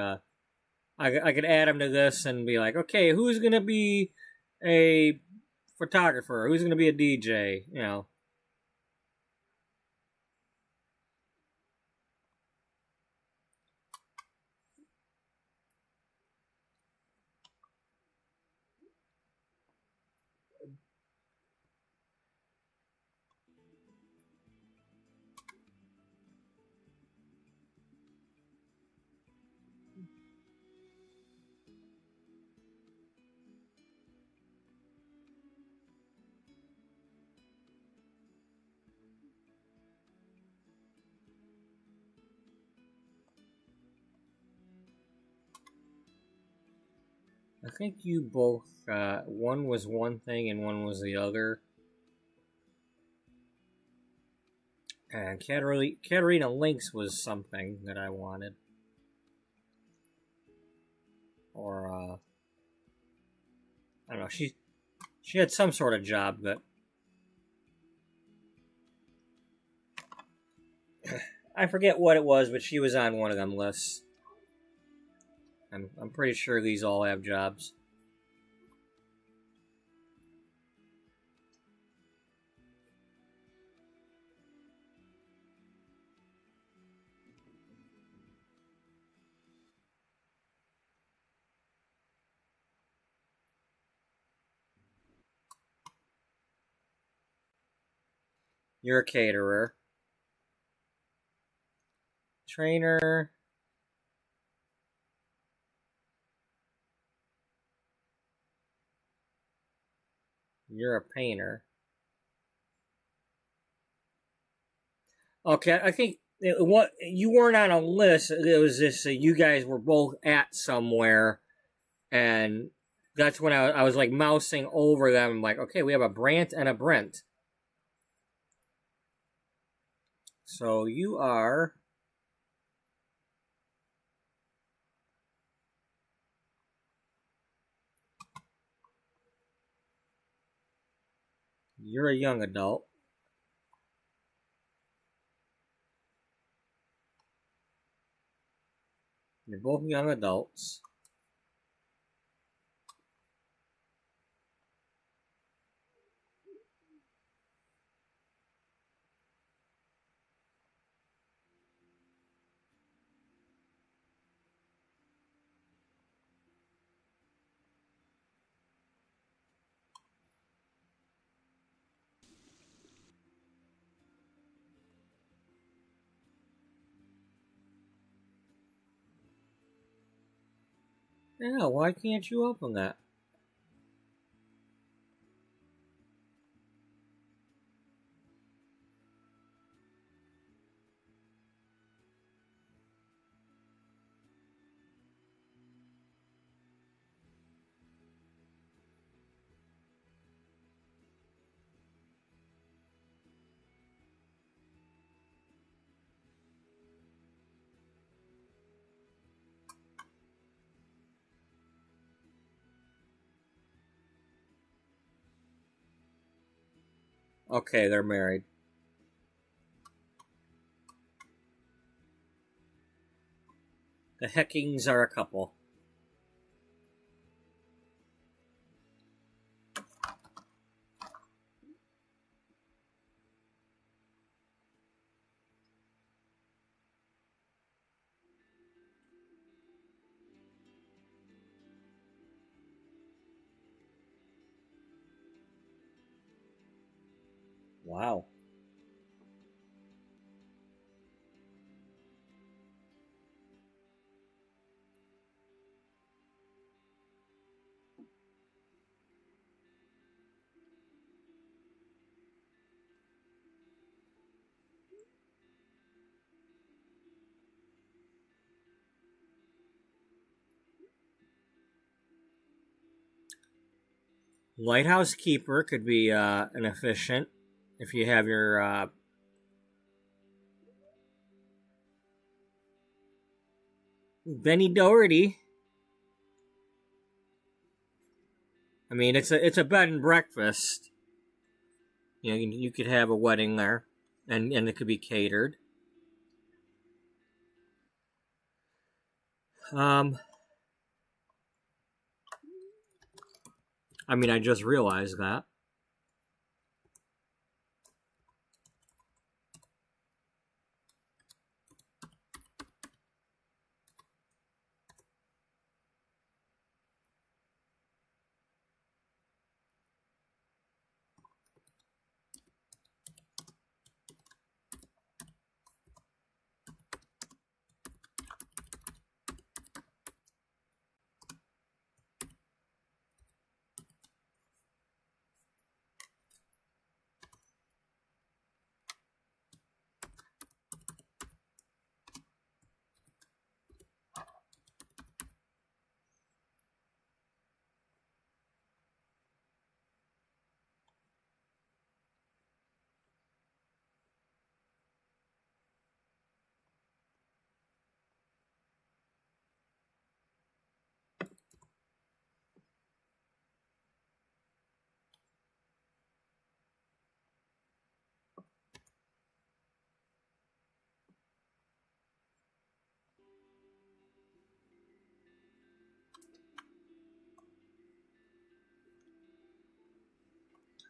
I could add them to this and be like, okay, who's gonna be a photographer? Who's gonna be a DJ? I think you both, one was one thing and one was the other. And Katerina Lynx was something that I wanted. Or, I don't know, she had some sort of job that... I forget what it was, but she was on one of them lists. I'm pretty sure these all have jobs. You're a caterer. Trainer. You're a painter. Okay, I think what you weren't on a list. It was just you guys were both at somewhere, and that's when I was like mousing over them. I'm like, okay, we have a Brant and a Brent. So you are. You're a young adult. You're both young adults. Yeah, why can't you open that? Okay, they're married. The Heckings are a couple. Wow. Lighthouse keeper could be an efficient if you have your Benny Doherty. I mean, it's a bed and breakfast. You know, you could have a wedding there, and it could be catered. I mean, I just realized that.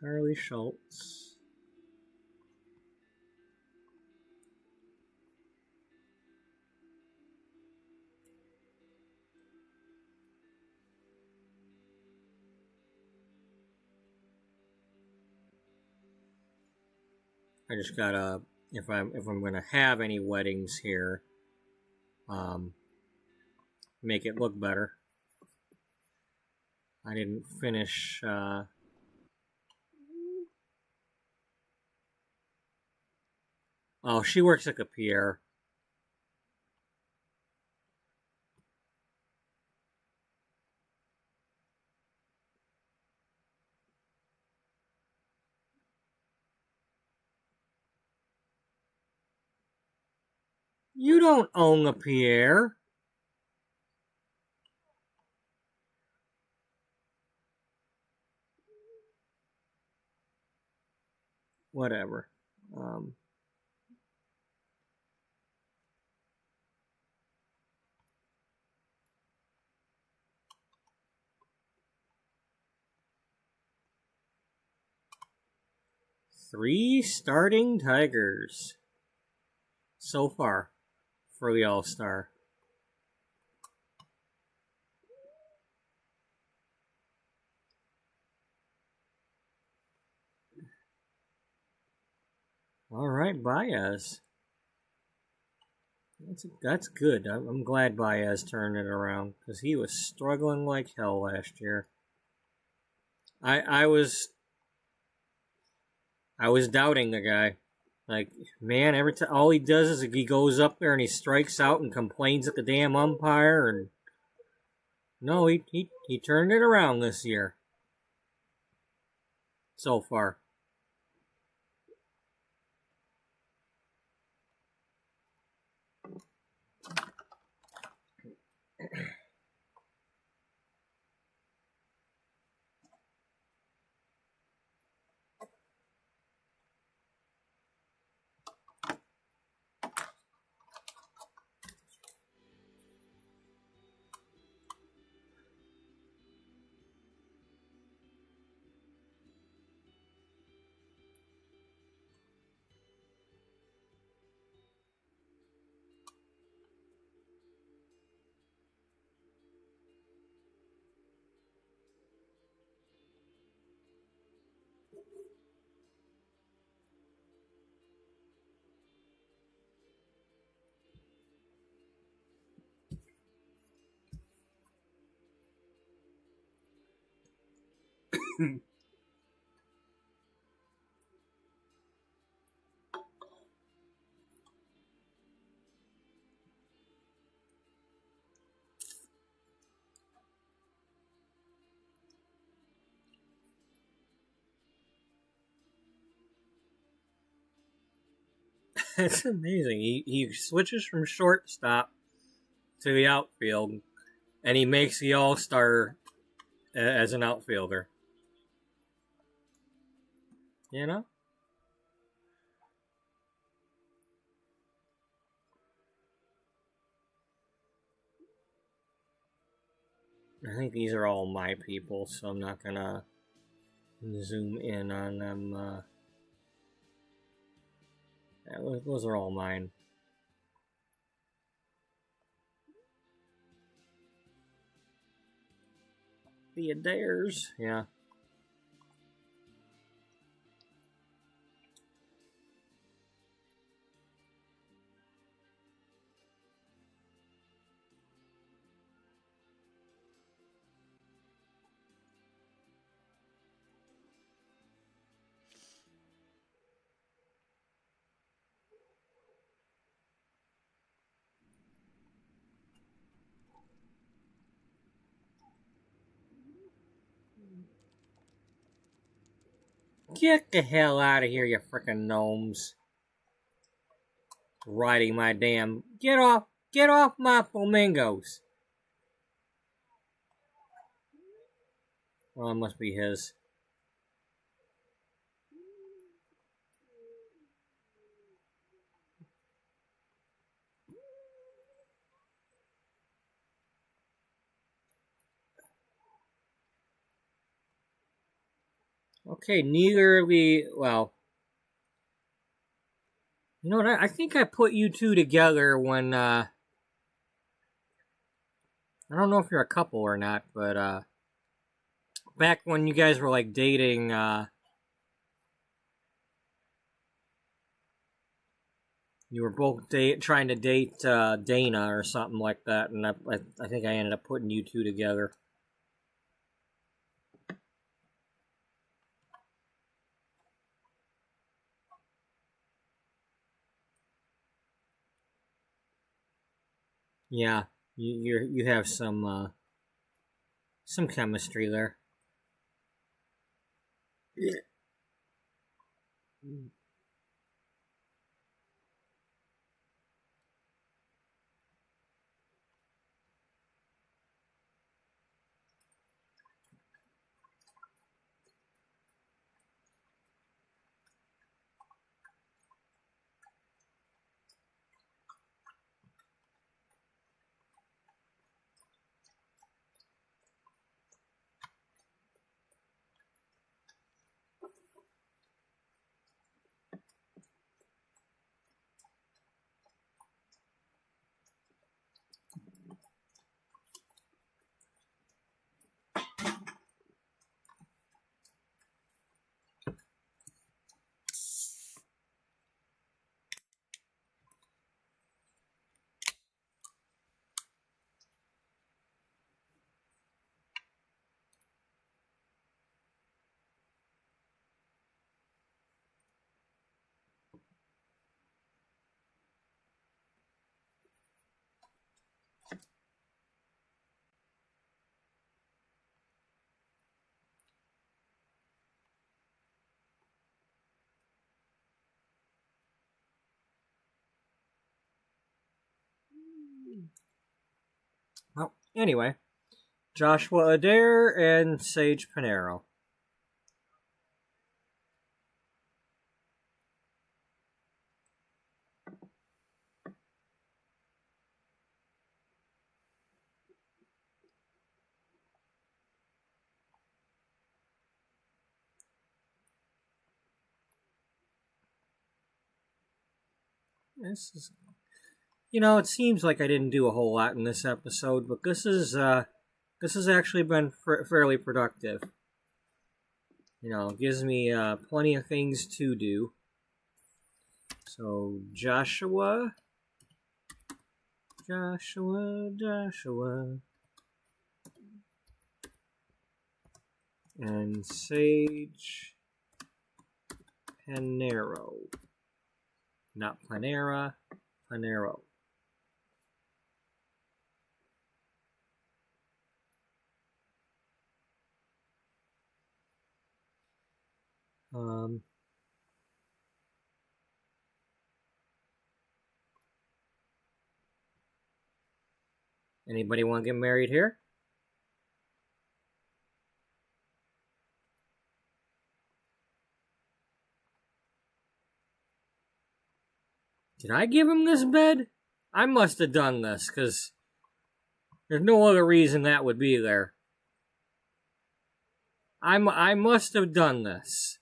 Harley Schultz. I just gotta, if I'm gonna have any weddings here, make it look better. I didn't finish. Oh, she works like a Pierre. You don't own a Pierre. Whatever. Three starting Tigers so far for the All-Star. All right, Baez. That's good. I'm glad Baez turned it around because he was struggling like hell last year. I was doubting the guy. Like, man, every time all he does is he goes up there and he strikes out and complains at the damn umpire. And no, he turned it around this year. So far. It's amazing. He switches from shortstop to the outfield, and he makes the All-Star as an outfielder. You know? I think these are all my people, so I'm not gonna zoom in on them. Those are all mine. The Adares, yeah. Get the hell out of here, you frickin' gnomes. Riding my damn... Get off my flamingos. Well, it must be his. Okay, neither of the... Well... You know what? I think I put you two together when, I don't know if you're a couple or not, but, back when you guys were, like, dating, you were both trying to date, Dana or something like that, and I think I ended up putting you two together. Yeah, you have some chemistry there. Yeah. Well, anyway, Joshua Adair and Sage Panero. This is, it seems like I didn't do a whole lot in this episode, but this has actually been fairly productive. Gives me plenty of things to do. So Joshua, and Sage Panero. Not Panera, Panero. Anybody want to get married here? Did I give him this bed? I must have done this, because there's no other reason that would be there. I must have done this.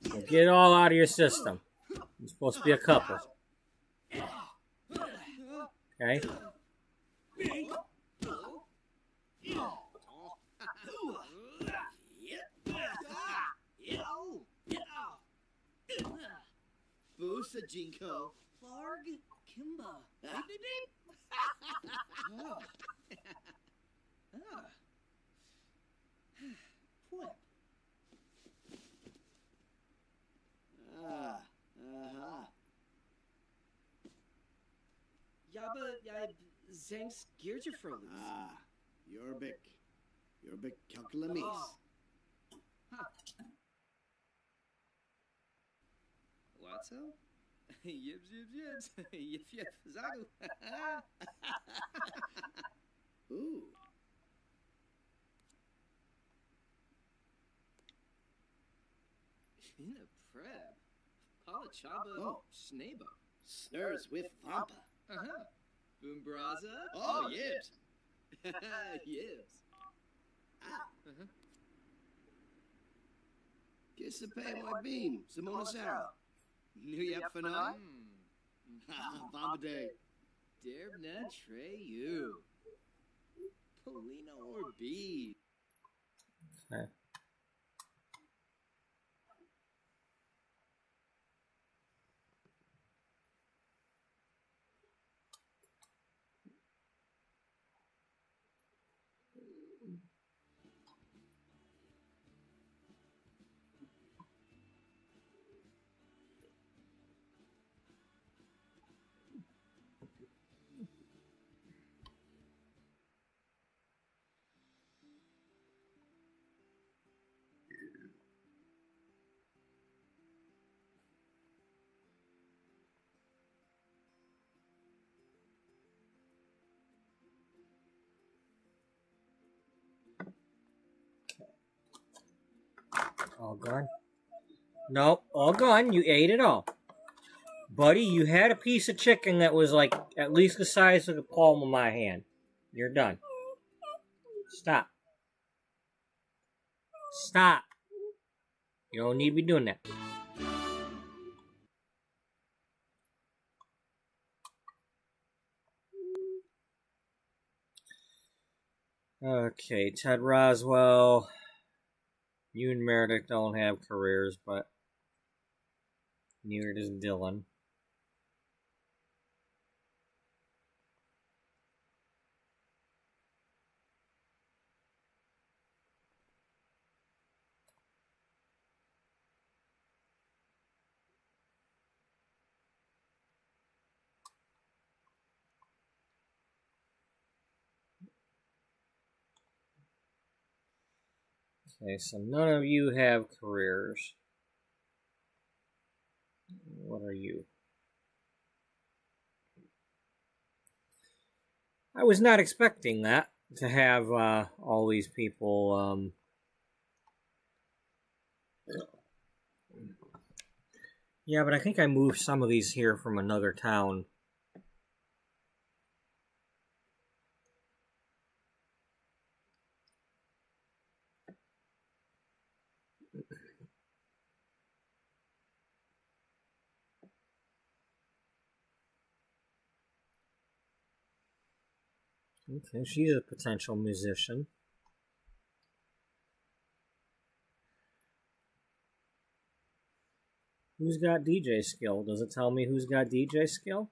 So get it all out of your system. You're supposed to be a couple. Okay? Boosa Jinko. Larg Kimba. Beep, beep, beep. Flip. Yaba, Zanks Gearjafrolis. Yorbik Calculamis. Watso? Yibs, yibs, yibs. Yip, yip, zagu. Ooh. In a prep. Palachaba Snaba. Snurs with Vampa. Uh-huh. Boombraza. Oh, Yibs. Yibs. Uh-huh. Kiss the pay my beam, Simona Sarah. New Yep for now? Vampa Day. Derbna Treyu. Polino or B. Okay. All gone? Nope, all gone. You ate it all. Buddy, you had a piece of chicken that was like at least the size of the palm of my hand. You're done. Stop. Stop. You don't need to be doing that. Okay, Ted Roswell. You and Meredith don't have careers, but neither does Dylan. Okay, so none of you have careers. What are you? I was not expecting that, to have all these people. Yeah, but I think I moved some of these here from another town. Okay, she's a potential musician. Who's got DJ skill? Does it tell me who's got DJ skill?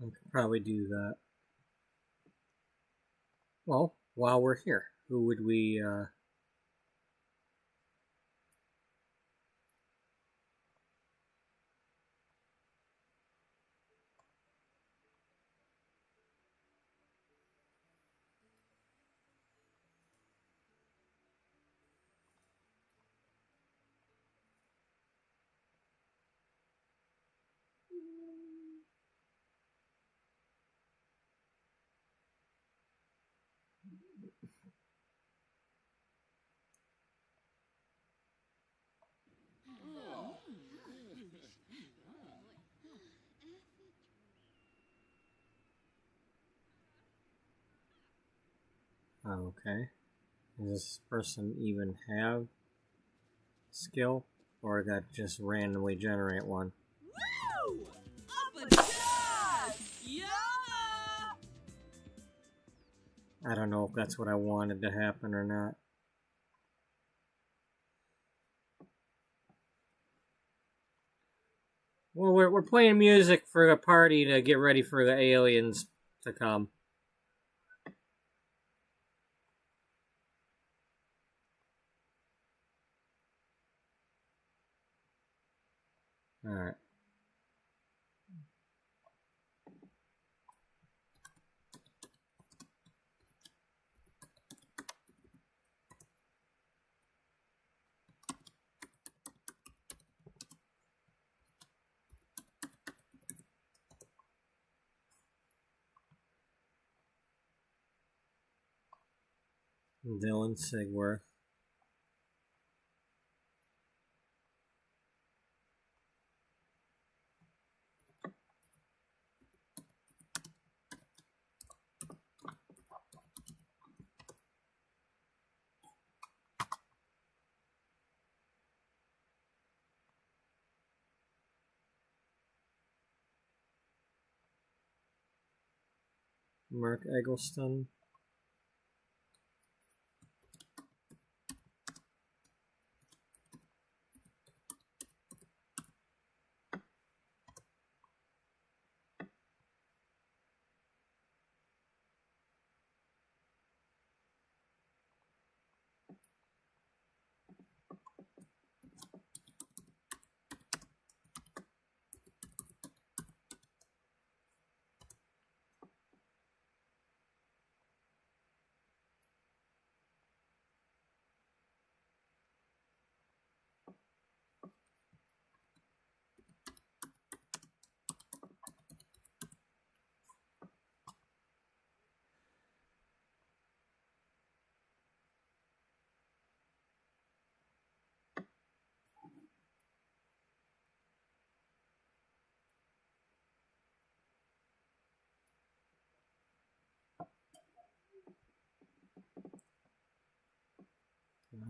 I could probably do that. Well, while we're here, who would we... Okay. Does this person even have skill? Or that just randomly generate one? Woo! Up a dad! Yeah! I don't know if that's what I wanted to happen or not. Well, we're playing music for the party to get ready for the aliens to come. Alright. Dylan Sigworth. Mark Eggleston.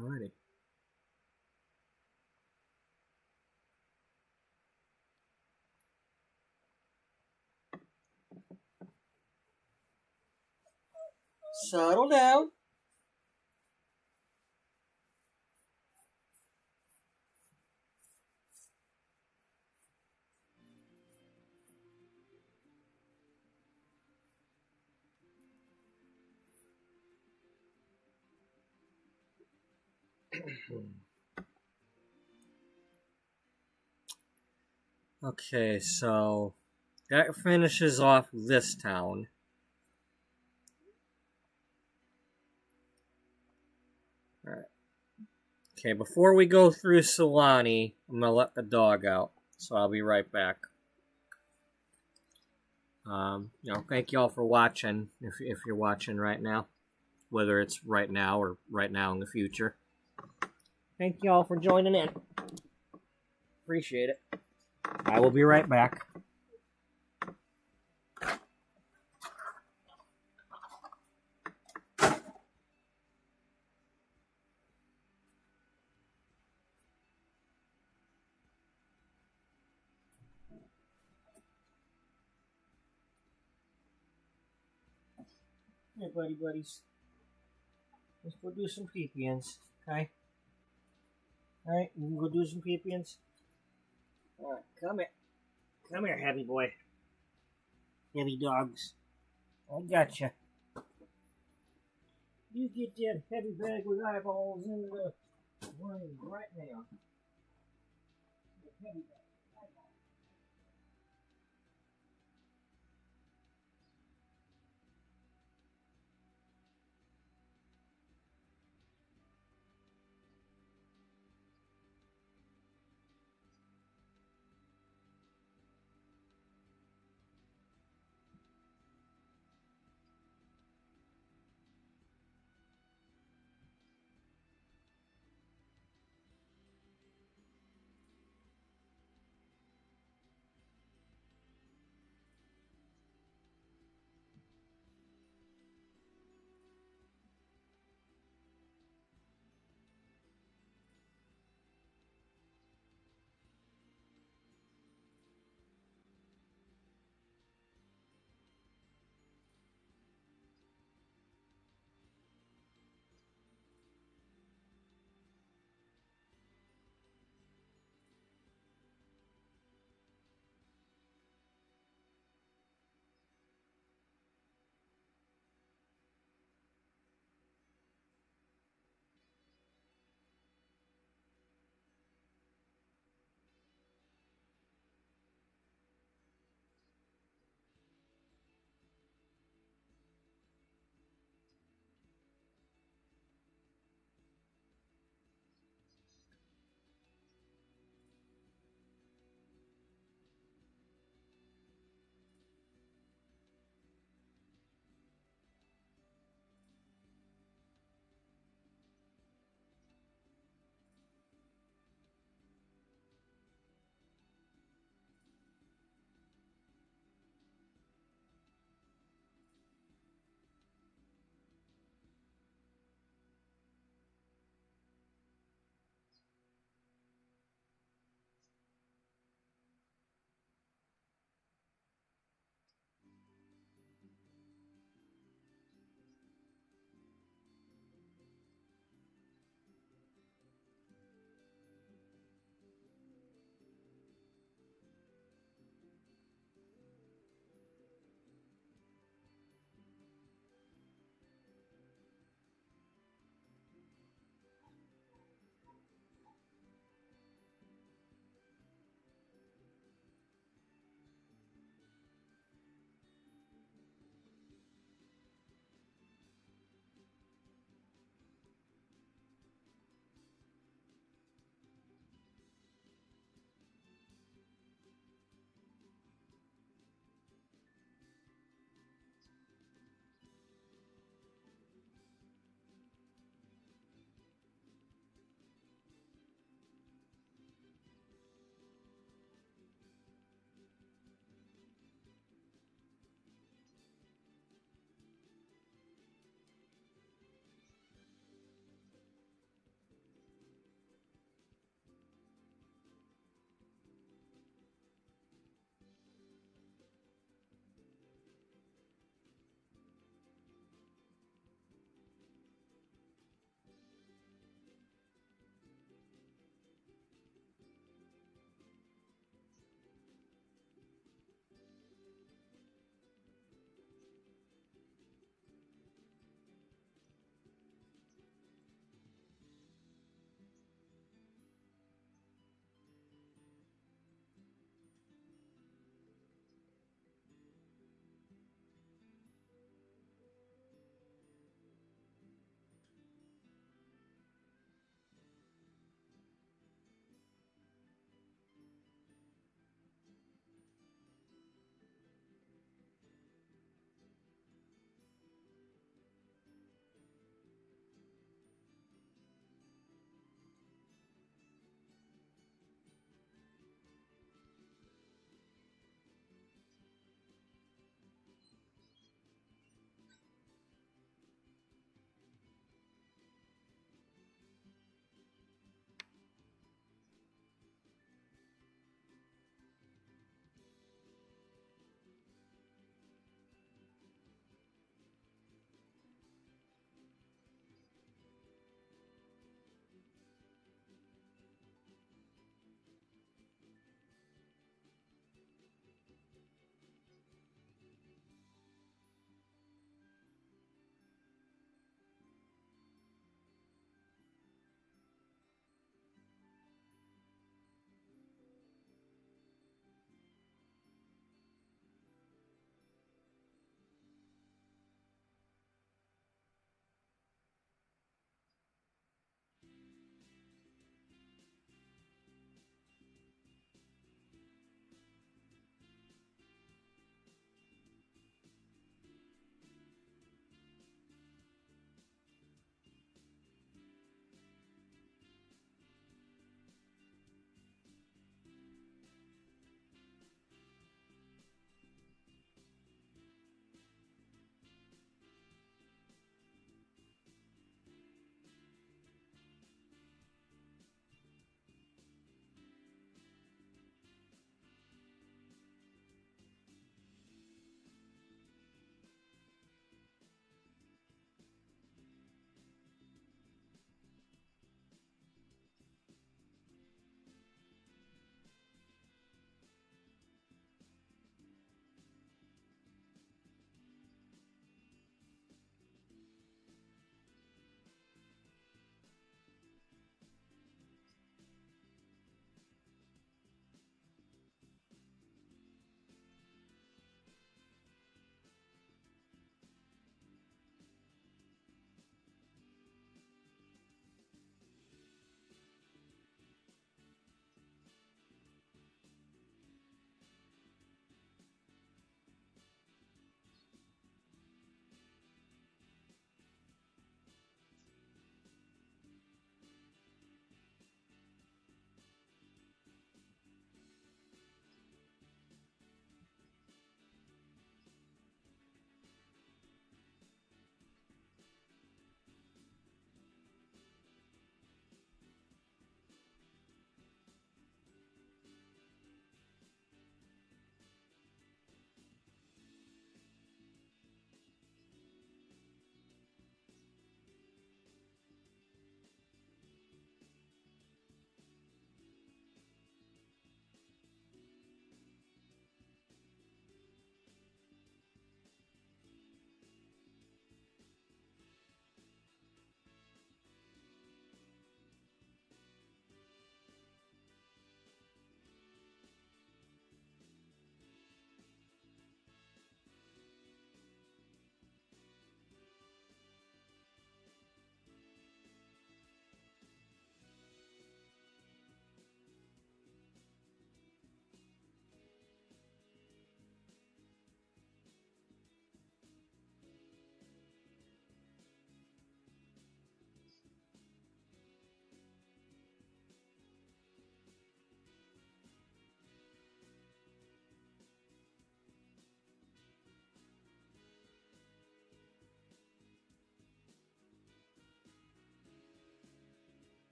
Alrighty. Settle down. Okay, so that finishes off this town. Alright. Okay, before we go through Solani, I'm gonna let the dog out. So I'll be right back. Thank you all for watching, if you're watching right now. Whether it's right now or right now in the future. Thank you all for joining in. Appreciate it. I will be right back. Hey, buddies. Let's go do some pee-peeins, okay? Alright, you can go do some pee-peeins? Alright, come here. Come here, heavy boy. Heavy dogs. I gotcha. You get that heavy bag with eyeballs in the room right now. The heavy bag.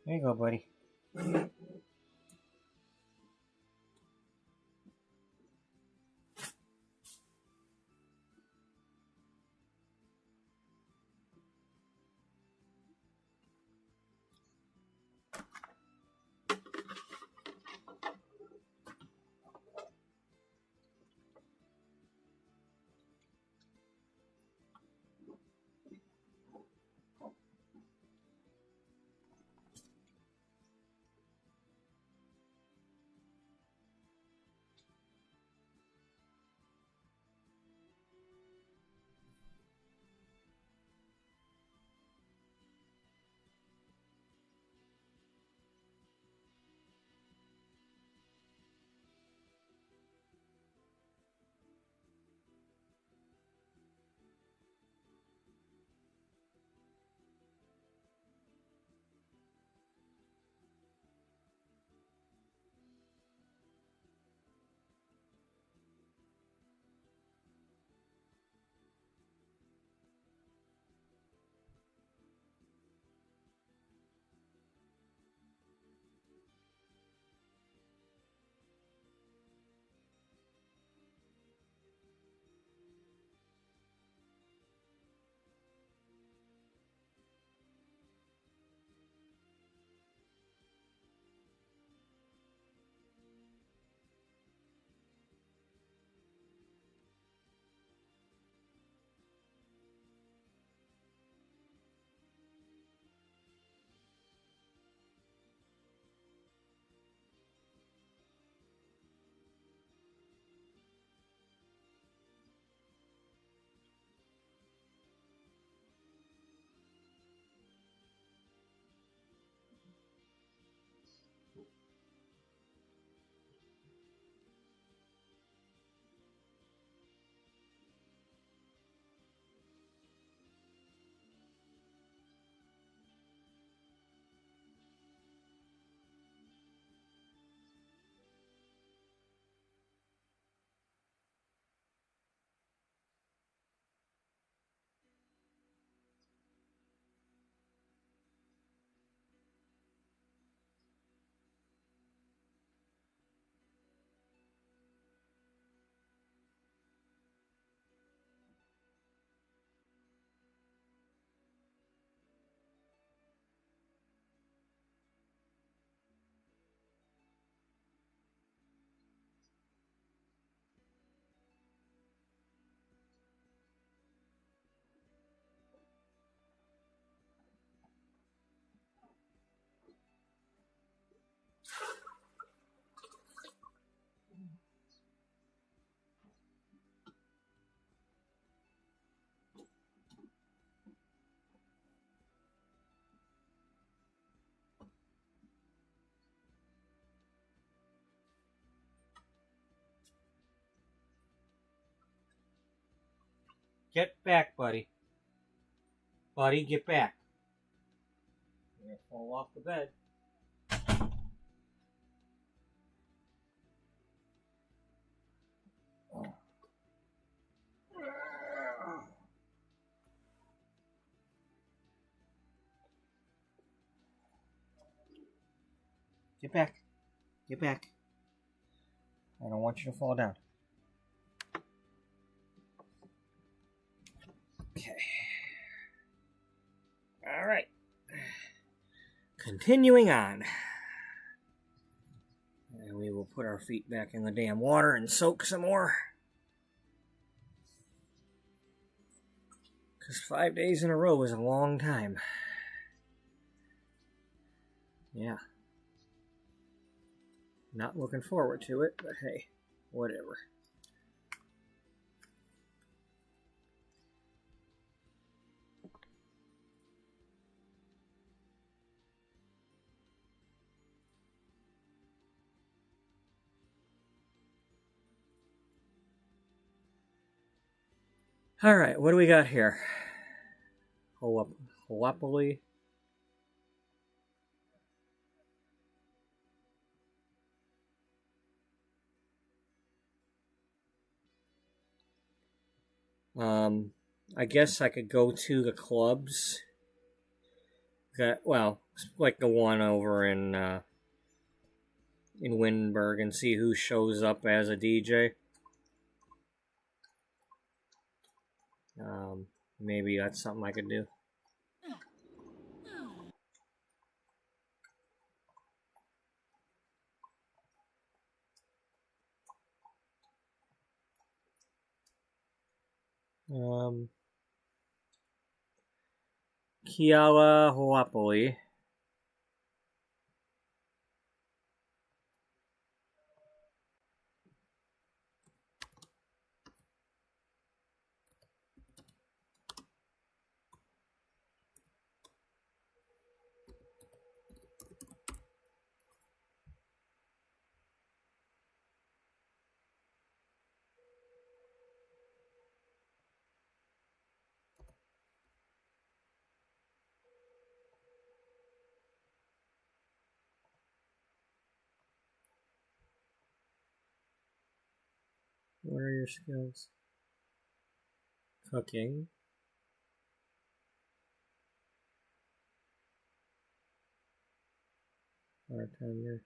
There you go, buddy. Get back, buddy. Buddy, get back. You're gonna fall off the bed. Get back. Get back. I don't want you to fall down. Okay. All right. Continuing on. And we will put our feet back in the damn water and soak some more. Because 5 days in a row is a long time. Yeah. Not looking forward to it, but hey, whatever. All right, what do we got here? Hoapoli. I guess I could go to the clubs. Well, like the one over in Wittenberg and see who shows up as a DJ. Maybe that's something I could do. Kiala Hoapoli. What are your skills? Cooking. Bartender.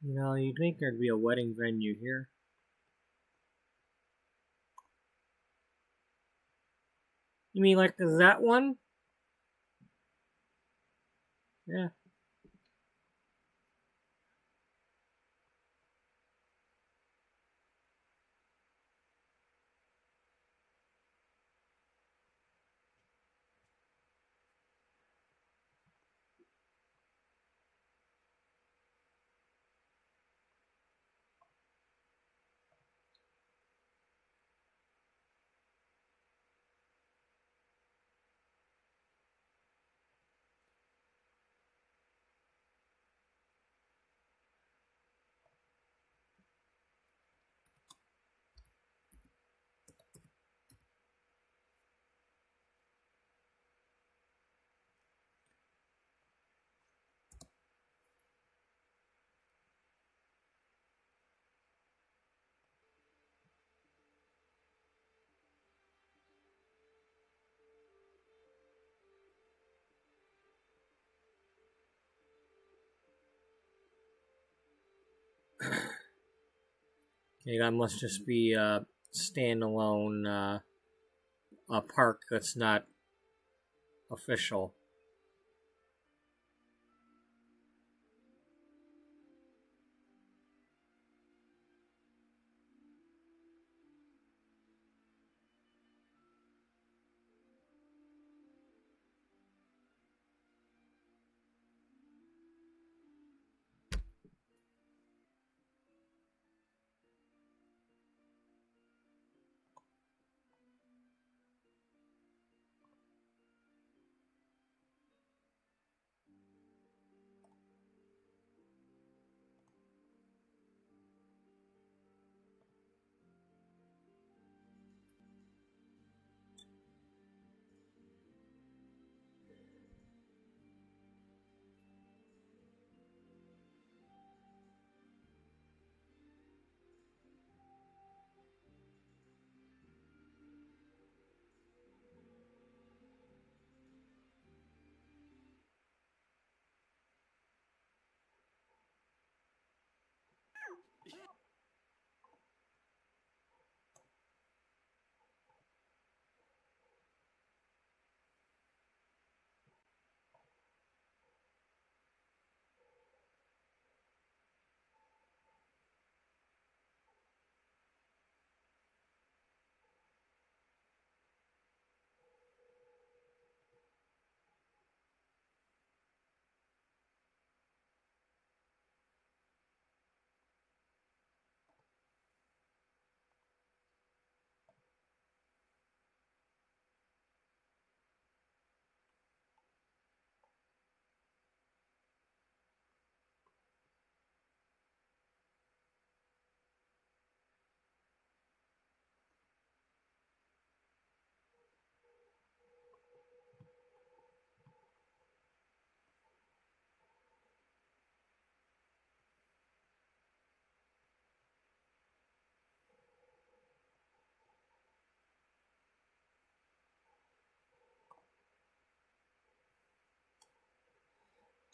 You know, you'd think there'd be a wedding venue here. You mean like that one? Yeah. Okay, that must just be a standalone a park that's not official.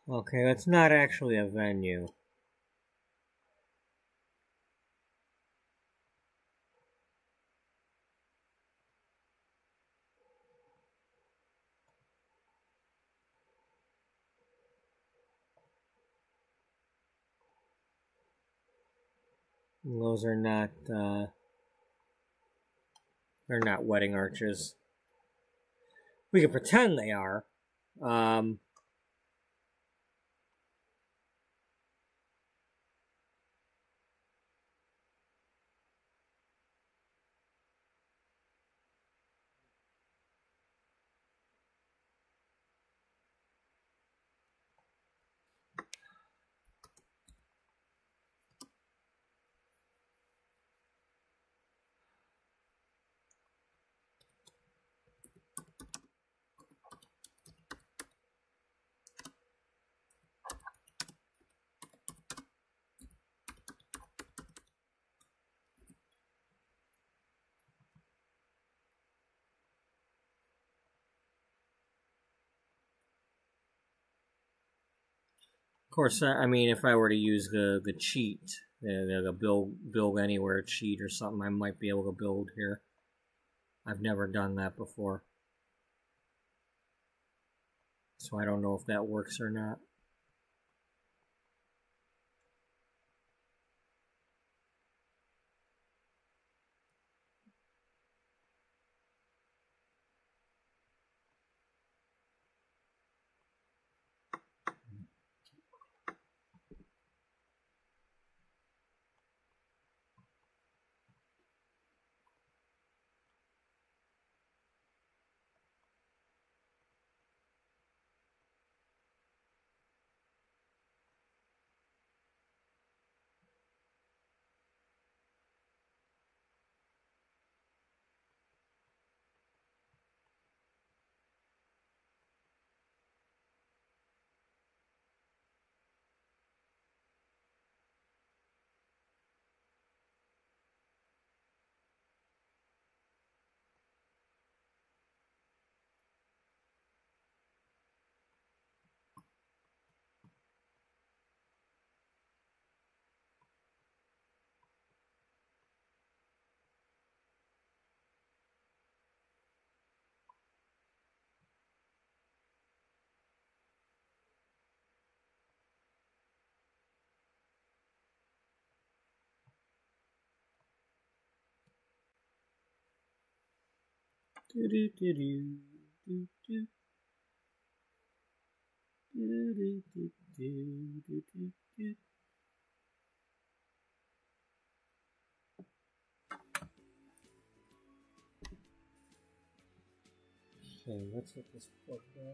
Okay, that's not actually a venue. Those are not, they're not wedding arches. We can pretend they are. Of course, I mean, if I were to use the cheat, the build anywhere cheat or something, I might be able to build here. I've never done that before, so I don't know if that works or not. Okay, let's get this plugged in.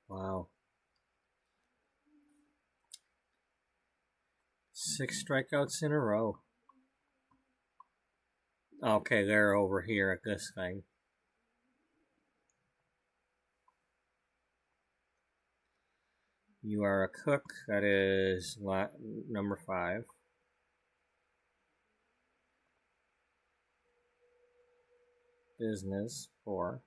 Wow. 6 strikeouts in a row. Okay, they're over here at this thing. You are a cook. That is number 5. Business 4.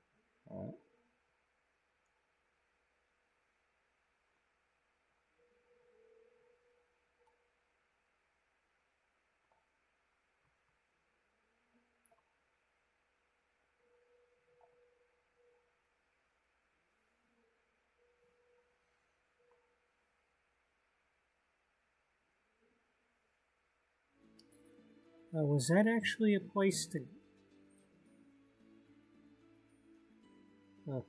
Was that actually a place to... Oh.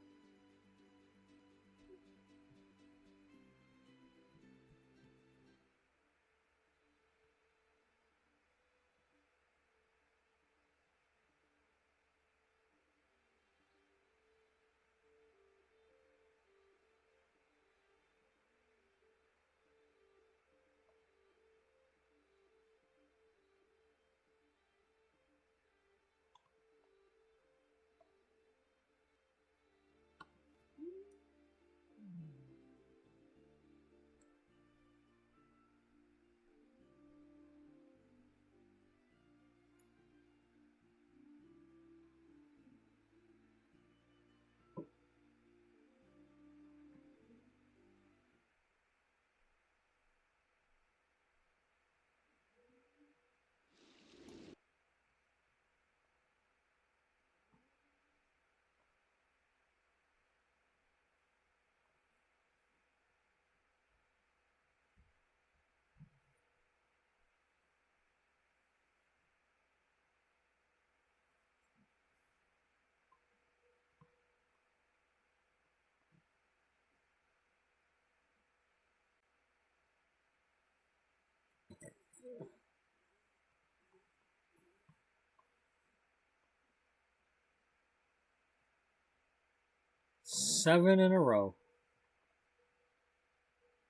Seven in a row.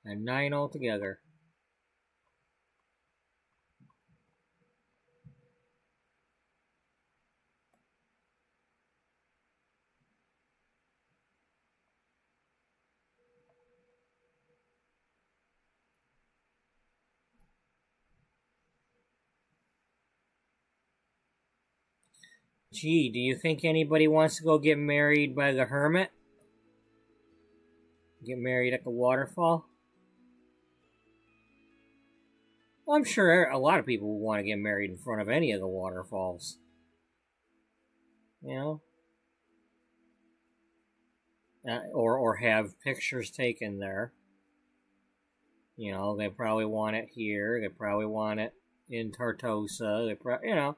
And 9 altogether. Gee, do you think anybody wants to go get married by the hermit? Get married at the waterfall? Well, I'm sure a lot of people would want to get married in front of any of the waterfalls. You know? Or have pictures taken there. You know, they probably want it here. They probably want it in Tartosa. You know.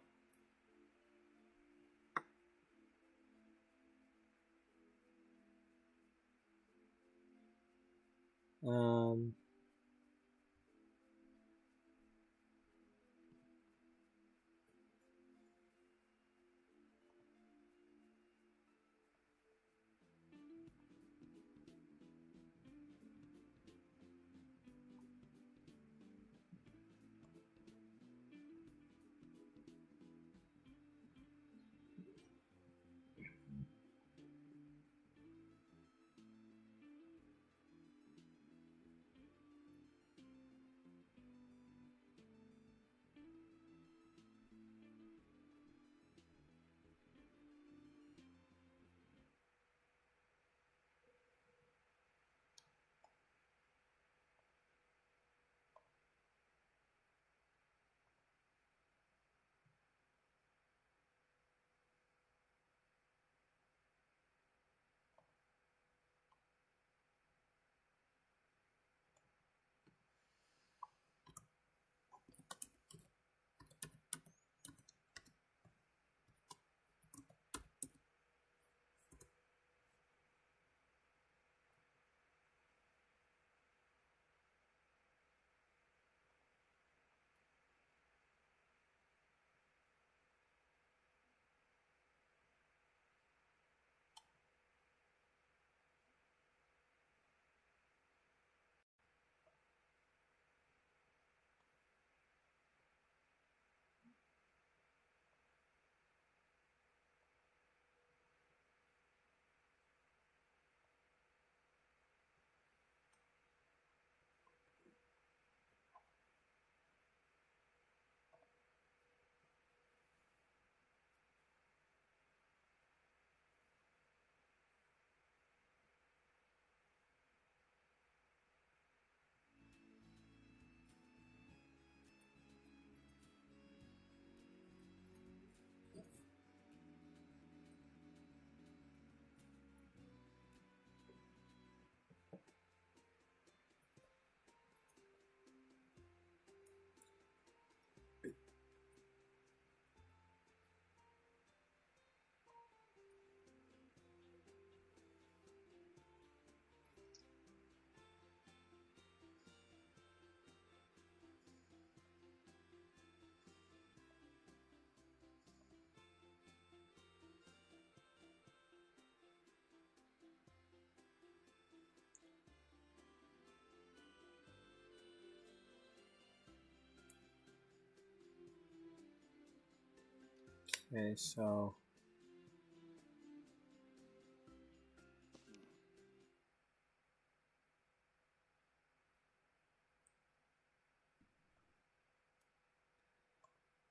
Okay, so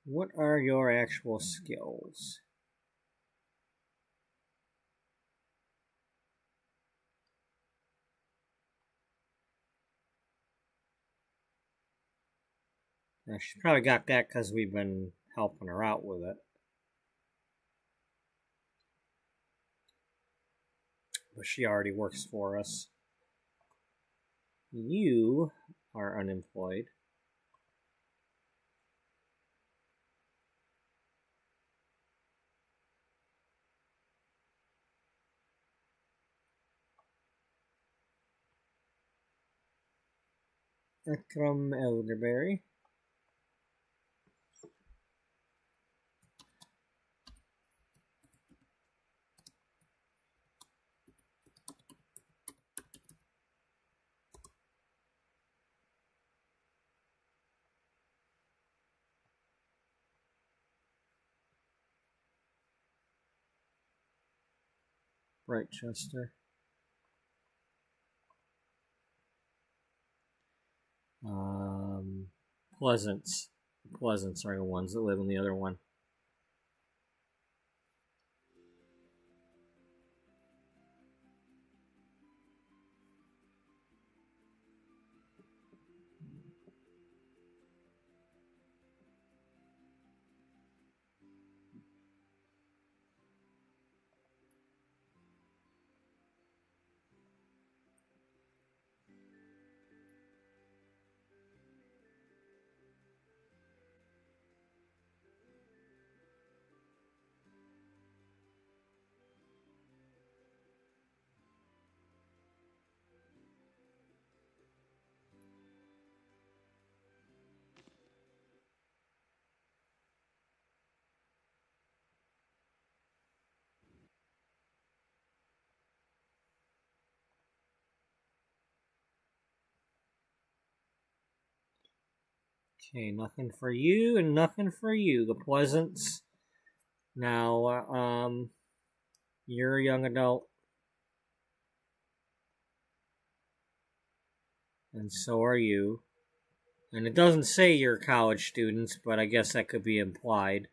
what are your actual skills? Now, she probably got that because we've been helping her out with it. But she already works for us. You are unemployed. Akram Elderberry. Brightchester. Pleasance. Pleasance are the ones that live in the other one. Okay, nothing for you and nothing for you. The Pleasants. Now, you're a young adult. And so are you. And it doesn't say you're college students, but I guess that could be implied.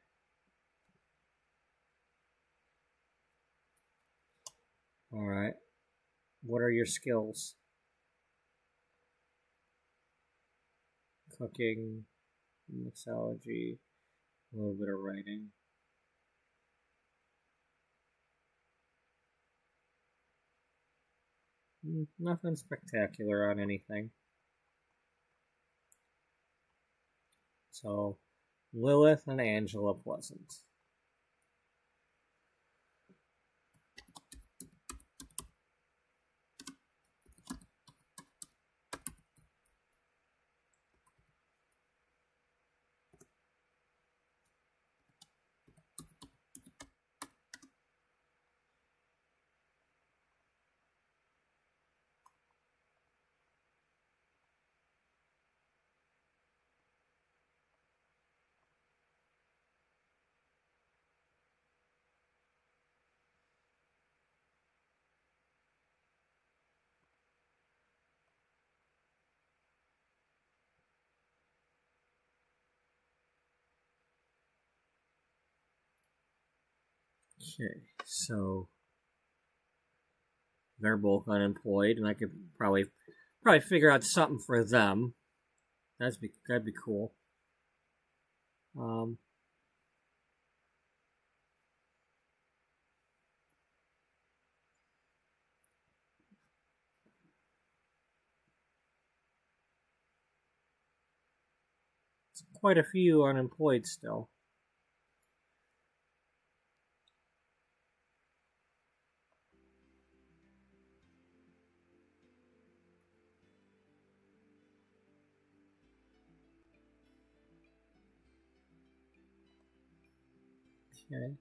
Alright. What are your skills? Cooking, mixology, a little bit of writing. Nothing spectacular on anything. So, Lilith and Angela Pleasant. Okay, so they're both unemployed, and I could probably figure out something for them. That'd be cool. It's quite a few unemployed still. Okay.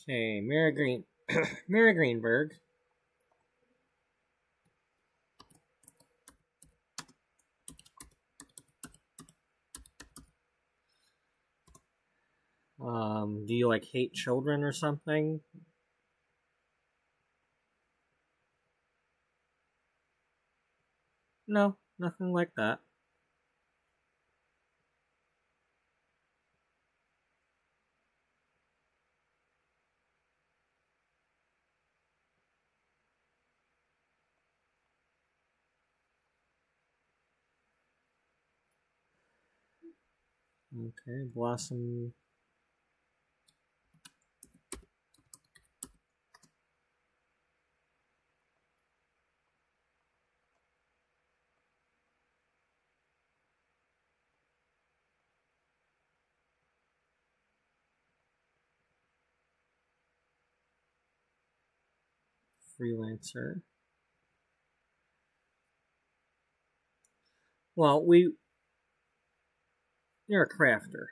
Okay, Mary Green, Mary Greenberg. Do you like hate children or something? No, nothing like that. Okay, Blossom. Freelancer. Well, you're a crafter.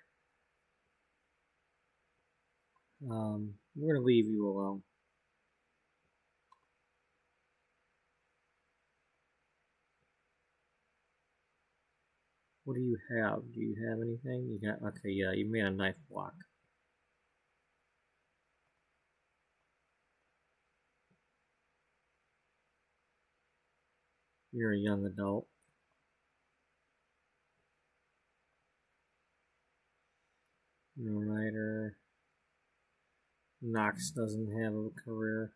We're gonna leave you alone. What do you have? Do you have anything? You got, okay, yeah, you made a knife block. You're a young adult. No writer. Knox doesn't have a career.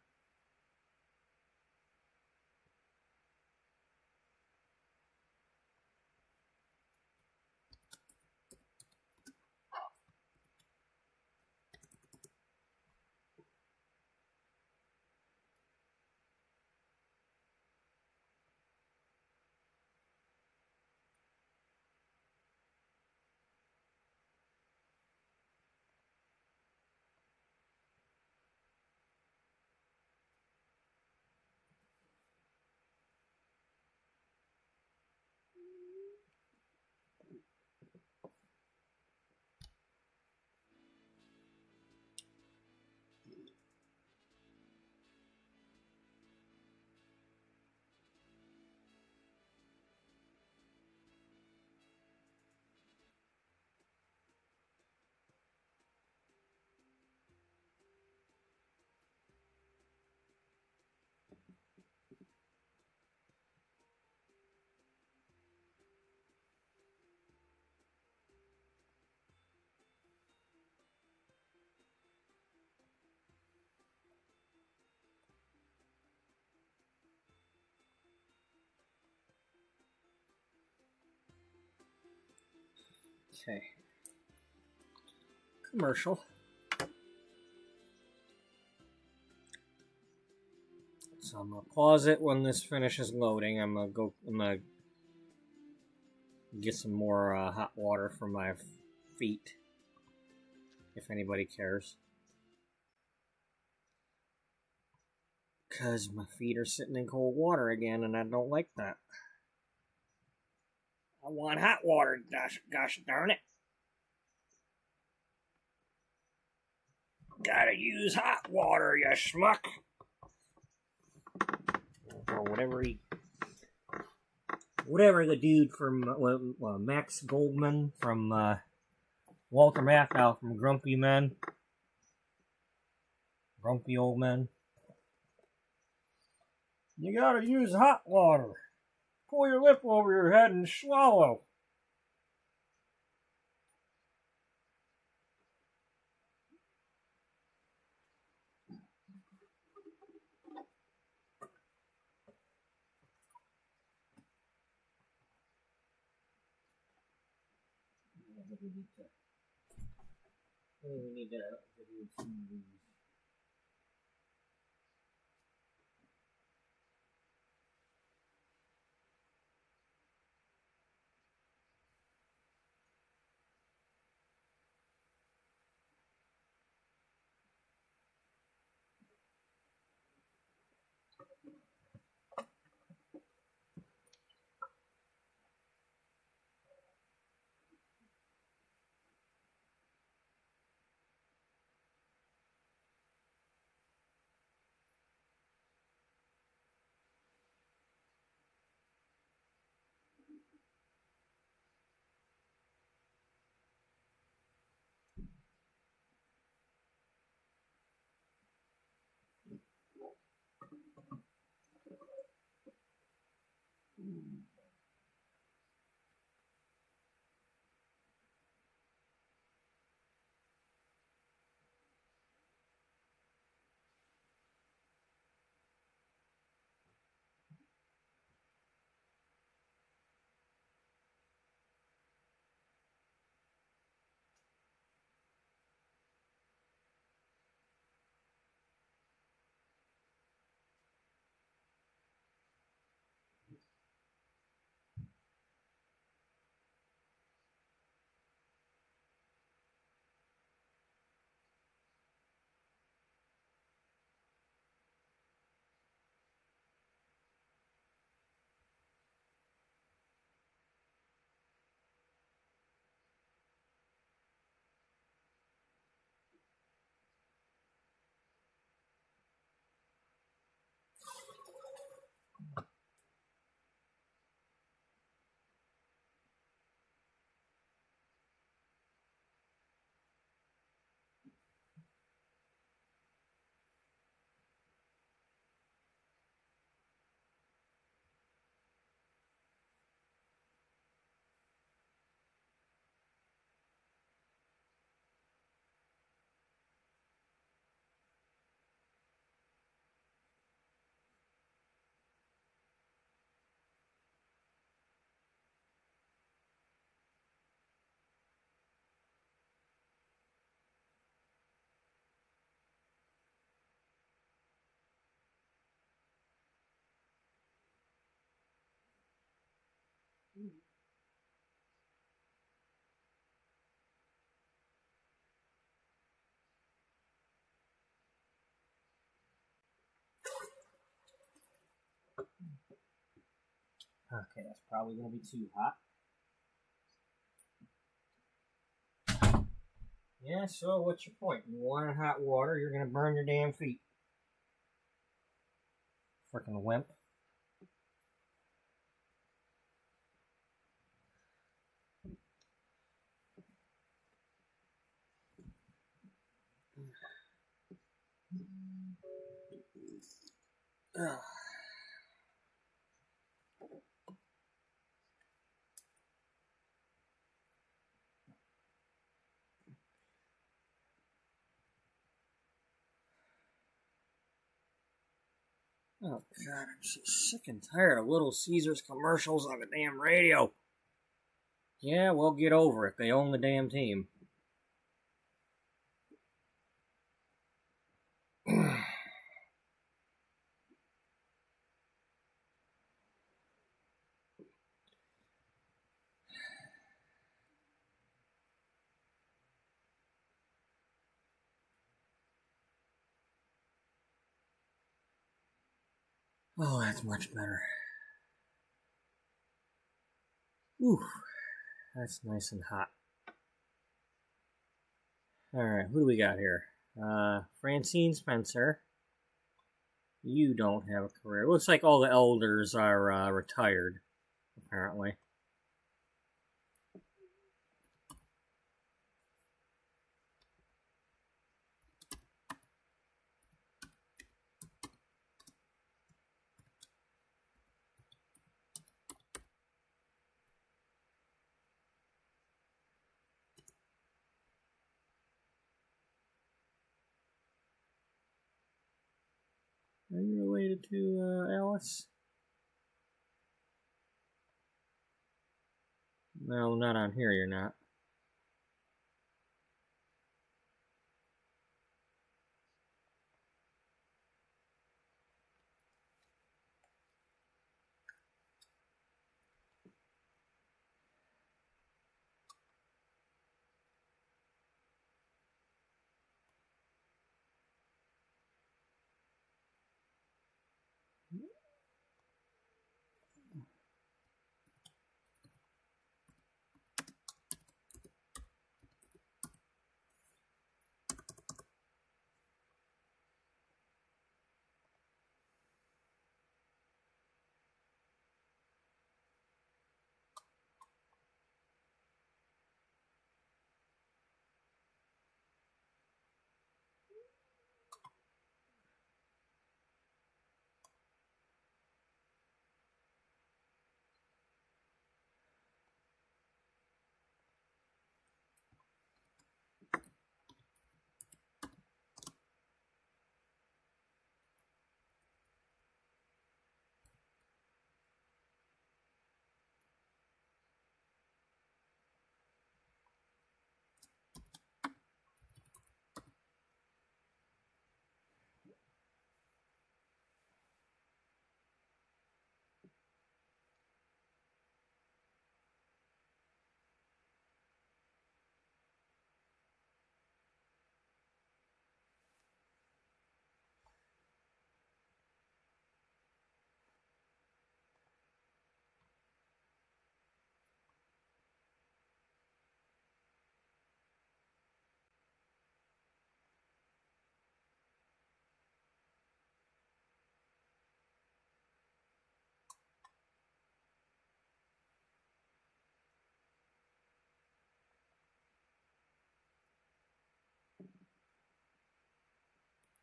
Okay. Commercial. So I'm gonna pause it when this finishes loading. I'm gonna get some more hot water for my feet, if anybody cares. Because my feet are sitting in cold water again, and I don't like that. I want hot water, gosh darn it. Gotta use hot water, you schmuck. Or whatever the dude from Max Goldman from Walter Matthau from Grumpy Old Men. You gotta use hot water. Pull your lip over your head and swallow. We need to do some of these. Okay, that's probably going to be too hot. Yeah, so what's your point? You want hot water, you're going to burn your damn feet. Frickin' wimp. Ugh. Oh, God, I'm so sick and tired of Little Caesars commercials on the damn radio. Yeah, well, get over it. They own the damn team. Oh, that's much better. Ooh, that's nice and hot. Alright, who do we got here? Francine Spencer. You don't have a career. Looks like all the elders are retired, apparently. Are you related to Alice? No, not on here, you're not.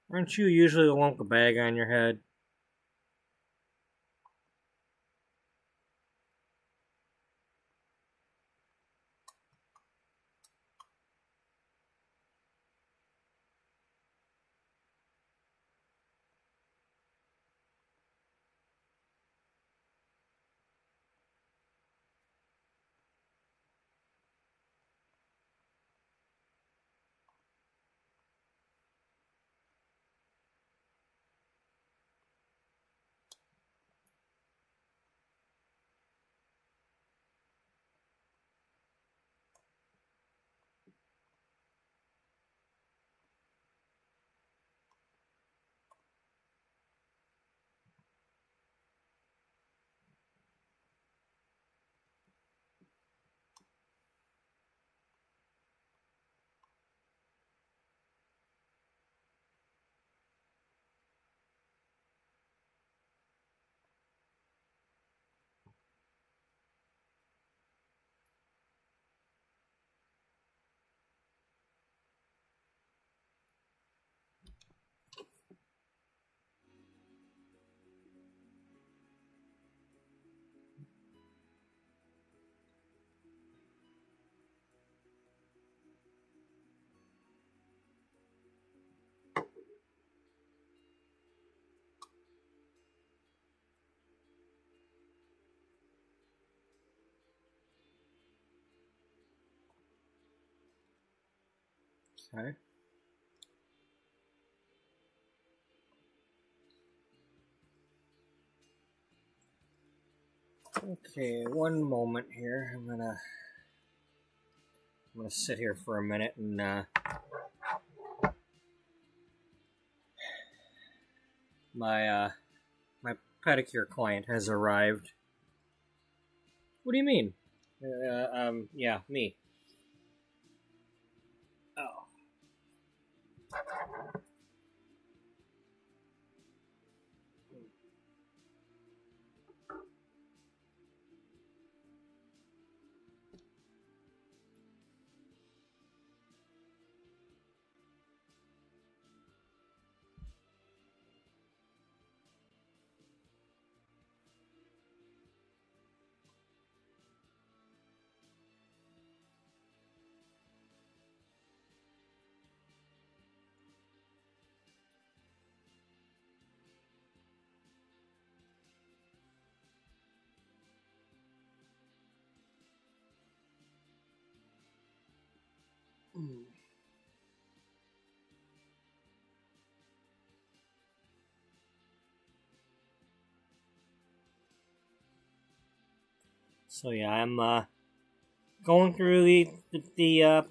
Aren't you usually the one with the bag on your head? Okay. Okay, one moment here. I'm gonna sit here for a minute and my pedicure client has arrived. What do you mean? Yeah, me. Oh. So yeah, I'm going through the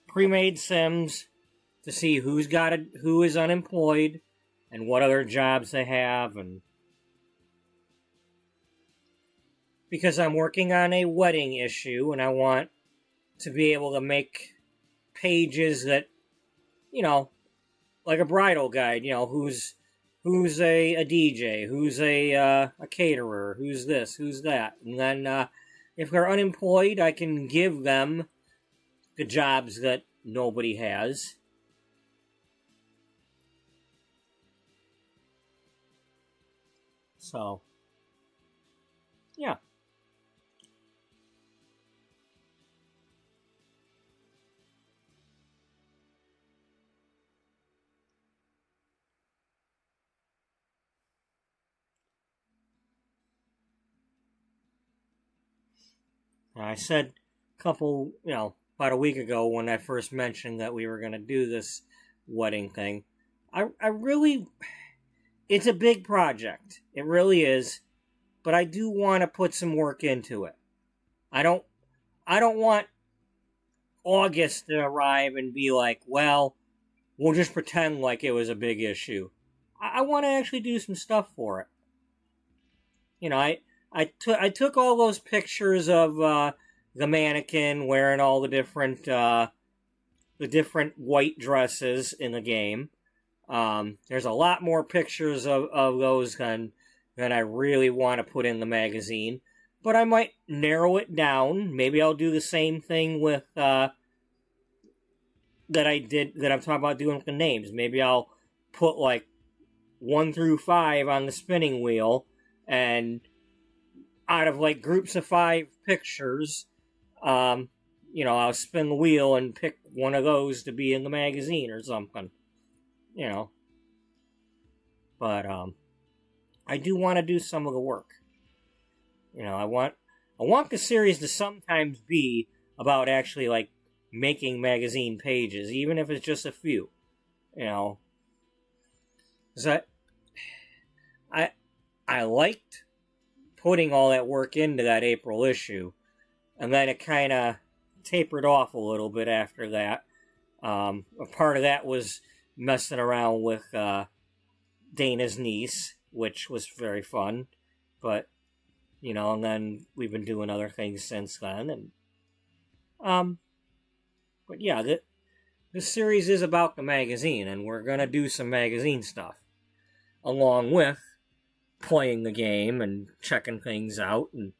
pre-made sims to see who is unemployed and what other jobs they have, and because I'm working on a wedding issue and I want to be able to make pages that, you know, like a bridal guide, you know, who's a DJ, who's a caterer, who's this, who's that, and then if they're unemployed, I can give them the jobs that nobody has. So, yeah. I said about a week ago when I first mentioned that we were going to do this wedding thing, I really, it's a big project. It really is. But I do want to put some work into it. I don't want August to arrive and be like, well, we'll just pretend like it was a big issue. I want to actually do some stuff for it. You know, I took all those pictures of the mannequin wearing all the different white dresses in the game. There's a lot more pictures of those than I really want to put in the magazine. But I might narrow it down. Maybe I'll do the same thing with that I'm talking about doing with the names. Maybe I'll put like 1 through 5 on the spinning wheel, and out of like groups of 5 pictures, I'll spin the wheel and pick one of those to be in the magazine or something. But I do want to do some of the work. I want the series to sometimes be about actually like making magazine pages, even if it's just a few. Because I liked putting all that work into that April issue, and then it kind of tapered off a little bit after that. A part of that was messing around with Dana's niece, which was very fun, but and then we've been doing other things since then, and but yeah, this series is about the magazine, and we're gonna do some magazine stuff along with playing the game and checking things out, and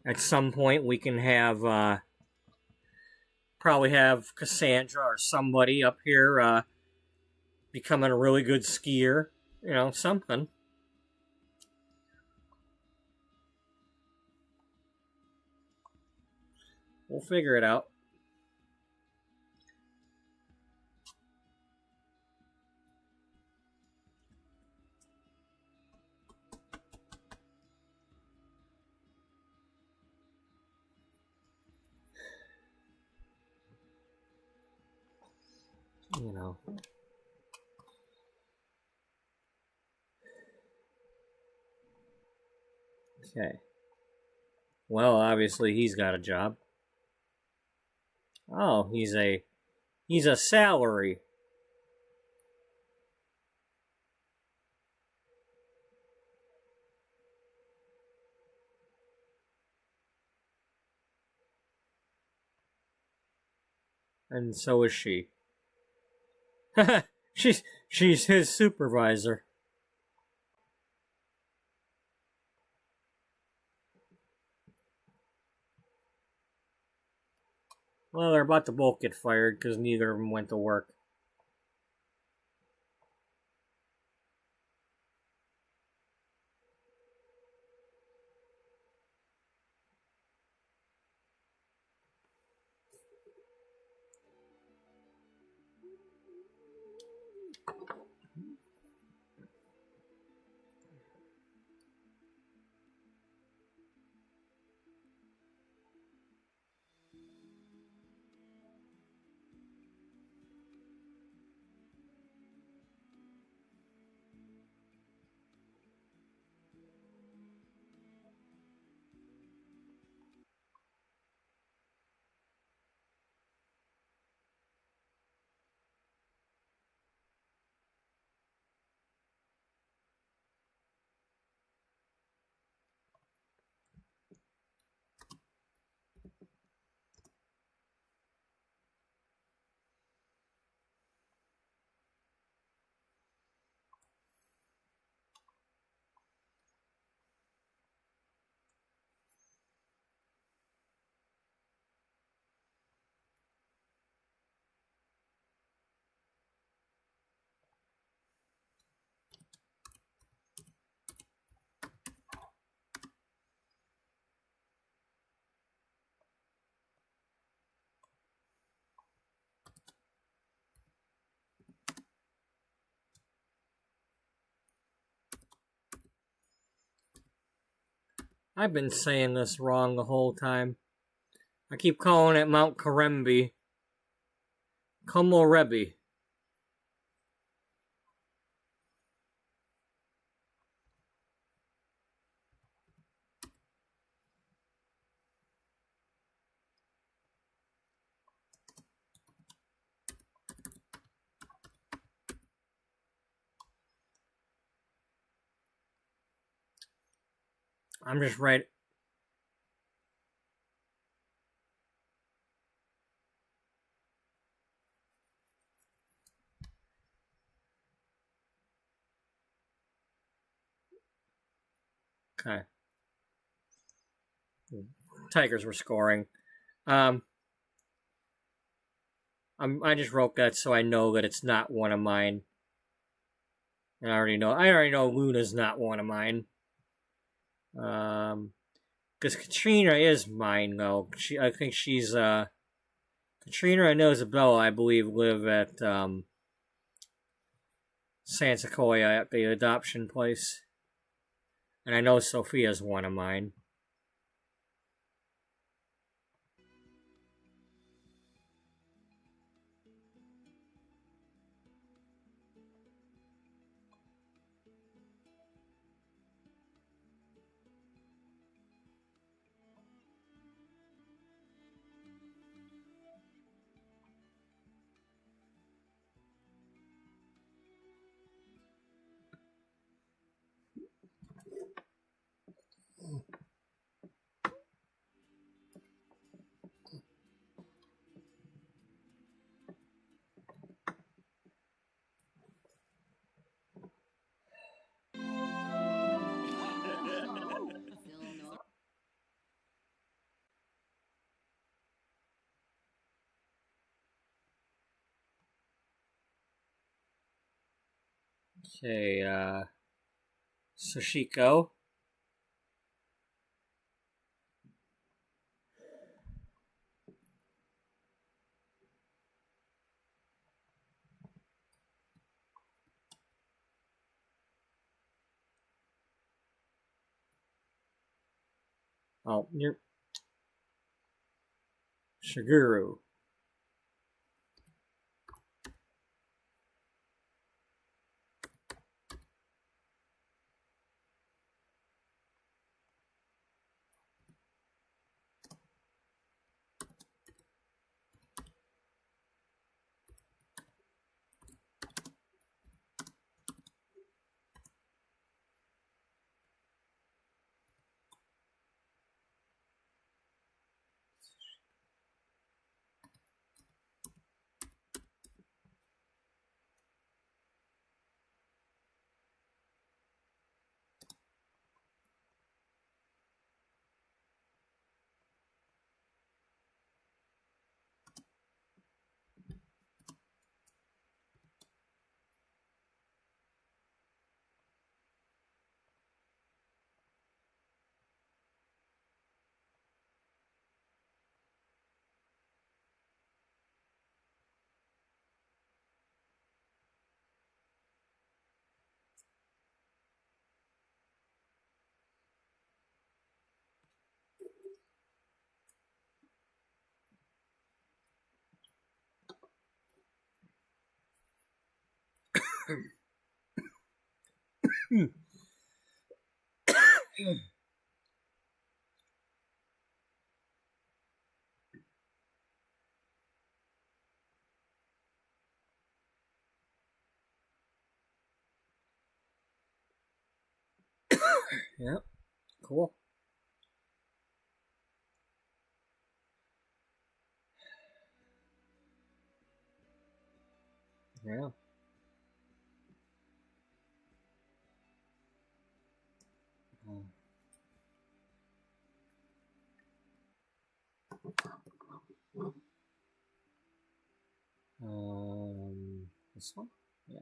at some point we can have probably have Cassandra or somebody up here becoming a really good skier, something. We'll figure it out. you know. Okay. Well, obviously he's got a job. Oh, he's a salary. And so is she. she's his supervisor. Well, they're about to both get fired because neither of them went to work. I've been saying this wrong the whole time. I keep calling it Mount Karembi. Komorebi. I'm just right. Okay. Tigers were scoring. I just wrote that so I know that it's not one of mine. And I already know Luna's not one of mine. Because Katrina is mine though. I think she's Katrina and Isabella, I believe, live at San Sequoia at the adoption place. And I know Sophia's one of mine. Okay, Sashiko. Oh, you're Shiguru. Yeah, cool. Yeah. This one? Yeah.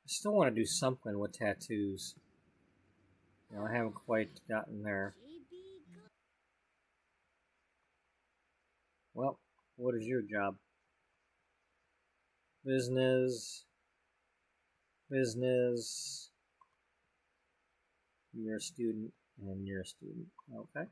I still want to do something with tattoos. You know, I haven't quite gotten there. Well, what is your job? Business. Business. You're a student, and you're a student. Okay.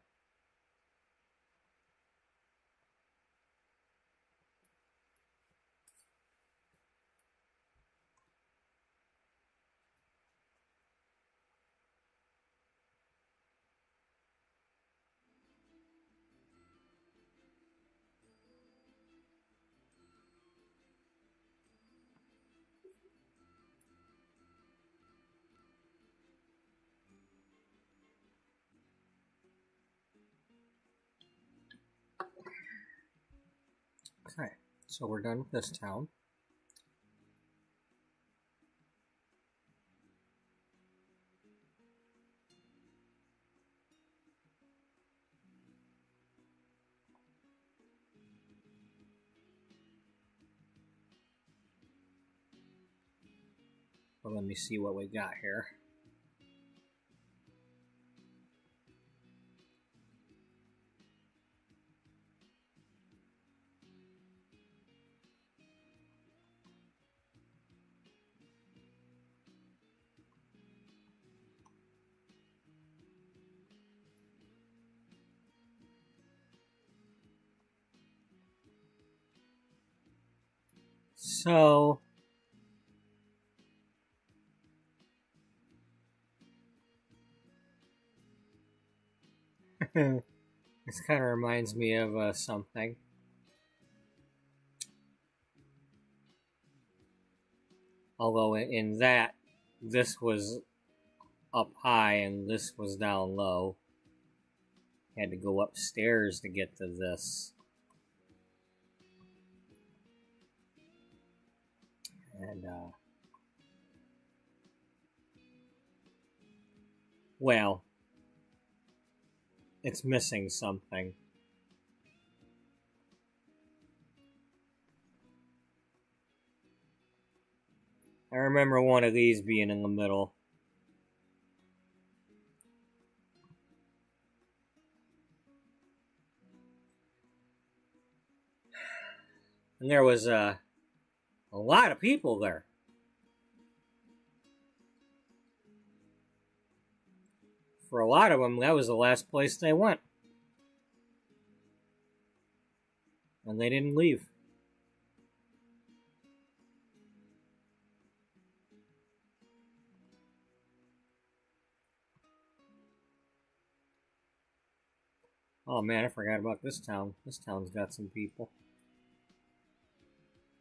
Okay, so we're done with this town. Well, let me see what we got here. So, this kind of reminds me of something. Although in that, this was up high and this was down low. Had to go upstairs to get to this. And, well, it's missing something. I remember one of these being in the middle. And there was a lot of people there. For a lot of them, that was the last place they went. And they didn't leave. Oh man, I forgot about this town. This town's got some people.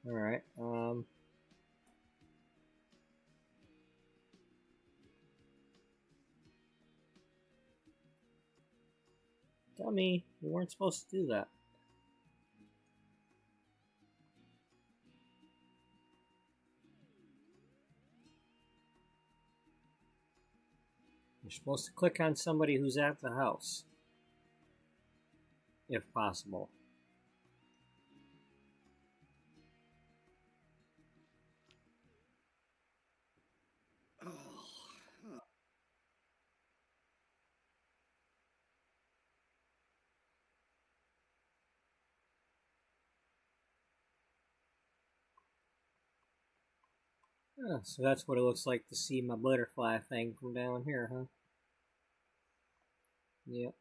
Alright, dummy, you weren't supposed to do that. You're supposed to click on somebody who's at the house. If possible. Oh, so that's what it looks like to see my butterfly thing from down here, huh? Yep.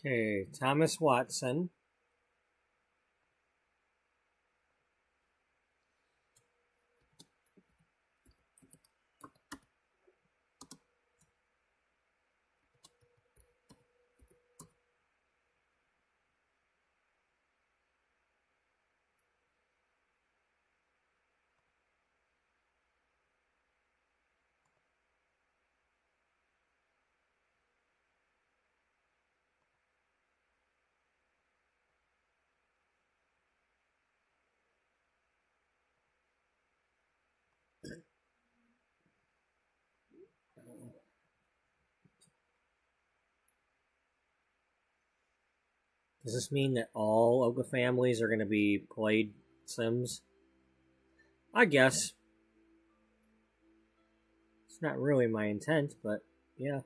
Okay, Thomas Watson. Does this mean that all of the families are going to be played Sims? I guess. It's not really my intent, but yeah.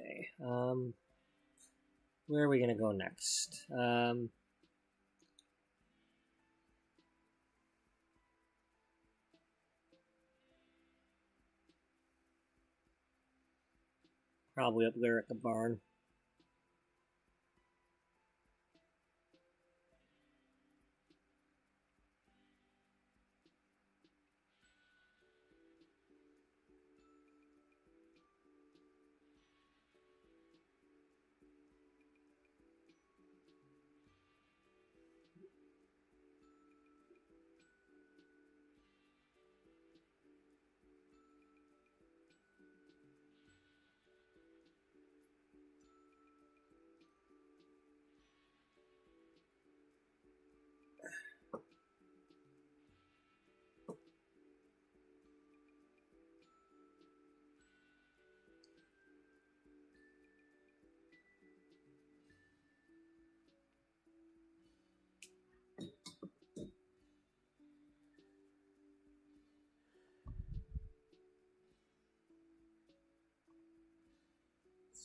Okay, where are we going to go next? Probably up there at the barn.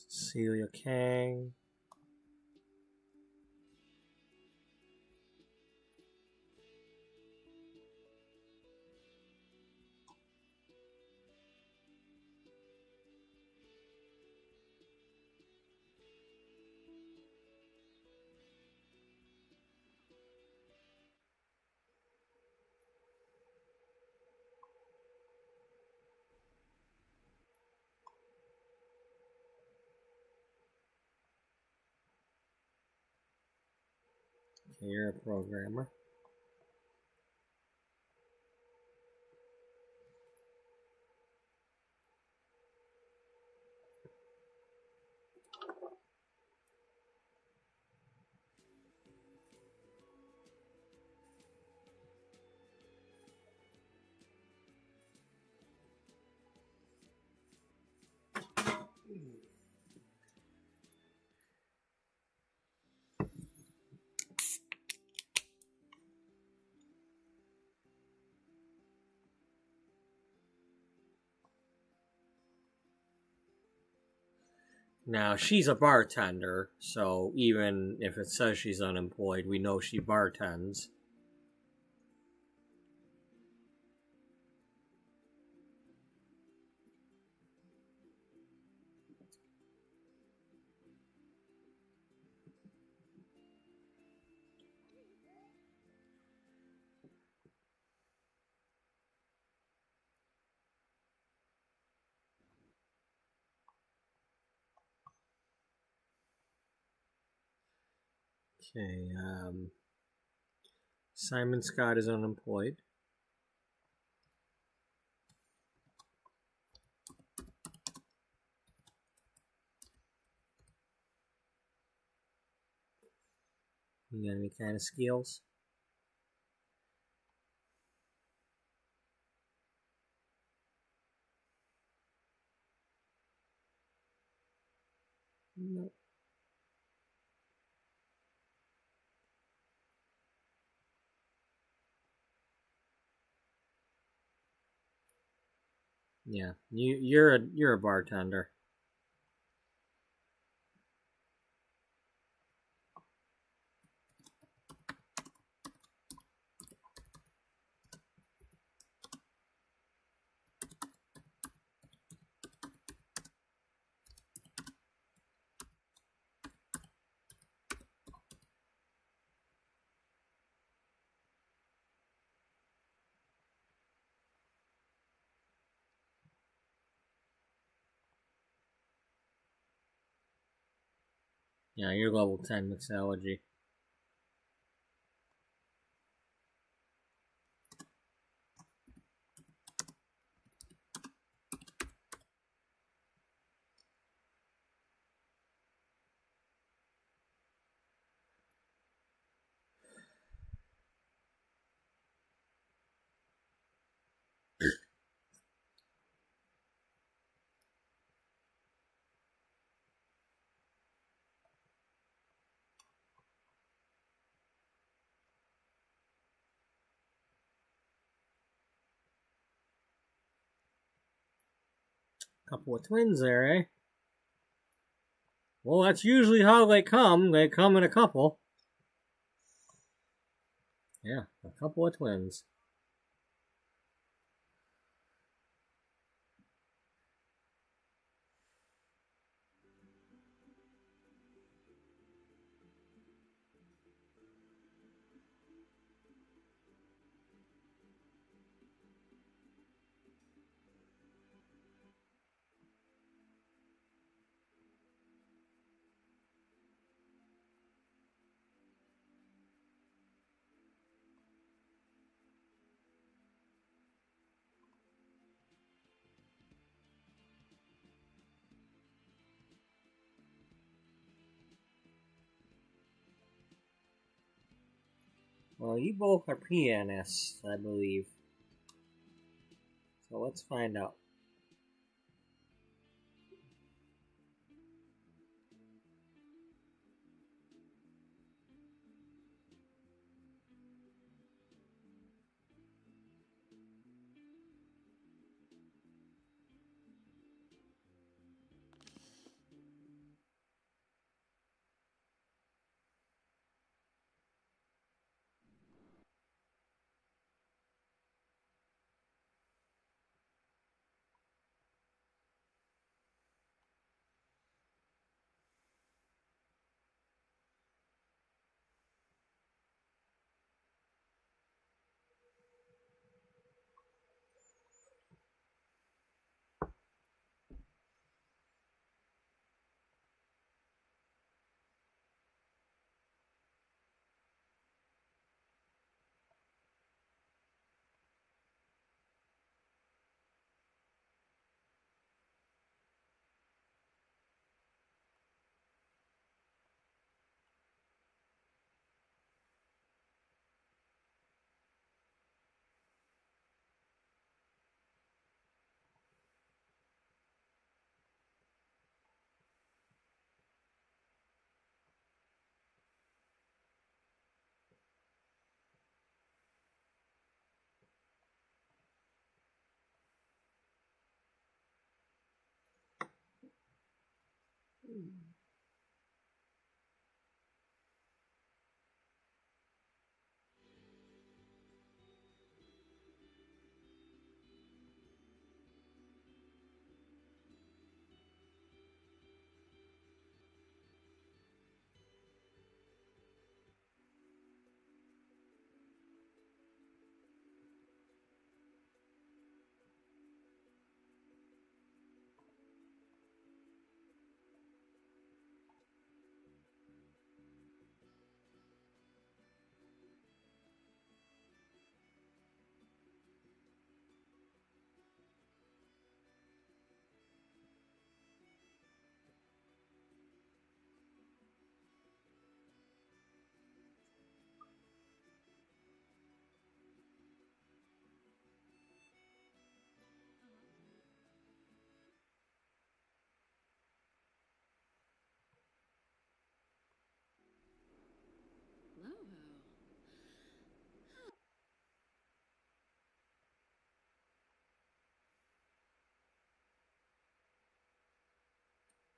Celia Kang. Okay, you're a programmer. Now, she's a bartender, so even if it says she's unemployed, we know she bartends. Okay, Simon Scott is unemployed. You got any kind of skills? Nope. Yeah, you're a bartender. Yeah, you're level 10 mixology. Couple of twins there, eh? Well, that's usually how they come. They come in a couple. Yeah, a couple of twins. Well, you both are pianists, I believe. So let's find out.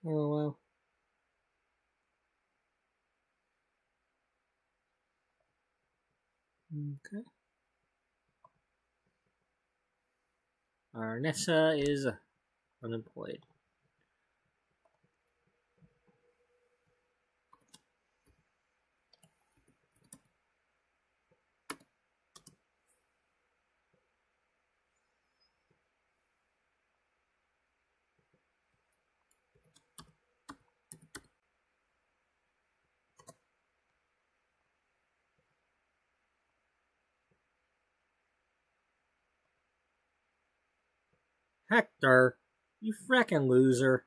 Oh well. Okay. Arnessa is unemployed. Hector, you frickin' loser.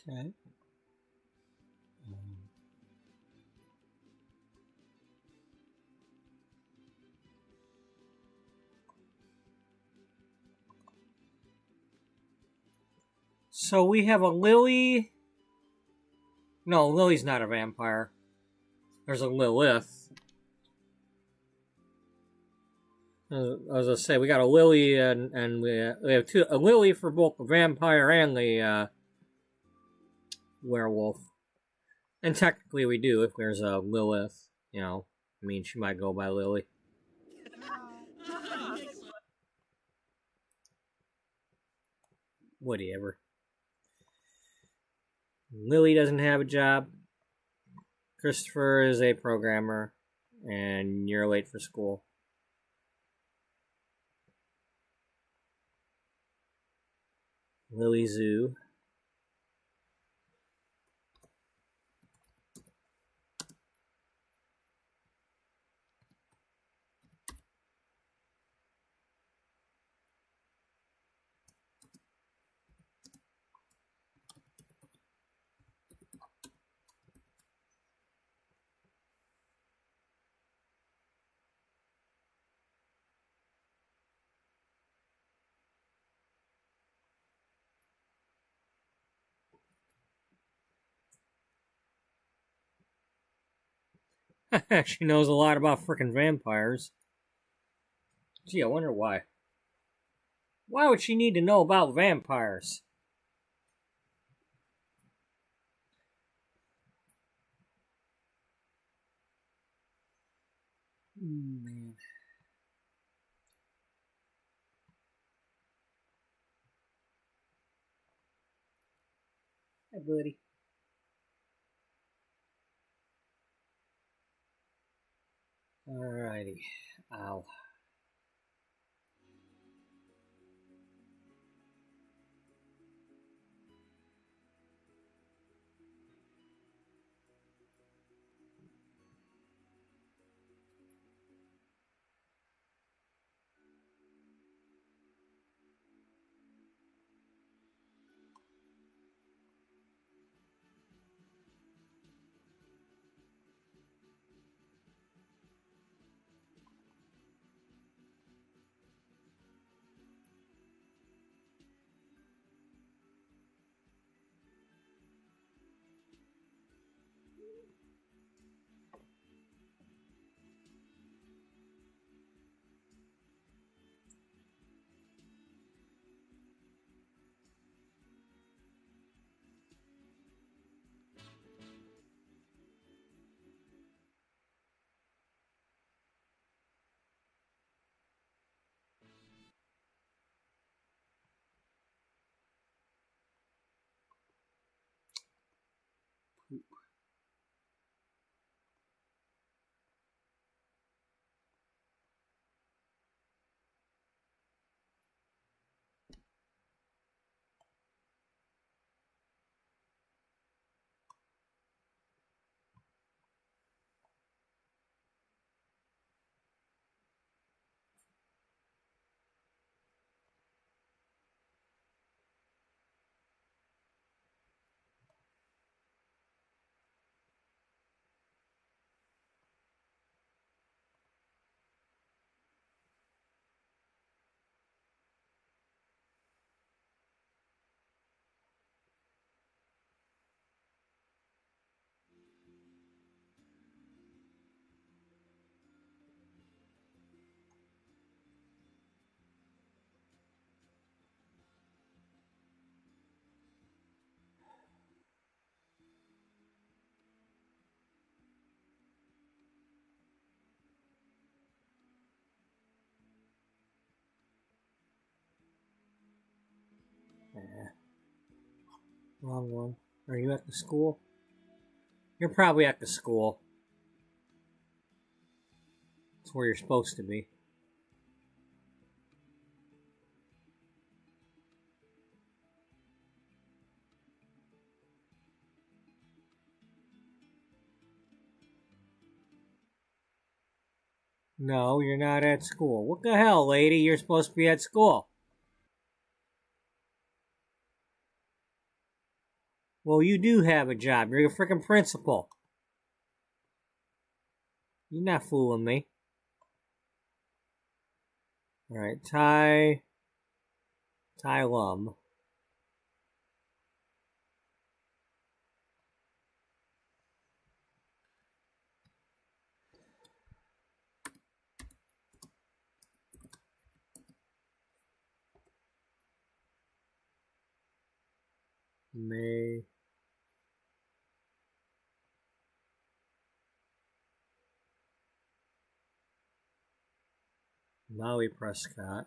Okay. So we have a Lily. No, Lily's not a vampire. There's a Lilith. I was gonna say we got a Lily and we have a Lily for both the vampire and the werewolf. And technically we do if there's a Lilith. You know, I mean she might go by Lily. Whatever. Lily doesn't have a job. Christopher is a programmer, and you're late for school. Lily Zoo. She knows a lot about frickin' vampires. Gee, I wonder why. Why would she need to know about vampires? Man. Hey, buddy. Alrighty. Ow. Wrong one. Are you at the school? You're probably at the school. That's where you're supposed to be. No, you're not at school. What the hell, lady? You're supposed to be at school. Well, you do have a job. You're a freaking principal. You're not fooling me. Alright, Ty Lum. May. Molly Prescott.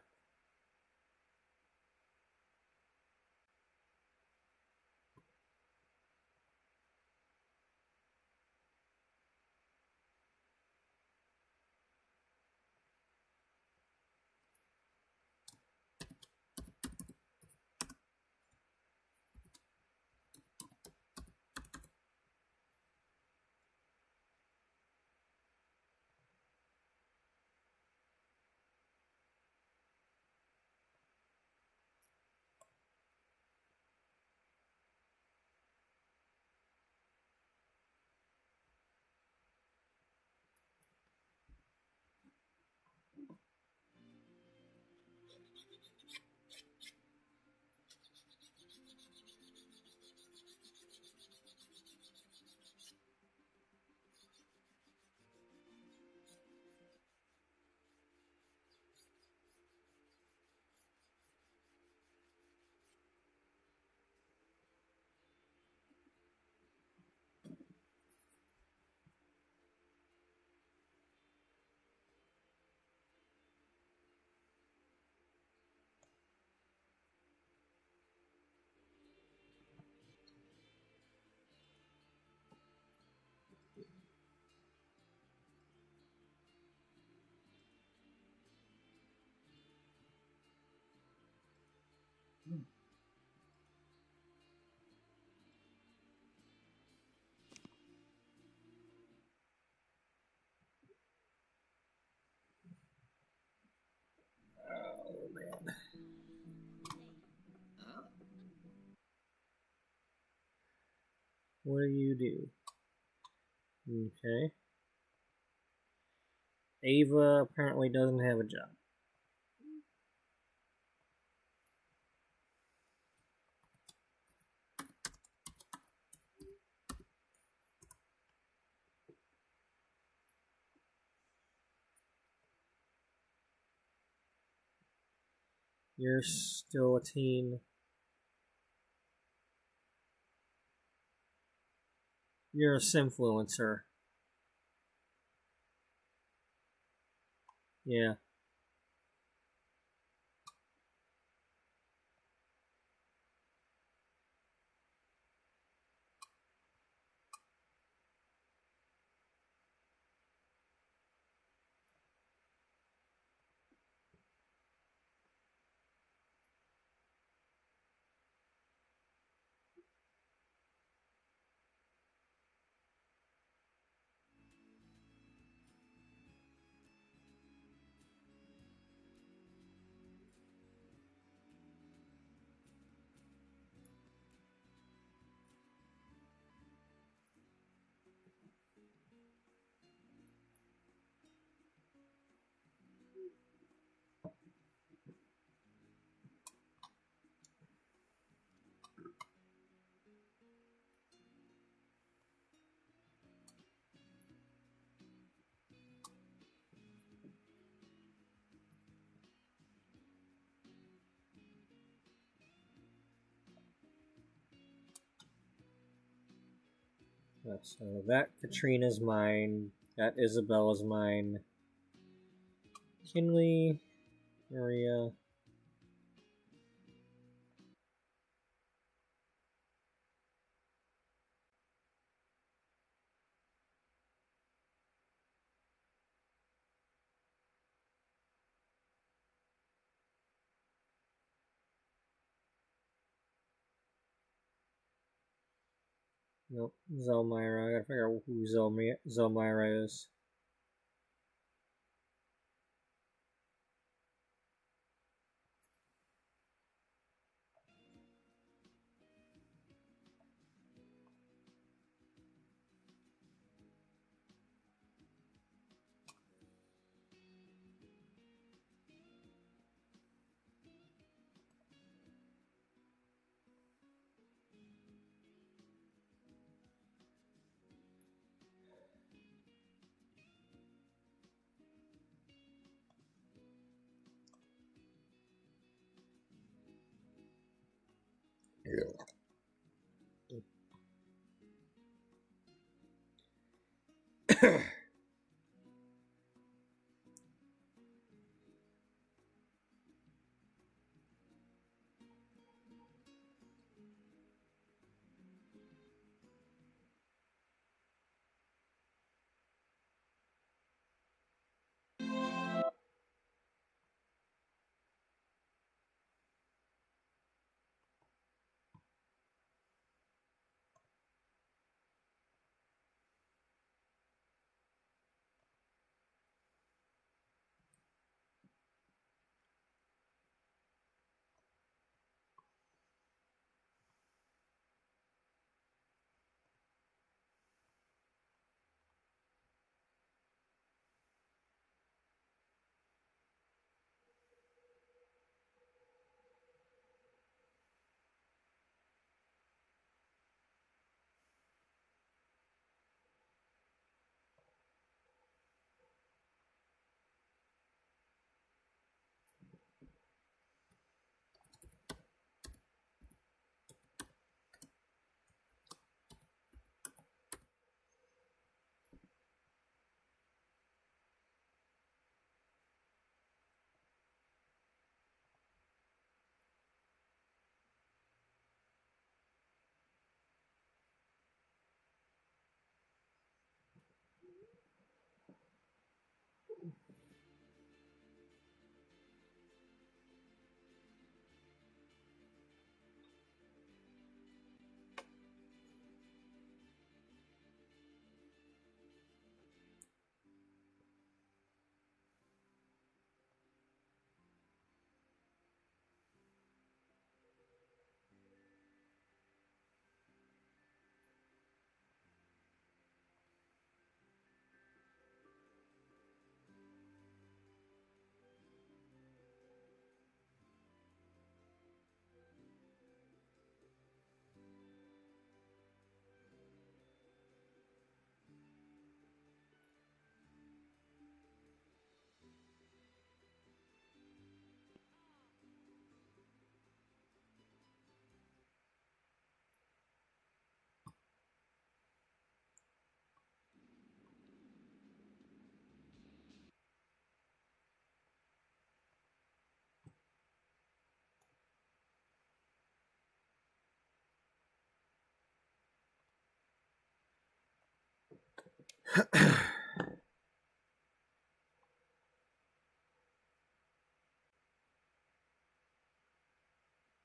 What do you do? Okay. Ava apparently doesn't have a job. You're still a teen. You're a simfluencer. Yeah. So that Katrina's mine. That Isabella's mine. Kinley, Maria. Nope, Zelmyra. I gotta figure out who Zelmyra is.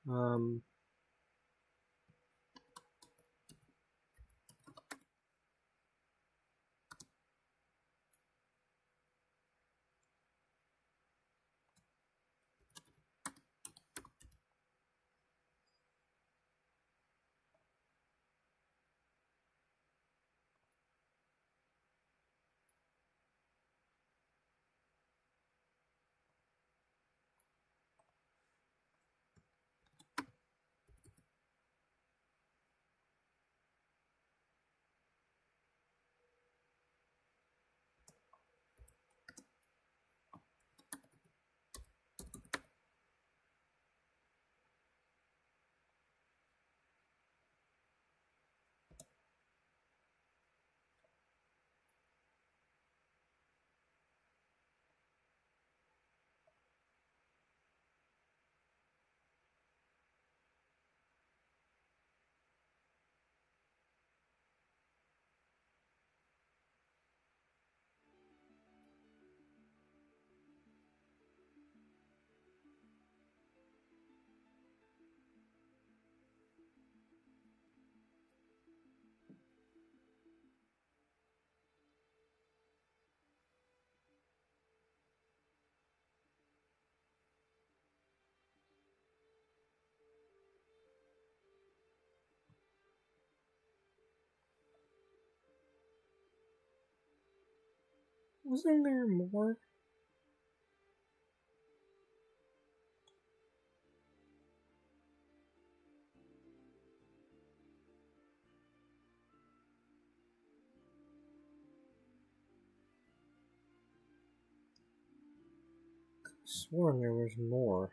um, wasn't there more? Sworn there was more.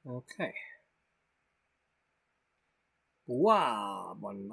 Okay. Wow, one.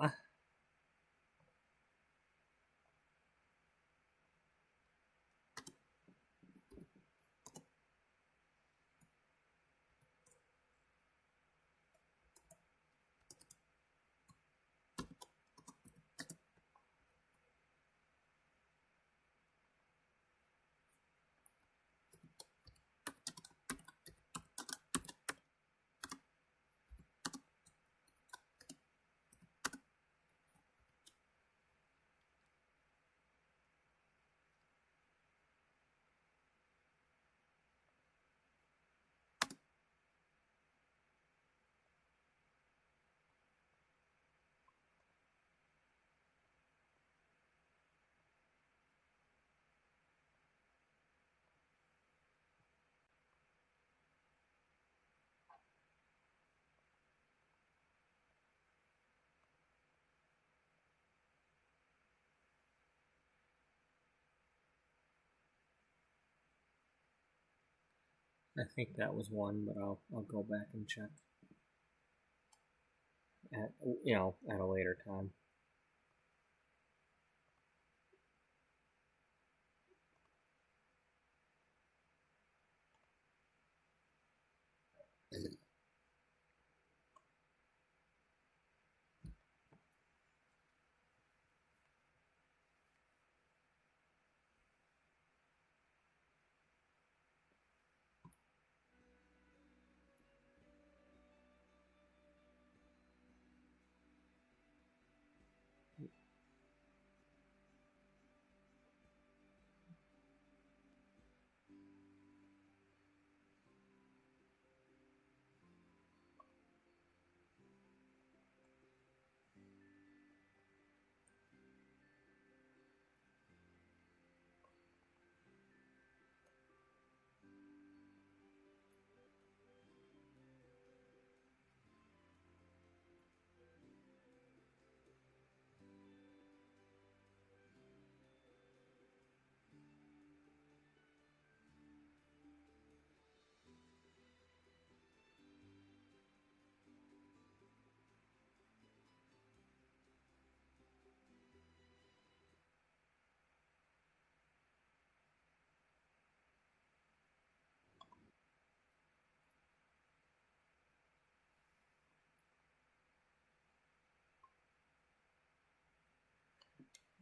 I think that was one, but I'll go back and check at at a later time.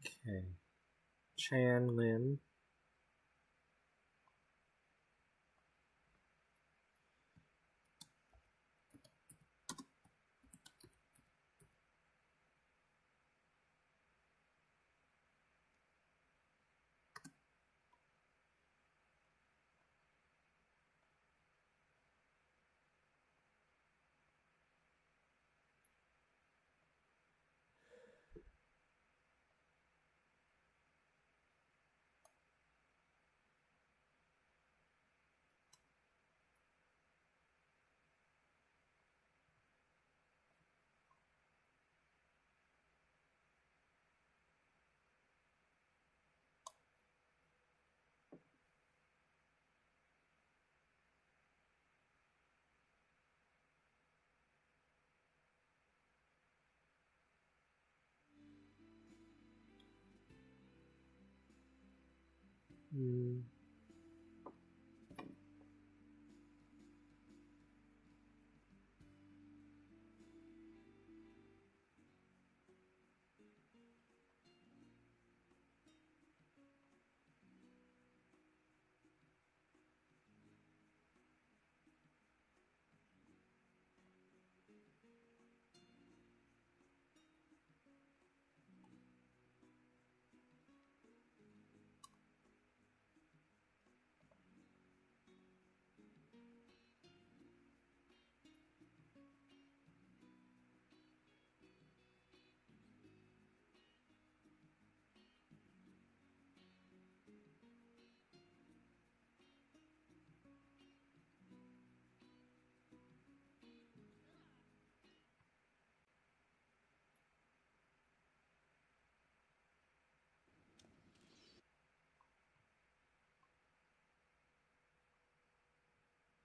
Okay. Chan Lin.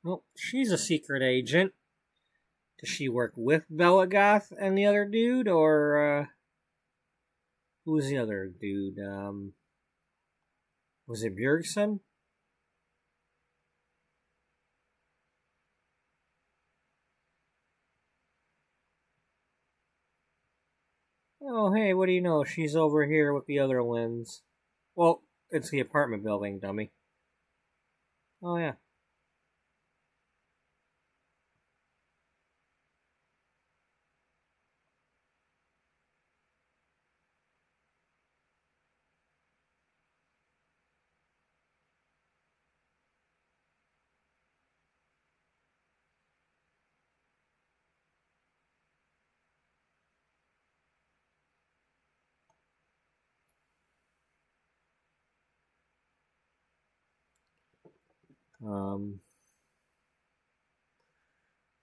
Well, she's a secret agent. Does she work with Belagoth and the other dude, or who's the other dude? Was it Bjergsen? Oh, hey, what do you know? She's over here with the other lens. Well, it's the apartment building, dummy. Oh, yeah.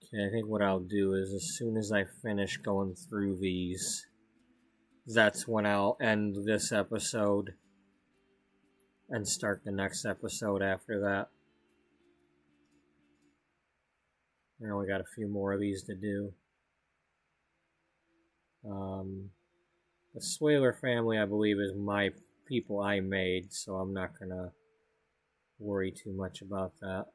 Okay, I think what I'll do is as soon as I finish going through these, that's when I'll end this episode and start the next episode after that. I only got a few more of these to do. The Swaler family, I believe, is my people I made, so I'm not gonna worry too much about that.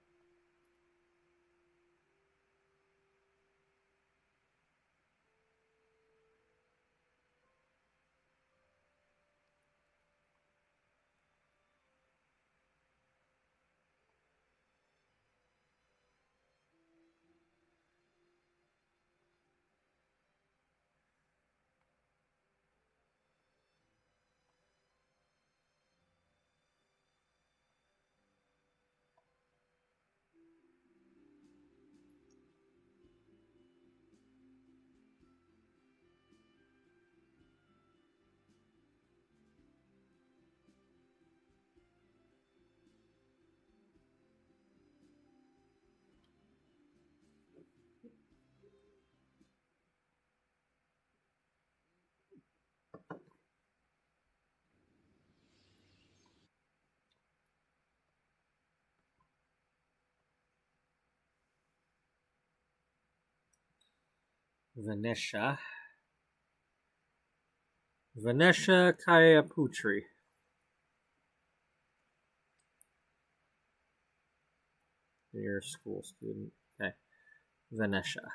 Venetia Kayaputri. You're a school student. Okay. Venetia.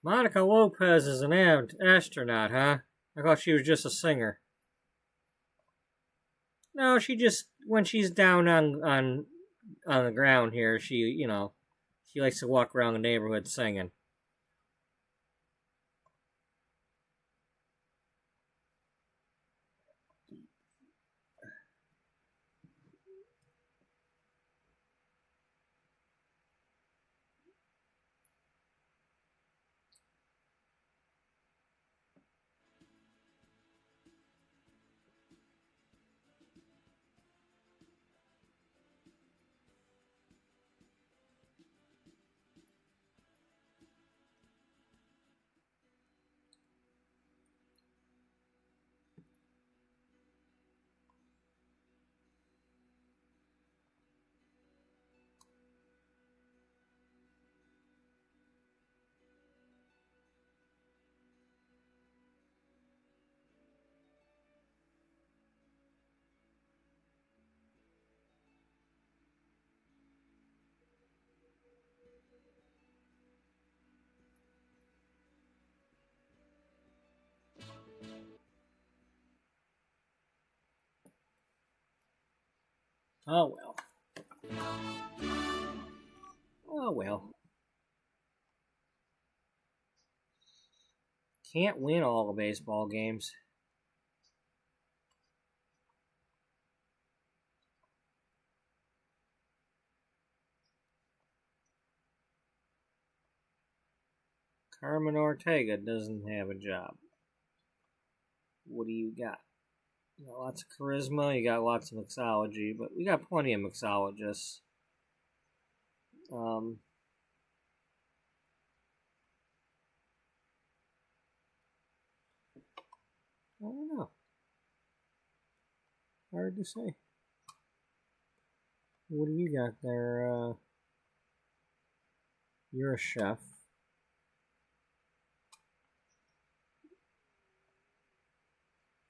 Monica Lopez is an astronaut, huh? I thought she was just a singer. No, she just, when she's down on the ground here, she likes to walk around the neighborhood singing. Oh well. Oh well. Can't win all the baseball games. Carmen Ortega doesn't have a job. What do you got? You got lots of charisma, you got lots of mixology, but we got plenty of mixologists. I don't know. Hard to say. What do you got there? You're a chef.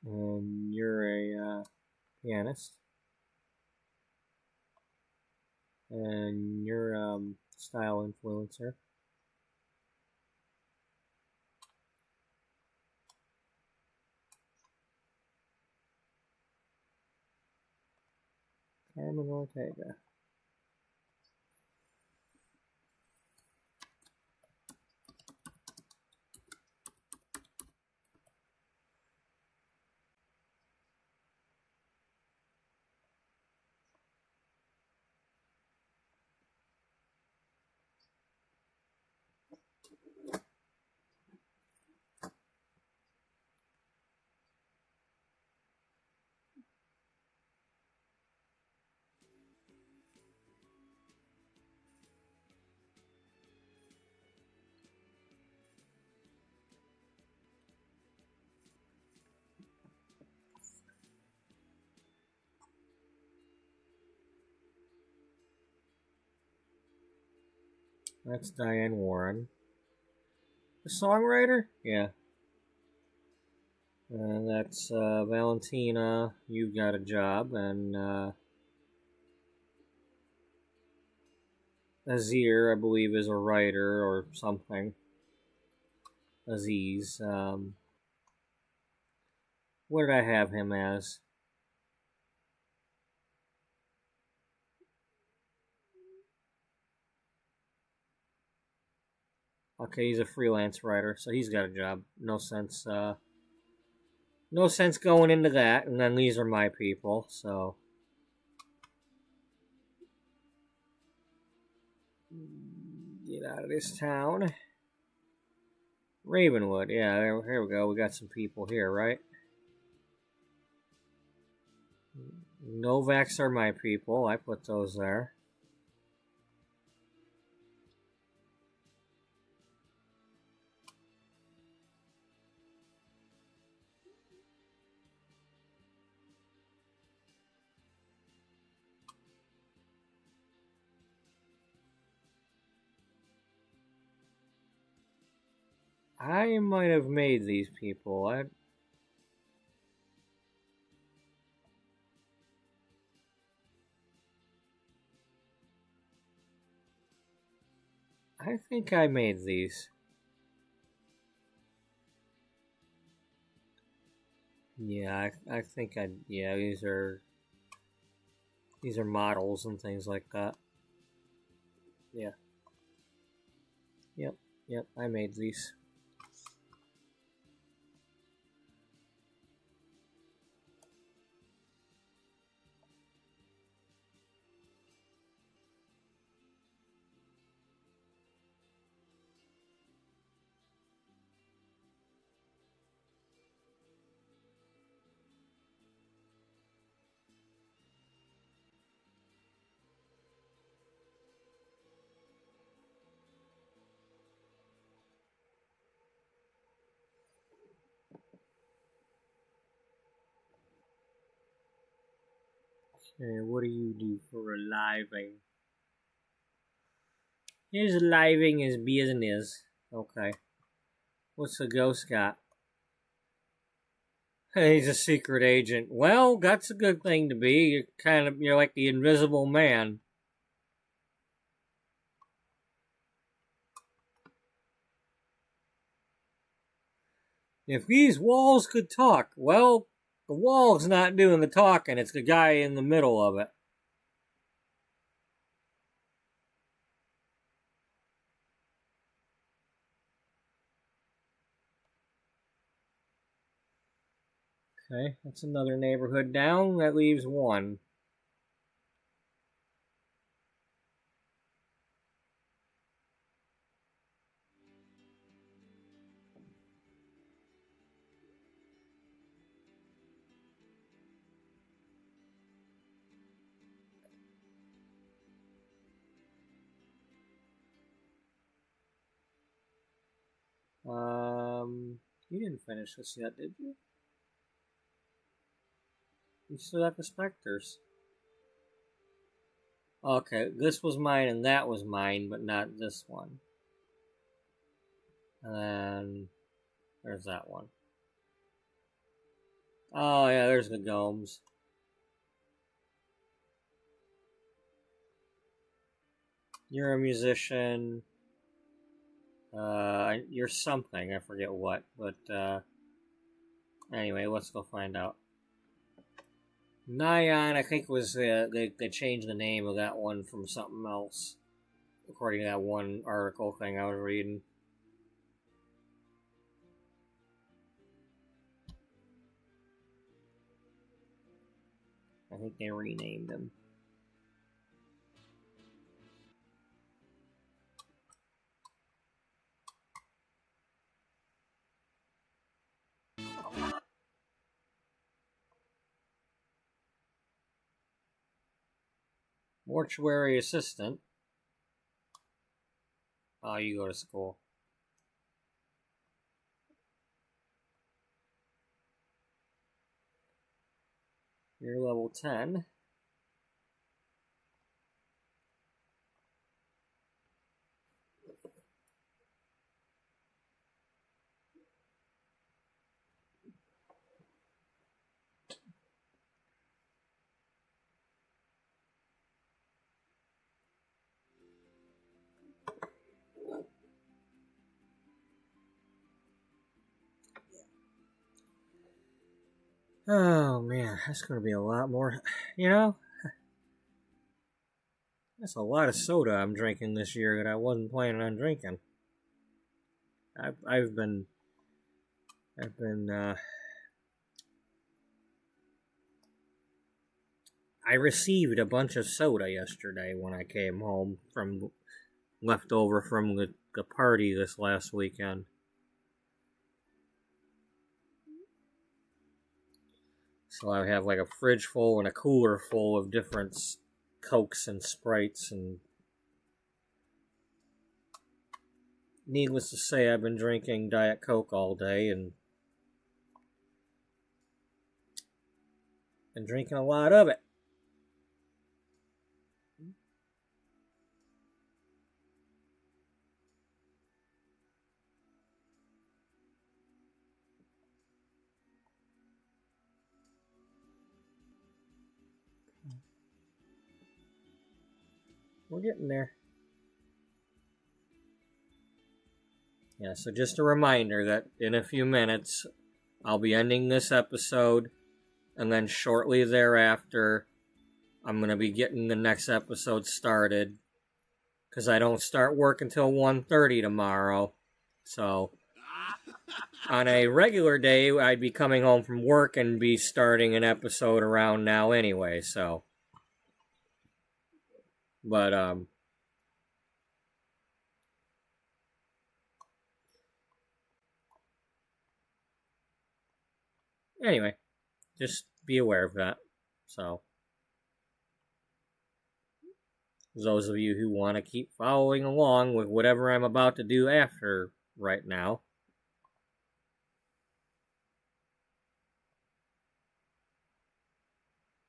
And you're a pianist. And you're style influencer. Carmen Ortega. That's Diane Warren. The songwriter? Yeah. And that's Valentina, You've Got a Job, and Azir, I believe, is a writer or something. Aziz. What did I have him as? Okay, he's a freelance writer, so he's got a job. No sense going into that. And then these are my people, so get out of this town. Ravenwood, yeah, here we go. We got some people here, right? Novaks are my people. I put those there. I might have made these people. I think I made these. Yeah, I think yeah, these are models and things like that. Yeah. Yep, I made these. Okay, what do you do for a living? His living is business. Okay. What's the ghost got? He's a secret agent. Well, that's a good thing to be. You're like the invisible man. If these walls could talk, well, the wall's not doing the talking. It's the guy in the middle of it. Okay, that's another neighborhood down. That leaves one. You didn't finish this yet, did you? You still got the specters. Okay, this was mine and that was mine, but not this one. And then there's that one. Oh yeah, there's the domes. You're a musician. You're something. I forget what, but anyway, let's go find out. Nyan, I think was they changed the name of that one from something else, according to that one article thing I was reading. I think they renamed him. Mortuary assistant. Oh, you go to school. You're level 10. Oh man, that's gonna be a lot more. You know, that's a lot of soda I'm drinking this year that I wasn't planning on drinking. I've been I received a bunch of soda yesterday when I came home from leftover from the party this last weekend. So I have like a fridge full and a cooler full of different Cokes and Sprites, and needless to say, I've been drinking Diet Coke all day and been drinking a lot of it. We're getting there. Yeah, so just a reminder that in a few minutes, I'll be ending this episode, and then shortly thereafter, I'm going to be getting the next episode started, because I don't start work until 1:30 tomorrow. So, on a regular day, I'd be coming home from work and be starting an episode around now anyway, so. But, anyway, just be aware of that. So, those of you who want to keep following along with whatever I'm about to do after right now,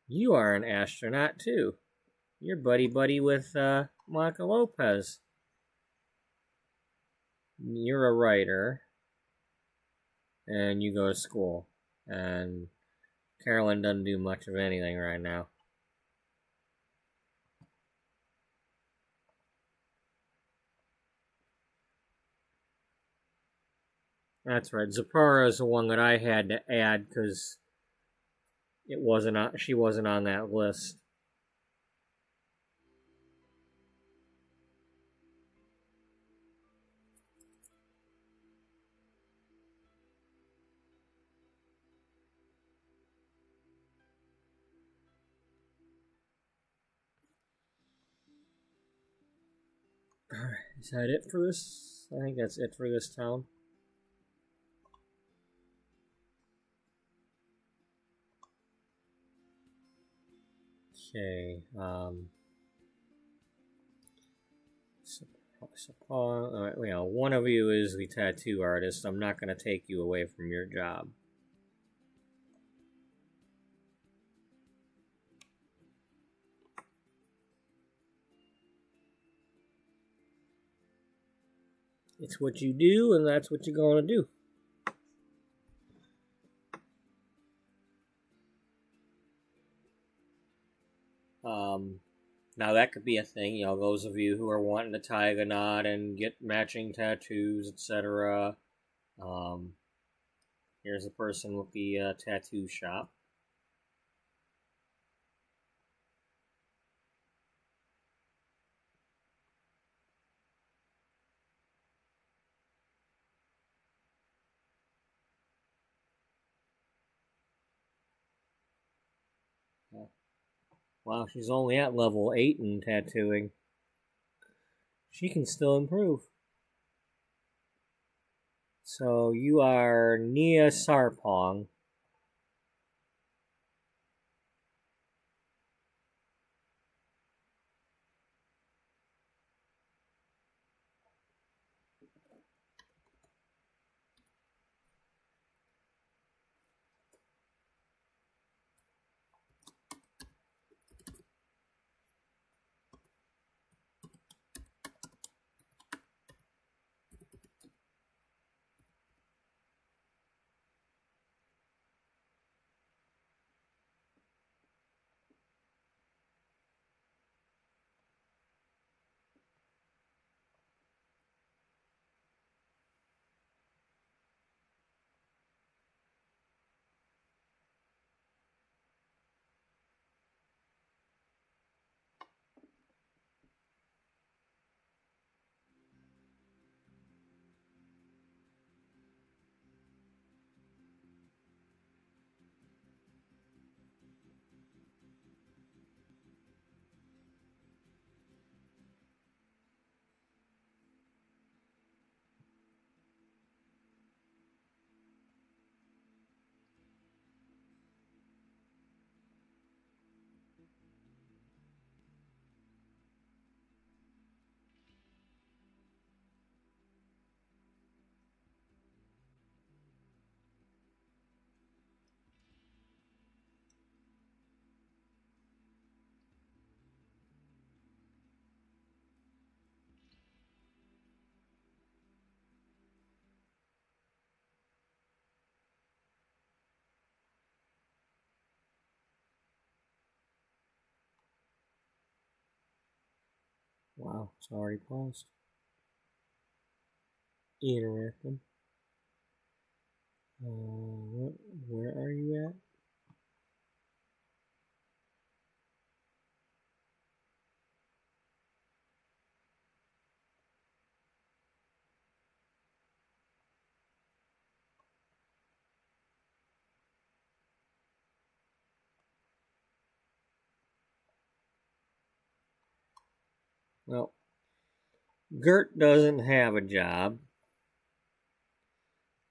you are an astronaut too. You're buddy with Monica Lopez. You're a writer, and you go to school. And Carolyn doesn't do much of anything right now. That's right. Zipporah is the one that I had to add because she wasn't on that list. Alright, is that it for this? I think that's it for this town. Okay, one of you is the tattoo artist. I'm not going to take you away from your job. It's what you do, and that's what you're going to do. Now that could be a thing, those of you who are wanting to tie the knot and get matching tattoos, etc. Here's a person with the tattoo shop. Wow, she's only at level 8 in tattooing. She can still improve. So you are Nia Sarpong. Wow, it's already paused. Interesting. Where are you at? Well, Gert doesn't have a job,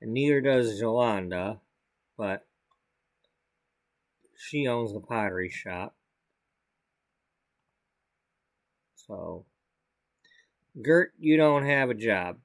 and neither does Yolanda, but she owns the pottery shop. So, Gert, you don't have a job.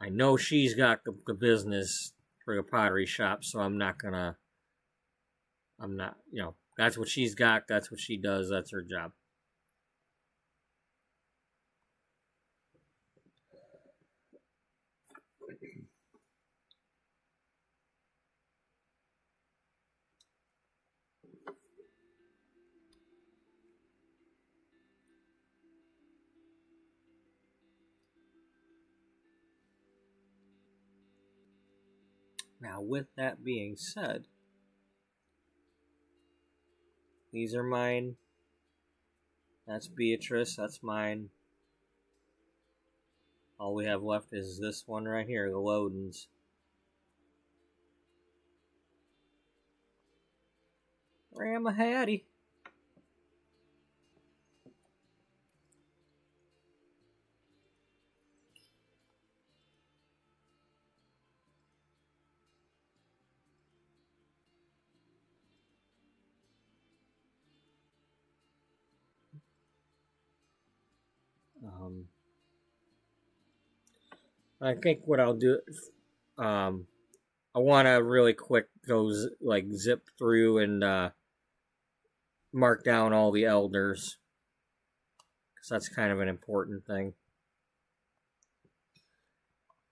I know she's got the business for the pottery shop, so I'm not, that's what she's got, that's what she does, that's her job. Now, with that being said, these are mine. That's Beatrice, that's mine. All we have left is this one right here, the Lodens. Ramahatty. I think what I'll do, I want to really quick go zip through and mark down all the elders, because that's kind of an important thing.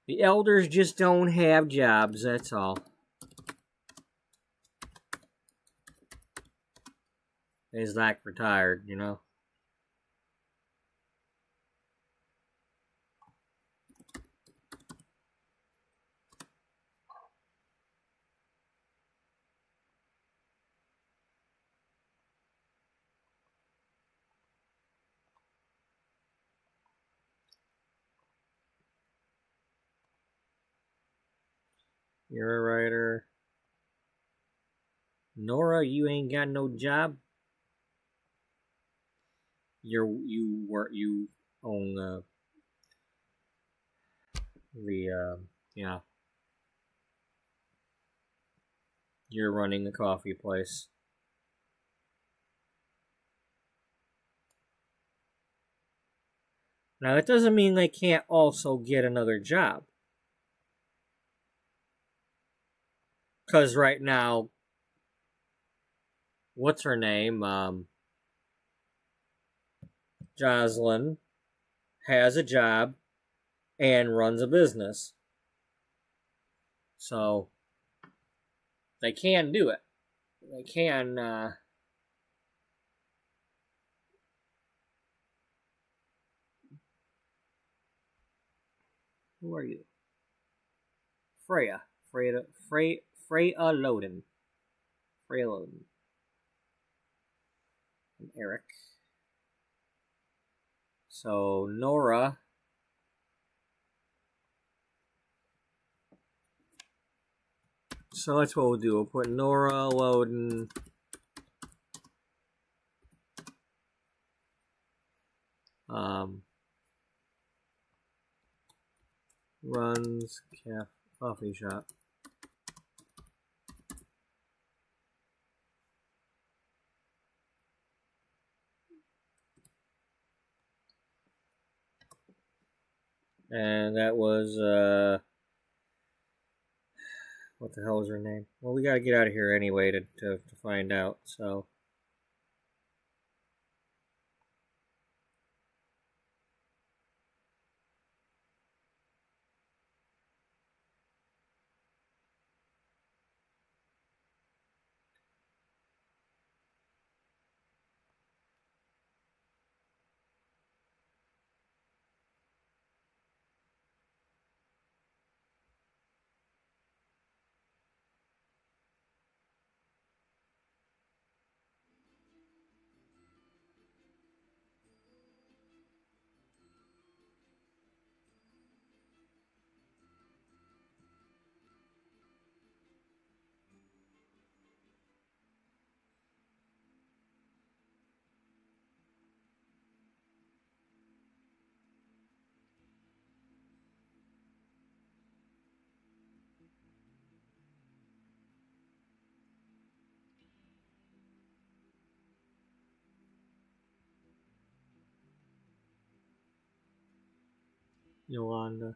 The elders just don't have jobs, that's all. They's like retired, you know. You're a writer. Nora, you ain't got no job. You own yeah. You're running the coffee place. Now, it doesn't mean they can't also get another job. Because right now, what's her name? Jocelyn has a job and runs a business. So, they can do it. They can, who are you? Freya Loden. Freya Loden. And Eric. So, Nora. So that's what we'll do. We'll put Nora Loden. Runs coffee shop. And that was, what the hell is her name? Well, we gotta get out of here anyway to find out, so. Yolanda.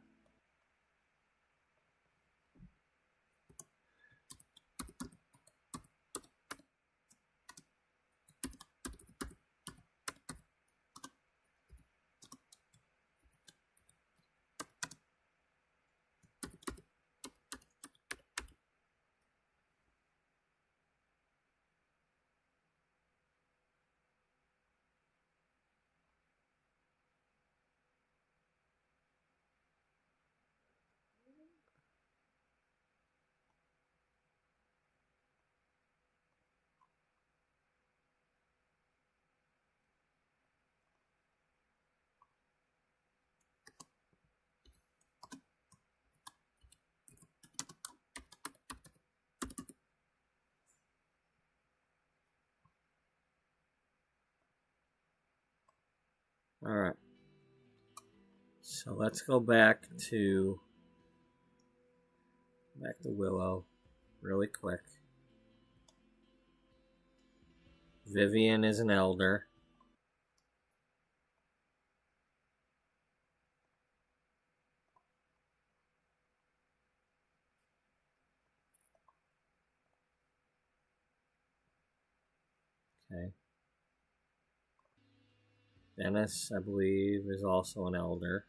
Alright. So let's go back to Willow really quick. Vivian is an elder. Okay. Dennis, I believe, is also an elder.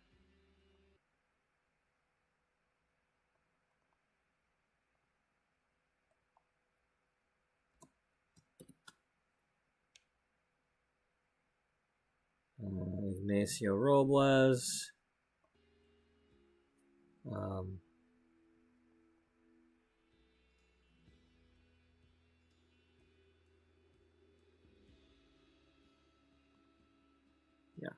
Ignacio Robles. Yeah.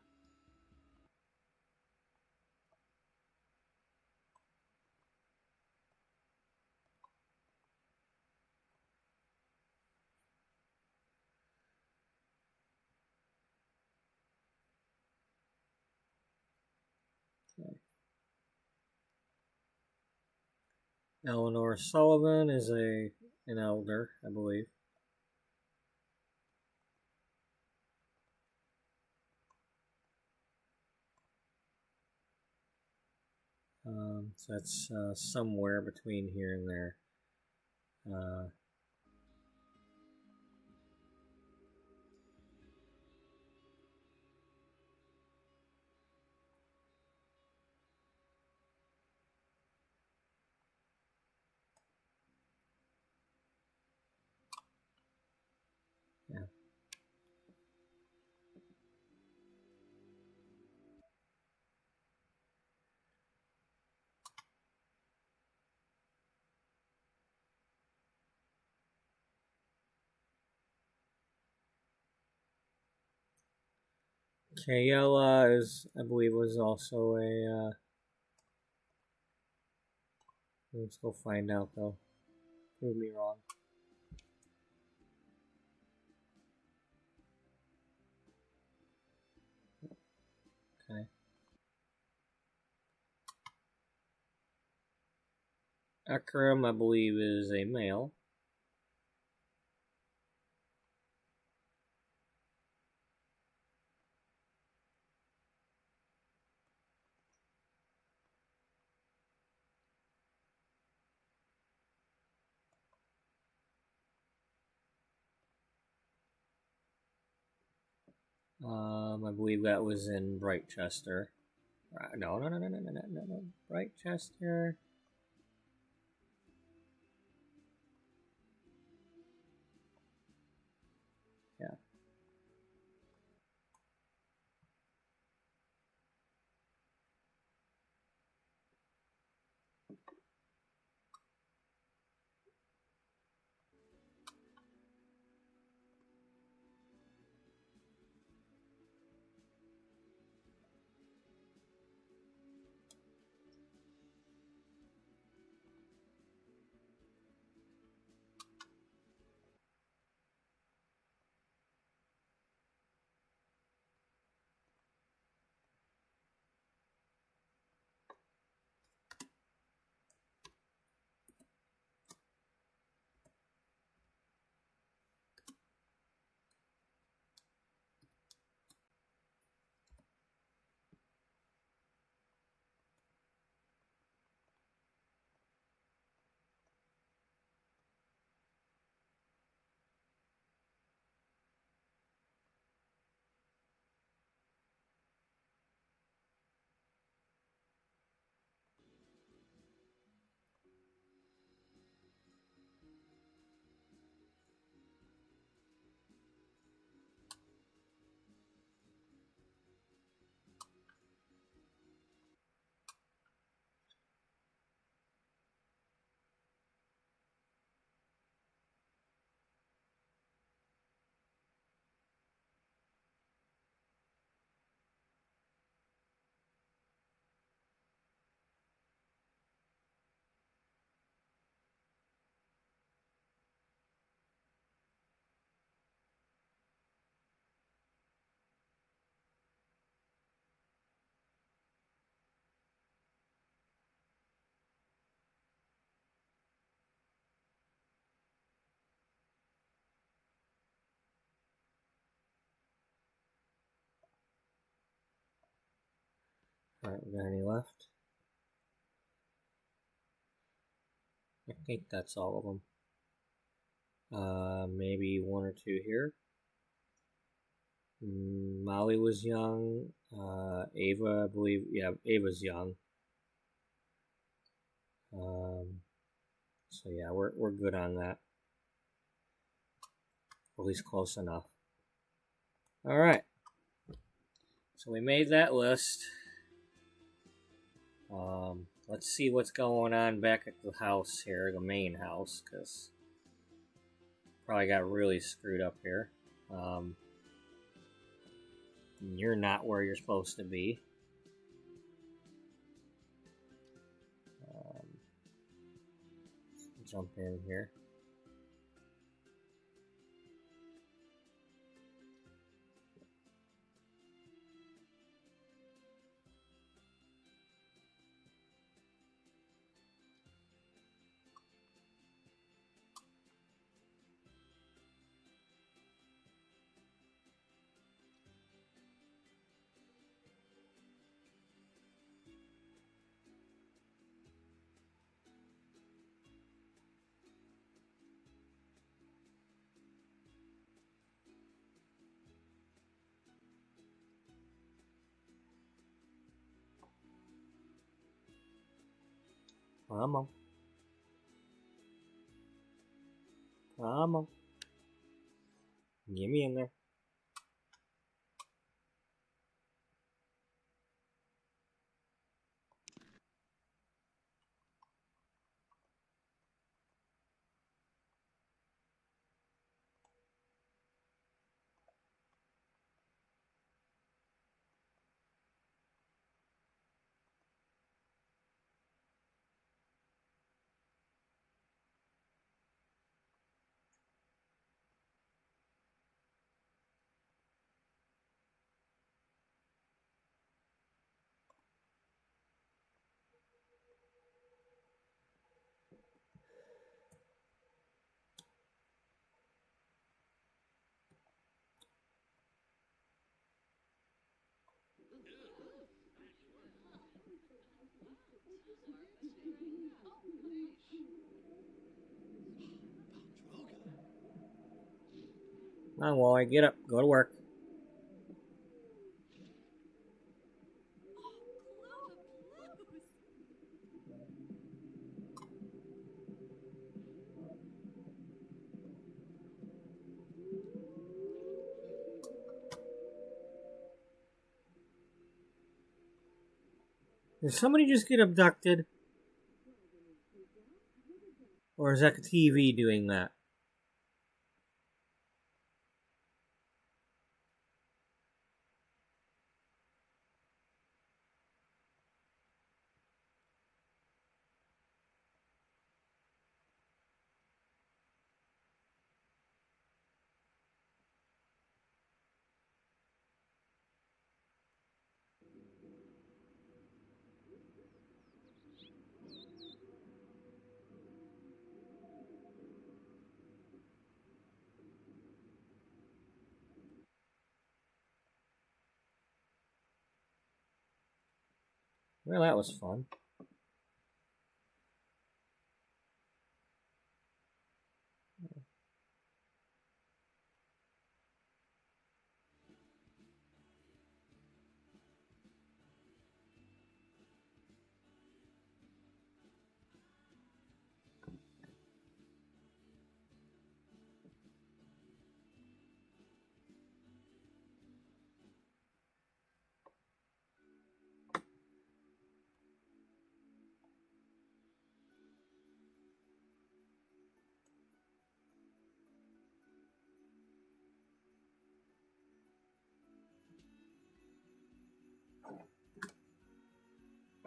Okay. Eleanor Sullivan is an elder, I believe. So that's somewhere between here and there. Yeah. Kayla is, I believe, was also a. Let's go find out though. Prove me wrong. Okay. Akram, I believe, is a male. I believe that was in Brightchester. No. Brightchester. Yeah. Alright, we got any left? I think that's all of them. Maybe one or two here. Molly was young. Ava, I believe, yeah, Ava's young. So yeah, we're good on that. At least close enough. All right. So we made that list. Let's see what's going on back at the house here, the main house, because probably got really screwed up here. You're not where you're supposed to be. Jump in here. Come on. Come on. Get me in there. Come on, Wally, get up. Go to work. Did somebody just get abducted? Or is that the TV doing that? Well, that was fun.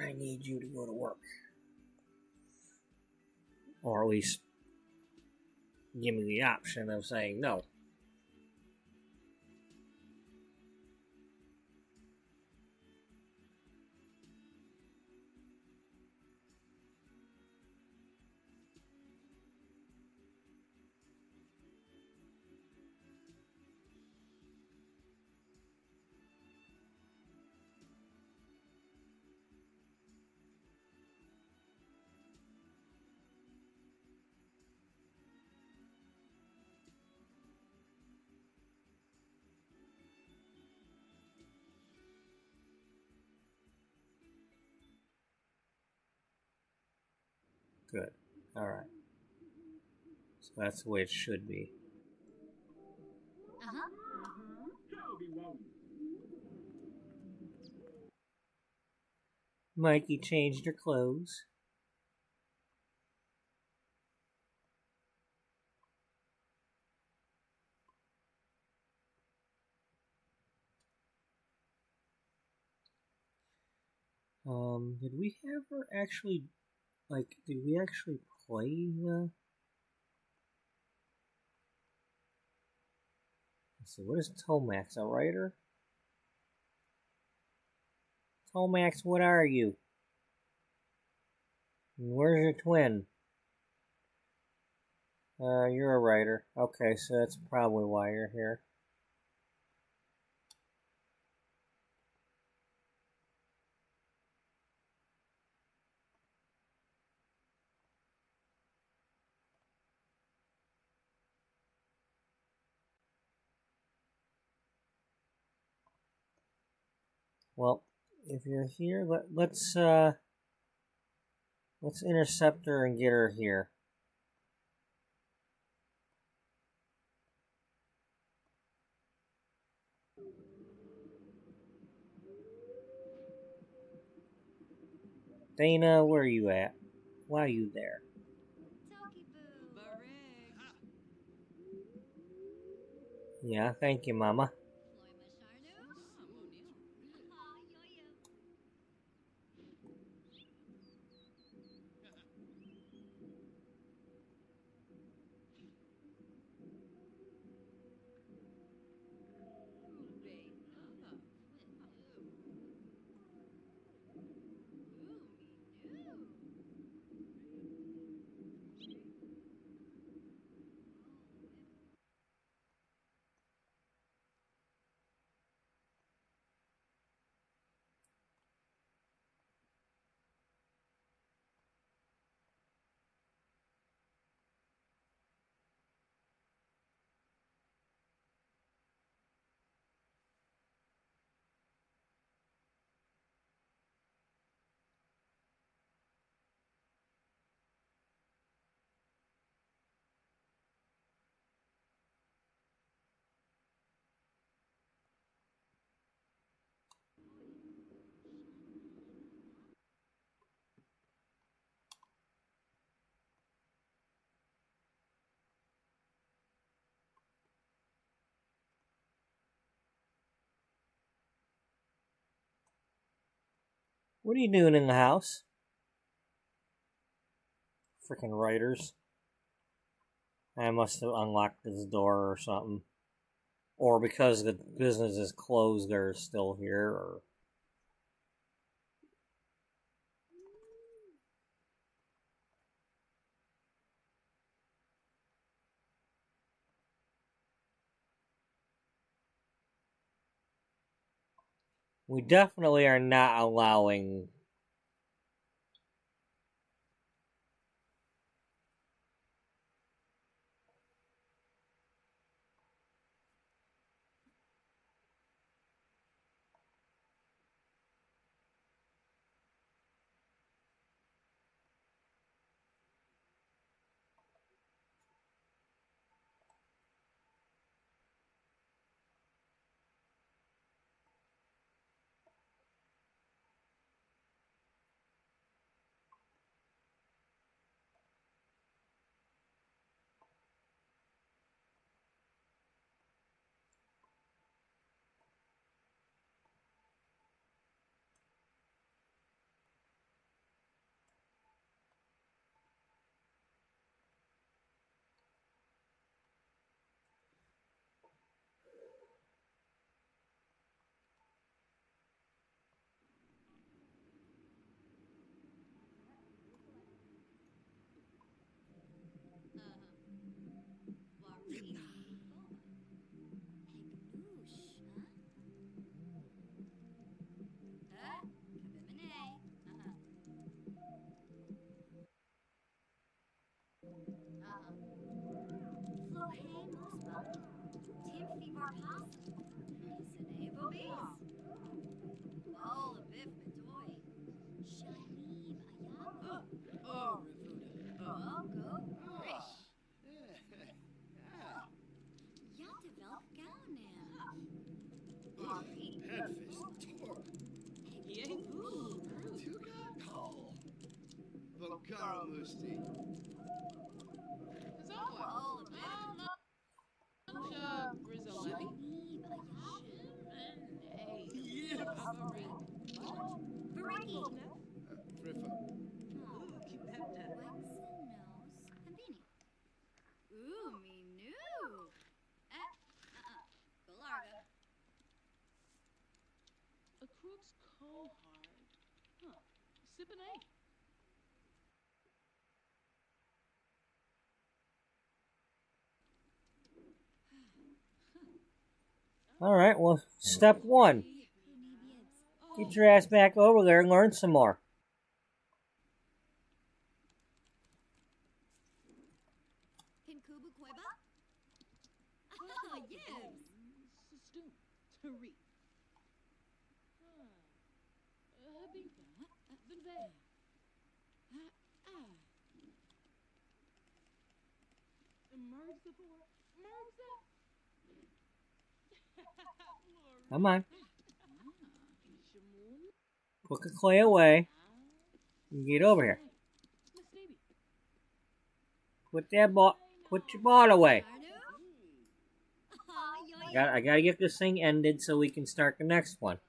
I need you to go to work. Or at least give me the option of saying no. Good. Alright. So that's the way it should be. Uh-huh. Mikey changed her clothes. Did we ever actually, did we actually play the... Let's see, what is Tomax, a writer? Tomax, what are you? And where's your twin? You're a writer. Okay, so that's probably why you're here. Well, if you're here, let's intercept her and get her here. Dana, where are you at? Why are you there? Toki boo. Barig. Yeah, thank you, Mama. Floima Sharnoosh. Ah, Monil. Haha, yo-yo. Ube. Ah. Ooh, me new. What are you doing in the house? Freaking writers. I must have unlocked this door or something. Or because the business is closed, they're still here, or... We definitely are not allowing... Musti. Friffa. Ooh, Waxen nose. Pembini. Ooh, me new. Galarga. A crook's cohard. Huh. Sippin' A. Alright, well, step one. Get your ass back over there and learn some more. Kinkubu Queba? Oh, yes. Stew. Tariq. Habita. Vinvea. Merge the four. Merge that. Come on. Put the clay away. And get over here. Put that ball. Put your ball away. I gotta get this thing ended so we can start the next one.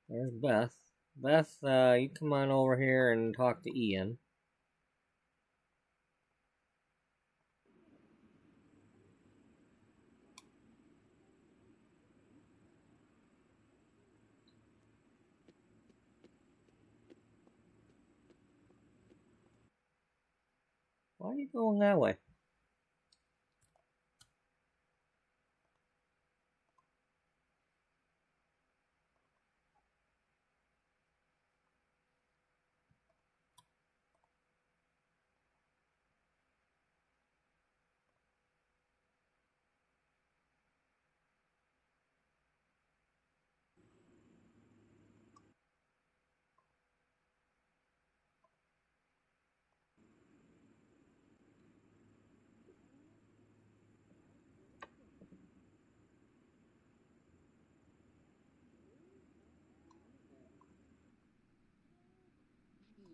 There's Beth. Beth, you come on over here and talk to Ian. Why are you going that way?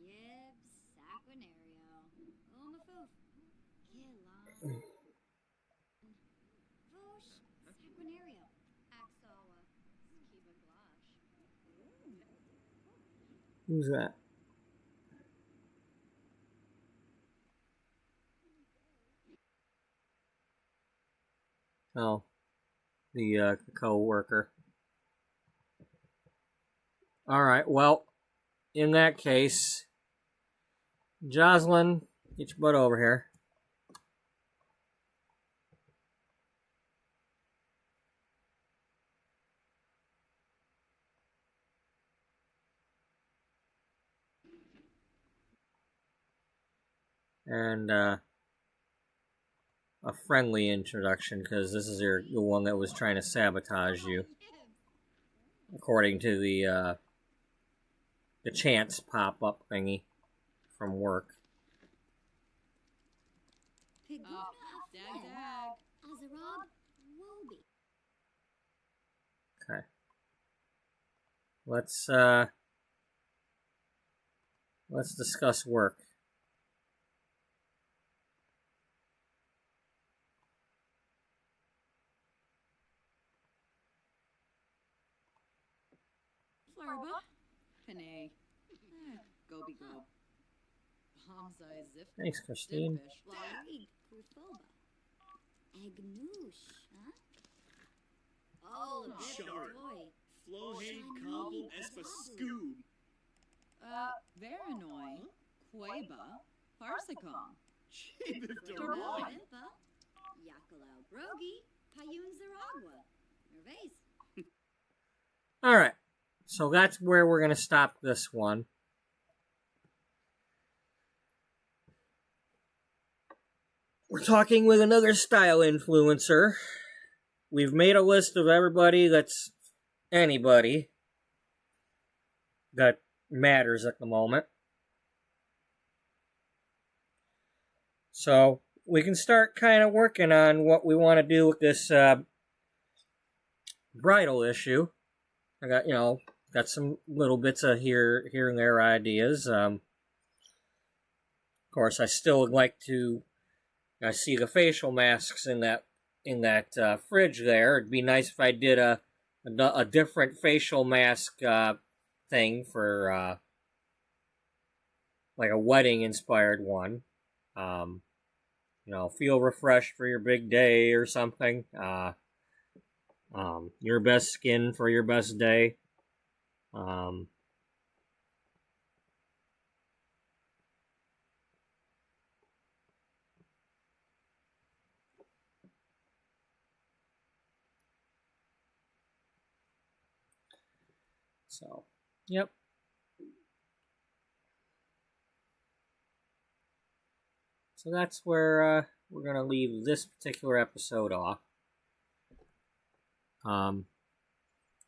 Yibs, Saquinario. Umafoof. Gilon. Vosh, Saquinario. Axawa. Skiba Glash. Who's that? Oh, the co-worker. Alright, well, in that case, Jocelyn, get your butt over here. And a friendly introduction, because this is the one that was trying to sabotage you, according to the chance pop-up thingy from work. Piguna Dag. Azarab Wobi. Okay. Let's discuss work. Florba. Panay. Goby Gob. Hamzai Zif. Thanks, Christine. Larig Kufoba. Egnoosh, huh? Oh, a bit Shark. toy. Flohade Cobble Espa Scoob. Veranoi. Queba. Parsicom. Chibif Doroi. Doroi. Impa. Yakalau Brogi. Payun Zaragua. Nervase. Alright, so that's where we're going to stop this one. We're talking with another style influencer. We've made a list of everybody that's anybody that matters at the moment. So, we can start kind of working on what we want to do with this bridal issue. I got some little bits of here and there ideas. Of course, I still would like to see the facial masks in that fridge there. It'd be nice if I did a different facial mask thing for like a wedding inspired one. Feel refreshed for your big day or something. Your best skin for your best day. So, yep. So that's where we're going to leave this particular episode off.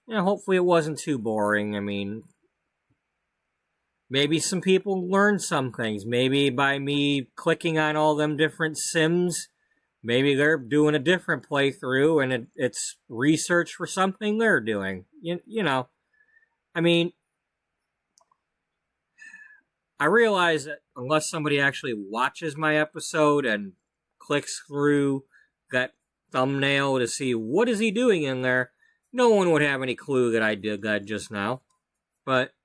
Hopefully it wasn't too boring. I mean, maybe some people learned some things. Maybe by me clicking on all them different Sims, maybe they're doing a different playthrough and it's research for something they're doing. I mean, I realize that unless somebody actually watches my episode and clicks through that thumbnail to see what is he doing in there, no one would have any clue that I did that just now. But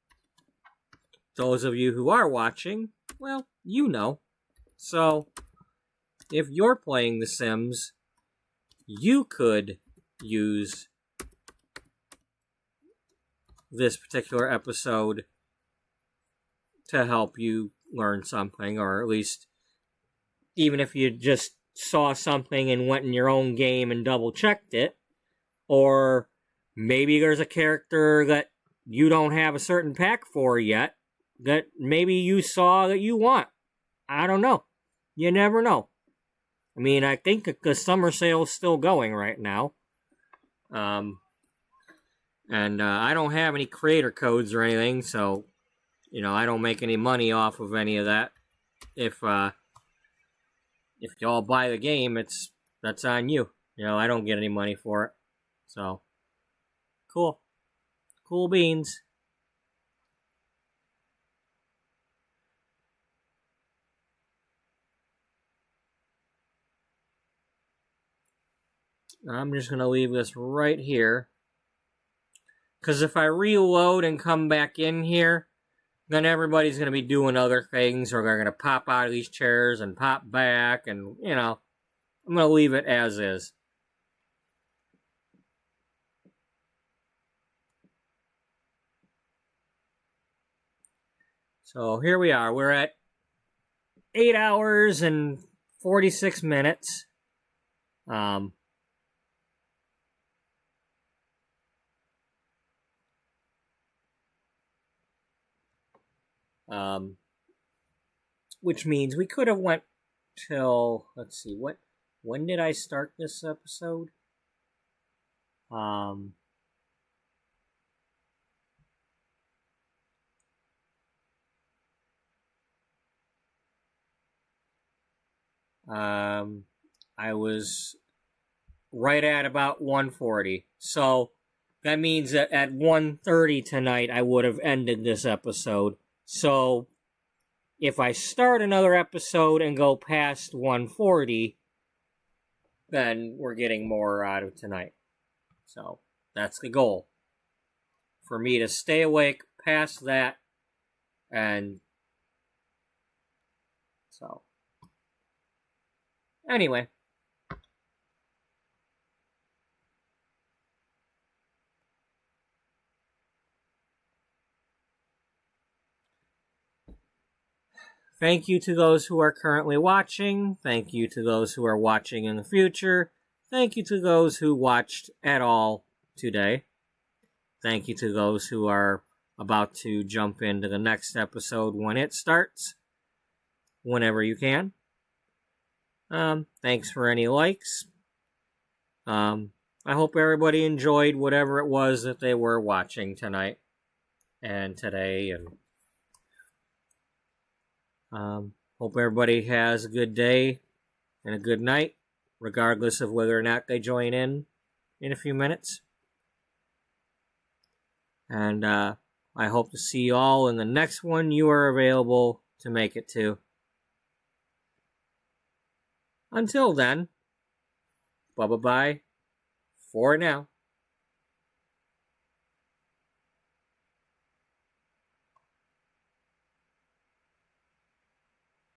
those of you who are watching, well, you know. So, if you're playing The Sims, you could use this particular episode to help you learn something, or at least even if you just saw something and went in your own game and double checked it, or maybe there's a character that you don't have a certain pack for yet that maybe you saw that you want. I don't know. You never know. I mean, I think the summer sale is still going right now. And I don't have any creator codes or anything, so, I don't make any money off of any of that. If y'all buy the game, that's on you. I don't get any money for it. So, cool. Cool beans. I'm just going to leave this right here. Because if I reload and come back in here, then everybody's going to be doing other things, or they're going to pop out of these chairs and pop back, and, I'm going to leave it as is. So here we are. We're at 8 hours and 46 minutes. Which means we could have went till, let's see, when did I start this episode? I was right at about 1:40. So that means that at 1:30 tonight I would have ended this episode. So if I start another episode and go past 1:40, then we're getting more out of tonight. So that's the goal. For me to stay awake past that, and so anyway. Thank you to those who are currently watching. Thank you to those who are watching in the future. Thank you to those who watched at all today. Thank you to those who are about to jump into the next episode when it starts, whenever you can. Thanks for any likes. I hope everybody enjoyed whatever it was that they were watching tonight and today, and hope everybody has a good day and a good night, regardless of whether or not they join in a few minutes. And I hope to see you all in the next one you are available to make it to. Until then, bye-bye for now.